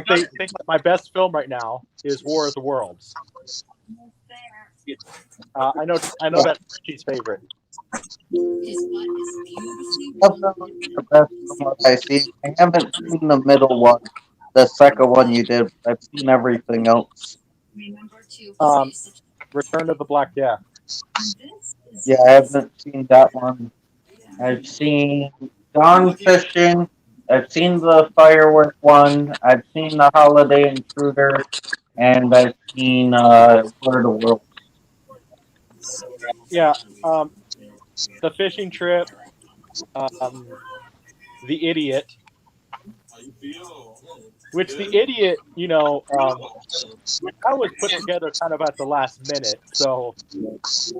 they think that my best film right now is War of the Worlds. I know that's Richie's favorite. Definitely the best from what I see. I haven't seen the middle one, the second one you did, but I've seen everything else. Return of the Black Death. Yeah, I haven't seen that one. I've seen Gone Fishing. I've seen the firework one. I've seen the Holiday Intruder, and I've seen War of the Worlds. Yeah, the fishing trip, the idiot, which the idiot, I was put together kind of at the last minute. So, because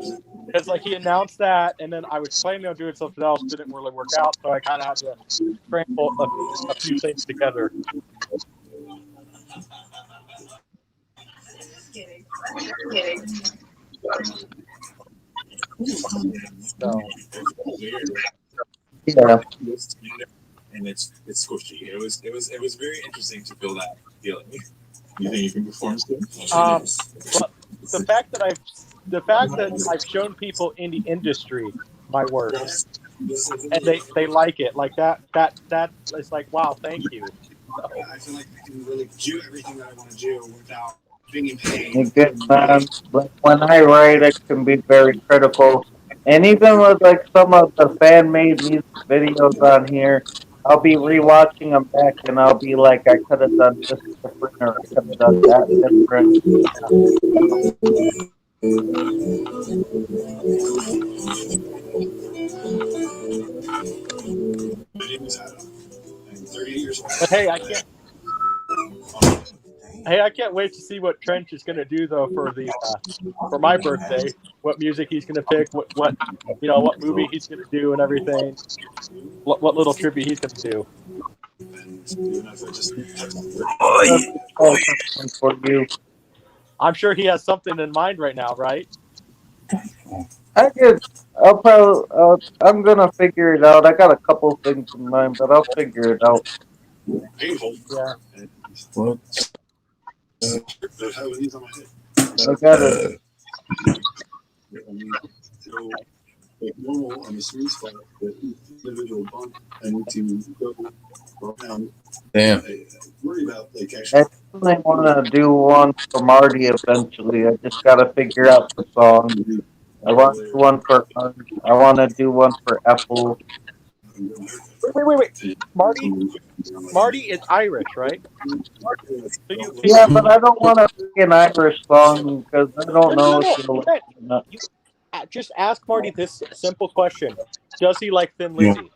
he announced that, and then I was planning on doing something else, didn't really work out, so I kind of had to scramble a few things together. So. Yeah. And it's squishy. It was very interesting to feel that feeling. You think you can perform still? But the fact that I've shown people in the industry my work, and they like it, like that is like, wow, thank you. So. I feel like I can really do everything that I want to do without being in pain. It gets, like when I write, it can be very critical. And even with like some of the fan-made music videos on here, I'll be rewatching them back, and I'll be like, I could have done this different, or I could have done that different. My name is Adam. I'm 38 years old. But hey, I can't wait to see what Trench is going to do though for my birthday. What music he's going to pick, what movie he's going to do, and everything. What little tribute he's going to do. For you. I'm sure he has something in mind right now, right? I'm gonna figure it out. I got a couple things in mind, but I'll figure it out. Yeah. Well, I got it. Like normal on the smooth spot, but each individual bump I need to go around. Damn. I worry about actually. I definitely want to do one for Marty eventually. I just gotta figure out the song. I want to do one for Art. I want to do one for Apple. Wait. Marty is Irish, right? So Yeah, but I don't want to pick an Irish song because I don't know if you'll like it or not. Just ask Marty this simple question: does he like Thin Lizzy?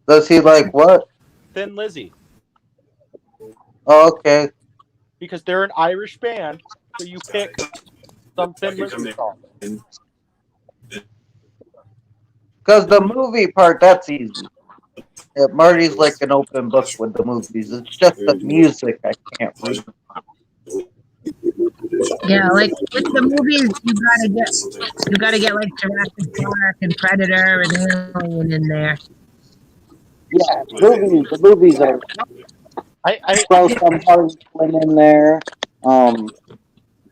Does he like what? Thin Lizzy. Oh, okay. Because they're an Irish band, so you pick some Thin Lizzy song. Because the movie part, that's easy. Yeah, Marty's like an open book with the movies. It's just the music I can't read. Yeah, like with the movies, you gotta get like Jurassic Park and Predator and Alien in there. Yeah, the movies are. I throw some Harley Quinn in there.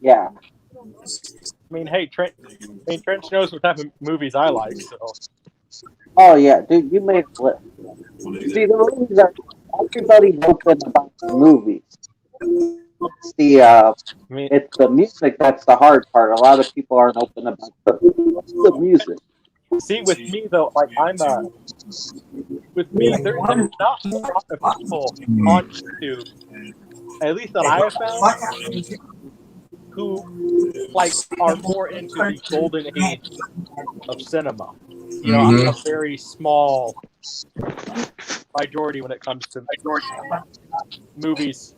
Yeah. I mean, hey, Trench knows what type of movies I like, so. Oh yeah, dude, you made it list. See, the movies are everybody's open about the movies. It's it's the music that's the hard part. A lot of people aren't open about the music. See, with me though, like with me, there's not a lot of people on YouTube, at least that I have found, who are more into the golden age of cinema. I'm a very small majority when it comes to movies.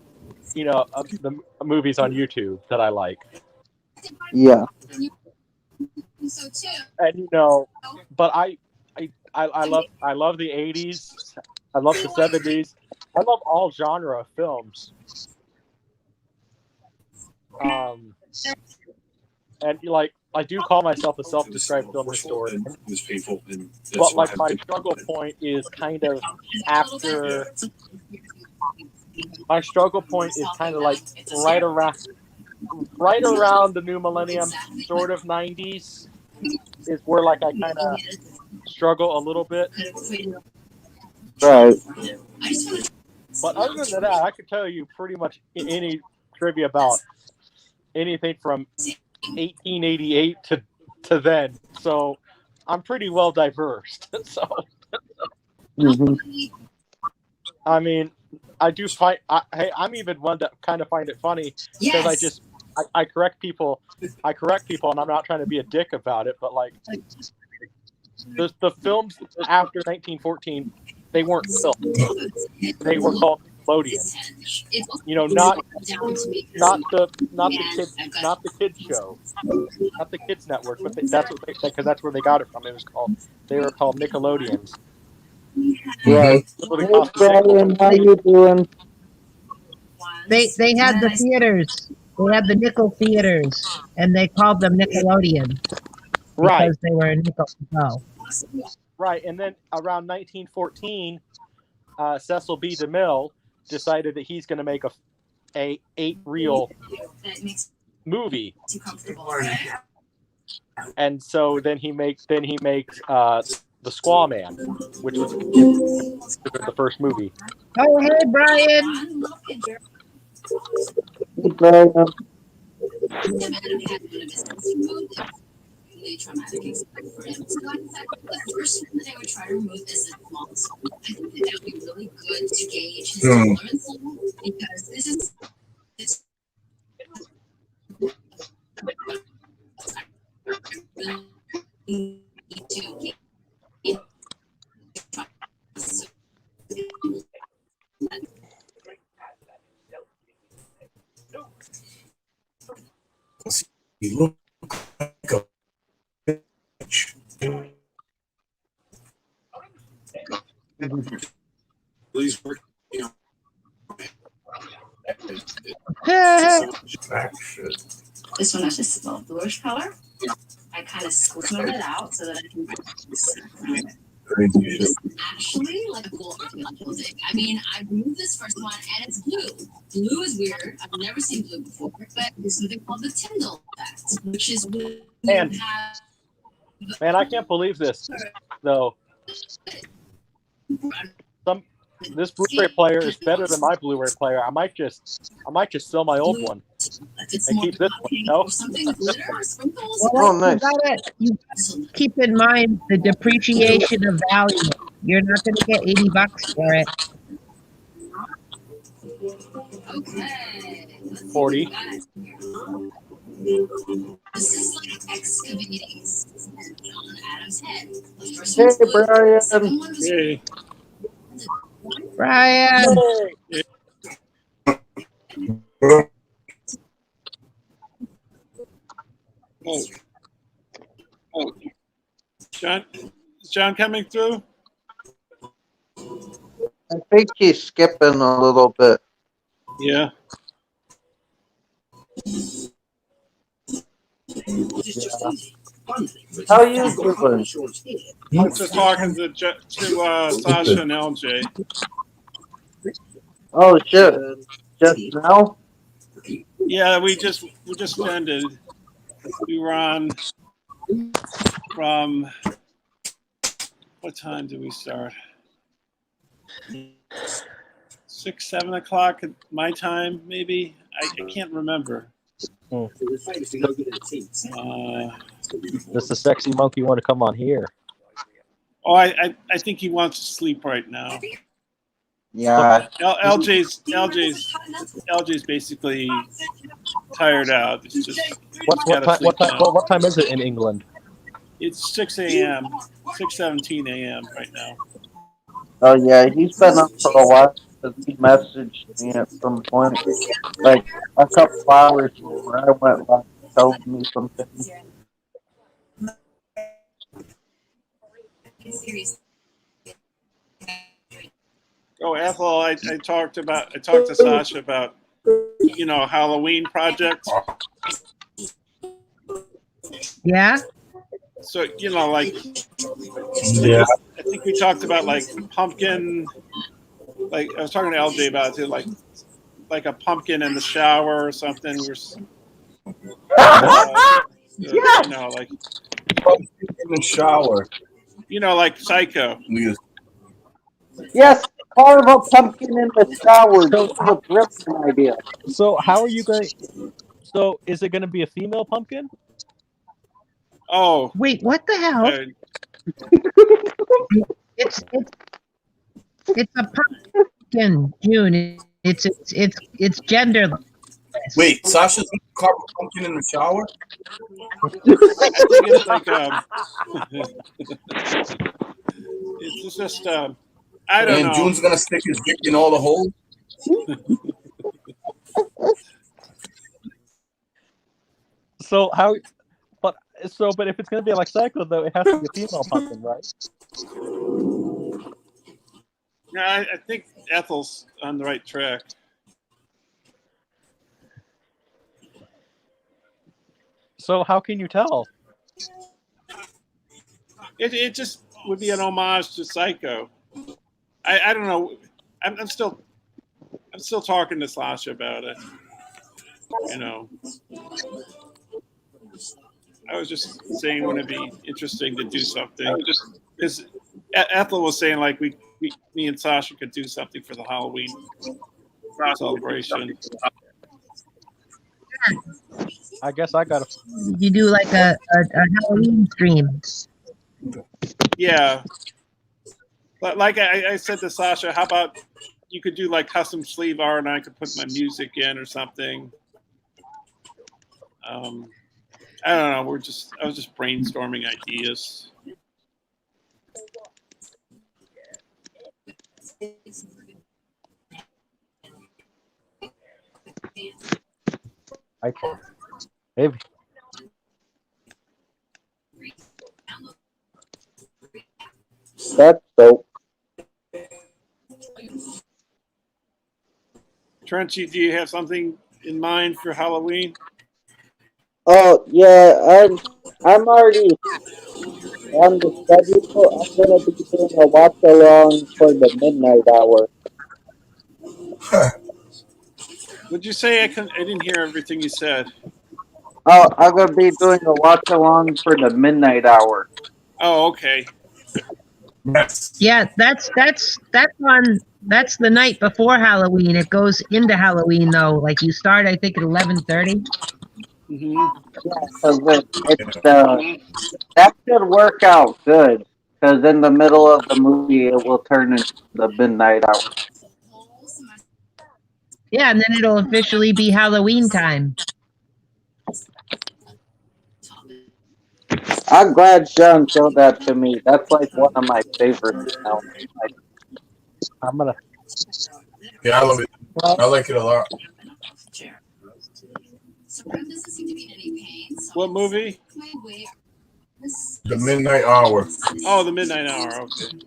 The movies on YouTube that I like. Yeah. And but I love the '80s. I love the '70s. I love all genre of films. And like I do call myself a self-described film historian, It was painful, and but like my struggle point is kind of after. My struggle point is kind of like right around the new millennium, sort of '90s, is where like I kind of struggle a little bit. Right. But other than that, I could tell you pretty much any trivia about anything from 1888 to then. So I'm pretty well diverse. So I mean, I do find I'm even one that kind of find it funny because I correct people. I correct people, and I'm not trying to be a dick about it. But like the films after 1914, they weren't films. They were called Nickelodeon. Not the kids show, not the kids network, but that's what because that's where they got it from. They were called Nickelodeons. Right. Hey, Brian, how you doing? They had the theaters. They had the nickel theaters, and they called them Nickelodeon because they were a nickel. No. Right, and then around 1914, Cecil B. DeMille decided that he's going to make a 8-reel movie, and so then he makes The Squaw Man, which was the first movie. Oh, hey, Brian. Hey, Brian. Traumatic experience for him. So I thought the first one that I would try to remove is his mom's home. I think that would be really good to gauge his tolerance level because this is You look like a please work. This one is just a bluish color. I kind of squirted it out so that I can it's actually like a cool thing. I mean, I removed this first one and it's blue. Blue is weird. I've never seen blue before, but there's something called the Tyndall effect, which is when Man, I can't believe this though. This Blu-ray player is better than my Blu-ray player. I might just sell my old one and keep this one. No? Well, nice. You keep in mind the depreciation of value. You're not going to get $80 for it. 40. This is like excavating on Adam's head. Hey, Brian. Hey. Brian. Hey. Oh. John, is John coming through? I think he's skipping a little bit. Yeah. How you doing? I was just talking to Sasha and LJ. Oh shit! Just now? Yeah, we just ended. We were on from what time did we start? 6, 7 o'clock at my time, maybe. I can't remember. Does the sexy monkey want to come on here? Oh, I think he wants to sleep right now. Yeah. LJ's basically tired out. It's just What time is it in England? It's 6 a.m. 6:17 a.m. right now. Oh yeah, he's been up for a while. He messaged me at some point, like a couple hours before I went live, told me some things. Oh, Ethel, I talked to Sasha about, Halloween projects. Yeah. So, like, Yeah. I think we talked about like pumpkin. Like I was talking to LJ about it, like a pumpkin in the shower or something. Like pumpkin in the shower. Like Psycho. Yes, carve a pumpkin in the shower. So This is a brilliant idea. So how are you going? So is it going to be a female pumpkin? Oh, Wait, what the hell? It's a pumpkin, June. It's genderless. Wait, Sasha's gonna carve a pumpkin in the shower? I think it's like it's just I don't know. And June's gonna stick his dick in all the holes. So how? But if it's going to be like Psycho, though, it has to be a female pumpkin, right? Yeah, I think Ethel's on the right track. So how can you tell? It just would be an homage to Psycho. I don't know. I'm still talking to Sasha about it. I was just saying, wouldn't it be interesting to do something? Because Ethel was saying, like, me and Sasha could do something for the Halloween celebration. I guess I gotta. You do like a Halloween stream. Yeah. But like I said to Sasha, how about you could do like custom sleeve art and I could put my music in or something. I don't know. I was just brainstorming ideas. Maybe. That's dope. Trenchy, do you have something in mind for Halloween? Oh yeah, I'm already on the schedule. I'm gonna be doing a watch along for the midnight hour. Would you say I didn't hear everything you said? Oh, I'm gonna be doing a watch along for the midnight hour. Oh, okay. Yeah, that's the night before Halloween. It goes into Halloween though. Like you start, I think at 11:30. Yeah, because that should work out good. Because in the middle of the movie, it will turn into the midnight hour. Yeah, and then it'll officially be Halloween time. I'm glad Sean showed that to me. That's like one of my favorites now. I'm gonna. Yeah, I love it. I like it a lot. What movie? The Midnight Hour. Oh, the Midnight Hour. Okay.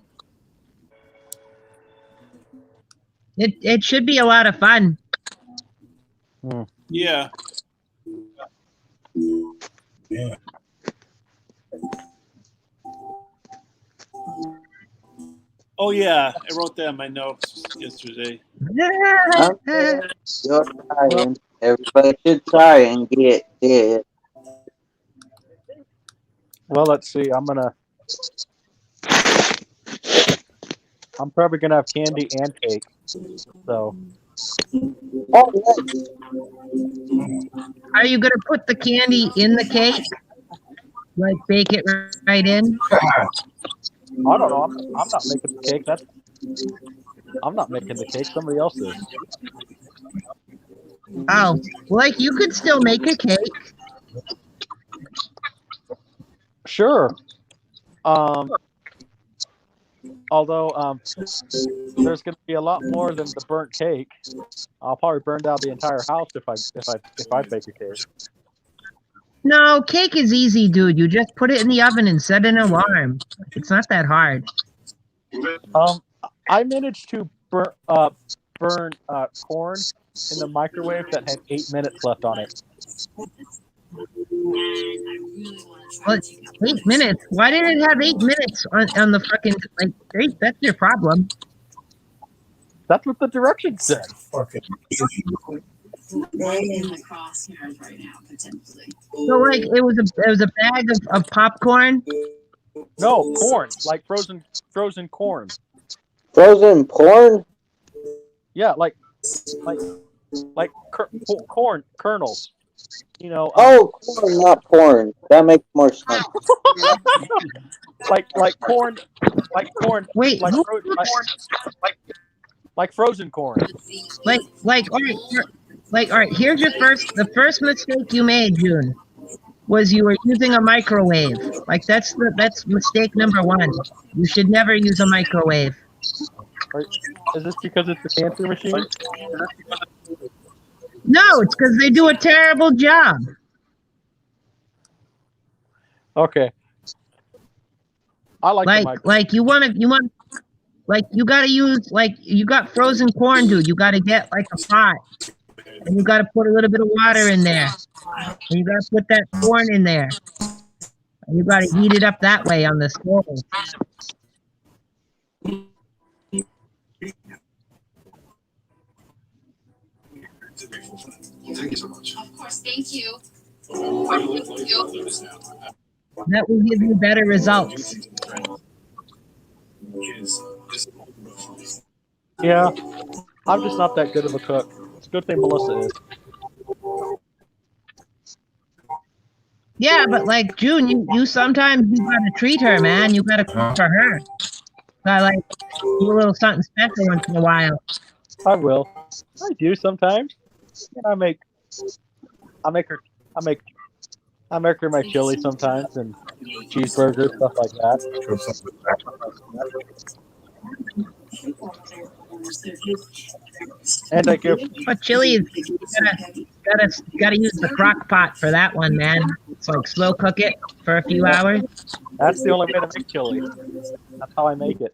It should be a lot of fun. Yeah. Yeah. Oh yeah, I wrote that in my notes yesterday. Okay, you're trying. Everybody should try and get it. Well, let's see. I'm probably gonna have candy and cake. So. Oh, yes. Are you gonna put the candy in the cake? Like bake it right in? I don't know. I'm not making the cake. I'm not making the cake. Somebody else is. Oh, like you could still make a cake. Sure. Although there's going to be a lot more than the burnt cake. I'll probably burn down the entire house if I bake a cake. No, cake is easy, dude. You just put it in the oven and set an alarm. It's not that hard. I managed to burn corn in the microwave that had 8 minutes left on it. Well, 8 minutes? Why did it have 8 minutes on the fucking like? That's your problem. That's what the directions said. So like it was a bag of popcorn. No, corn, like frozen corn. Frozen porn? Yeah, like corn kernels. You know. Oh, corn, not porn. That makes more sense. like corn, Wait, like frozen corn. Like all right. Here's the first mistake you made, June, was you were using a microwave. Like that's mistake number 1. You should never use a microwave. Is this because it's a cancer machine? No, it's because they do a terrible job. Okay. I like you want like you gotta use you got frozen corn, dude. You gotta get like a pot, and you gotta put a little bit of water in there, and you gotta put that corn in there, and you gotta heat it up that way on the stove. Thank you so much. Of course, thank you. That will give you better results. Yeah, I'm just not that good of a cook. It's a good thing Melissa is. Yeah, but like June, you sometimes you gotta treat her, man. You gotta cook for her. Gotta like do a little something special once in a while. I will. I do sometimes. I make her my chili sometimes and cheeseburgers, stuff like that. And I give. But chili is gotta use the crock pot for that one, man. It's like slow cook it for a few hours. That's the only way to make chili. That's how I make it.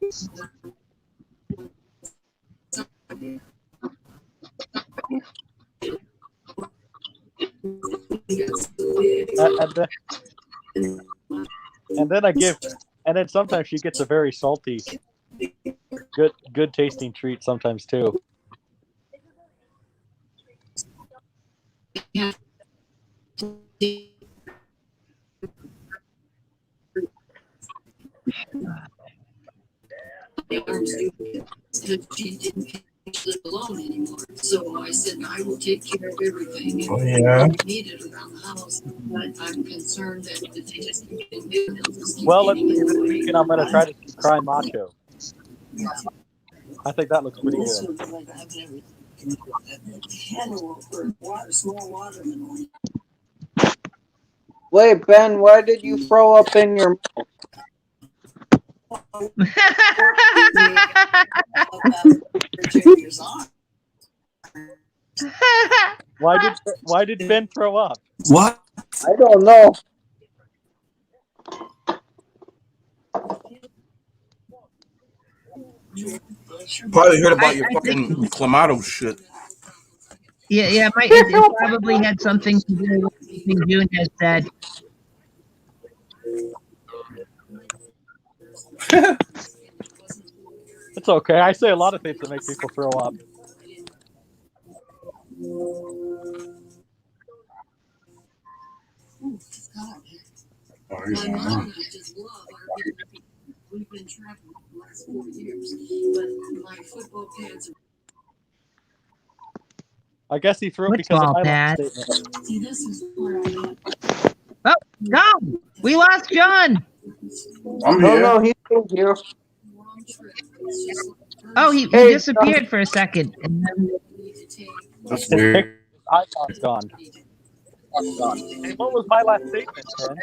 And then sometimes she gets a very salty, good tasting treat sometimes too. She didn't live alone anymore. So I said, I will take care of everything. Oh, yeah. Needed around the house. But I'm concerned that they just keep getting bigger. Well, let's see this weekend. I'm gonna try to do Cry Macho. I think that looks pretty good. Wait, Ben, why did you throw up in your mouth? Why did Ben throw up? What? I don't know. Probably heard about your fucking clamato shit. Yeah, it probably had something to do with what June has said. It's okay. I say a lot of things that make people throw up. My mom and I just love our people. We've been traveling for the last 4 years, but my football pads are. I guess he threw up because of my last statement. See, this is where I am. Oh, no! We lost John! No, he's still here. Oh, he disappeared for a second. And then... That's weird. Icon's gone. Hey, what was my last statement, man?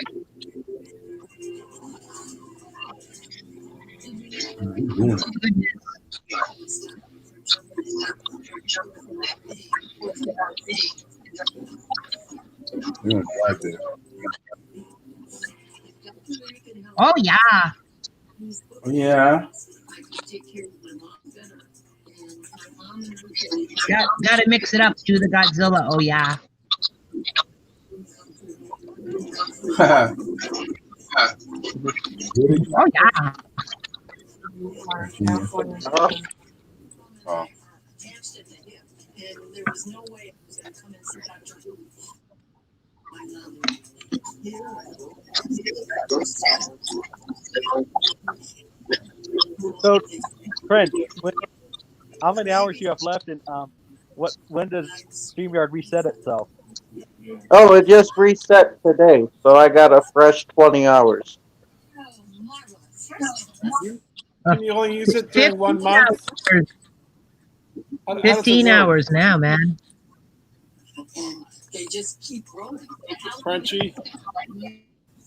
Oh yeah. Yeah. Gotta mix it up. Do the Godzilla. Oh yeah. Oh yeah. Oh. So, Trent, how many hours you have left, and when does StreamYard reset itself? Oh, it just reset today, so I got a fresh 20 hours. Can you only use it 15 during 1 month? hours. How does it 15 work? hours now, man. Frenchie,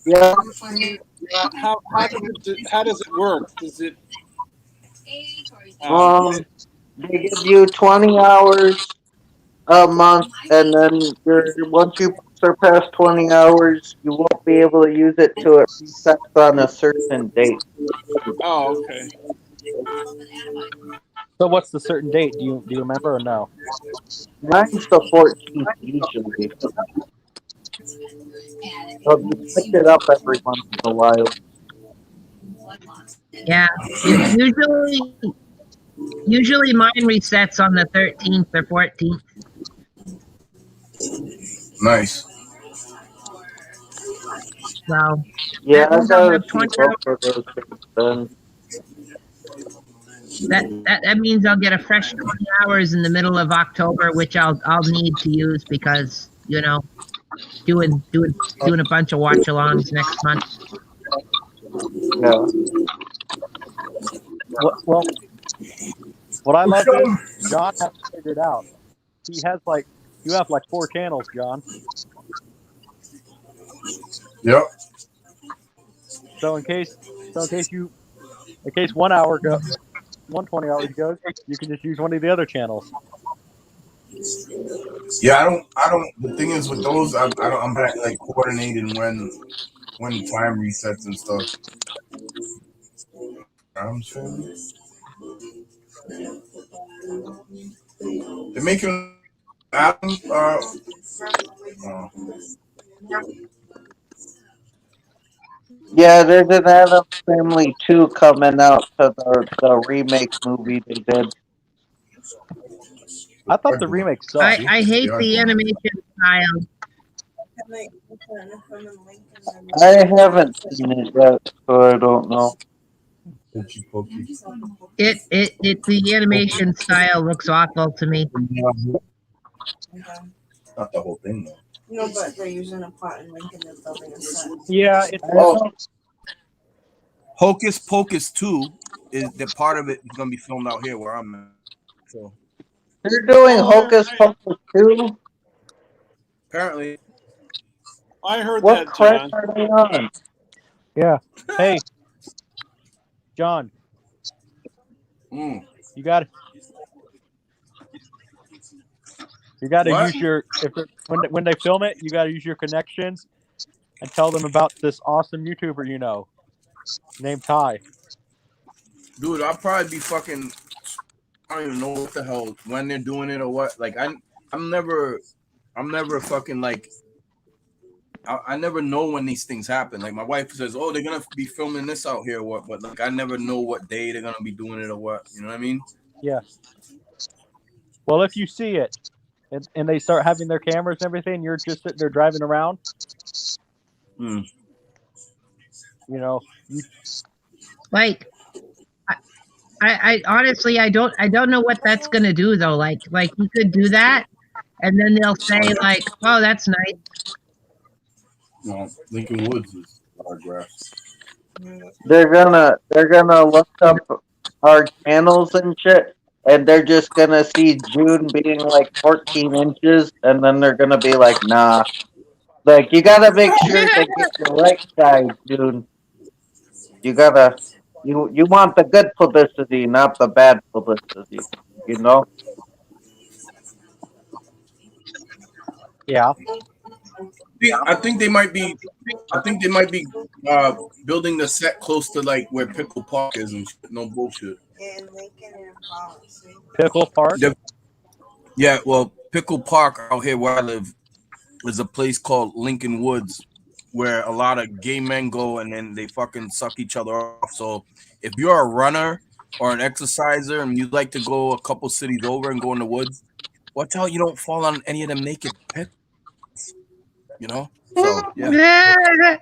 Yeah. how does it work? Does it They give you 20 hours a month, and then once you surpass 20 hours, you won't be able to use it till it resets on a certain date. Oh, okay. So, what's the certain date? Do you remember or no? Mine's the 14th usually. I'll just pick it up every once in a while. Yeah. Usually mine resets on the 13th or 14th. Nice. So Yeah, that I means I'll gotta have see 20 both hours. of those things then. That means I'll get a fresh 20 hours in the middle of October, which I'll need to use because doing a bunch of watch alongs next month. Yeah. Well, what I love is John has it figured out. He has you have 4 channels, John. Yep. So in case 1 hour 20 hours goes, you can just use one of the other channels. Yeah, I don't. The thing is with those, I don't. I'm not like coordinating when time resets and stuff. I'm saying they're making Adam. Yeah, there's an Adam Family 2 coming out to the remake movie they did. I thought the remake sucked. I hate the animation style. I haven't seen it yet, so I don't know. The animation style looks awful to me. Not the whole thing though. No, but they're using a plot and Lincoln is building a set. Yeah, it's Hocus Pocus 2 is the part of it is gonna be filmed out here where I'm at. So They're doing Hocus Pocus 2? Apparently. I heard What that, crap John. are they on? Yeah. Hey, John. You got to What? use your when they film it, you got to use your connections and tell them about this awesome YouTuber you know named Ty. Dude, I'll probably be fucking. I don't even know what the hell when they're doing it or what. Like I'm never fucking like. I never know when these things happen. Like my wife says, "Oh, they're gonna be filming this out here," or what? But like I never know what day they're gonna be doing it or what. You know what I mean? Yeah. Well, if you see it and they start having their cameras and everything, you're just sitting there driving around. Hmm. You know, Like, I honestly I don't know what that's gonna do though. Like you could do that, and then they'll say like, "Oh, that's nice." No, Lincoln Woods is hard grass. They're gonna look up our channels and shit, and they're just gonna see June being like 14 inches, and then they're gonna be like, nah. Like, you gotta make sure they get the right size, June. You gotta, you want the good publicity, not the bad publicity, you know? Yeah. I think they might be I think they might be building the set close to like where Pickle Park is and shit. No bullshit. In Lincoln and Policy. Pickle Park. Yeah, well, Pickle Park out here where I live is a place called Lincoln Woods, where a lot of gay men go and then they fucking suck each other off. So if you're a runner or an exerciser and you'd like to go a couple cities over and go in the woods, watch out you don't fall on any of them naked pickles. You know? So yeah.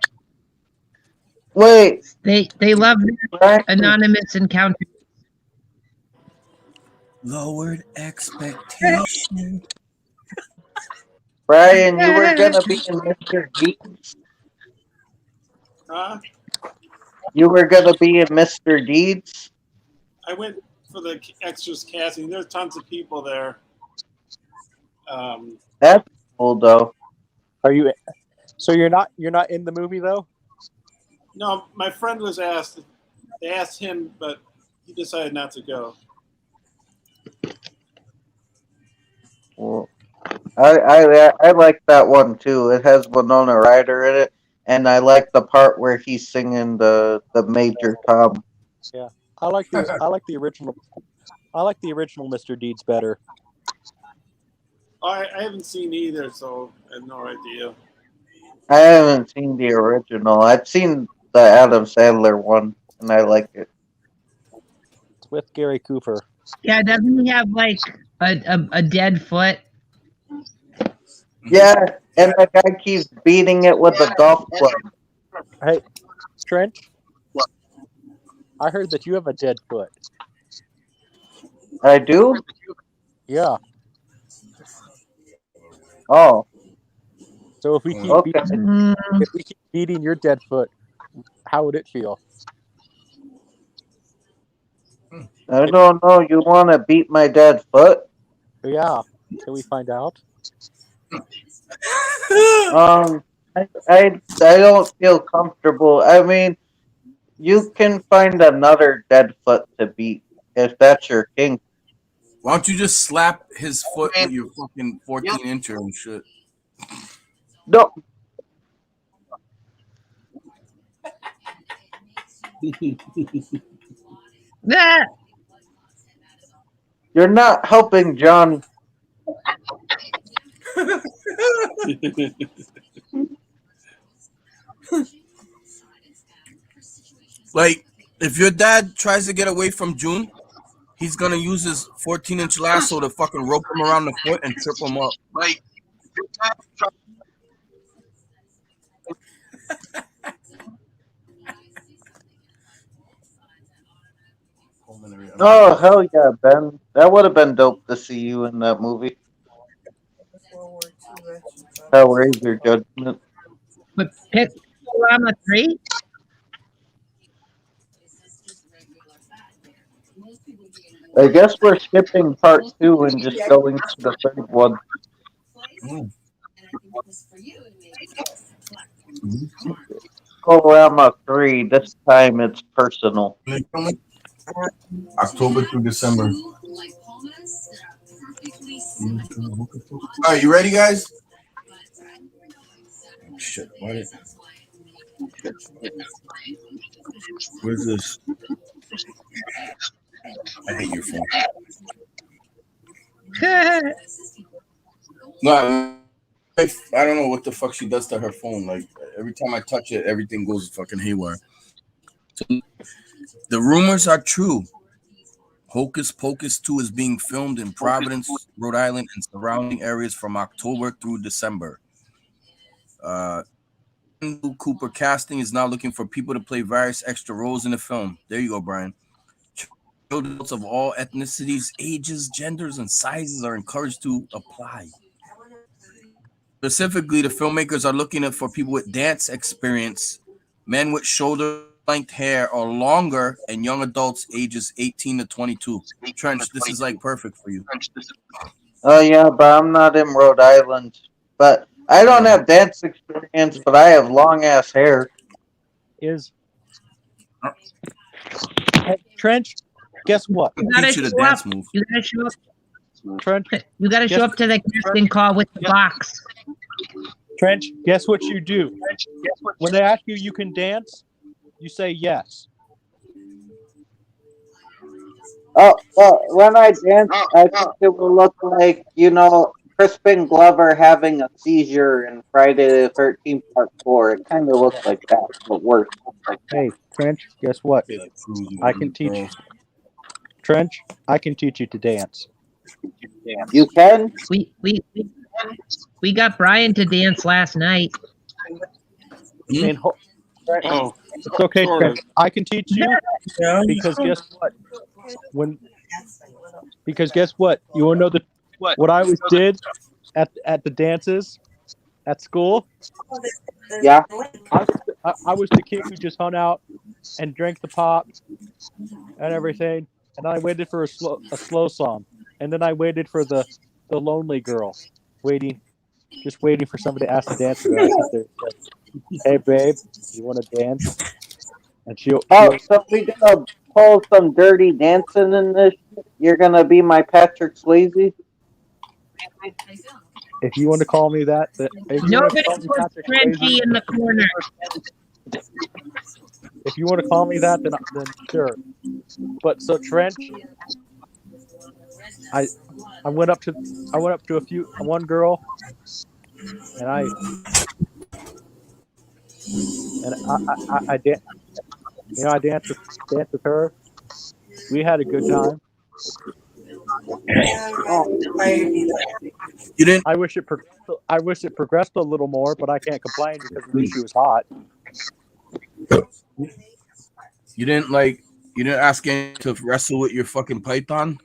Wait. They love their anonymous encounter. Lowered expectation. Brian, you were gonna be in Mr. Deeds. You were gonna be in Mr. Deeds. I went for the extras casting. There's tons of people there. That's cool though. Are you? So you're not in the movie though? No, my friend was asked. They asked him, but he decided not to go. Well, I like that one too. It has Winona Ryder in it, and I like the part where he's singing the Major Tom. Yeah, I like the original. I like the original Mr. Deeds better. I haven't seen either, so I have no idea. I haven't seen the original. I've seen the Adam Sandler one, and I like it. It's with Gary Cooper. Yeah, doesn't he have like a dead foot? Yeah, and the guy keeps beating it with a golf club. Hey, Trench. I heard that you have a dead foot. I do? Yeah. Oh. So if we keep beating your dead foot, how would it feel? I don't know. You want to beat my dead foot? Yeah. Can we find out? I don't feel comfortable. I mean, you can find another dead foot to beat if that's your kink. Why don't you just slap his foot with your fucking 14-incher and shit? No. You're not helping John. Like, if your dad tries to get away from June, he's gonna use his 14-inch lasso to fucking rope him around the foot and trip him up. Like, Oh, hell yeah, Ben. That would have been dope to see you in that movie. Hellraiser Judgment. But PickleRama 3? I guess we're skipping part 2 and just going to the third one. PickleRama 3, this time it's personal. October through December. All right, you ready, guys? Shit, what? Where's this? I hate your phone. No, I don't know what the fuck she does to her phone. Like, every time I touch it, everything goes fucking haywire. So, the rumors are true. Hocus Pocus 2 is being filmed in Providence, Rhode Island, and surrounding areas from October through December. Cooper casting is now looking for people to play various extra roles in the film. There you go, Brian. Adults of all ethnicities, ages, genders, and sizes are encouraged to apply. Specifically, the filmmakers are looking for people with dance experience, men with shoulder-length hair or longer, and young adults ages 18 to 22. Trench, this is like perfect for you. Oh yeah, but I'm not in Rhode Island. But I don't have dance experience, but I have long ass hair. Hey, Trench, guess what? You gotta show up. You gotta show up. Trench, you gotta show up to the casting call with the box. Trench, guess what you do? When they ask you you can dance, you say yes. Oh, well, when I dance, I think it will look like, Crispin Glover having a seizure in Friday the 13th Part 4. It kind of looks like that, but worse. Hey, Trench, guess what? I can teach you. Trench, I can teach you to dance. You can? We got Brian to dance last night. And Trench, Oh, it's okay, sort Trench. of. I can teach you Yeah. because guess what? Guess what? You want to know what I always did at the dances at school? Yeah. I was the kid who just hung out and drank the pop and everything, and then I waited for a slow song, and then I waited for the lonely girl, just waiting for somebody to ask to dance with her. I sit there and say, "Hey, babe, you want to dance?" And she'll So we gonna pull some dirty dancing in this shit? You're gonna be my Patrick Swayze? if you want to call me that, if you want to Nobody call me puts Patrick Frenchie Swayze, in the corner. if you want to call me that, then sure. But so Trench, I went up to one girl, and I I danced with her. We had a good time. You didn't. I wish it progressed a little more, but I can't complain because at least she was hot. You didn't like. You didn't ask him to wrestle with your fucking python.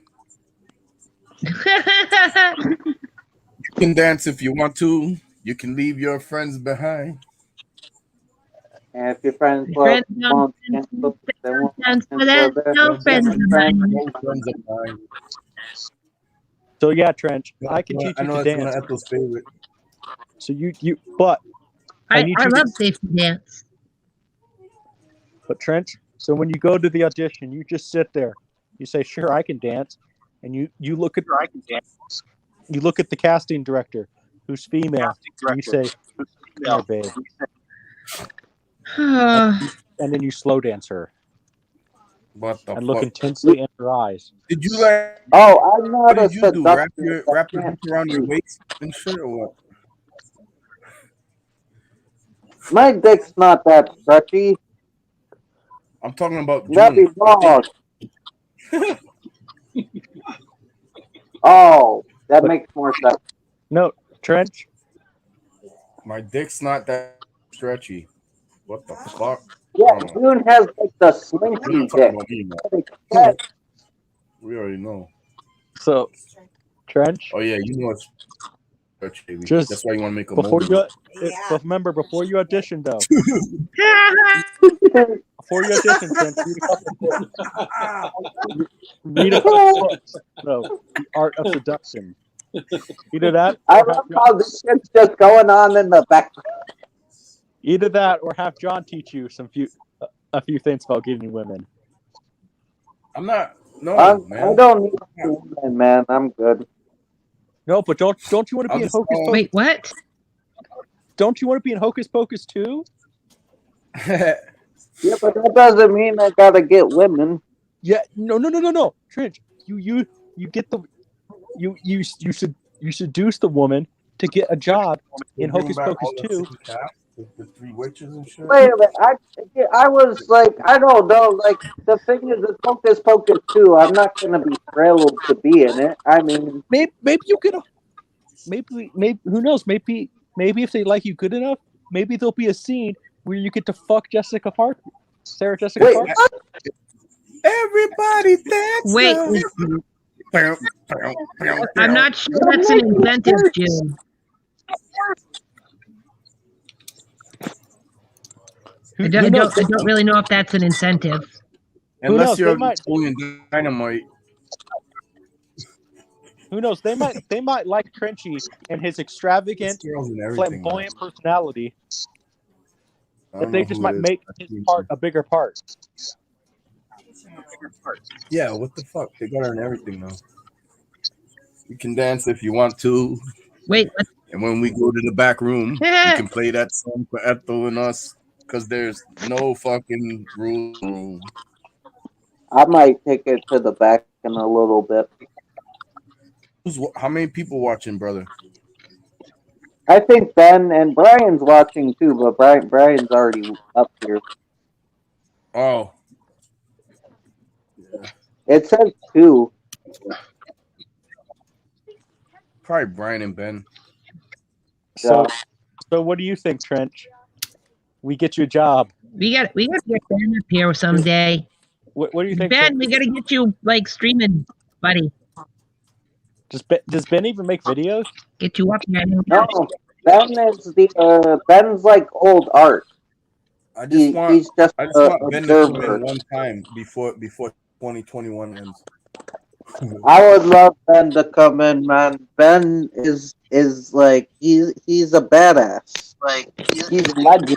You can dance if you want to. You can leave your friends behind. And if your friends Friends won't cancel, they won't so cancel that's their no friends of mine. No friends of mine. So yeah, Trench, I can teach I you know to that's one dance. of Ethel's favorite. So but I need you love to, safety dance. But Trench, so when you go to the audition, you just sit there. You say, "Sure, I can dance," and you look at the casting director, who's female, and you say, "Come here, babe," and then you slow dance her What the and look fuck? intensely in her eyes. Did you like? Oh, I'm not What a did you do? Wrap seductress. your dick around your waist and shit, or what? My dick's not that stretchy. I'm talking about That'd be June. wrong. Oh, that makes more sense. No, Trench. My dick's not that stretchy. What the fuck? Yeah, I don't know. June has like the We're slinky not talking dick. about me, man. We already know. So, Trench. Oh yeah, you know it's stretchy, baby. Just That's why you want to make a before movie. but remember, before you audition, though. Before you audition, Trench, read a couple books. No, The Art of Seduction. Either that, I or love how this shit's just going on in the background. Either that, or have John teach you a few things about getting women. I'm not. No, man. I don't need a woman, man. I'm good. No, but don't you want to be in Hocus Pocus? Wait, what? Don't you want to be in Hocus Pocus too? Yeah, but that doesn't mean I gotta get women. Yeah, no. Trench, you get the you seduce the woman to get a job in Hocus Pocus 2. The three witches and shit. Wait a minute. I was like, I don't know. Like, the thing is, it's Hocus Pocus 2. I'm not gonna be thrilled to be in it. I mean, maybe you could. Maybe who knows? Maybe if they like you good enough, maybe there'll be a scene where you get to fuck Sarah Jessica Parker. Everybody dance. Wait. I'm not sure that's an incentive, June. I don't really know if that's an incentive. Unless you're Napoleon Dynamite. Who knows? They might like Trenchy and his extravagant, flamboyant personality, but they just might make his part a bigger part. Yeah, what the fuck? They got her in everything now. You can dance if you want to. Wait, And when we go to the back room, we can play that song for Ethel and us because there's no fucking room. I might take it to the back in a little bit. How many people watching, brother? I think Ben and Brian's watching too, but Brian's already up here. Oh, It says 2. probably Brian and Ben. So, so what do you think, Trench? We get you a job. We got to get Ben up here someday. What do you think, Ben? Trench? We got to get you like streaming, buddy. Does Ben even make videos? Get you up here. No, Ben is Ben's like old art. I just want he's just Ben to come observer. in one time before 2021 ends. I would love Ben to come in, man. Ben is like he's a badass. Like he's a legend.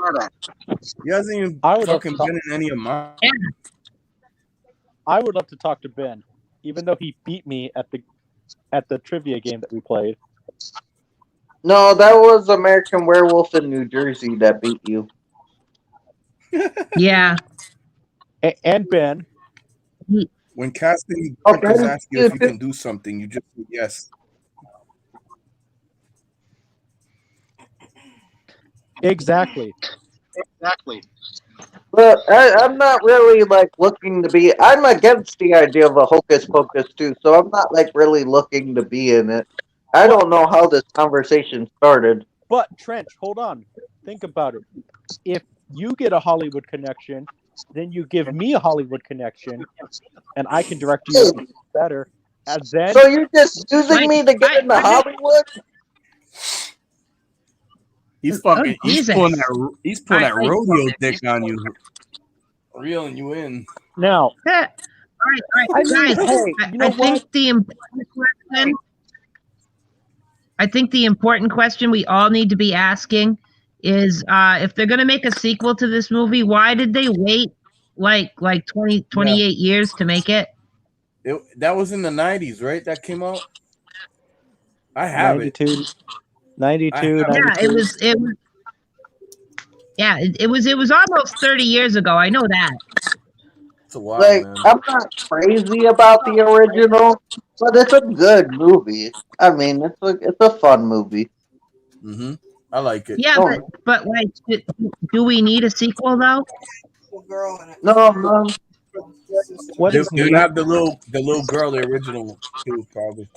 He hasn't even fucking been in any of mine. I would love to talk to Ben, even though he beat me at the trivia game that we played. No, that was American Werewolf in New Jersey that beat you. Yeah. And Ben. When casting directors ask you if you can do something, you just say yes. Exactly. But I'm not really like looking to be. I'm against the idea of a Hocus Pocus too, so I'm not like really looking to be in it. I don't know how this conversation started. But Trench, hold on. Think about it. If you get a Hollywood connection, then you give me a Hollywood connection, and I can direct you better. And then, so you're just using me to get into Hollywood? He's fucking. He's pulling that rodeo dick on you, reeling you in. Now, all right, guys. I think the important question. I think the important question we all need to be asking is if they're going to make a sequel to this movie, why did they wait like 28 years to make it? That was in the 90s, right? That came out. I have 92, 92, Yeah, it was. Yeah, it was almost 30 years ago. I know that. It's a while, Like, man. I'm not crazy about the original, but it's a good movie. I mean, it's a fun movie. Mm-hmm. I like it. Yeah, but like, do we need a sequel though? No. What is they have the little girl, the original too, probably.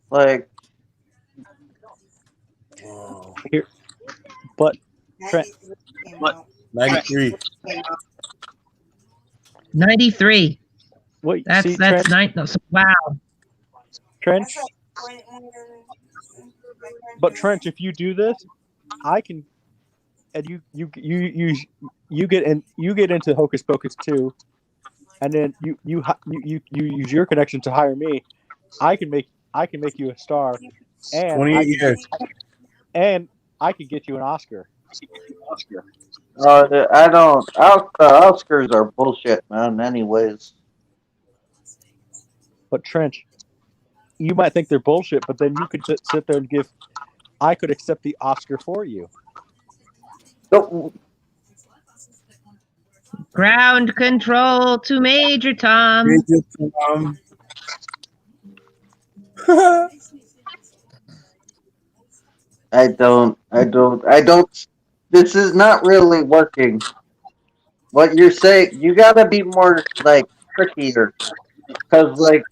Like, here, but 93. 93. Wait, that's Trench, 9. No, so, wow. Trench. But Trench, if you do this, I can, and you get into Hocus Pocus 2, and then you use your connection to hire me. I can make you a star, and 28 years. And I could get you an Oscar. I don't. Oscars are bullshit, man. Anyways. But Trench, you might think they're bullshit, but then you could sit there and I could accept the Oscar for you. Ground control to Major Tom. Major Tom. I don't. This is not really working. What you're saying, you gotta be more like trickier, because like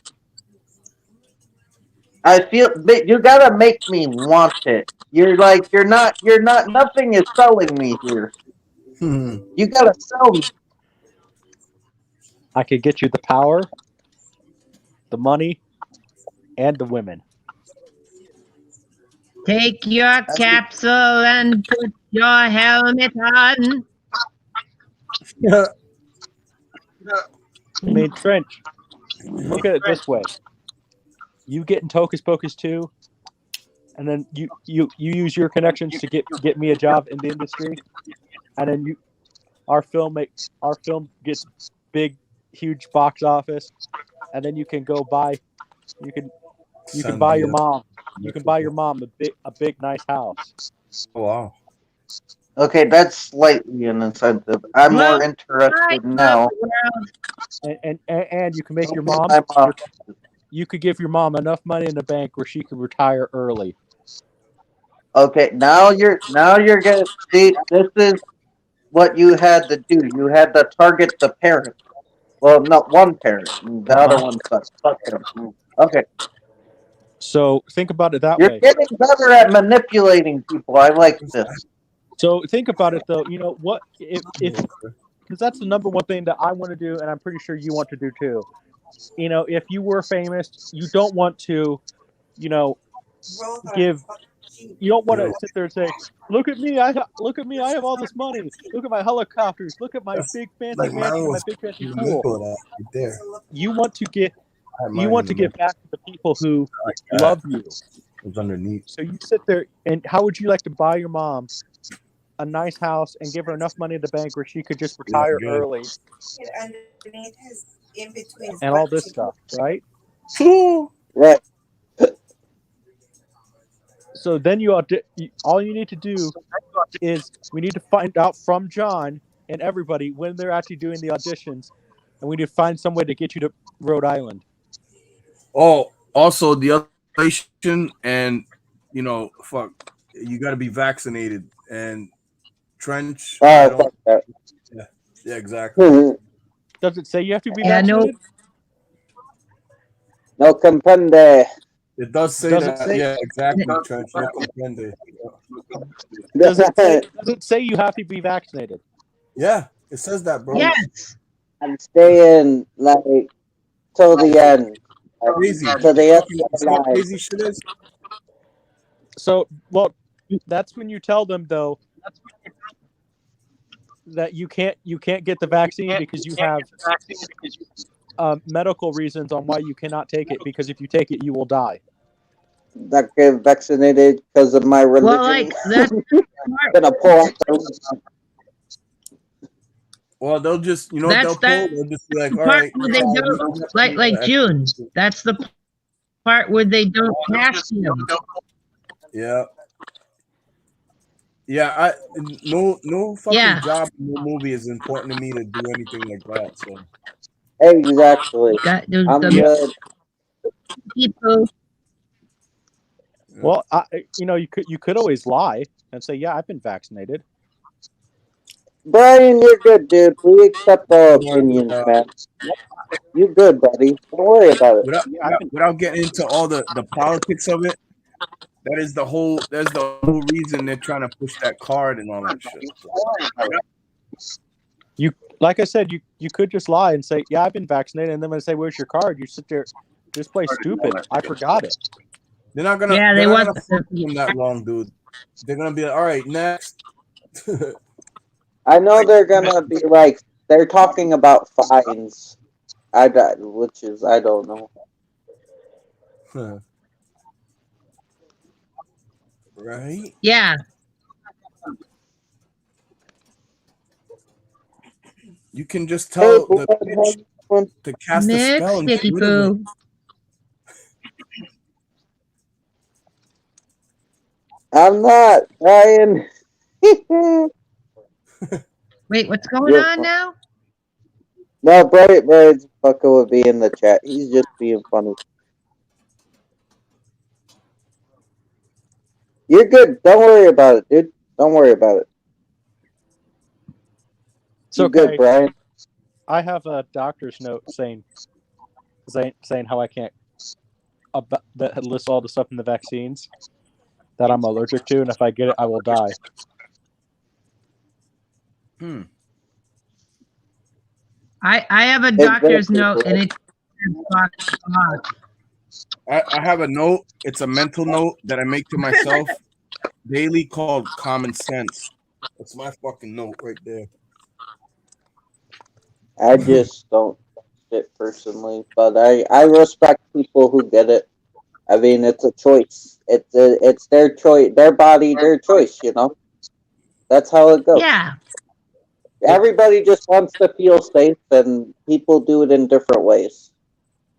I feel you gotta make me want it. You're not. Nothing is selling me here. You gotta sell me. I could get you the power, the money, and the women. Take your capsule and put your helmet on. I mean, Trench, look at it this way. You get in Hocus Pocus 2, and then you use your connections to get me a job in the industry, and then our film gets big, huge box office, and then you can go buy you can buy your mom you can buy your mom a big nice house. Oh, wow. Okay, that's slightly an incentive. I'm more interested now. And you can make your mom. My mom. You could give your mom enough money in the bank where she could retire early. Okay, now you're getting. See, this is what you had to do. You had to target the parent. Well, not one parent. The other one sucks. Fuck him. Okay, So think about it that you're way. getting better at manipulating people. I like this. So think about it though. You know what? If because that's the number one thing that I want to do, and I'm pretty sure you want to do too. You know, if you were famous, you don't want to, you know, give. You don't want to sit there and say, "Look at me! Look at me! I have all this money. Look at my helicopters. Look at my big fancy Like mine mansion, my was big fancy manipulating pool." that right there. You want to get. I had You mine want in to the give back to the people who like that. love you. It was underneath. So you sit there, and how would you like to buy your mom a nice house and give her enough money in the bank where she could just retire early Underneath his, in between his and all butt this cheeks. stuff, right? Right. So then all you need to do is we need to find out from John and everybody when they're actually doing the auditions, and we need to find some way to get you to Rhode Island. Oh, also the isolation and fuck, you got to be vaccinated and trench. I don't. Fuck that. Yeah, exactly. Does it say you have to be Yeah, no. vaccinated? No comprende. It does say Does it that. say- Yeah, exactly. Trench. No comprende. Does it say you have to be vaccinated? Yeah, it says that, bro. Yes. I'm staying like till the end. Crazy. To the end You of see how my life. crazy shit is? So, well, that's when you tell them though that you can't get the vaccine because you have medical reasons on why you cannot take it, because if you take it, you will die. Not get vaccinated because of my religion. Well, like that's Gonna pull out the Well, they'll just, you know what they'll pull? They'll just be like, all part right. where they don't, like June. That's the part where they don't ask you. Yeah. Yeah, no fucking Yeah. job, no movie is important to me to do anything like that. So Exactly. Got I'm the good. people. Well, you could always lie and say, "Yeah, I've been vaccinated." Brian, you're good, dude. We accept all opinions, man. You good, buddy. Don't worry about it. without getting into all the politics of it, that's the whole reason they're trying to push that card and all that shit. You, like I said, you could just lie and say, "Yeah, I've been vaccinated," and then when I say, "Where's your card?" You sit there, just play stupid. I forgot it. They're not gonna. Yeah, they're they not want gonna fuck with them that long, dude. They're gonna be like, all right, next. I know they're gonna be like they're talking about fines. I don't know. Right? Yeah. You can just tell the bitch to cast a Nick, spell and get Sticky rid of it. Poo. I'm not, Brian. Wait, what's going on now? No, Brian's fucking would be in the chat. He's just being funny. You're good. Don't worry about it, dude. Don't worry about it. It's You're okay. good, Brian. I have a doctor's note saying how I can't that lists all the stuff in the vaccines that I'm allergic to, and if I get it, I will die. I have a doctor's note and it I have a note. It's a mental note that I make to myself daily called common sense. That's my fucking note right there. I just don't it personally, but I respect people who get it. I mean, it's a choice. It's their choice, their body, their choice. You know, that's how it goes. Yeah. Everybody just wants to feel safe, and people do it in different ways.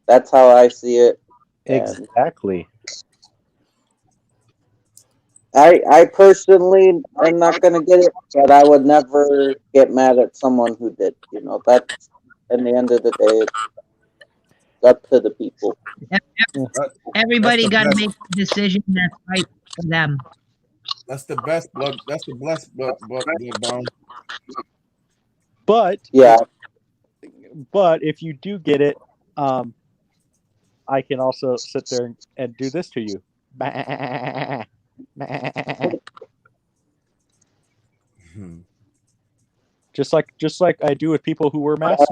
That's how I see it. Exactly. I personally am not gonna get it, but I would never get mad at someone who did. You know, that's in the end of the day, it's up to the people. Everybody the got to best. make a decision that's right for them. That's the best blood. That's the best bloodbound. But Yeah. but if you do get it, I can also sit there and do this to you. Just like I do with people who wear masks.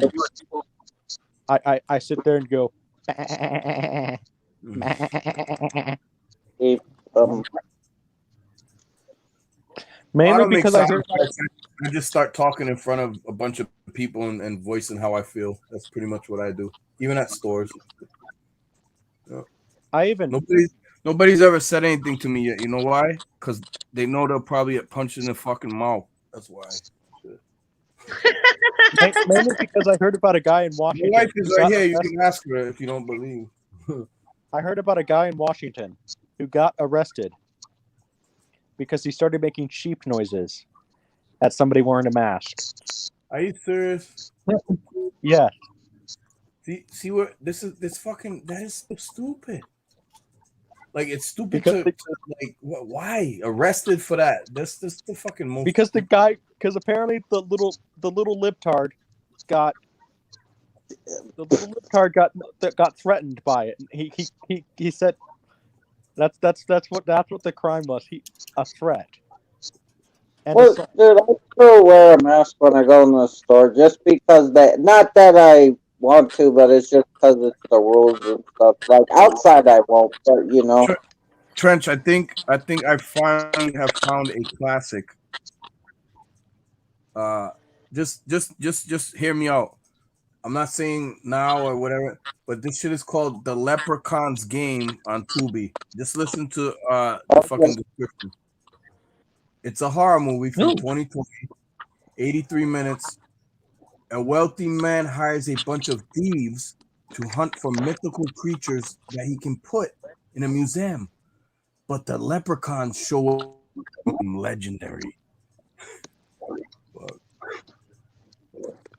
I sit there and go. I Mainly don't make because I sound hear. effects. I just start talking in front of a bunch of people and voicing how I feel. That's pretty much what I do, even at stores. Yeah. I even Nobody's ever said anything to me yet. You know why? Because they know they'll probably get punched in the fucking mouth. That's why. mainly because I heard about a guy in My Washington. wife is who right got here. You arrested. can ask her if you don't believe. I heard about a guy in Washington who got arrested because he started making sheep noises at somebody wearing a mask. Are you serious? Yeah. See what this fucking that is so stupid. Like it's stupid Because to like why arrested for that? That's the fucking most. Because apparently the little libtard got got threatened by it. He said that's what the crime was. A threat. And Well, dude, I still wear a mask when I go in the store just because not that I want to, but it's just because it's the rules and stuff. Like outside, I won't, but you know. Trench, I think I finally have found a classic. Just hear me out. I'm not saying now or whatever, but this shit is called The Leprechaun's Game on Tubi. Just listen to the fucking description. It's a horror movie from 2020, 83 minutes. A wealthy man hires a bunch of thieves to hunt for mythical creatures that he can put in a museum. But the leprechauns show up legendary. Fuck.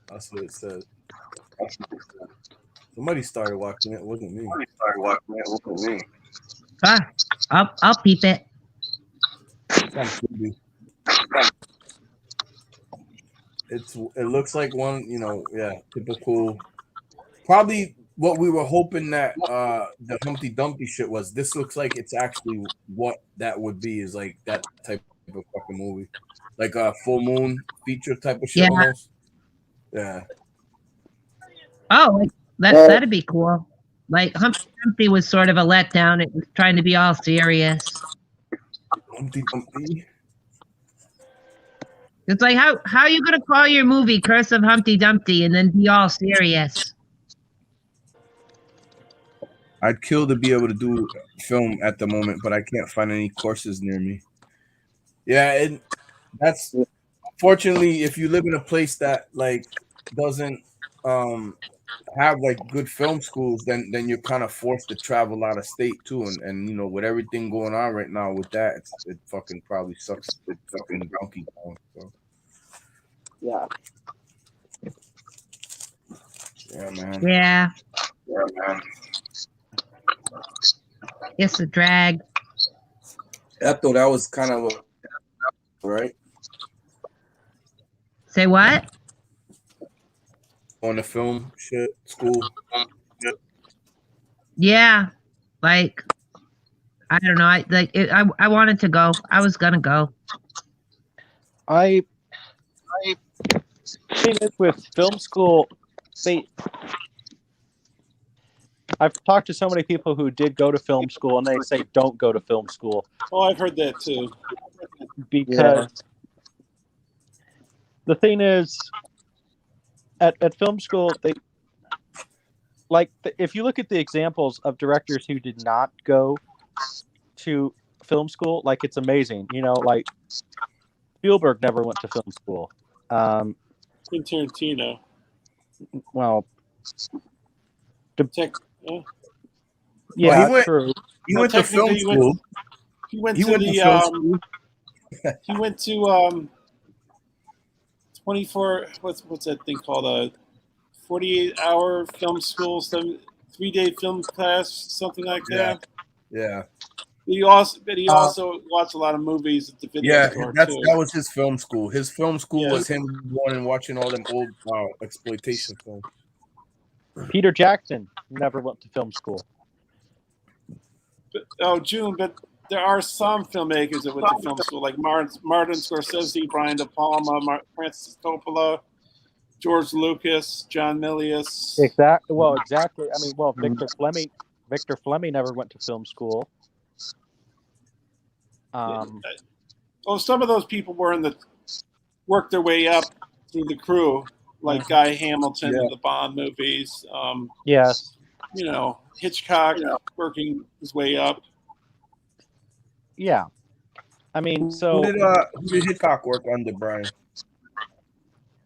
That's what it says. Somebody started watching it. It wasn't me. I'll peep it. It looks like one, typical. Probably what we were hoping that the Humpty Dumpty shit was. This looks like it's actually what that would be, is like that type of fucking movie, like a full moon feature type of shit Yeah. almost. Yeah. Oh, that'd be cool. Like Humpty was sort of a letdown. It was trying to be all serious. Humpty Dumpty. It's like how are you gonna call your movie Curse of Humpty Dumpty and then be all serious? I'd kill to be able to do film at the moment, but I can't find any courses near me. Yeah, and that's fortunately, if you live in a place that like doesn't have like good film schools, then you're kind of forced to travel out of state too, and you know, with everything going on right now with that, it fucking probably sucks. It fucking donkey Kong. So. Yeah. Yeah, man. Yeah. Yeah, man. It's a drag. I thought that was kind of right. Say what? On the film shit school. Yeah, like I don't know. I wanted to go. I was gonna go. I think with film school, I've talked to so many people who did go to film school, and they say don't go to film school. Oh, I've heard that too. Because the thing is, at film school, if you look at the examples of directors who did not go to film school, like it's amazing. You know, like Spielberg never went to film school. Quentin Tarantino. Well, Yeah. yeah, he went, true. He went to film school. He went He to went to the film school. he went to 24. What's that thing called? A 48-hour film school, some 3-day film class, something like Yeah, that. yeah, He also watched a lot of movies at the video yeah. store That too. was his film school. His film school Yeah. was him going and watching all them old exploitation films. Peter Jackson never went to film school. June, but there are some filmmakers that went to film school, like Martin Scorsese, Brian De Palma, Francis Coppola, George Lucas, John Milius. Exactly. Well, exactly. I mean, well, Victor Fleming never went to film school. Some of those people worked their way up through the crew, like Guy Hamilton in the Bond movies. Yes. Hitchcock working his way up. Yeah. I mean, so who did Hitchcock work under, Brian?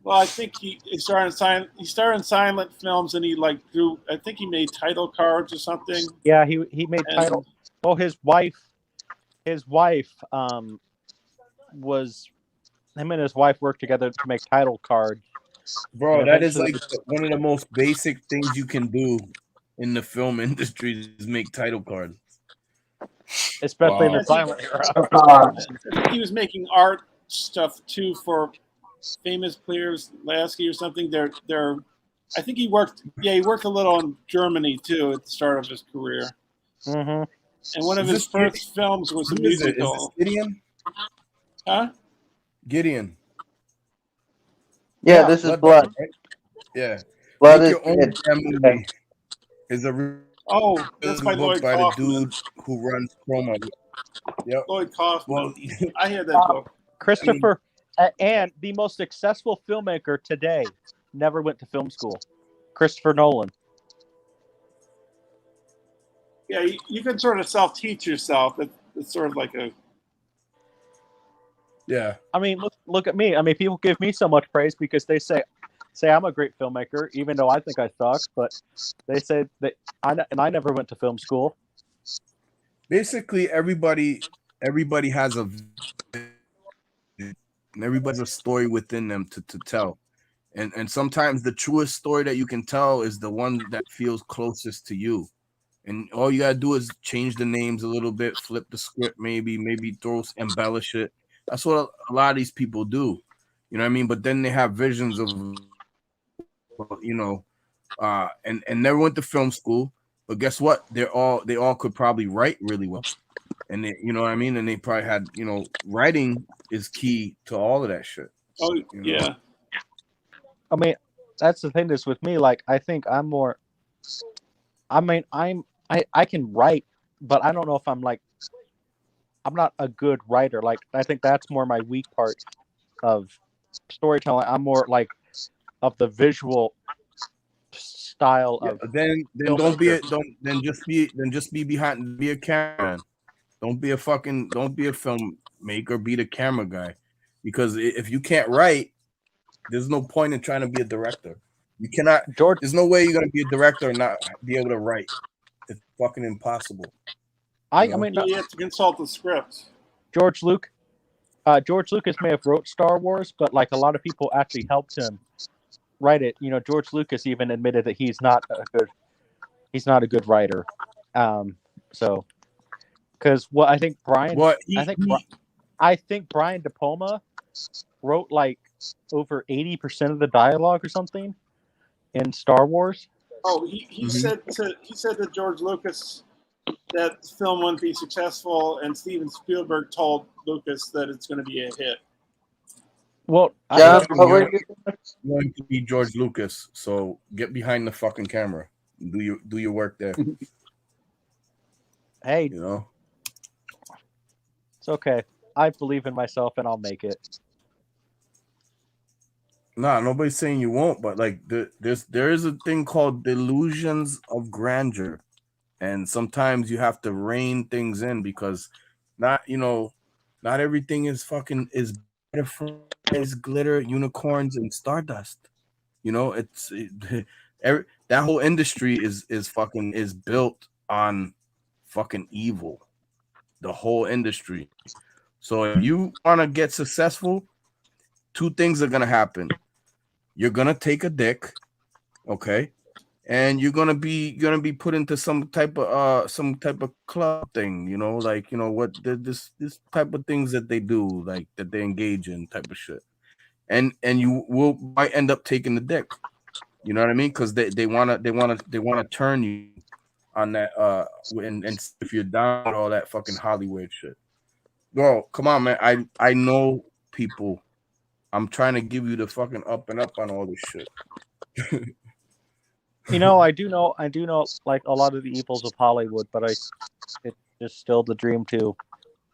Well, I think he started in silent films, and I think he made title cards or something. Yeah, he made title. Oh, his wife was him and his wife worked together to make title cards. Bro, that is like one of the most basic things you can do in the film industry is make title cards. Especially in the silent era. I think he was making art stuff too for famous players, Lasky or something. I think he worked a little in Germany too at the start of his career. Mm-hmm. And one of his first films was a musical. Is this Gideon? Huh? Gideon. Yeah, this is Blood. Right? Yeah. Blood Make is your own damn movie. Is a that's by book Lloyd by Kaufman. the dude who runs Chroma. Yep. Lloyd Kaufman. Well, I had that book. Christopher, and the most successful filmmaker today never went to film school. Christopher Nolan. Yeah, you can sort of self-teach yourself. It's sort of like a. Yeah. I mean, look at me. I mean, people give me so much praise because they say I'm a great filmmaker, even though I think I suck. But they say that I never went to film school. Basically, everybody has everybody's a story within them to tell, and sometimes the truest story that you can tell is the one that feels closest to you. And all you gotta do is change the names a little bit, flip the script, maybe embellish it. That's what a lot of these people do. You know what I mean? But then they have visions of, and never went to film school. But guess what? They all could probably write really well. And they, you know what I mean? And they probably had, writing is key to all of that shit. Oh, yeah. I mean, that's the thing that's with me. Like, I think I'm more. I mean, I can write, but I don't know if I'm not a good writer. Like, I think that's more my weak part of storytelling. I'm more like of the visual style of. Then just be behind, be a cameraman. Don't be a filmmaker. Be the camera guy, because if you can't write, there's no point in trying to be a director. You cannot. There's no way you're gonna be a director and not be able to write. It's fucking impossible. I mean, you have to consult the script. George Lucas may have wrote Star Wars, but like a lot of people actually helped him write it. George Lucas even admitted that he's not a good writer. So, because I think I think Brian De Palma wrote like over 80% of the dialogue or something in Star Wars. Oh, he said to George Lucas that the film wouldn't be successful, and Steven Spielberg told Lucas that it's going to be a hit. Well, John, you're going to be George Lucas, so get behind the fucking camera. Do your work there. Hey, it's okay. I believe in myself, and I'll make it. Nah, nobody's saying you won't, but like there is a thing called delusions of grandeur, and sometimes you have to rein things in because not everything is butterflies, glitter, unicorns, and stardust. That whole industry is built on fucking evil. the whole industry. So if you want to get successful, two things are gonna happen. You're gonna take a dick, okay, and you're gonna be put into some type of club thing, like what this type of things that they do, like that they engage in type of shit, and you might end up taking the dick. You know what I mean? Because they wanna turn you on that and if you're down with all that fucking Hollywood shit. Bro, come on, man. I know people. I'm trying to give you the fucking up and up on all this shit. I do know like a lot of the evils of Hollywood, but it's just still the dream too.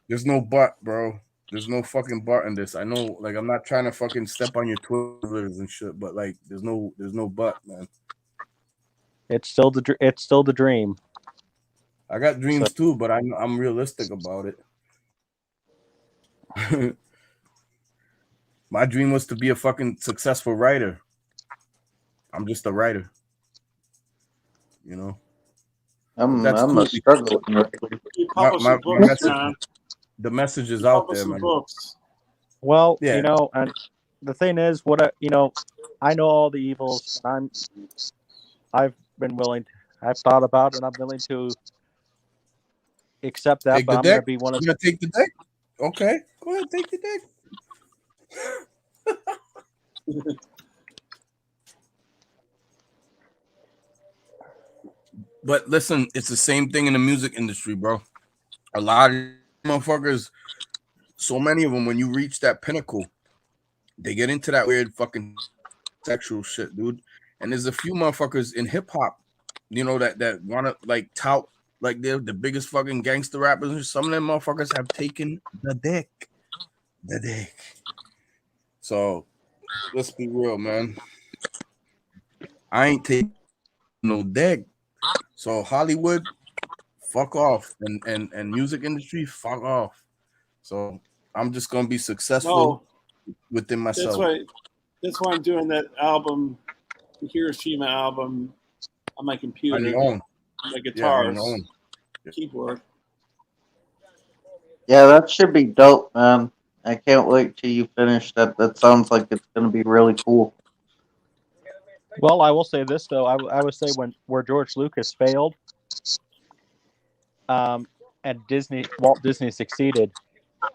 There's no but, bro. There's no fucking but in this. I know, like, I'm not trying to fucking step on your Twitters and shit, but like, there's no but, man. It's still the dream. I got dreams too, but I'm realistic about it. My dream was to be a fucking successful writer. I'm just a writer, you know. I'm That's cool. a struggling. You publish some My books, message, John. the message is You out publish there, some man. books. Well, Yeah. and the thing is, I know all the evils, and I've thought about it, and I'm willing to accept that, Take but the I'm going to dick. be one of You gonna take the dick? Okay, go ahead, take the dick. But listen, it's the same thing in the music industry, bro. A lot of motherfuckers, so many of them, when you reach that pinnacle, they get into that weird fucking sexual shit, dude. And there's a few motherfuckers in hip hop, that want to like tout like they're the biggest fucking gangster rappers. And some of them motherfuckers have taken the dick. The dick. So let's be real, man. I ain't taking no dick. So Hollywood, fuck off, and music industry, fuck off. So I'm just gonna be successful within myself. That's why I'm doing that album, the Hiroshima album, on my computer. On your own. My guitars, Yeah, on your own. keyboard. Yeah, that should be dope, man. I can't wait till you finish that. That sounds like it's gonna be really cool. Well, I will say this though. I would say where George Lucas failed, and Walt Disney succeeded.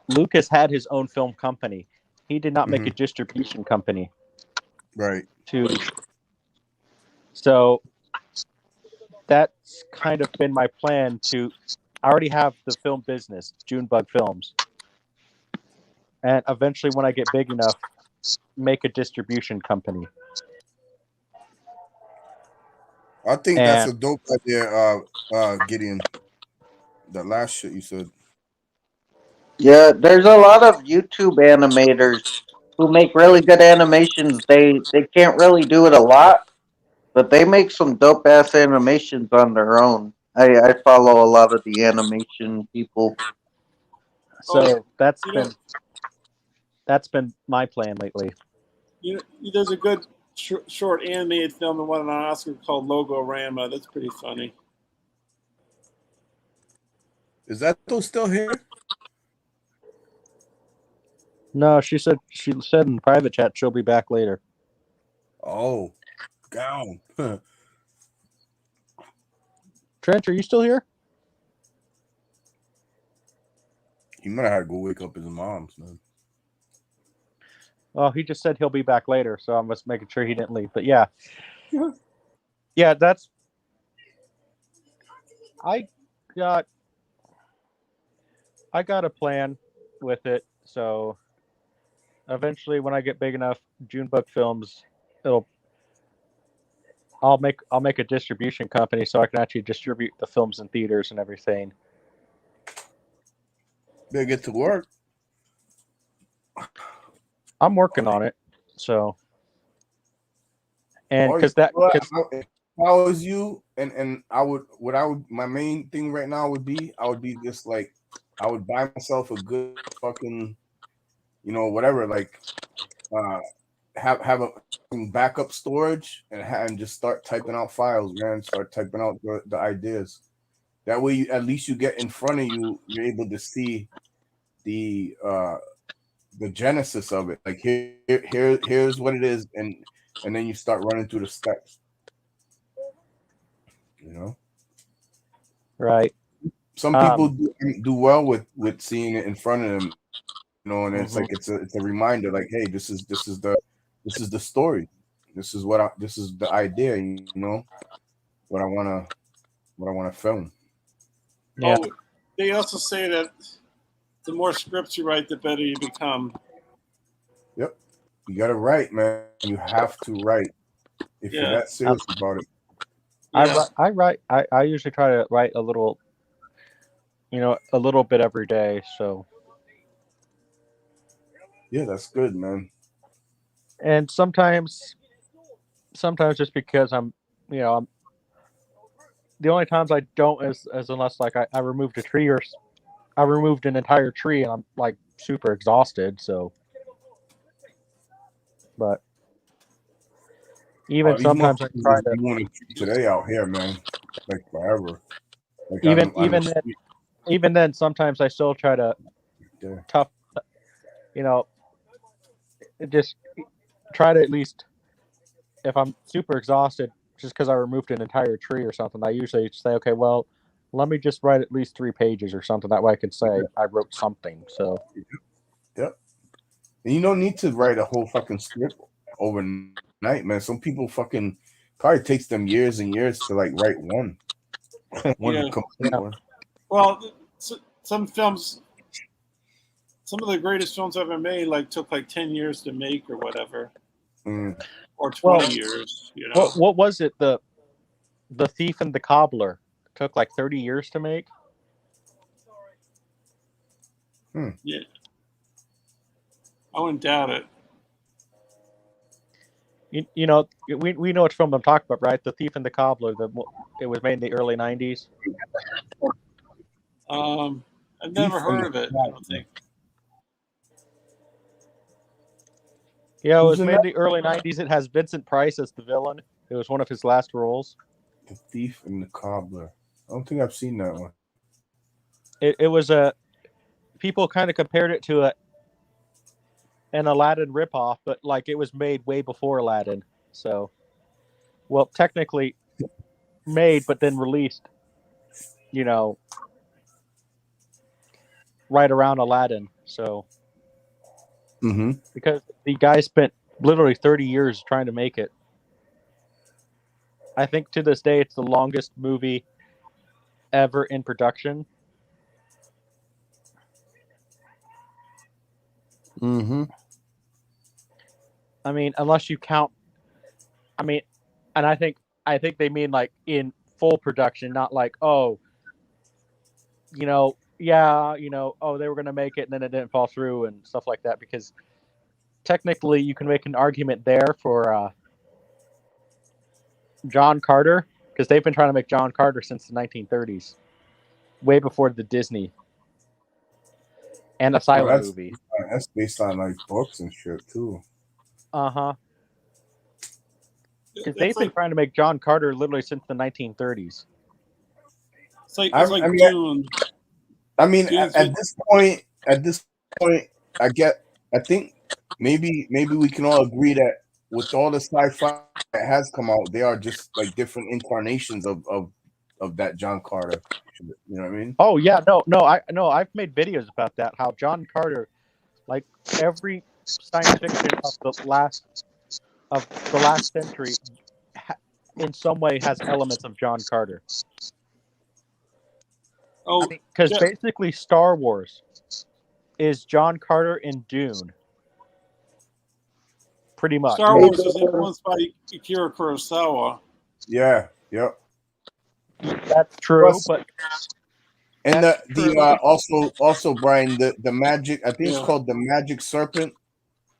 Lucas had his own film company. He did not make a distribution company. Right. So that's kind of been my plan to. I already have the film business, Junebug Films, and eventually, when I get big enough, make a distribution company. I think that's a dope idea, Gideon. That last shit you said. Yeah, there's a lot of YouTube animators who make really good animations. They can't really do it a lot, but they make some dope ass animations on their own. I follow a lot of the animation people. So that's been my plan lately. There's a good short animated film that won an Oscar called PickleRama. That's pretty funny. Is that still here? No, she said in private chat she'll be back later. Oh, down. Trent, are you still here? He might have had to go wake up his mom's, man. Oh, he just said he'll be back later, so I'm just making sure he didn't leave. But yeah. Yeah, I got a plan with it, so eventually when I get big enough, Junebug Films, I'll make a distribution company so I can actually distribute the films in theaters and everything. Better get to work. I'm working on it, so and because if I was you, and my main thing right now would be just like I would buy myself a good fucking, whatever, like have a backup storage and just start typing out files, man. Start typing out the ideas. That way, at least you get in front of you. You're able to see the genesis of it. Like here's what it is, and then you start running through the steps. You know, Right. some people do well with seeing it in front of them. You know, and it's Mhm. like it's a reminder. Like, hey, this is the story. This is the idea. You know, what I wanna film. Yeah. Oh, they also say that the more scripts you write, the better you become. Yep, you gotta write, man. You have to write if you're Yeah. that serious about it. Yeah. I usually try to write a little, a little bit every day. So, Yeah, that's good, man. and sometimes just because I'm the only times I don't is unless like I removed a tree or I removed an entire tree and I'm like super exhausted. So, but Oh, even these sometimes I try motherfuckers to be wanting to shoot today out here, man. Like forever. Like even on the even then street. even then sometimes I still try to Yeah. tough you know just try to at least if I'm super exhausted just because I removed an entire tree or something, I usually say, okay, well, let me just write at least 3 pages or something. That way I can say I wrote something. So, Yep. And you don't need to write a whole fucking script overnight, man. Some people fucking probably takes them years and years to like write one Yeah. complete one. Well, some films, some of the greatest films ever made, like took like 10 years to make or whatever, or 20 years. You know. what was it? The Thief and the Cobbler took like 30 years to make. Yeah. I wouldn't doubt it. We know which film I'm talking about, right? The Thief and the Cobbler. It was made in the early '90s. I've never heard of it. I don't think. Yeah, it Who's was in made that? in the early '90s. It has Vincent Price as the villain. It was one of his last roles. The Thief and the Cobbler. I don't think I've seen that one. It was people kind of compared it to an Aladdin ripoff, but like it was made way before Aladdin. So, well, technically made, but then released, right around Aladdin. So, because the guy spent literally 30 years trying to make it. I think to this day it's the longest movie ever in production. I mean, unless you count. I mean, and I think they mean like in full production, not like oh, they were going to make it and then it didn't fall through and stuff like that. Because technically, you can make an argument there for John Carter because they've been trying to make John Carter since the 1930s, way before the Disney and Asylum movie. That's based on like books and shit too. Because they've been trying to make John Carter literally since the 1930s. It's like Dune. I mean, at this point, I think maybe we can all agree that with all the sci-fi that has come out, they are just like different incarnations of that John Carter. You know what I mean? Oh yeah, I've made videos about that. How John Carter, like every science fiction of the last century, in some way has elements of John Carter. Oh, because basically Star Wars is John Carter in Dune. Pretty much. Star Wars is influenced by Akira Kurosawa. Yeah. Yep. That's true, but and also Brian, the magic, I think it's called the Magic Serpent.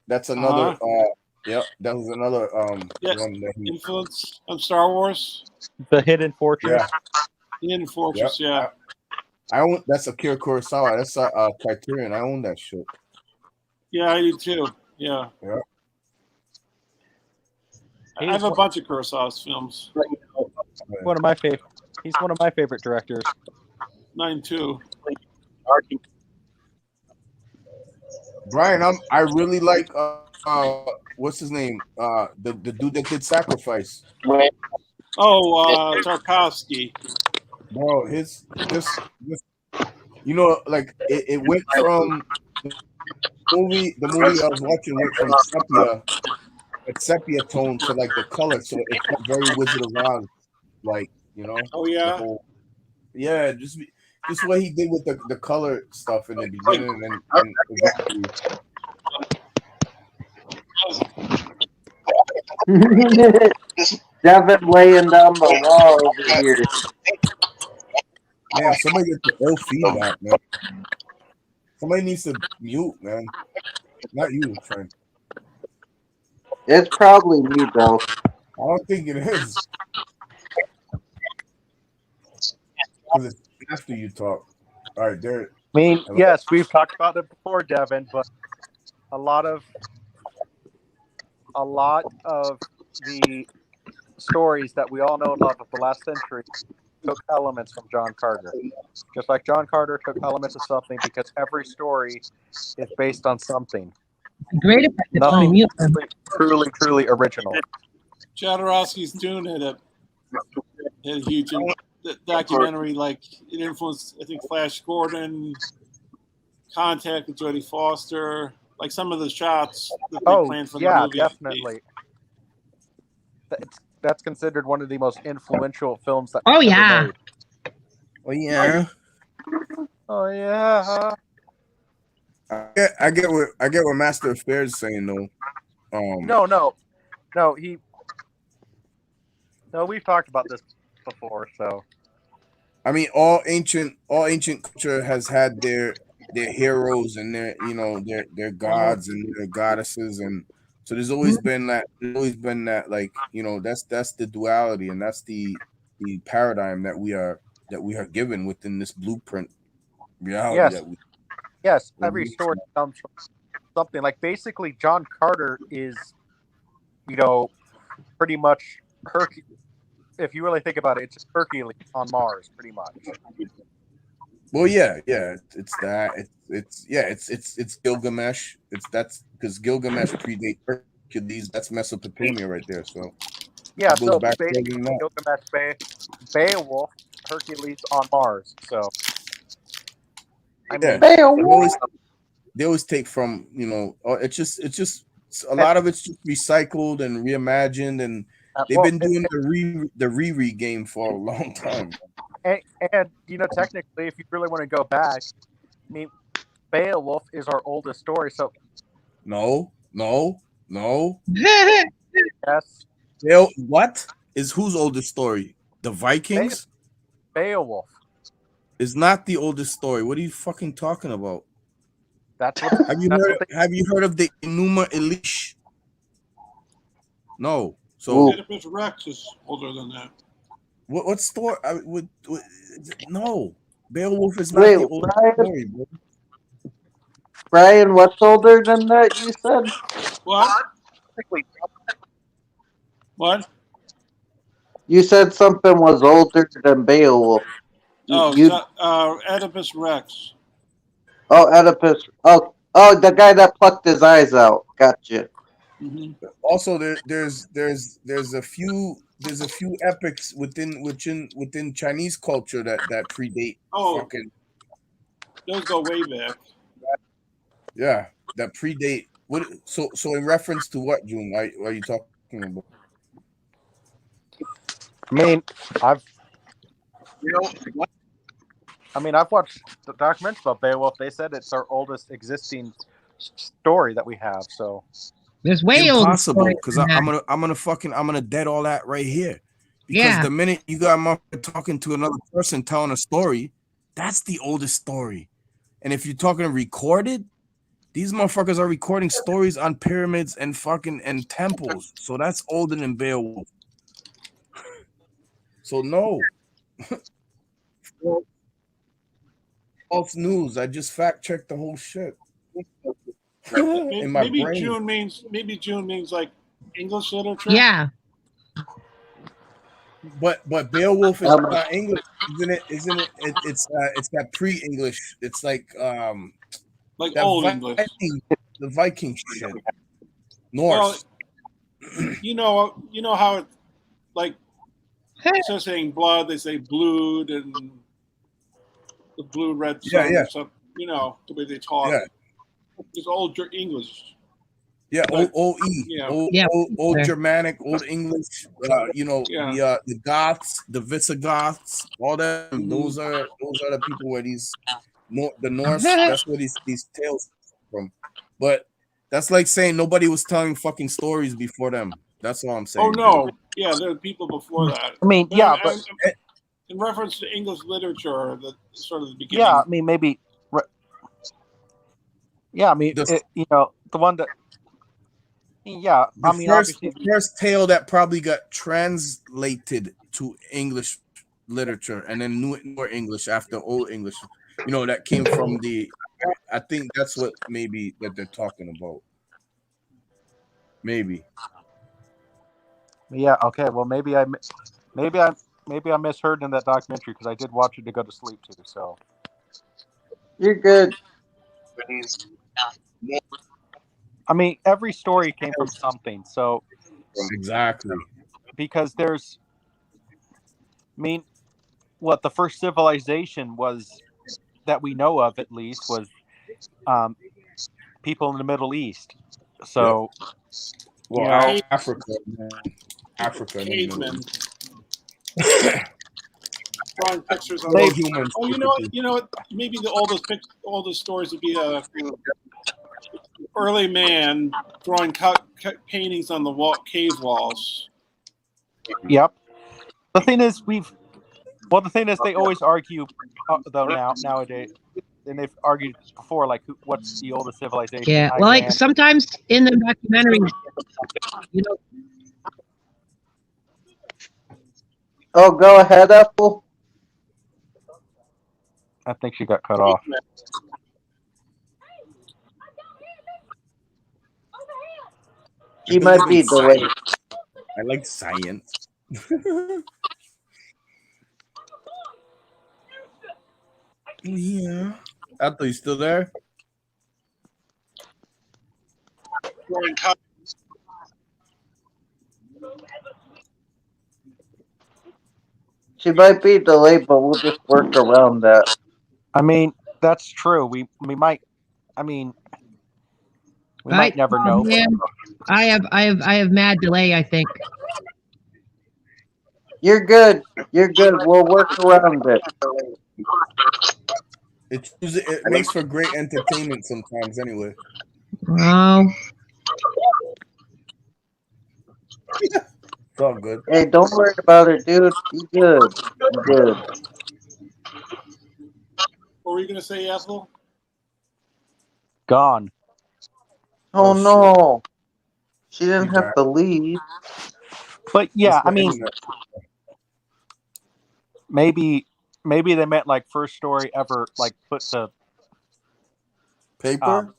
That's another yep, that was another one that he influence on Star Wars. The Hidden Fortress. The Hidden Fortress, I own that's Akira Kurosawa. That's Criterion. I own that shit. Yeah, I do too. Yeah. I have a bunch of Kurosawa's films. One of my favorite. He's one of my favorite directors. Mine too. Brian, I really like what's his name? The dude that did Sacrifice. Oh, Tarkovsky. Bro, his just you know, like it went from the movie I was watching went from sepia tone to like the color, so it felt very Wizard of Oz, like Oh the yeah. whole just what he did with the color stuff in the beginning and eventually. Devin laying down the law over here. Man, somebody get the ill feedback, man. Somebody needs to mute, man. Not you, Trent. It's probably me, bro. I don't think it is. Because it's after you talk. All right, there. I mean, Hello? yes, we've talked about it before, Devin, but a lot of the stories that we all know and love of the last century took elements from John Carter. Just like John Carter took elements of something, because every story is based on something. Great if I could Nothing unmute is truly original. Jodorowsky's Dune had a huge documentary. Like it influenced, I think, Flash Gordon, Contact with Jodie Foster. Like some of the shots that they planned for the movie. Definitely. That's considered one of the most influential films that Oh, ever yeah. made. Oh yeah. Oh yeah. I get what Master Affairs is saying though. No, we've talked about this before, so I mean, all ancient culture has had their heroes and their gods and their goddesses, and so there's always been that like that's the duality, and that's the paradigm that we are given within this blueprint reality that we. yes, every story comes from something. Like basically, John Carter is, pretty much Hercules. If you really think about it, it's Hercules on Mars, pretty much. Well, yeah, it's that. It's Gilgamesh. That's because Gilgamesh predates Hercules. That's Mesopotamia right there. So Yeah, it goes so back further basically, than that. Gilgamesh, Beowulf, Hercules on Mars. So, I mean, They always take from it's just a lot of it's just recycled and reimagined, and they've been doing the Riri game for a long time. and technically, if you really want to go back, I mean, Beowulf is our oldest story. So, No. yes, What is whose oldest story? The Vikings? Beowulf. Is not the oldest story. What are you fucking talking about? That's what. Have you heard of the Enuma Elish? No. So Oedipus Rex is older than that. what story? No, Beowulf is not Wait, the oldest story, bro. Brian, what's older than that? You said What? What? you said something was older than Beowulf. Oedipus Rex. Oh, Oedipus. Oh, the guy that plucked his eyes out. Gotcha. Mm-hmm. Also, there's a few epics within Chinese culture that predate. Fucking, those go way back. Yeah, that predate. What? So in reference to what, June? Why are you talking about? I mean, I've watched the documentaries about Beowulf. They said it's our oldest existing story that we have. So there's way impossible, because I'm gonna dead all that right here. Because the minute you got a talking to another person telling a story, that's the oldest story. And if you're talking recorded, these motherfuckers are recording stories on pyramids and and temples. So that's older than Beowulf. So no. False news. I just fact checked the whole shit. In my maybe brain. June means like English literature. Yeah. But Beowulf is Um, not English, isn't it? Isn't it? It's that pre-English. It's like Like that old English. the Viking shit. Well, Norse. you know how it, like, instead of saying blood, they say blood and the blue red Yeah, sun yeah, or something. You know the way they talk. yeah, It's old English. yeah. But OE, Yeah. old Germanic, old English. Yeah. The Goths, the Visigoths, all that. Mhm. Those are the people where the Norse. That's where these tales from. But that's like saying nobody was telling fucking stories before them. That's all I'm Oh saying, dude. no, yeah, there are people before that. I mean, But yeah, but in reference to English literature, the sort of the yeah, beginning. I mean, maybe. Yeah, I mean, The, the one that. Yeah, I mean, the obviously, first tale that probably got translated to English literature and then newer English after Old English. That came from the. I think that's what maybe that they're talking about. Maybe. yeah. Okay, well, maybe I misheard in that documentary because I did watch it to go to sleep too. So you're good. I mean, every story came from something. So Exactly. because I mean, what the first civilization was that we know of, at least, was um, people in the Middle East. Yep. So Well, Africa, man. Africa, and the Middle Cavemen East. drawing pictures on. All humans. Oh, you know what? Maybe the oldest stories would be a early man drawing cut paintings on the cave walls. Yep. The thing is, the thing is, they always argue, though nowadays, and they've argued before, like, what's the oldest civilization? Yeah. Well, like sometimes in the documentaries, you know. Oh, go ahead, Apple. I think she got cut off. She might be delayed. I like science. Yeah. Apple, you still there? She might be delayed, but we'll just work around that. I mean, that's true. We might. I mean, we might never know. Man, I have mad delay. I think. You're good. You're good. We'll work around it. It makes for great entertainment sometimes, anyway. Oh. It's all good. Hey, don't worry about it, dude. You good. You good. What were you gonna say, Ethel? Gone. Oh no. She didn't Be have back. to leave. But yeah, It's the I mean, internet. maybe they meant like first story ever, like put to paper.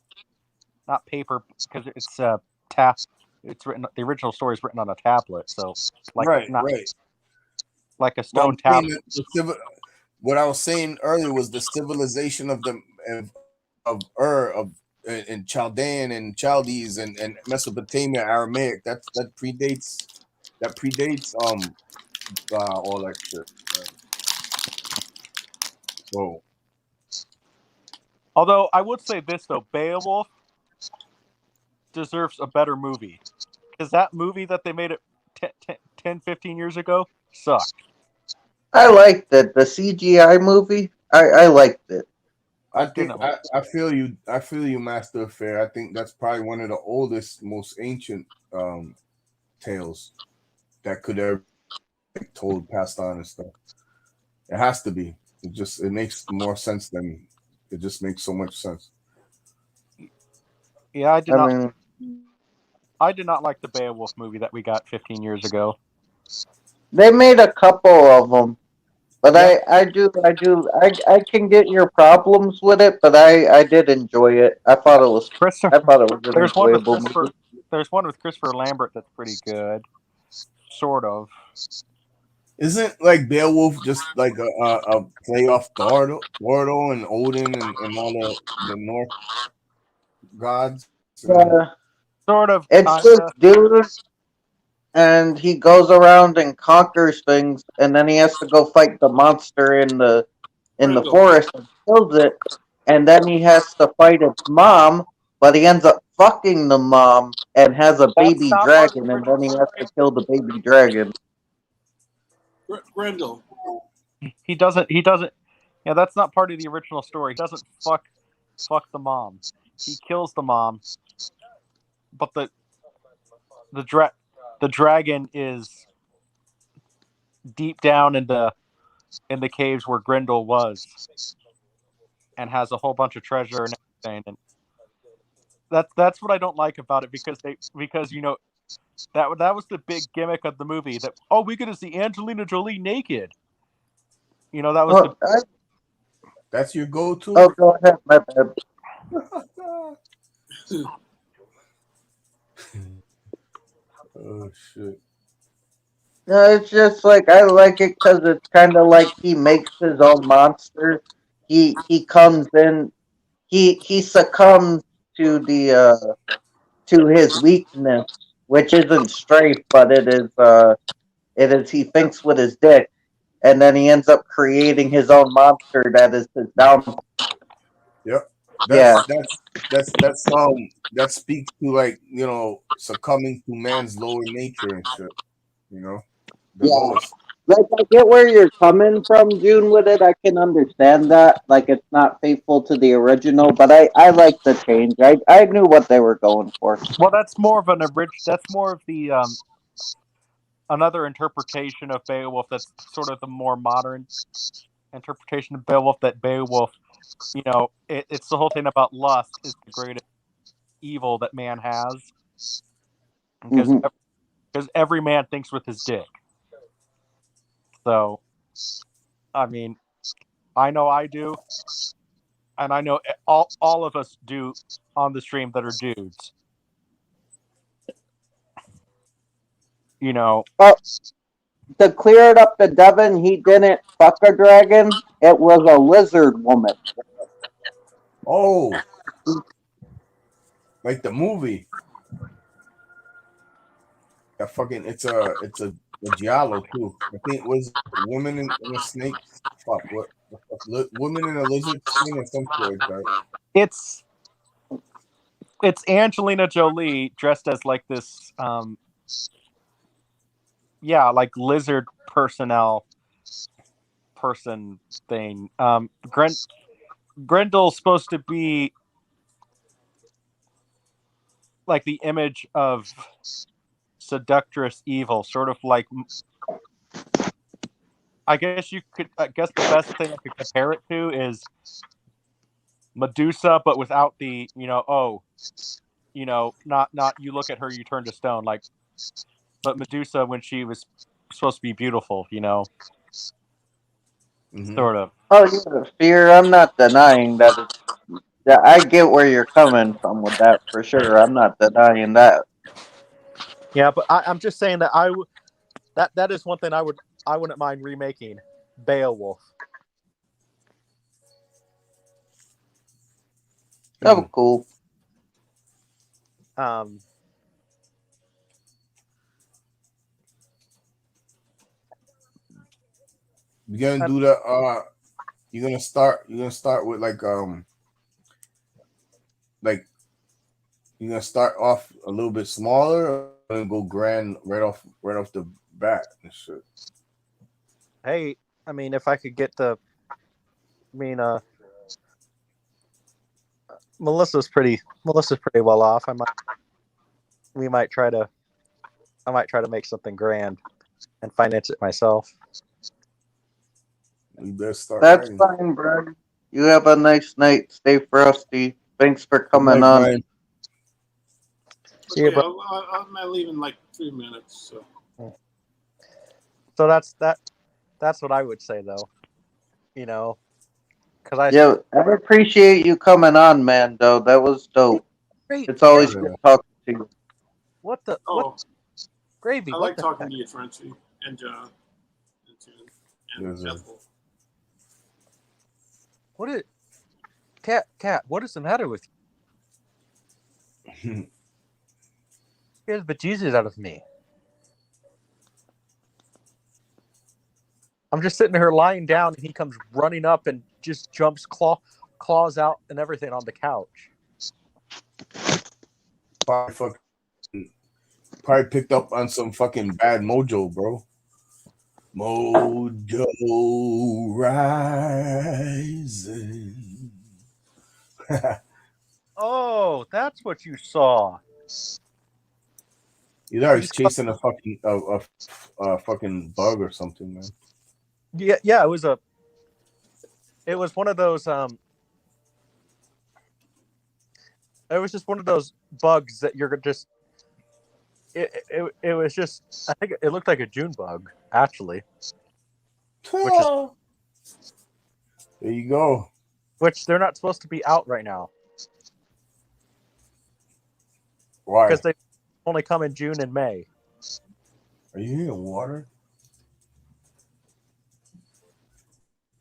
Not paper, because it's tap. It's written. The original story is written on a tablet, so like right. like a Well, stone I'm saying tablet. what I was saying earlier was the civilization of in Chaldean and Chaldees and Mesopotamia Aramaic. That predates all that shit. So, Although I would say this though, Beowulf deserves a better movie, because that movie that they made it 10, 15 years ago sucked. I liked it. The CGI movie. I liked it. I think I feel you, Master Affair. I think that's probably one of the oldest, most ancient tales that could ever be told, passed on and stuff. It has to be. It makes more sense than it just makes so much sense. Yeah, I did not like the Beowulf movie that we got 15 years ago. They made a couple of them, but Yep. I can get your problems with it, but I did enjoy it. I thought it was an There's one with enjoyable Christopher. movie. There's one with Christopher Lambert that's pretty good, sort of. Isn't like Beowulf just like a play off Thor and Odin and all the North gods? And Sort of, It's this kinda. dude, and he goes around and conquers things, and then he has to go fight the monster in the Grendel. forest and kills it, and then he has to fight its mom, but he ends up fucking the mom and has a That's baby not part of the dragon, and original then he has to story. kill the baby dragon. Grendel. He doesn't. He doesn't. Yeah, that's not part of the original story. He doesn't fuck the mom. He kills the mom, but the the dragon is deep down in the caves where Grendel was, and has a whole bunch of treasure and everything. And that's what I don't like about it, because you know that was the big gimmick of the movie, that we get to see Angelina Jolie naked. You know, that was the that's your go-to. Oh, go ahead, my bad. Oh shit. No, it's just like I like it because it's kind of like he makes his own monster. He comes in, he succumbs to the to his weakness, which isn't strafe, but it is he thinks with his dick, and then he ends up creating his own monster that is his downfall. Yep. Yeah. That speaks to, like, succumbing to man's lower nature and shit. The Yeah. lowest. Like, I get where you're coming from, June, with it. I can understand that. Like, it's not faithful to the original, but I like the change. I knew what they were going for. Well, that's more of an That's more of the another interpretation of Beowulf. That's sort of the more modern interpretation of Beowulf. That Beowulf, it's the whole thing about lust is the greatest evil that man has, because Mhm. every man thinks with his dick. So, I mean, I know I do, and I know all of us do on the stream that are dudes. Oh, to clear it up to Devin, he didn't fuck a dragon. It was a lizard woman. Oh, like the movie. That fucking it's a giallo too. I think it was woman in a snake. Fuck what? Woman in a lizard skin or something like that. It's Angelina Jolie dressed as like this, like lizard person thing. Grendel's supposed to be like the image of seductress evil, sort of like, I guess the best thing I could compare it to is Medusa, but without the, not you look at her, you turn to stone, but Medusa when she was supposed to be beautiful, sort of. Oh yeah, fear. I'm not denying that. Yeah, I get where you're coming from with that for sure. I'm not denying that. Yeah, but I'm just saying that that is one thing I wouldn't mind remaking, Beowulf. Oh, cool. You're gonna do the you're gonna start with like you're gonna start off a little bit smaller and go grand right off the bat and shit. Hey, I mean, if I could get Melissa's pretty well off. I might try to make something grand and finance it myself. You better start That's writing. fine, bro. You have a nice night. Stay frosty. Thanks for Good coming night, on. Brian. Okay, I'll leave in like 3 minutes. So that's what I would say, though. Because Yeah, I appreciate you coming on, man. Though that was dope. Great. It's always good talking to you. What the Oh, Gravy? I What like the talking heck? to you, Frenchie and John. There's a What is cat? What is the matter with you? Scares the bejesus out of me. I'm just sitting here lying down, and he comes running up and just jumps claws out and everything on the couch. probably picked up on some fucking bad mojo, bro. Mojo rising. Oh, that's what you saw. Either he's chasing a fucking fucking bug or something, man. Yeah. It was one of those. It was just one of those bugs that you're just. It was just. I think it looked like a June bug, actually. Which is. There you go. Which they're not supposed to be out right now. Why? Because they only come in June and May. Are you hearing water?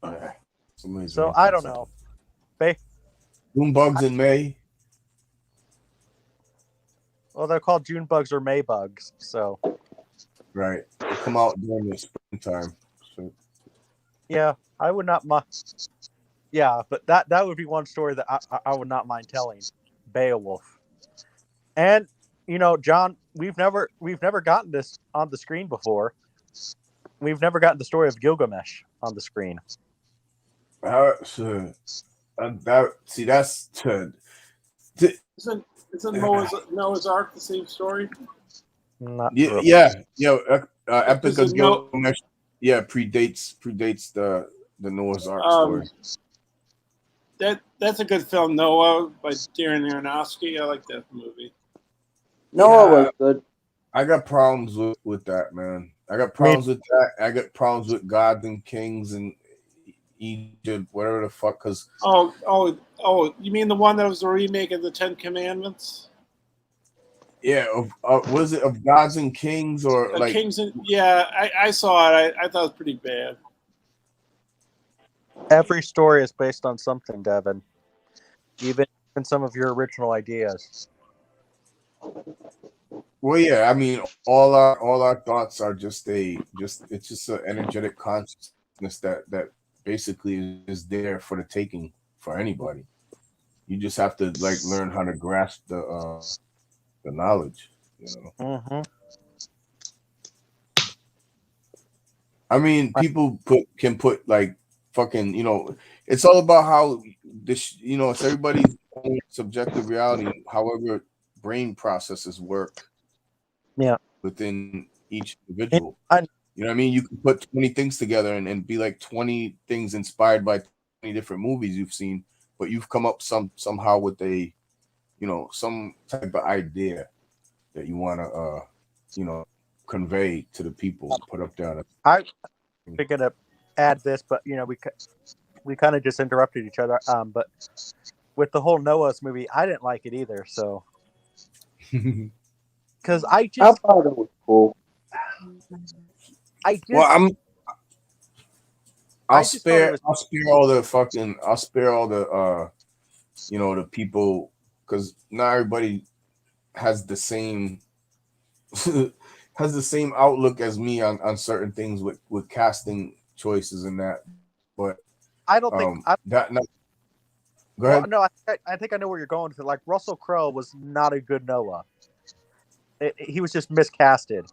Okay. So I don't know. June bugs in May. Well, they're called June bugs or May bugs. So. Right. They come out during the springtime. So. Yeah, I would not mind. Yeah, but that would be one story that I would not mind telling. Beowulf. And John, we've never gotten this on the screen before. We've never gotten the story of Gilgamesh on the screen. That's Isn't Noah's Ark the same story? Not really. Epic of Gilgamesh. Yeah, predates the Noah's Ark story. That's a good film, Noah, by Darren Aronofsky. I like that movie. Noah was good. I got problems with that, man. I got problems with that. I got problems with gods and kings and Egypt, whatever the fuck. Cause oh! You mean the one that was a remake of the Ten Commandments? Yeah, was it of gods and kings or like Kings? I saw it. I thought it was pretty bad. Every story is based on something, Devin. Even some of your original ideas. Well, yeah, I mean, all our thoughts are it's just an energetic consciousness that basically is there for the taking for anybody. You just have to learn how to grasp the knowledge. Mm-hmm. I mean, people can put fucking, it's all about how this, it's everybody's own subjective reality, however brain processes work. Yeah. Within each individual. You know what I mean? You can put 20 things together and be like 20 things inspired by 20 different movies you've seen, but you've come up somehow with a, some type of idea that you want to, convey to the people, put up there. I'm gonna add this, but we kind of just interrupted each other. But with the whole Noah's movie, I didn't like it either. So. Because I thought it was cool. I'll spare all the the people, because not everybody has the same outlook as me on certain things with casting choices and that. But I don't think Go ahead. No, I think I know where you're going with it. Like Russell Crowe was not a good Noah. He was just miscasted.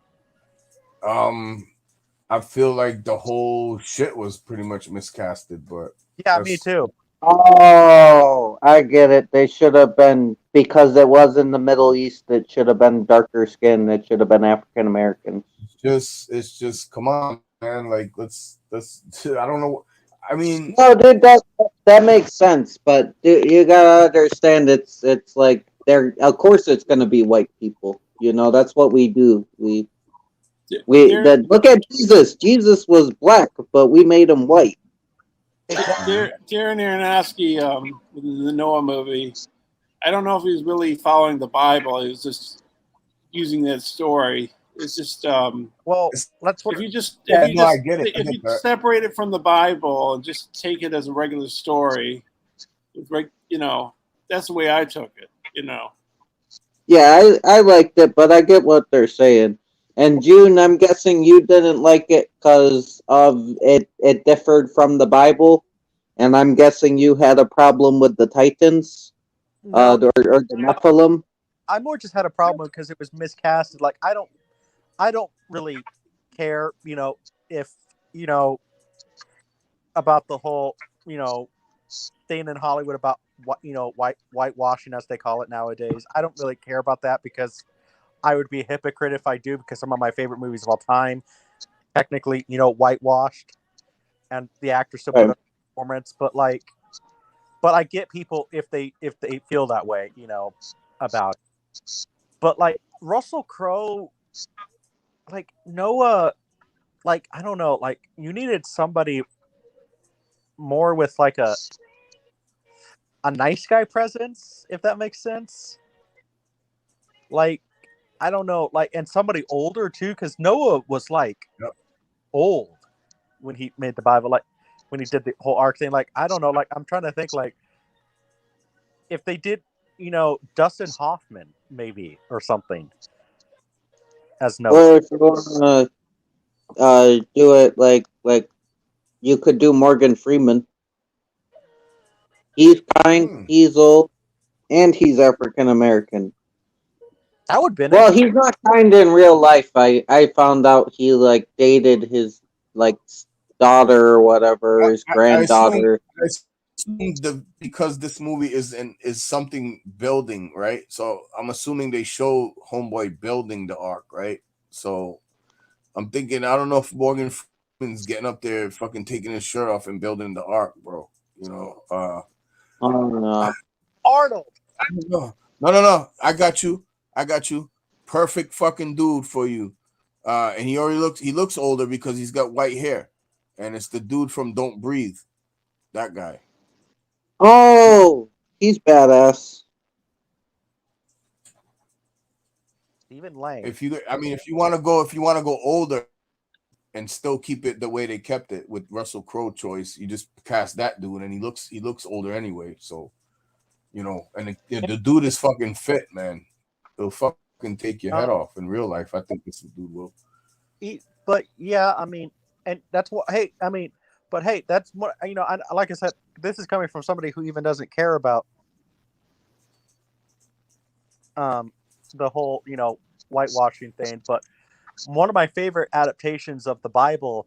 I feel like the whole shit was pretty much miscasted, but yeah, me too. Oh, I get it. They should have been, because it was in the Middle East, it should have been darker skin. It should have been African Americans. It's just come on, man. Let's I don't know. I mean, no, dude, that makes sense, but you gotta understand, it's like of course it's gonna be white people. That's what we do. Look at Jesus. Jesus was black, but we made him white. Darren Aronofsky, in the Noah movie, I don't know if he was really following the Bible. He was just using that story. It's just well, let's if you just Yeah, if you no, I just get it. I if get you that. separate it from the Bible and just take it as a regular story, you know, that's the way I took it. You know. Yeah, I liked it, but I get what they're saying. And June, I'm guessing you didn't like it because of it differed from the Bible, and I'm guessing you had a problem with the Titans, No, or the Nephilim. I more just had a problem because it was miscasted. Like I don't really care, if you know about the whole, thing in Hollywood about what whitewashing, as they call it nowadays. I don't really care about that because I would be a hypocrite if I do, because some of my favorite movies of all time technically, whitewashed, and the actors still put Right. up a performance. But I get people if they feel that way, about it. But like Russell Crowe, like Noah, like I don't know, like you needed somebody more with like a nice guy presence, if that makes sense. Like I don't know, like, and somebody older too, because Noah was like Yep. old when he made the Bible, like when he did the whole arc thing. Like I don't know, like I'm trying to think, like if they did, Dustin Hoffman maybe or something as Noah. Or if you want to do it like you could do Morgan Freeman. He's kind, he's old, and he's African American. That would been Well, it. he's not kind in real life. I found out he like dated his like daughter or whatever, his I assume granddaughter. because this movie is something building, right? So I'm assuming they show Homeboy building the ark, right? So I'm thinking, I don't know if Morgan Freeman's getting up there, fucking taking his shirt off and building the ark, bro. You know, Oh no. Arnold. no, no. I got you. Perfect fucking dude for you. And he looks older because he's got white hair, and it's the dude from Don't Breathe, that guy. Oh, he's badass. Stephen Lang. If you want to go older and still keep it the way they kept it with Russell Crowe choice, you just cast that dude, and he looks older anyway. So, and the dude is fucking fit, man. He'll fucking take your head off in real life. I think this dude will. But yeah, I mean, and that's what. Hey, I mean, but hey, that's what like I said, this is coming from somebody who even doesn't care about the whole whitewashing thing. But one of my favorite adaptations of the Bible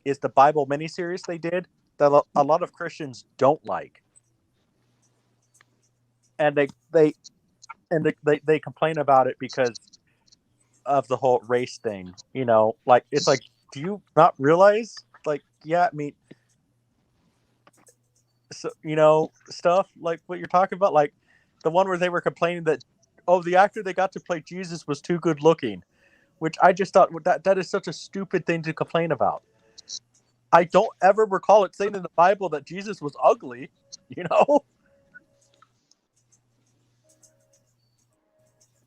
is the Bible miniseries they did that a lot of Christians don't like, and they complain about it because of the whole race thing. Like it's like, do you not realize? Like, yeah, I mean, so stuff like what you're talking about, like the one where they were complaining that the actor they got to play Jesus was too good looking, which I just thought that is such a stupid thing to complain about. I don't ever recall it saying in the Bible that Jesus was ugly,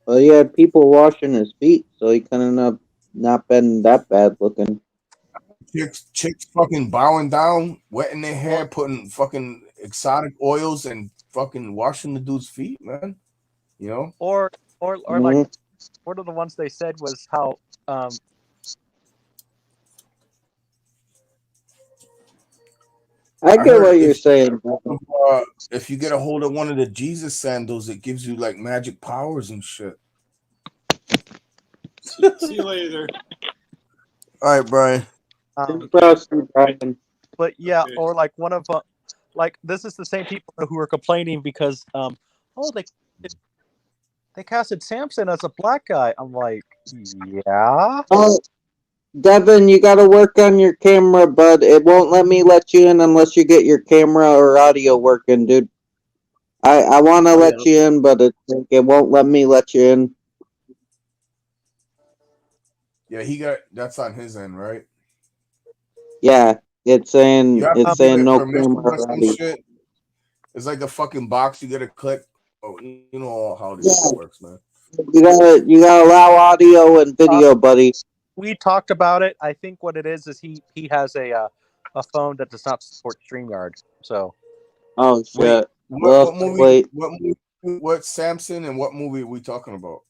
Well, he had people washing his feet, so he kind of not been that bad looking. Chicks fucking bowing down, wetting their hair, putting fucking exotic oils, and fucking washing the dude's feet, man. Or like one of the ones they said was how I get heard what you're saying. if you get a hold of one of the Jesus sandals, it gives you like magic powers and shit. See you later. All right, Brian. Brian. But yeah, or like one of like this is the same people who are complaining because they casted Samson as a black guy. I'm like, yeah. Oh, Devin, you got to work on your camera, bud. It won't let you in unless you get your camera or audio working, dude. I want to let you in, but it won't let you in. Yeah, that's on his end, right? Yeah, it's saying You have to give it no permission camera or some audio. shit. It's like a fucking box you gotta click. Oh, you know how this shit works, man. You gotta allow audio and video, buddy. We talked about it. I think what it is he has a phone that does not support StreamYard. So. Oh shit! Wait, Well, what movie? wait. What Samson and what movie are we talking about?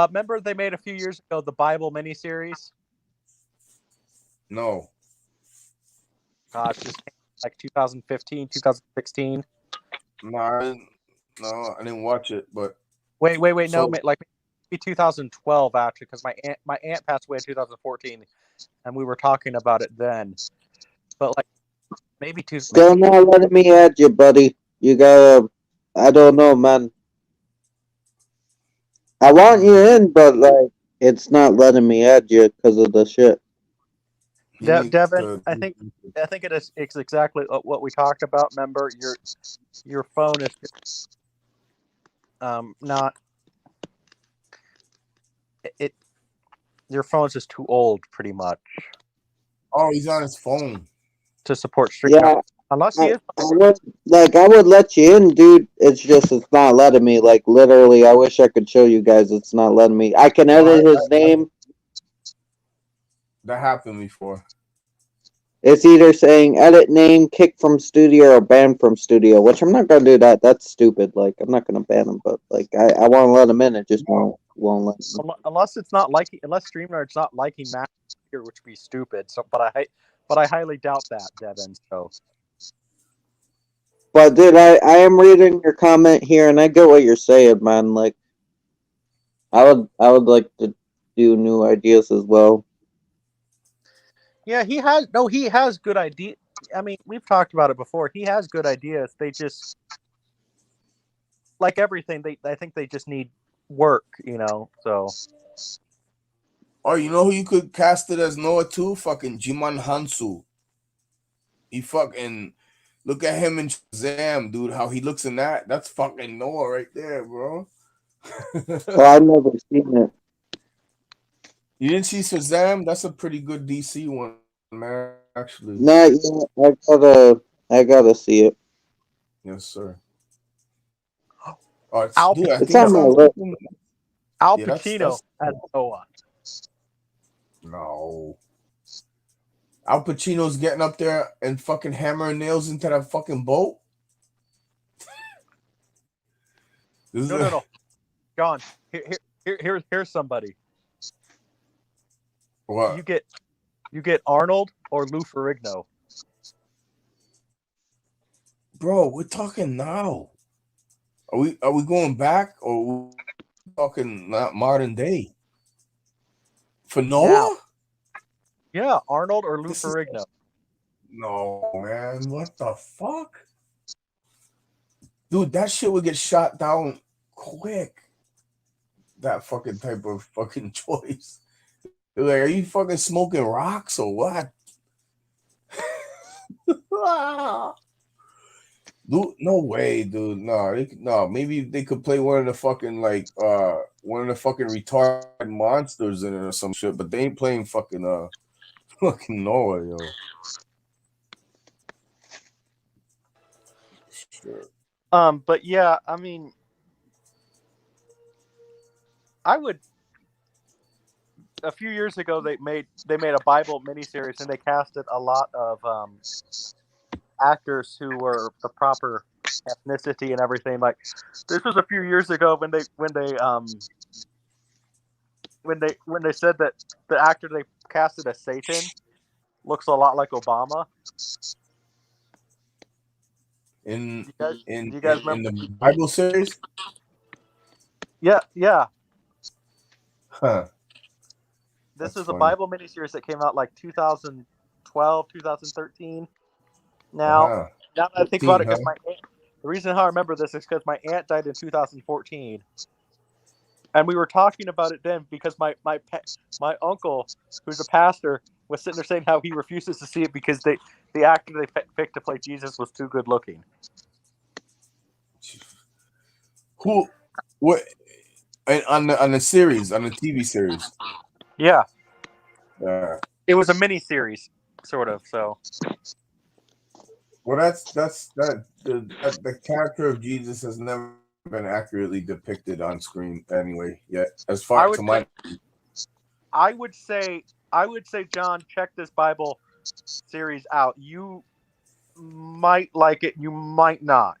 Remember they made a few years ago the Bible miniseries? No. Gosh, just like 2015, 2016. No, I didn't watch it. But wait, so, no, like maybe 2012 actually, because my aunt passed away in 2014, and we were talking about it then. But like maybe Still not letting me add you, buddy. You gotta. I don't know, man. I want you in, but like, it's not letting me add you because of the shit. Devin, I think it's exactly what we talked about. Remember, your phone is not it. Your phone's just too old, pretty much. Oh, he's on his phone to support StreamYard. Yeah, Unless he is. I would let you in, dude. It's not letting me. Like literally, I wish I could show you guys. It's not letting me. I can edit his name. That happened before. It's either saying edit name, kick from studio, or ban from studio. Which I'm not gonna do that. That's stupid. Like I'm not gonna ban him, but like I want to let him in. It just won't let him. Unless it's not liking. Unless StreamYard's not liking Mac here, which would be stupid. So, but I highly doubt that, Devin. So. But dude, I am reading your comment here, and I get what you're saying, man. Like, I would like to do new ideas as well. Yeah, he has good ideas. I mean, we've talked about it before. He has good ideas. They just, like everything, I think they just need work, so. Oh, you know who you could cast it as Noah too? Fucking Jiman Hansu. He fucking, look at him in Shazam, dude. How he looks in that. That's fucking Noah right there, bro. I've never seen it. You didn't see Shazam? That's a pretty good DC one, man. Actually. Not yet. I gotta see it. Yes, sir. Al, dude, I it's think on my list. Al Yeah, Pacino as Noah. No. Al Pacino's getting up there and fucking hammering nails into that fucking boat. No. John, here's somebody. What? You get Arnold or Lou Ferrigno. Bro, we're talking now. Are we going back or are we talking not modern day? For Noah? Now. Yeah, Arnold or Lou Ferrigno. No, man. What the fuck? Dude, that shit would get shot down quick. That fucking type of fucking choice. Like, are you fucking smoking rocks or what? Dude, no way, dude. No, maybe they could play one of the fucking one of the fucking retarded monsters in it or some shit, but they ain't playing fucking fucking Noah, yo. Shit. But yeah, I mean, I would. A few years ago, they made a Bible miniseries, and they casted a lot of actors who were the proper ethnicity and everything. Like this was a few years ago when they said that the actor they casted as Satan looks a lot like Obama. In you guys remember the Bible series? Yeah. Huh. This That's is funny. a Bible miniseries that came out like 2012, 2013. Now that I think about it, because the reason how I remember this is because my aunt died in 2014, and we were talking about it then because my uncle, who's a pastor, was sitting there saying how he refuses to see it because the actor they picked to play Jesus was too good looking. Who? What? On the series, on the TV series. Yeah. Yeah. It was a mini series, sort of. So. Well, the character of Jesus has never been accurately depicted on screen anyway yet. As I far would to say, my I would say, John, check this Bible series out. You might like it, you might not,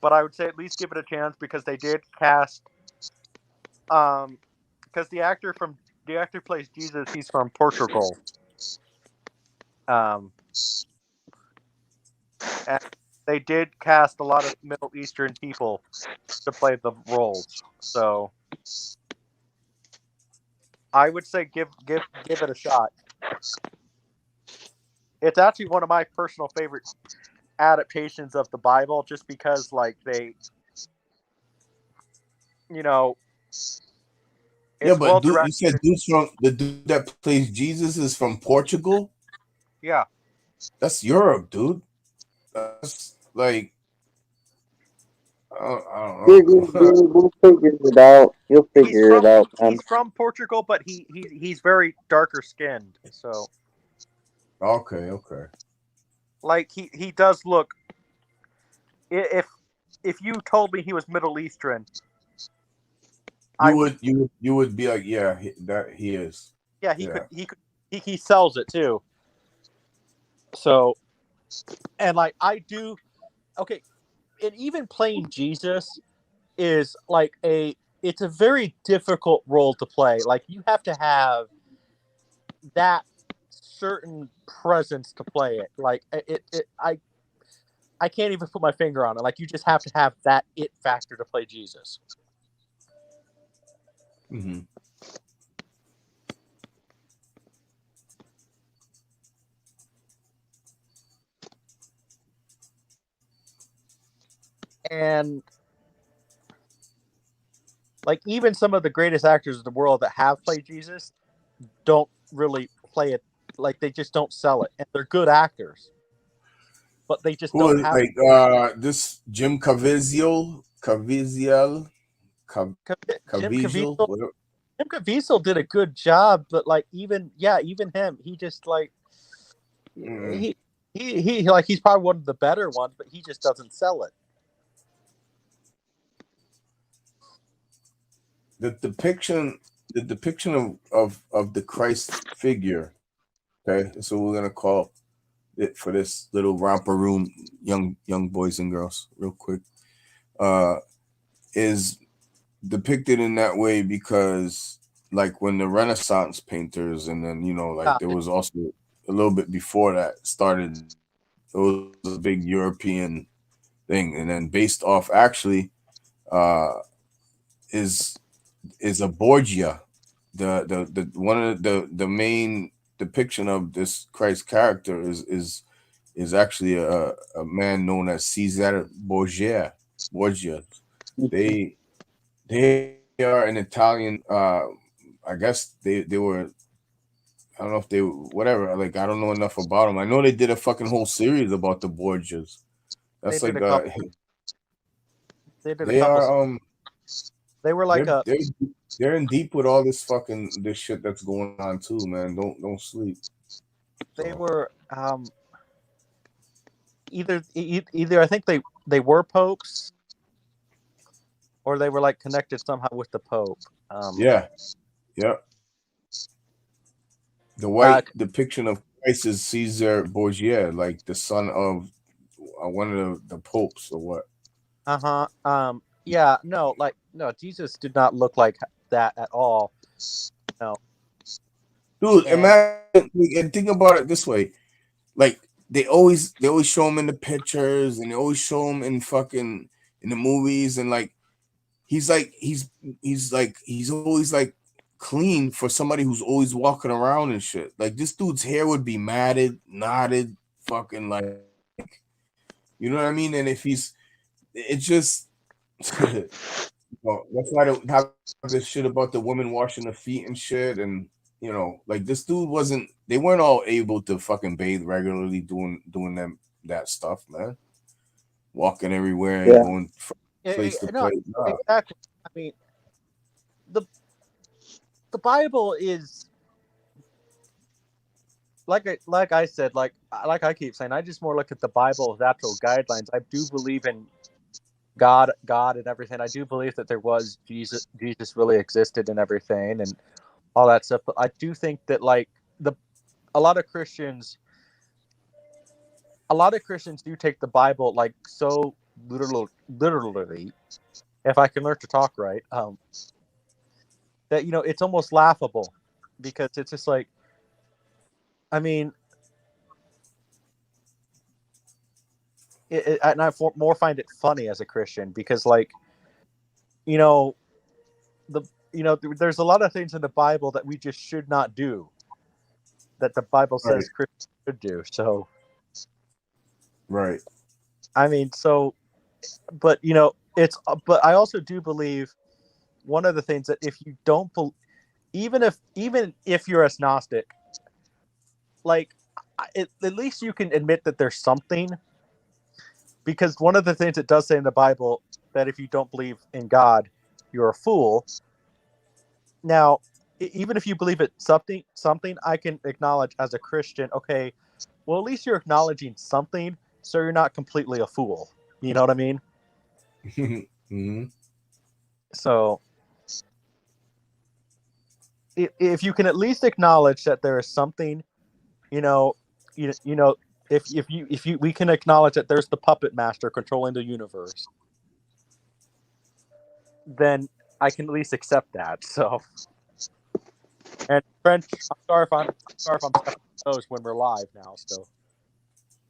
but I would say at least give it a chance because they did cast, because the actor who plays Jesus, he's from Portugal, um, and they did cast a lot of Middle Eastern people to play the roles. So I would say give it a shot. It's actually one of my personal favorite adaptations of the Bible, just because like they, you know, yeah, it's but well dude, you said directed. the dude that plays Jesus is from Portugal. Yeah, That's Europe, dude. That's like I don't Dude, know. we'll figure it out. You'll he's figure it from out, man. he's from Portugal, but he's very darker skinned. So Okay. like he does look. If you told me he was Middle Eastern, I would. You would be like, yeah, that he is. Yeah, Yeah. he sells it too. So, and like I do, okay, and even playing Jesus is like it's a very difficult role to play. Like you have to have that certain presence to play it. Like I can't even put my finger on it. Like you just have to have that it factor to play Jesus. Mm-hmm. And like even some of the greatest actors in the world that have played Jesus don't really play it, like they just don't sell it. And they're good actors, but they just Who don't is have like this Jim Jim Caviezel, Caviezel. whatever. Jim Caviezel did a good job, but like even him, he just like Mm. he like he's probably one of the better ones, but he just doesn't sell it. The depiction of the Christ figure. Okay, so we're gonna call it for this little romper room, young boys and girls, real quick. Is depicted in that way because like when the Renaissance painters and then like there was also a little bit before that started, it was a big European thing, and then based off actually uh is a Borgia, the one of the main depiction of this Christ character is actually a man known as Caesar Borgia. They they are an Italian. I guess they were. I don't know if they whatever. Like I don't know enough about them. I know they did a fucking whole series about the Borgias. They That's did like a couple. They did a they couple. are They were like a. they're in deep with all this shit that's going on too, man. Don't sleep. They So. were either I think they were popes, or they were like connected somehow with the Pope. Yeah. Yep. The white depiction of Christ is Caesar Borgia, like the son of one of the popes or what? Yeah. No. Like no. Jesus did not look like that at all. No. Dude, And imagine and think about it this way: like they always show him in the pictures, and they always show him in fucking in the movies, and like he's always like clean for somebody who's always walking around and shit. Like this dude's hair would be matted, knotted, fucking like you know what I mean? And if it's just well, that's why I don't have this shit about the women washing their feet and shit. And like this dude wasn't. They weren't all able to fucking bathe regularly, doing that stuff, man. Walking everywhere and Yeah. going from place to no, place. Nah. exactly. I mean, the the Bible is like I said, like I keep saying, I just more look at the Bible as actual guidelines. I do believe in God and everything. I do believe that there was Jesus really existed and everything and all that stuff. But I do think that like a lot of Christians do take the Bible like so literally, if I can learn to talk right, that it's almost laughable because it's just like, I mean, and I more find it funny as a Christian because like, you know, there's a lot of things in the Bible that we just should not do that the Bible Right. says Christians should do. So, Right. I mean, but but I also do believe one of the things that if you don't even if you're agnostic, like at least you can admit that there's something, because one of the things it does say in the Bible that if you don't believe in God, you're a fool. Now, even if you believe it something I can acknowledge as a Christian, okay, well, at least you're acknowledging something, so you're not completely a fool. You know what I mean? Mm-hmm. So, if you can at least acknowledge that there is something, you know, if you we can acknowledge that there's the puppet master controlling the universe, then I can at least accept that. So, and French, I'm sorry if I'm stepping on toes when we're live now. So,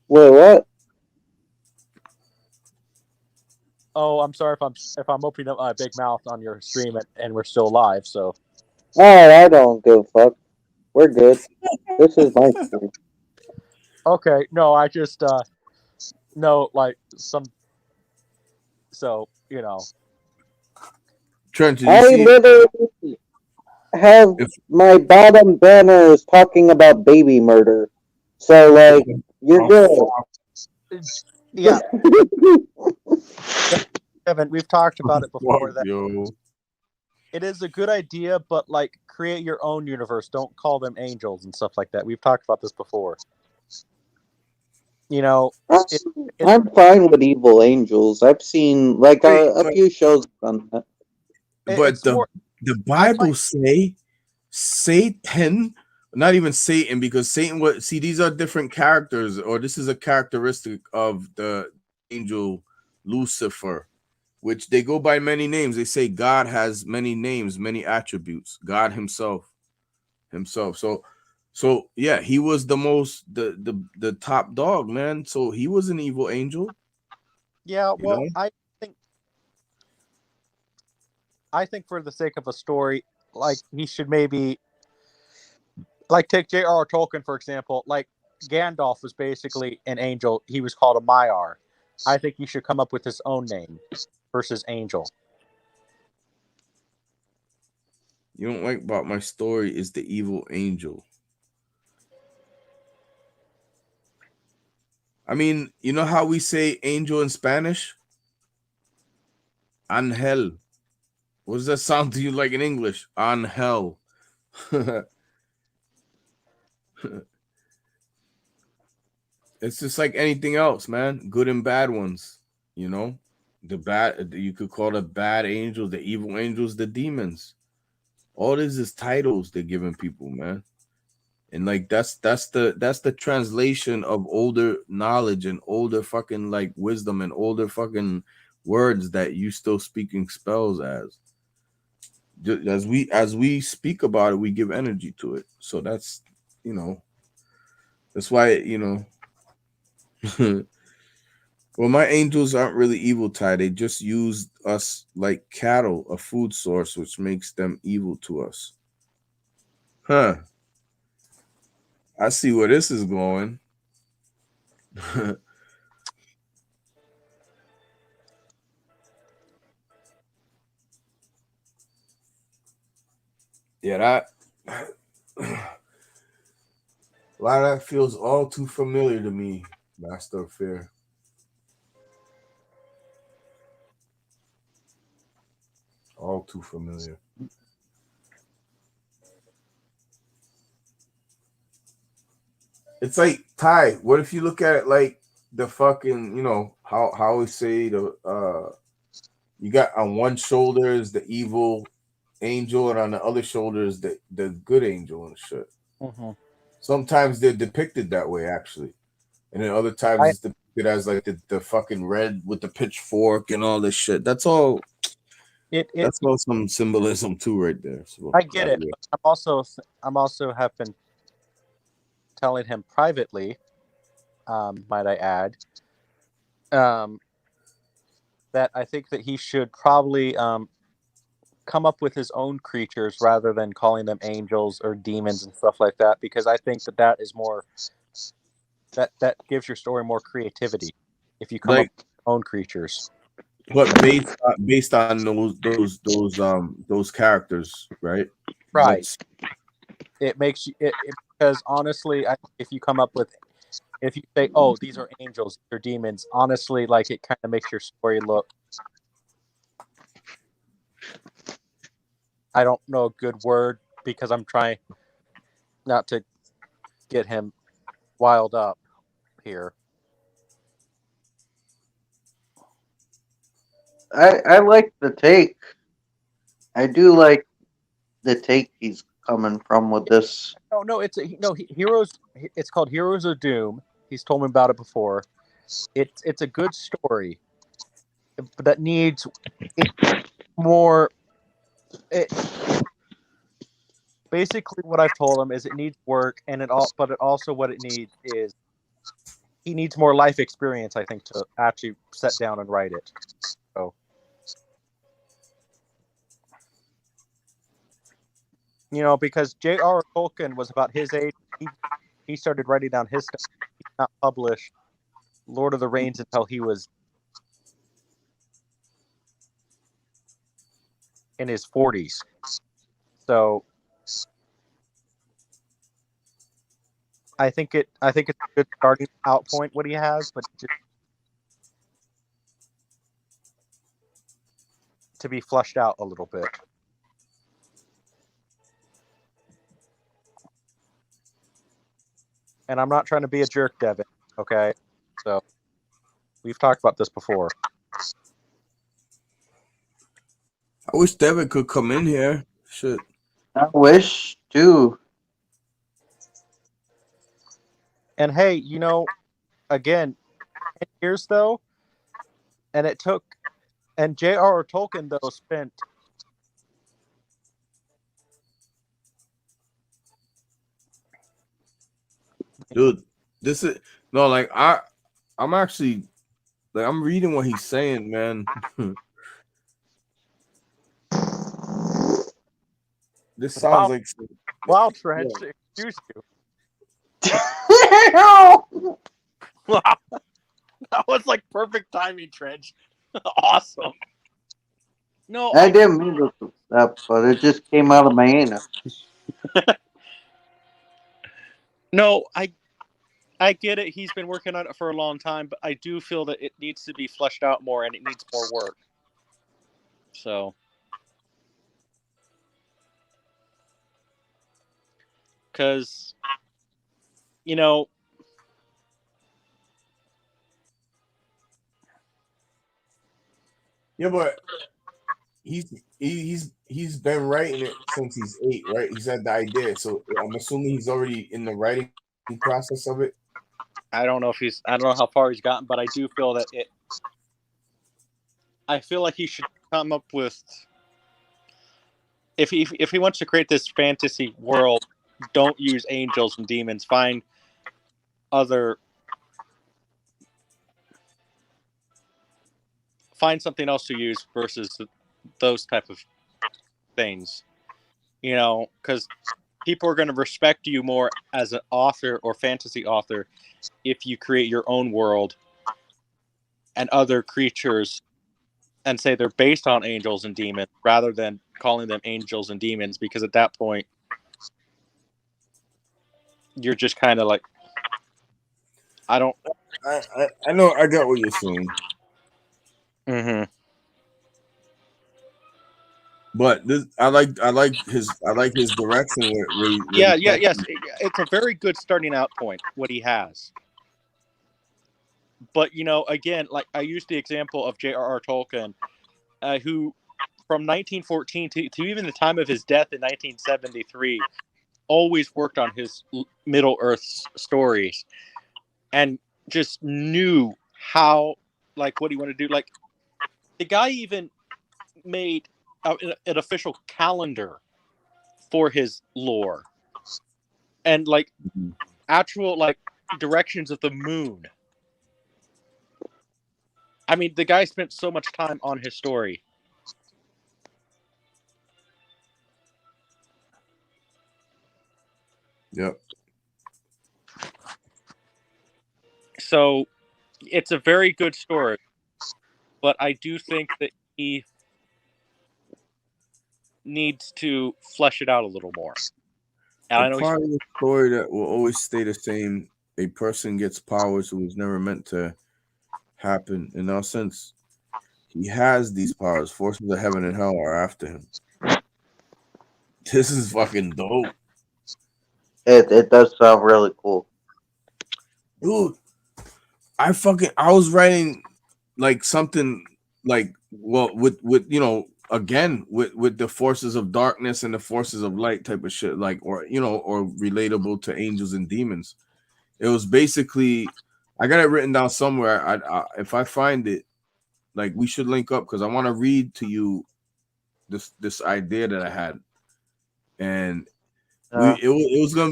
Wait, what? oh, I'm sorry if I'm opening up my big mouth on your stream and we're still live. So, Oh, I don't give a fuck. We're good. This is my stream. okay, no, I just no, like some, so Trent, did you I see it? literally have my bottom banners talking about baby murder. So, like, you're good. yeah. Kevin, we've talked about it before that Yo. it is a good idea, but like create your own universe. Don't call them angels and stuff like that. We've talked about this before. I'm fine with evil angels. I've seen like a few shows on that. But the Bible say Satan, not even Satan, because Satan these are different characters, or this is a characteristic of the angel Lucifer, which they go by many names. They say God has many names, many attributes. God himself. So yeah, he was the top dog, man. So he was an evil angel. Yeah, well, know? I think for the sake of a story, like he should maybe like take J.R.R. Tolkien for example. Like Gandalf was basically an angel. He was called a Maiar. I think he should come up with his own name versus angel. You don't like about my story is the evil angel. I mean, you know how we say angel in Spanish? Angel. What does that sound to you like in English? Angel. It's just like anything else, man. Good and bad ones. The bad, you could call the bad angels, the evil angels, the demons. All this is titles they're giving people, man. And like that's the translation of older knowledge and older fucking like wisdom and older fucking words that you still speaking spells as. As we speak about it, we give energy to it. So that's that's why well, my angels aren't really evil, Ty. They just use us like cattle, a food source, which makes them evil to us. Huh. I see where this is going. Yeah, that a lot of that feels all too familiar to me, Master of Fear. All too familiar. It's like, Ty, what if you look at it like the fucking, how we say you got on one shoulder is the evil angel, and on the other shoulder is the good angel and shit. Mm-hmm. Sometimes they're depicted that way, actually, and then other times it's depicted as like the fucking red with the pitchfork and all this shit. That's all. That's all some symbolism too, right there. So, I get it. But I'm also have been telling him privately, might I add, that I think that he should probably come up with his own creatures rather than calling them angels or demons and stuff like that, because I think that is more that gives your story more creativity if you come up with your own creatures. But based on those characters, right? Right. It makes you because honestly, if you come up with if you say, "Oh, these are angels, they're demons," honestly, like it kind of makes your story look. I don't know a good word because I'm trying not to get him wild up here. I like the take. I do like the take he's coming from with this. No, it's Heroes. It's called Heroes of Doom. He's told me about it before. It's a good story, but that needs more. Basically, what I've told him is it needs work, but it also what it needs is he needs more life experience. I think to actually sit down and write it. So. Because J.R.R. Tolkien was about his age. He started writing down his stuff. He did not publish Lord of the Rings until he was in his 40s. So I think it's a good starting out point what he has, but just to be flushed out a little bit. And I'm not trying to be a jerk, Devin. Okay, so we've talked about this before. I wish Devin could come in here. Shit. I wish too. And hey, again, 10 years though, and it took, and J.R.R. Tolkien though spent. Dude, this is no like I'm actually like I'm reading what he's saying, man. This sounds like wow, Trent. Yeah. Excuse you. Wow, that was like perfect timing, Trench. Awesome. No, I didn't mean to step, but it just came out of my anus. No, I get it. He's been working on it for a long time, but I do feel that it needs to be fleshed out more and it needs more work. So, because yeah, but he's been writing it since he's 8, right? He's had the idea, so I'm assuming he's already in the writing process of it. I don't know how far he's gotten, but I do feel that I feel like he should come up with if he wants to create this fantasy world, don't use angels and demons. Find something else to use versus those type of things. Because people are going to respect you more as an author or fantasy author if you create your own world and other creatures and say they're based on angels and demons rather than calling them angels and demons, because at that point you're just kind of like, I know I get what you're saying. Mm-hmm. But this, I like his direction where yes, it's a very good starting out point what he has. But again, like I used the example of J.R.R. Tolkien who from 1914 to even the time of his death in 1973 always worked on his Middle Earth stories and just knew how, like, what he wanted to do. Like, the guy even made an official calendar for his lore and like actual like directions of the moon. I mean, the guy spent so much time on his story. Yep. So it's a very good story, but I do think that he needs to flesh it out a little more. And I The know part of the story that will always stay the same: a person gets powers who was never meant to happen. In our sense, he has these powers. Forces of heaven and hell are after him. This is fucking dope. It does sound really cool. Dude, I was writing like something like, well, with you know, again with the forces of darkness and the forces of light type of shit, like, or you know, or relatable to angels and demons. It was basically, I got it written down somewhere. If I find it, like, we should link up because I want to read to you this idea that I had, and it was gonna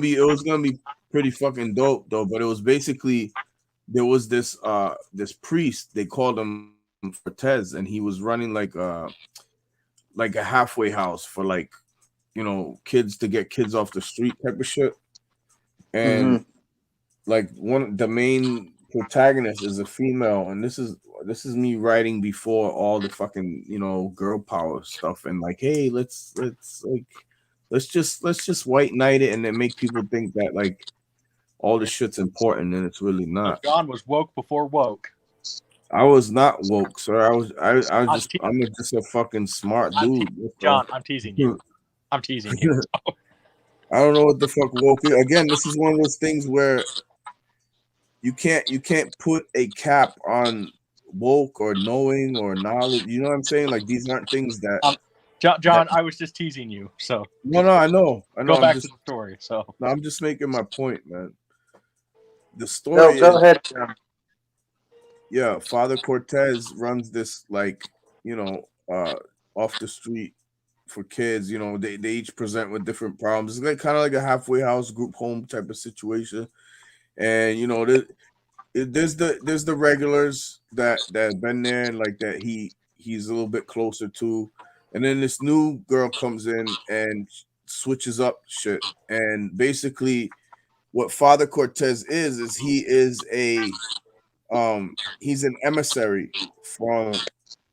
be pretty fucking dope though. But it was basically, there was this priest, they called him Cortez, and he was running like a halfway house for, like, you know, kids, to get kids off the street type of shit. And like, the main protagonist is a female, and this is me writing before all the fucking, you know, girl power stuff, and like, hey, let's just white knight it and then make people think that like all the shit's important, and it's really not. John was woke before woke. I was not woke, sir. I'm just a fucking smart dude. John, I'm teasing you. I'm teasing you. I don't know what the fuck woke is. Again, this is one of those things where you can't put a cap on woke or knowing or knowledge. You know what I'm saying? Like, these aren't things that John, I was just teasing you. So no, I know. Go back to the story. So no, I'm just making my point, man. The story go ahead. Yeah, Father Cortez runs this, like, you know, off the street for kids. You know, they each present with different problems. It's like kind of like a halfway house group home type of situation. And you know, there's the regulars that have been there, and like that he's a little bit closer to. And then this new girl comes in and switches up shit. And basically what Father Cortez is he is he's an emissary from,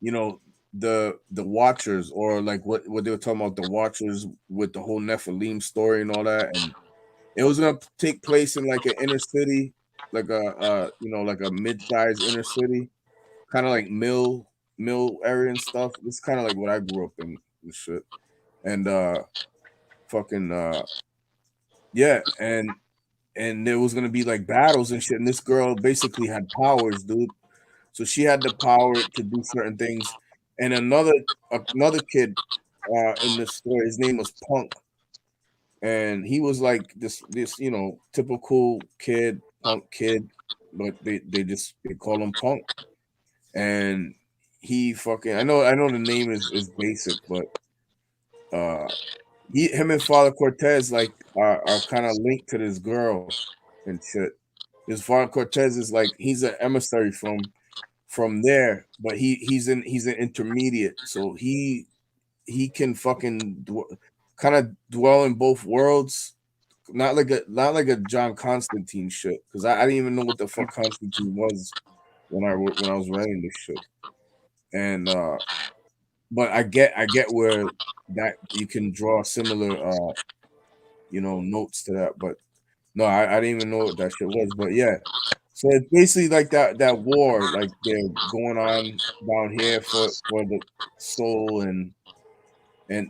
you know, the Watchers, or like what they were talking about, the Watchers, with the whole Nephilim story and all that. And it was gonna take place in like an inner city, like you know, like a mid-sized inner city, kind of like mill area and stuff. It's kind of like what I grew up in and shit. And fucking yeah, and there was gonna be like battles and shit. And this girl basically had powers, dude. So she had the power to do certain things. And another kid in the story, his name was Punk, and he was like this you know, typical kid, punk kid, but they call him Punk. And he fucking, I know the name is basic, but him and Father Cortez like are kind of linked to this girl and shit. His Father Cortez is like, he's an emissary from there, but he's an intermediate, so he can fucking kind of dwell in both worlds, not like a John Constantine shit, because I didn't even know what the fuck Constantine was when I was writing this shit. And but I get where that you can draw similar you know, notes to that. But no, I didn't even know what that shit was. But yeah, so it's basically like that war, like they're going on down here for the soul. And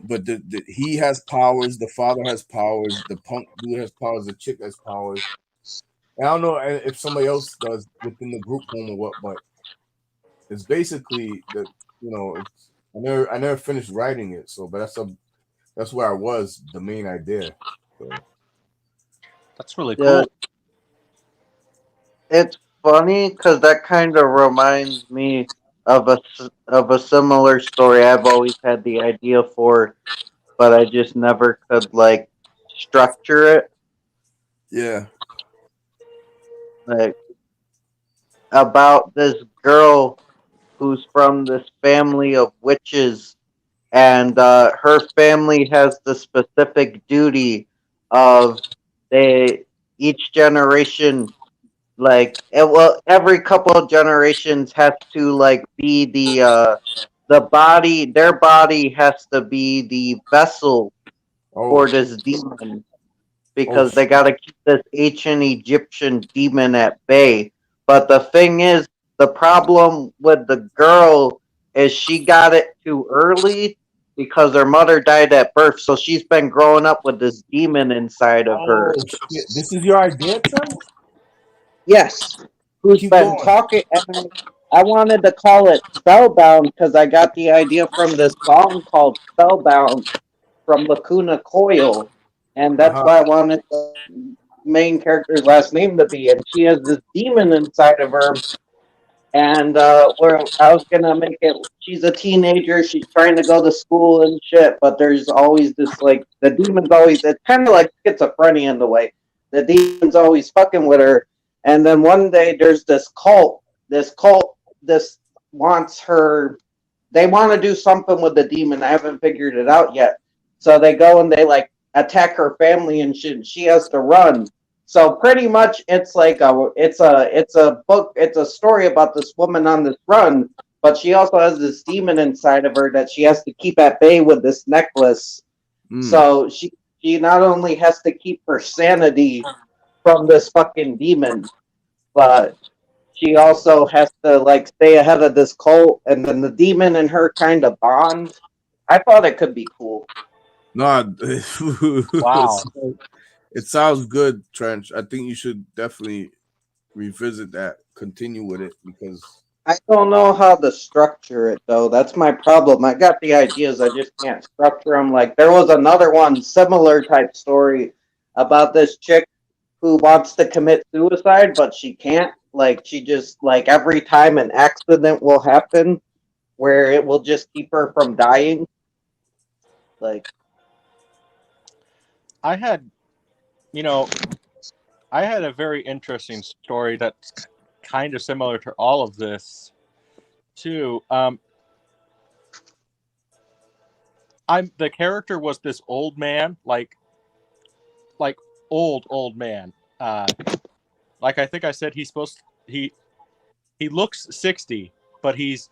but he has powers, the father has powers, the punk dude has powers, the chick has powers. And I don't know if somebody else does within the group home or what, but it's basically that, you know, I never finished writing it. So, but that's where I was. The main idea. So. That's really Yeah, cool. it's funny because that kind of reminds me of a similar story I've always had the idea for, but I just never could like structure it. Yeah. Like about this girl who's from this family of witches, and her family has the specific duty of they each generation well every couple of generations has to like be the body their body has to be the vessel Oh. for this demon Oh because they shit. got to keep this ancient Egyptian demon at bay. But the thing is, the problem with the girl is she got it too early because her mother died at birth. So she's been growing up with this demon inside of Oh her. shit. This is your idea, Trent? Yes, who's Keep been going. talking. And I wanted to call it Spellbound because I got the idea from this song called Spellbound from Lacuna Coil, and Uh that's huh. why I wanted the main character's last name to be. And she has this demon inside of her, and where I was gonna make it. She's a teenager. She's trying to go to school and shit, but there's always this like the demon's always. It's kind of like schizophrenia in the way. The demon's always fucking with her, and then one day there's this cult. This cult. This wants her. They want to do something with the demon. I haven't figured it out yet. So they go and they like attack her family and shit. She has to run. So pretty much it's like a book, it's a story about this woman on this run, but she also has this demon inside of her that she has to keep at bay with this necklace. Mm. So she not only has to keep her sanity from this fucking demon, but she also has to like stay ahead of this cult, and then the demon and her kind of bond. I thought it could be cool. Nah, Wow. it sounds good, Trench. I think you should definitely revisit that, continue with it because I don't know how to structure it though. That's my problem. I got the ideas, I just can't structure them. Like there was another one, similar type story about this chick who wants to commit suicide, but she can't. Like she just like every time an accident will happen where it will just keep her from dying. Like I had, you know, I had a very interesting story that's kind of similar to all of this, too. The character was this old man, like old man. Like I think I said, he looks 60, but he's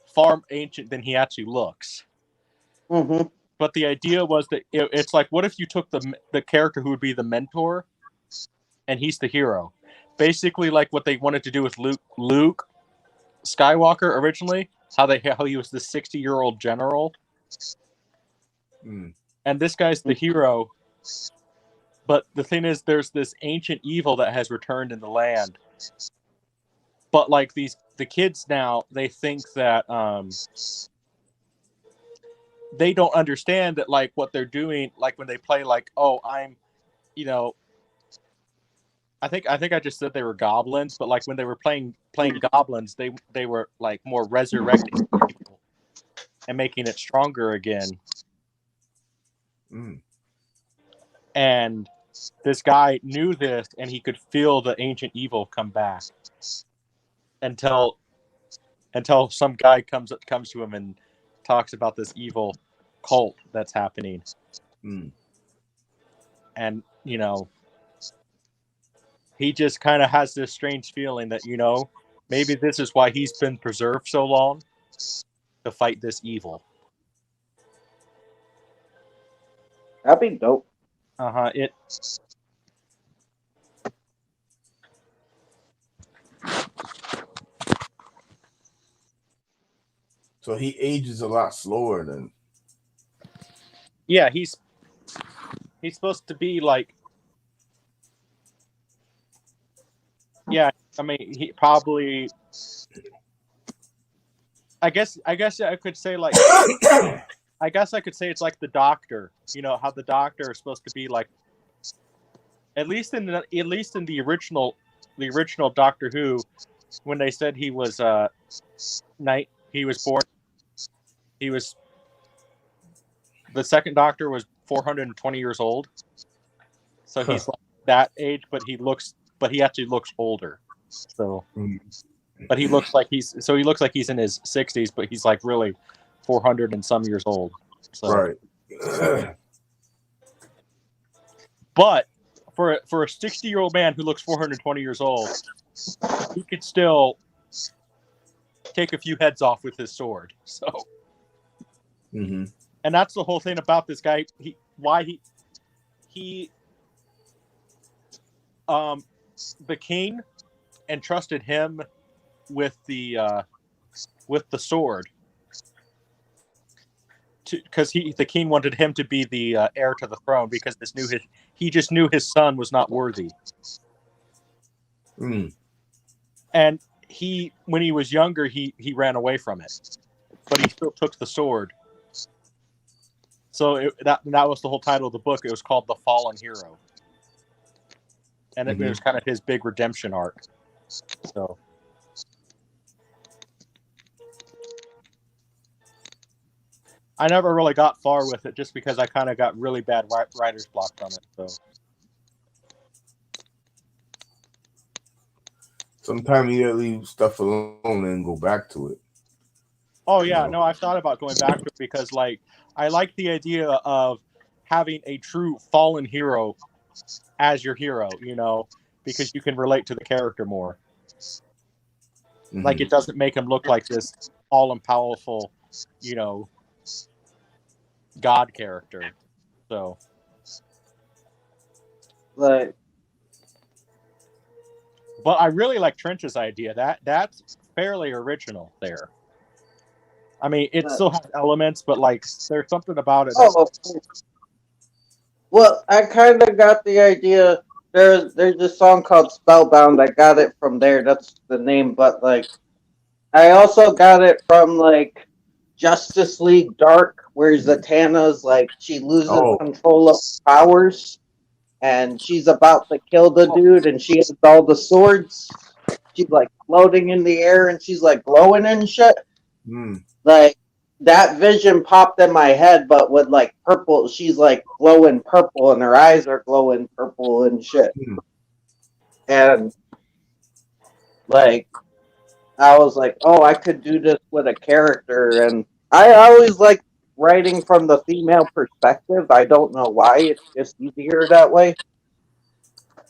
far ancient than he actually looks. mm-hmm. But the idea was that it's like, what if you took the character who would be the mentor, and he's the hero? Basically, like what they wanted to do with Luke Skywalker originally, how he was this 60-year-old general, and this guy's the hero. But the thing is, there's this ancient evil that has returned in the land. But like the kids now, they think that they don't understand that like what they're doing. Like when they play, like, oh, you know, I think I just said they were goblins, but like when they were playing goblins, they were like more resurrecting people and making it stronger again. Mm. And this guy knew this, and he could feel the ancient evil come back until some guy comes to him and talks about this evil cult that's happening. Mm. And he just kind of has this strange feeling that maybe this is why he's been preserved so long, to fight this evil. That'd be dope. It. So he ages a lot slower than. Yeah, he's supposed to be like. Yeah, I mean, he probably. I guess I could say like I guess I could say it's like the Doctor. You know how the Doctor is supposed to be like, at least in the original Doctor Who, when they said he was born, the second Doctor was 420 years old. So he's like that age, but he actually looks older. So, but he looks like he's in his 60s, but he's like really 400 and some years old. So. Right. But for a 60-year-old man who looks 420 years old, he could still take a few heads off with his sword. So, and that's the whole thing about this guy. The king entrusted him with the sword, because the king wanted him to be the heir to the throne, because he just knew his son was not worthy. And when he was younger, he ran away from it, but he still took the sword. So that was the whole title of the book. It was called The Fallen Hero, and it was kind of his big redemption arc. So. I never really got far with it, just because I kind of got really bad writer's block from it. So sometimes you gotta leave stuff alone and go back to it. Oh yeah, no, I've thought about going back to it, because like I like the idea of having a true fallen hero as your hero, because you can relate to the character more. Like it doesn't make him look like this all-powerful, God character. So but I really like Trench's idea. That's fairly original there. I mean, it still has elements, but like there's something about it. Well, I kind of got the idea. There's this song called Spellbound. I got it from there. That's the name. But like, I also got it from like Justice League Dark, where Zatanna's like she loses control of powers, and she's about to kill the dude, and she has all the swords. She's like floating in the air, and she's like glowing and shit. Like that vision popped in my head, but with like purple. She's like glowing purple, and her eyes are glowing purple and shit. And like, I was like, oh, I could do this with a character. And I always like writing from the female perspective. I don't know why. It's just easier that way.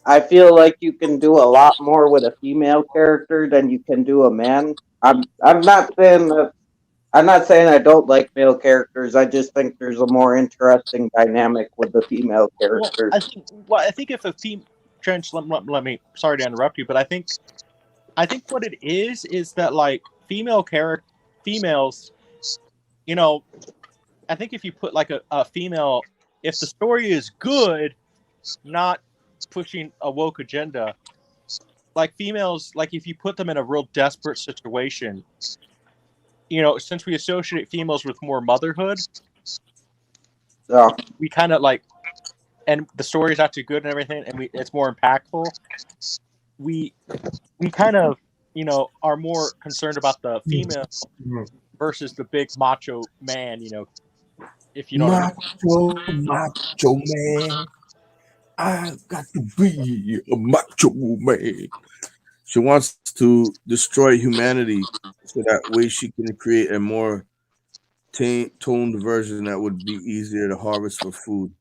I feel like you can do a lot more with a female character than you can do a man. I'm not saying that. I'm not saying I don't like male characters. I just think there's a more interesting dynamic with the female characters. I think if a female Trench, let me. Sorry to interrupt you, but I think what it is that like females, I think if you put like a female, if the story is good, not pushing a woke agenda, like females, like if you put them in a real desperate situation, since we associate females with more motherhood, we kind of like, and the story is actually good and everything, and it's more impactful. We kind of, are more concerned about the female versus the big macho man, if you know what I mean. Macho man. I got to be a macho man. She wants to destroy humanity so that way she can create a more toned version that would be easier to harvest for food.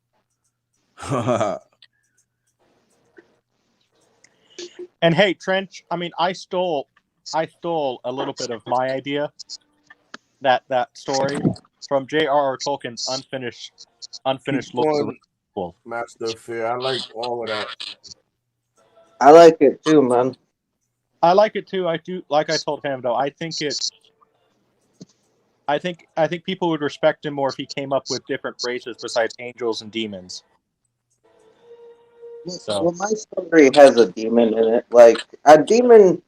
And hey, Trench, I mean, I stole a little bit of my idea, that story, from J.R.R. Tolkien's unfinished Lord of the Rings. Master of Fear. I like all of that. I like it too, man. I like it too. I do. Like I told him though, I think people would respect him more if he came up with different races besides angels and demons. So. Well, my story has a demon in it. Like a demon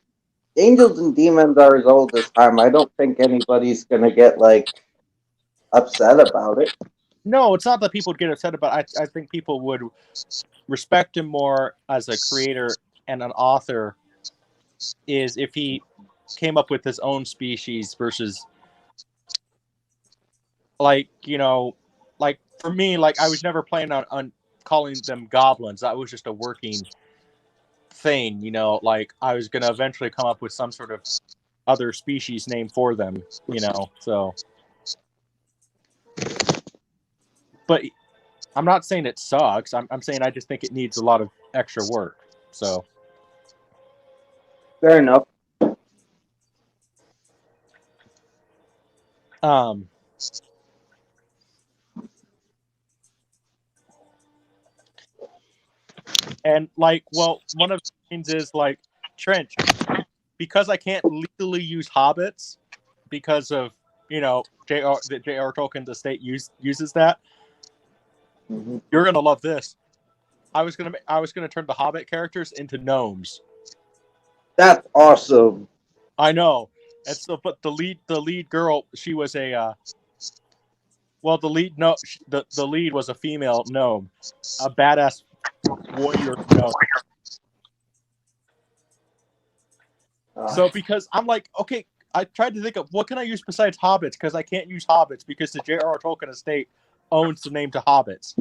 Angels and demons are as old as time. I don't think anybody's gonna get like upset about it. No, it's not that people would get upset about it. I think people would respect him more as a creator and an author is if he came up with his own species versus like, like for me, like I was never planning on calling them goblins. That was just a working thing, like I was gonna eventually come up with some sort of other species name for them, so but I'm not saying it sucks. I'm saying I just think it needs a lot of extra work. So fair enough. And like, well, one of the things is like Trench, because I can't legally use hobbits because of J.R. Tolkien, the state uses that. Mm-hmm. You're gonna love this. I was gonna turn the Hobbit characters into gnomes. That's awesome. I know. And so, but the lead girl, she was a the lead was a female gnome, a badass warrior gnome. So because I'm like, okay, I tried to think of what can I use besides hobbits because I can't use hobbits because the J.R.R. Tolkien estate owns the name to hobbits,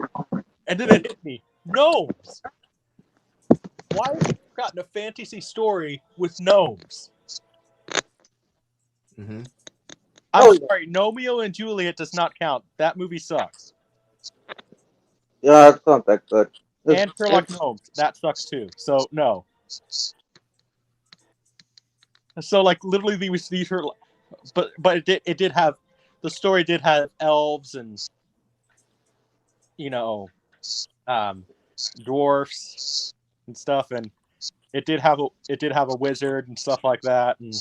and then it hit me: gnomes. Why have you gotten a fantasy story with gnomes? Mm-hmm. I'm sorry, Romeo and Juliet does not count. That movie sucks. Yeah, it's not that good. And Sherlock Holmes, that sucks too. So no. So like literally these were, but it did have, the story did have elves and dwarfs and stuff, and it did have a wizard and stuff like that, and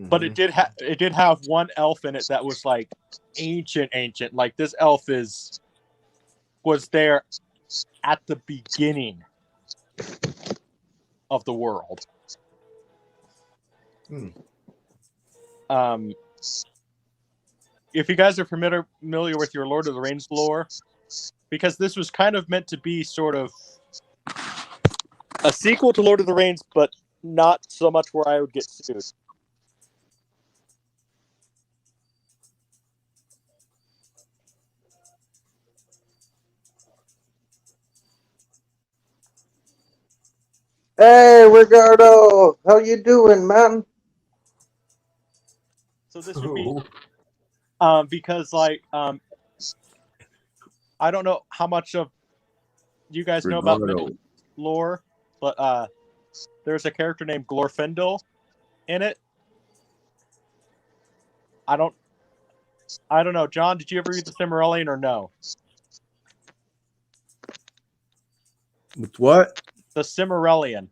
but it did have one elf in it that was like ancient. Like this elf was there at the beginning of the world. If you guys are familiar with your Lord of the Rings lore, because this was kind of meant to be sort of a sequel to Lord of the Rings, but not so much where I would get sued. Hey, Ricardo, how you doing, man? So this would be because like I don't know how much of you guys know about Middle lore, but there's a character named Glorfindel in it. I don't know. John, did you ever read the Silmarillion or no? With what? The Silmarillion.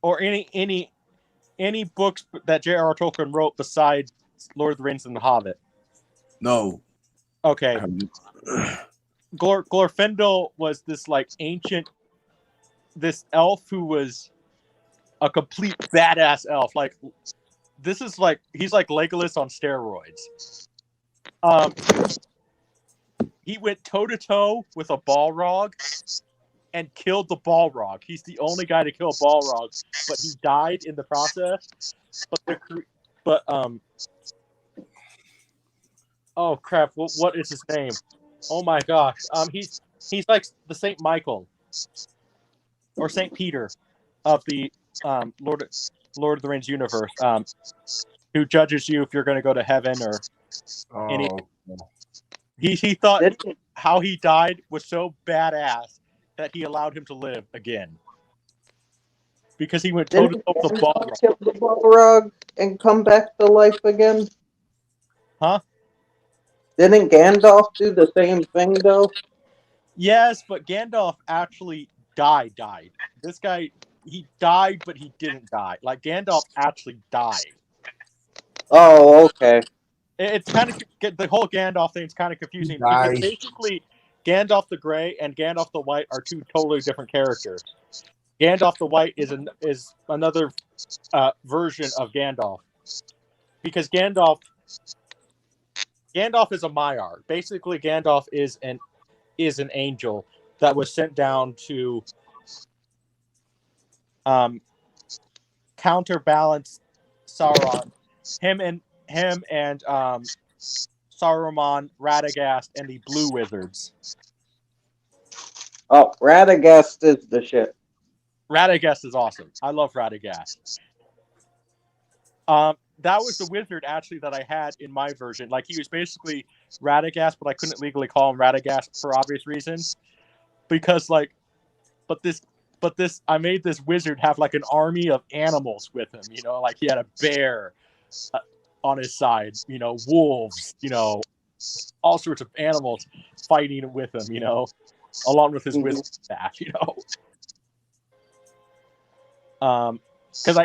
Or any books that J.R.R. Tolkien wrote besides Lord of the Rings and The Hobbit? No. Okay. Glorfindel was this like ancient, this elf who was a complete badass elf. Like this is like he's like Legolas on steroids. He went toe to toe with a Balrog and killed the Balrog. He's the only guy to kill a Balrog, but he died in the process. But oh crap! What is his name? Oh my gosh! He's like the Saint Michael or Saint Peter of the Lord of the Rings universe, who judges you if you're going to go to heaven or any. He thought how he died was so badass that he allowed him to live again because he went toe to toe with the Balrog. Kill the Balrog and come back to life again. Huh? Didn't Gandalf do the same thing though? Yes, but Gandalf actually died. This guy, he died, but he didn't die. Like Gandalf actually died. Oh, okay. It's kind of the whole Gandalf thing is kind of confusing because Nice. basically Gandalf the Grey and Gandalf the White are two totally different characters. Gandalf the White is another version of Gandalf because Gandalf is a Maiar. Basically, Gandalf is an angel that was sent down to counterbalance Sauron. Him and Saruman, Radagast, and the Blue Wizards. Oh, Radagast is the shit. Radagast is awesome. I love Radagast. That was the wizard actually that I had in my version. Like he was basically Radagast, but I couldn't legally call him Radagast for obvious reasons. Because but this I made this wizard have like an army of animals with him. You know, like he had a bear on his side. You know, wolves. You know, all sorts of animals fighting with him. You know, along with his wizard staff. You know, because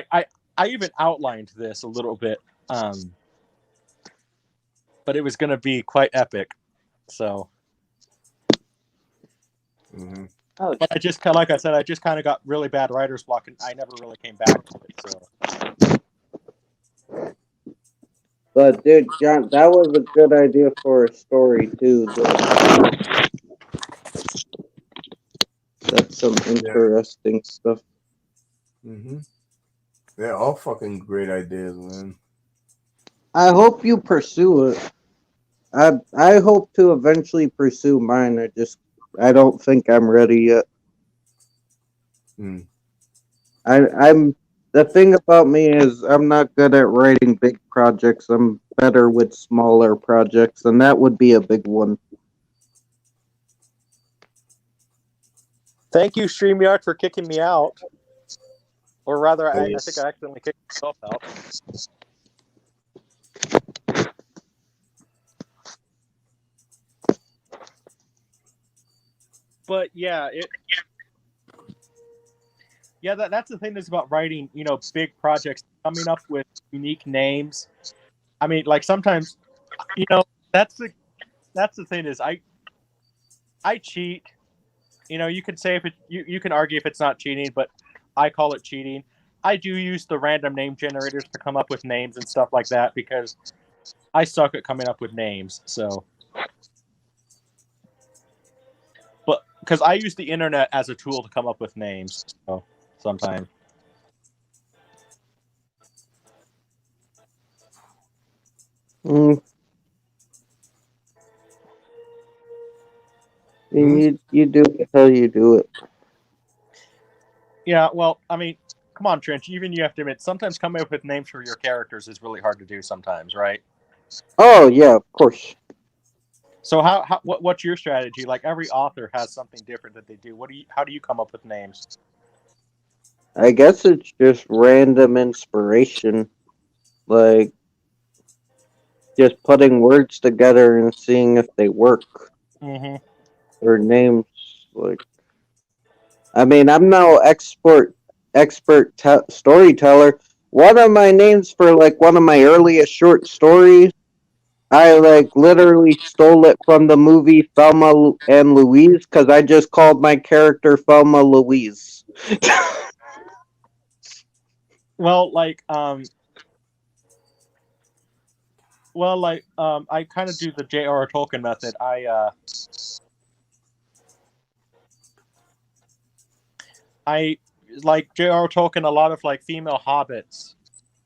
I even outlined this a little bit, but it was going to be quite epic. So, but I just like I said, I just kind of got really bad writer's block, and I never really came back to it. So, but dude, John, that was a good idea for a story too. That's some interesting stuff. They're all fucking great ideas, man. I hope you pursue it. I hope to eventually pursue mine. I don't think I'm ready yet. I'm the thing about me is I'm not good at writing big projects. I'm better with smaller projects, and that would be a big one. thank you, StreamYard, for kicking me out. Or rather, I think I accidentally kicked myself out. But yeah, that's the thing that's about writing, you know, big projects, coming up with unique names. I mean, like sometimes, you know, that's the thing is I cheat. You know, you can say if you can argue if it's not cheating, but I call it cheating. I do use the random name generators to come up with names and stuff like that because I suck at coming up with names. So, but because I use the internet as a tool to come up with names, so sometimes. You do it how you do it. Yeah, well, I mean, come on, Trench. Even you have to admit, sometimes coming up with names for your characters is really hard to do. Sometimes, right? Oh yeah, of course. So what's your strategy? Like every author has something different that they do. How do you come up with names? I guess it's just random inspiration, like just putting words together and seeing if they work. Or names, like. I mean, I'm no expert storyteller. One of my names for like one of my earliest short stories, I like literally stole it from the movie Thelma and Louise because I just called my character Thelma Louise. Well, I kind of do the J.R.R. Tolkien method. I like J.R.R. Tolkien. A lot of like female hobbits.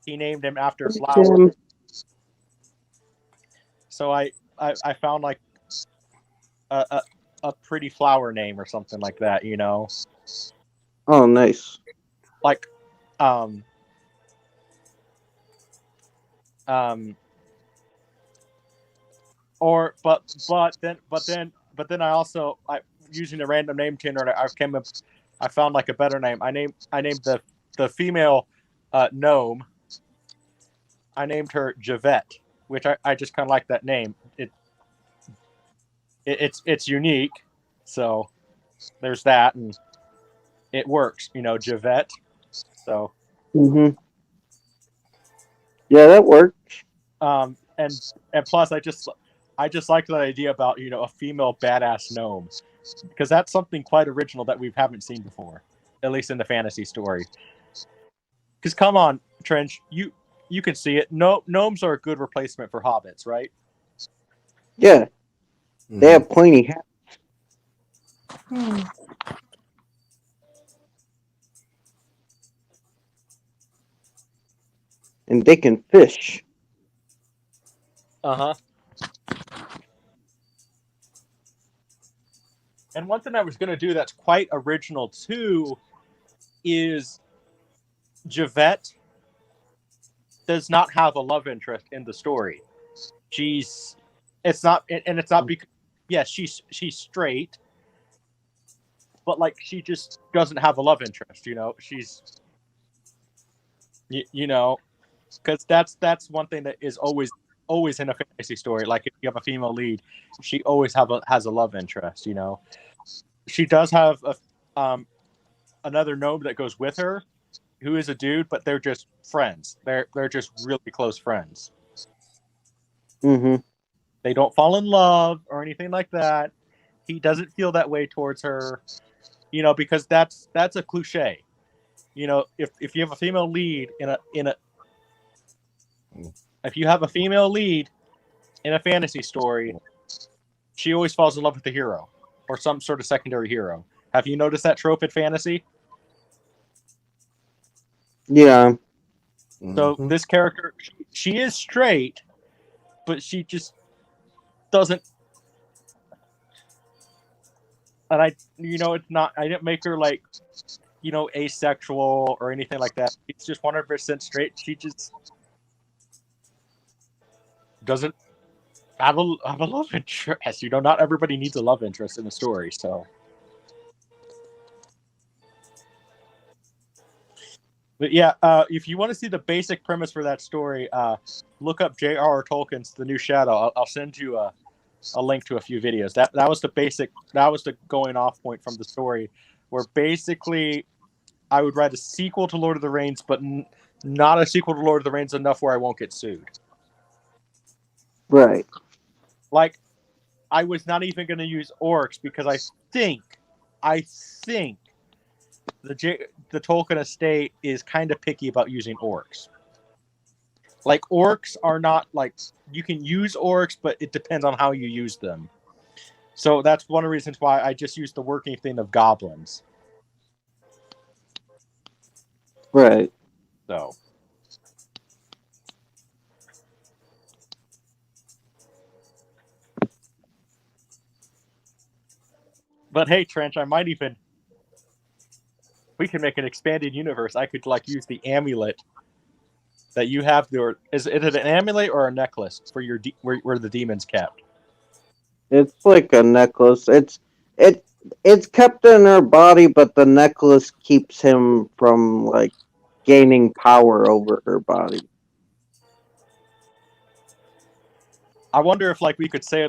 He named them after flowers. So I found like a pretty flower name or something like that, you know. Oh, nice. Like, or but then I also using a random name generator I found like a better name. I named the female gnome. I named her Javette, which I just kind of like that name. It's unique, so there's that, and it works, you know, Javette. So. Yeah, that works. and plus I just like that idea about a female badass gnome, because that's something quite original that we haven't seen before, at least in the fantasy story. Because come on, Trench, you can see it. No, gnomes are a good replacement for hobbits, right? Yeah, they have pointy hats. And they can fish. Uh-huh. And one thing I was going to do that's quite original too is Javette does not have a love interest in the story. It's not because, yes, she's straight, but like she just doesn't have a love interest. She's because that's one thing that is always in a fantasy story. Like if you have a female lead, she always has a love interest. She does have another gnome that goes with her, who is a dude, but they're just friends. They're just really close friends. Mm-hmm. They don't fall in love or anything like that. He doesn't feel that way towards her, because that's a cliche. If you have a female lead if you have a female lead in a fantasy story, she always falls in love with the hero or some sort of secondary hero. Have you noticed that trope in fantasy? Yeah. So this character, she is straight, but she just doesn't. And it's not. I didn't make her like, asexual or anything like that. It's just 100% straight. She just doesn't have a love interest. Not everybody needs a love interest in a story. So, but yeah, if you want to see the basic premise for that story, look up J.R.R. Tolkien's The New Shadow. I'll send you a link to a few videos. That was the basic. That was the going off point from the story, where basically I would write a sequel to Lord of the Rings, but not a sequel to Lord of the Rings enough where I won't get sued. Right. Like, I was not even going to use orcs because I think the Tolkien estate is kind of picky about using orcs. Like, orcs are not like, you can use orcs, but it depends on how you use them. So that's one of the reasons why I just used the working thing of goblins. Right. So. But hey, Trench, we can make an expanded universe. I could use the amulet that you have there. Is it an amulet or a necklace for your where the demon's kept? It's like a necklace. It's kept in her body, but the necklace keeps him from like gaining power over her body. I wonder if we could say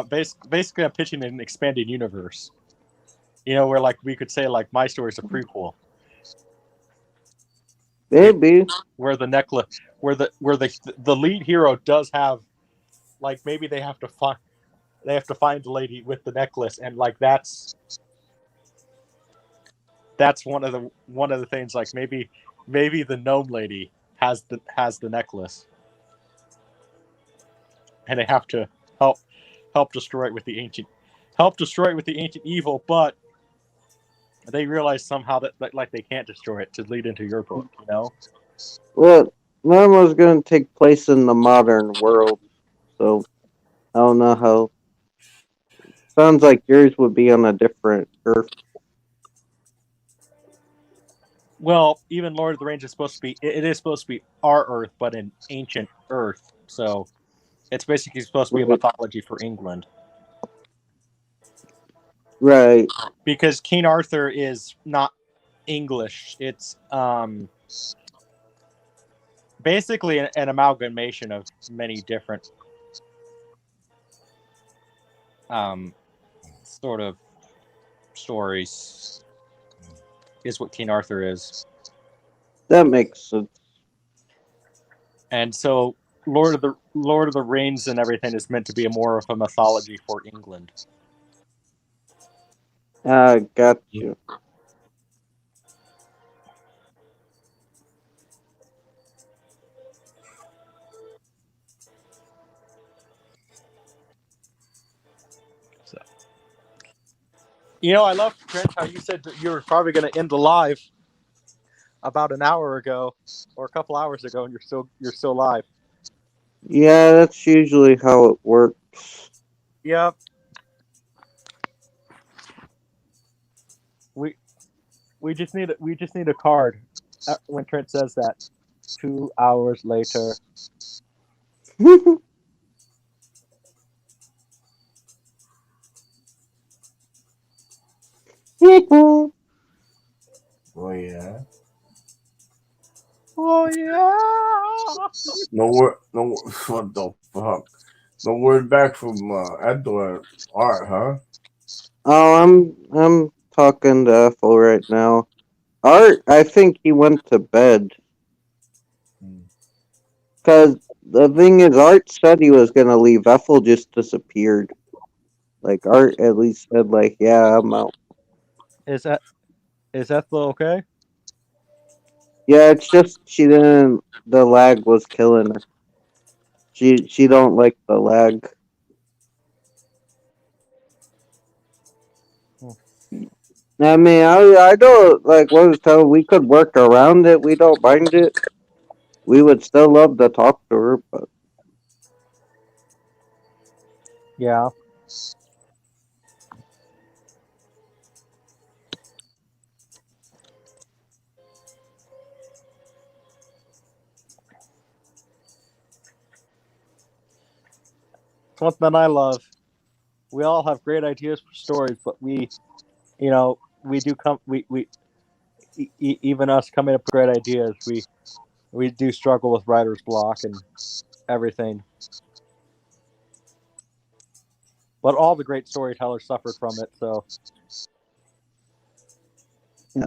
basically I'm pitching an expanded universe. Where we could say my story is a prequel. Maybe. Where the necklace, where the lead hero does have, maybe they have to find the lady with the necklace, and that's one of the things. Maybe the gnome lady has the necklace, and they have to help destroy it with the ancient evil, but they realize somehow that they can't destroy it to lead into your book. Well, mine was going to take place in the modern world, so I don't know how. Sounds like yours would be on a different Earth. Well, even Lord of the Rings is supposed to be. It is supposed to be our Earth, but in ancient Earth. So it's basically supposed to be a mythology for England. Right. Because King Arthur is not English. It's basically an amalgamation of many different sort of stories. Is what King Arthur is. That makes sense. and so Lord of the Rings and everything is meant to be more of a mythology for England. Got you. So, I love, Trent, how you said that you were probably going to end the live about an hour ago or a couple hours ago, and you're still live. Yeah, that's usually how it works. Yep. We just need a card when Trent says that. 2 hours later. Oh yeah. Oh yeah. No word. No. What the fuck? No word back from Edward Art, huh? Oh, I'm talking to Ethel right now. Art, I think he went to bed. Cause the thing is, Art said he was gonna leave. Ethel just disappeared. Like Art at least said, like, yeah, I'm out. Is Ethel okay? Yeah, it's just she didn't. The lag was killing her. She don't like the lag. I mean, I don't like what I was telling. We could work around it. We don't mind it. We would still love to talk to her, but Yeah. Something I love. We all have great ideas for stories, but we do come. We even us coming up with great ideas. We do struggle with writer's block and everything. But all the great storytellers suffered from it. So yeah.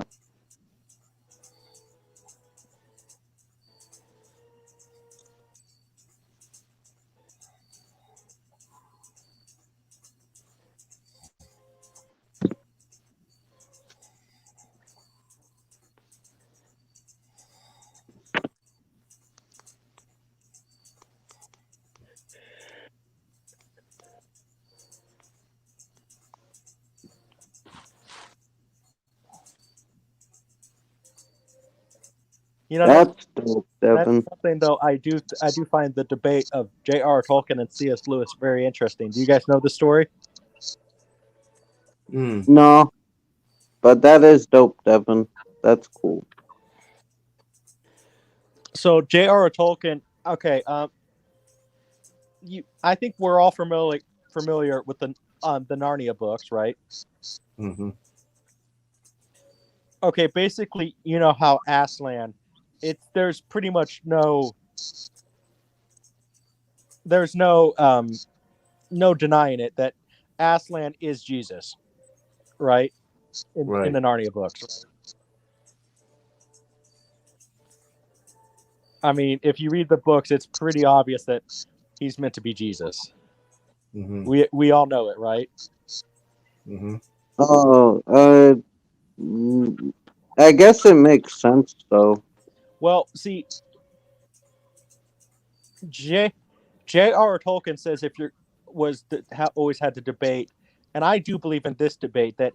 That's dope, that's Devin. something though. I do find the debate of J.R. Tolkien and C.S. Lewis very interesting. Do you guys know the story? No, but that is dope, Devin. That's cool. So J.R. Tolkien. Okay. I think we're all familiar with the Narnia books, right? Mm-hmm. Okay, basically, you know how Aslan, there's pretty much there's no denying it that Aslan is Jesus, right? In the Narnia books. I mean, if you read the books, it's pretty obvious that he's meant to be Jesus. Mm-hmm. We all know it, right? Mm-hmm. Oh, I guess it makes sense though. Well, see, J.R. Tolkien says if you're always had the debate, and I do believe in this debate that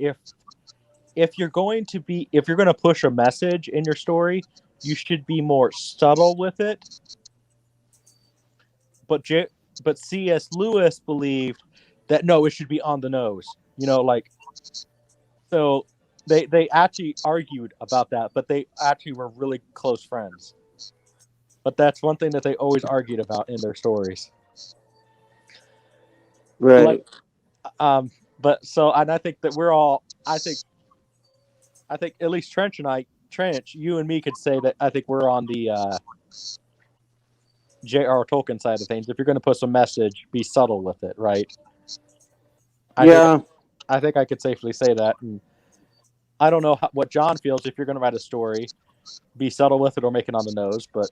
if you're going to push a message in your story, you should be more subtle with it. But C.S. Lewis believed that no, it should be on the nose. So they actually argued about that, but they actually were really close friends. But that's one thing that they always argued about in their stories. Right. Like, but so, and I think that we're all. I think at least Trench, you and me could say that I think we're on the J.R. Tolkien side of things. If you're going to put some message, be subtle with it, right? Yeah. I think I could safely say that. And I don't know what John feels if you're going to write a story, be subtle with it or make it on the nose. But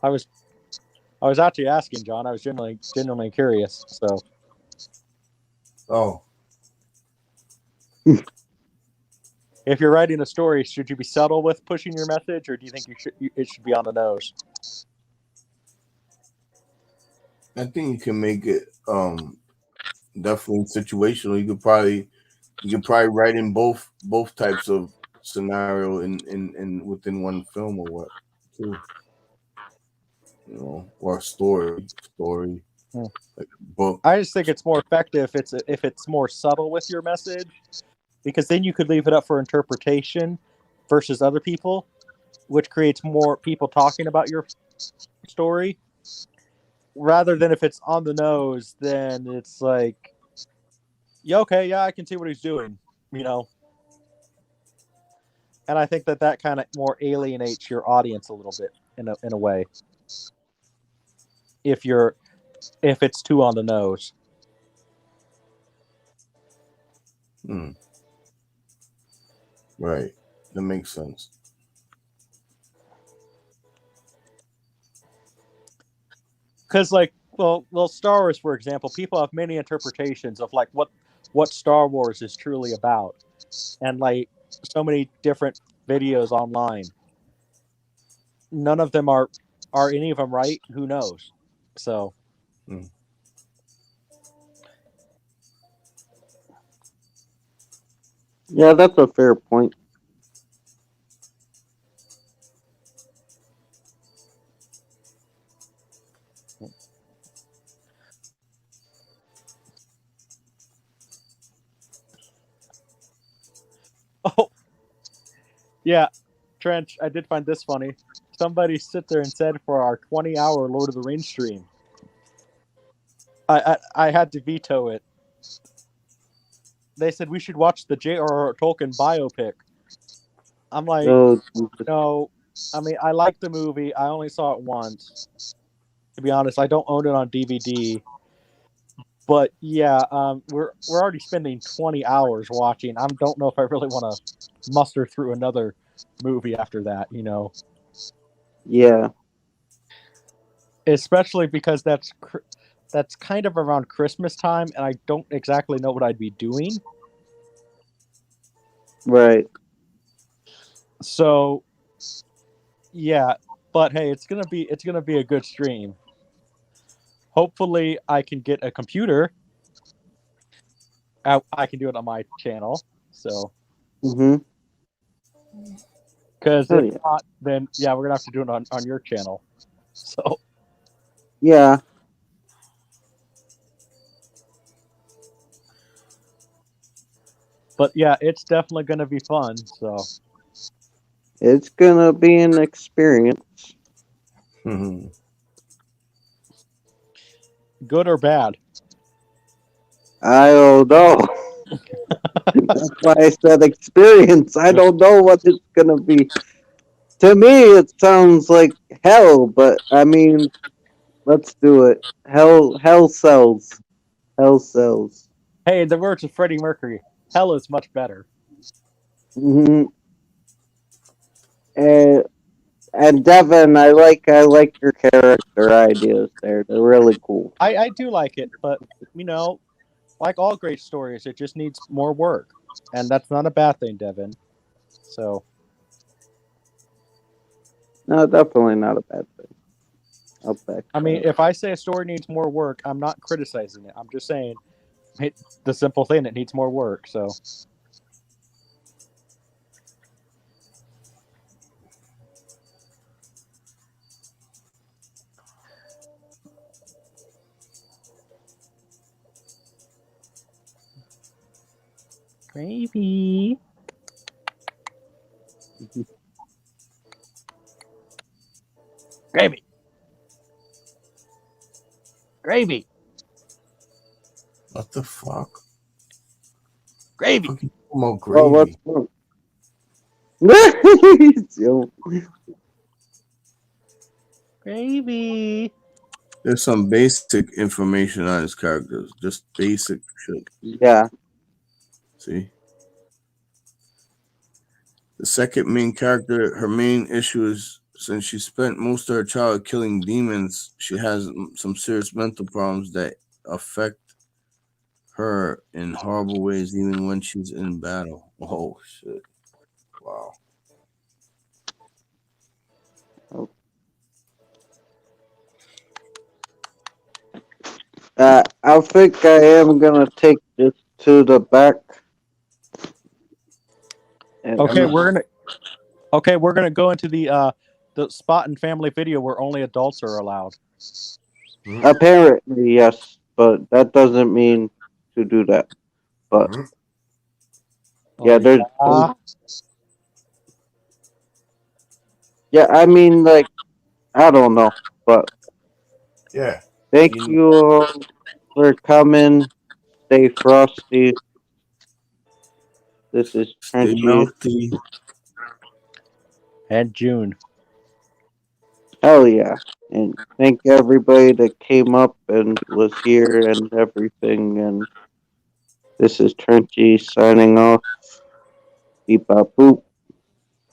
I was actually asking, John. I was genuinely curious. So, Oh, if you're writing a story, should you be subtle with pushing your message, or do you think it should be on the nose? I think you can make it definitely situational. You could probably write in both types of scenario in within one film or what too. You know, or story Hmm. like a book. I just think it's more effective if it's more subtle with your message, because then you could leave it up for interpretation versus other people, which creates more people talking about your story. Rather than if it's on the nose, then it's like, yeah, okay, yeah, I can see what he's doing, you know. And I think that kind of more alienates your audience a little bit in a way. If it's too on the nose. Hmm. Right, that makes sense. Because like, well, Star Wars, for example, people have many interpretations of like what Star Wars is truly about, and like so many different videos online. None of them are any of them right? Who knows? So Yeah, that's a fair point. oh yeah, Trench, I did find this funny. Somebody sit there and said for our 20-hour Lord of the Rings stream, I had to veto it. They said we should watch the J.R.R. Tolkien biopic. I'm like, Oh, no. I mean, I like the movie. I only saw it once. To be honest, I don't own it on DVD. But yeah, we're already spending 20 hours watching. I don't know if I really want to muster through another movie after that. You know, yeah, especially because that's kind of around Christmas time, and I don't exactly know what I'd be doing. right. So yeah, but hey, it's gonna be a good stream. Hopefully, I can get a computer. I can do it on my channel. So, Mm-hmm. because Oh if yeah. not, then yeah, we're gonna have to do it on your channel. So, Yeah, but yeah, it's definitely gonna be fun. So, it's gonna be an experience. good or bad. I don't know. That's why I said experience. I don't know what it's gonna be. To me, it sounds like hell, but I mean, let's do it. Hell sells. Hell sells. Hey, in the words of Freddie Mercury, hell is much better. Hmm. And, and Devin, I like your character ideas there. They're really cool. I do like it, but you know, like all great stories, it just needs more work, and that's not a bad thing, Devin. So, No, definitely not a bad thing. I'll back I mean, that. if I say a story needs more work, I'm not criticizing it. I'm just saying the simple thing it needs more work. So, gravy, gravy, gravy, What the fuck? gravy. Fucking more Well, what's gravy. wrong? Yo, Gravy. There's some basic information on his characters, just basic shit. yeah. See, the second main character, her main issue is since she spent most of her childhood killing demons, she has some serious mental problems that affect her in horrible ways, even when she's in battle. Oh shit! Wow. I think I am gonna take this to the back. And Okay, we're gonna go into the spot in family video where only adults are allowed. apparently yes, but that doesn't mean to do that. But yeah, there's yeah. I mean, like I don't know, but Yeah. thank you all for coming. Stay frosty. This is Stay Trenchy. melty. And June. Hell yeah. And thank everybody that came up and was here and everything. And this is Trenchy signing off. Beep bop boop.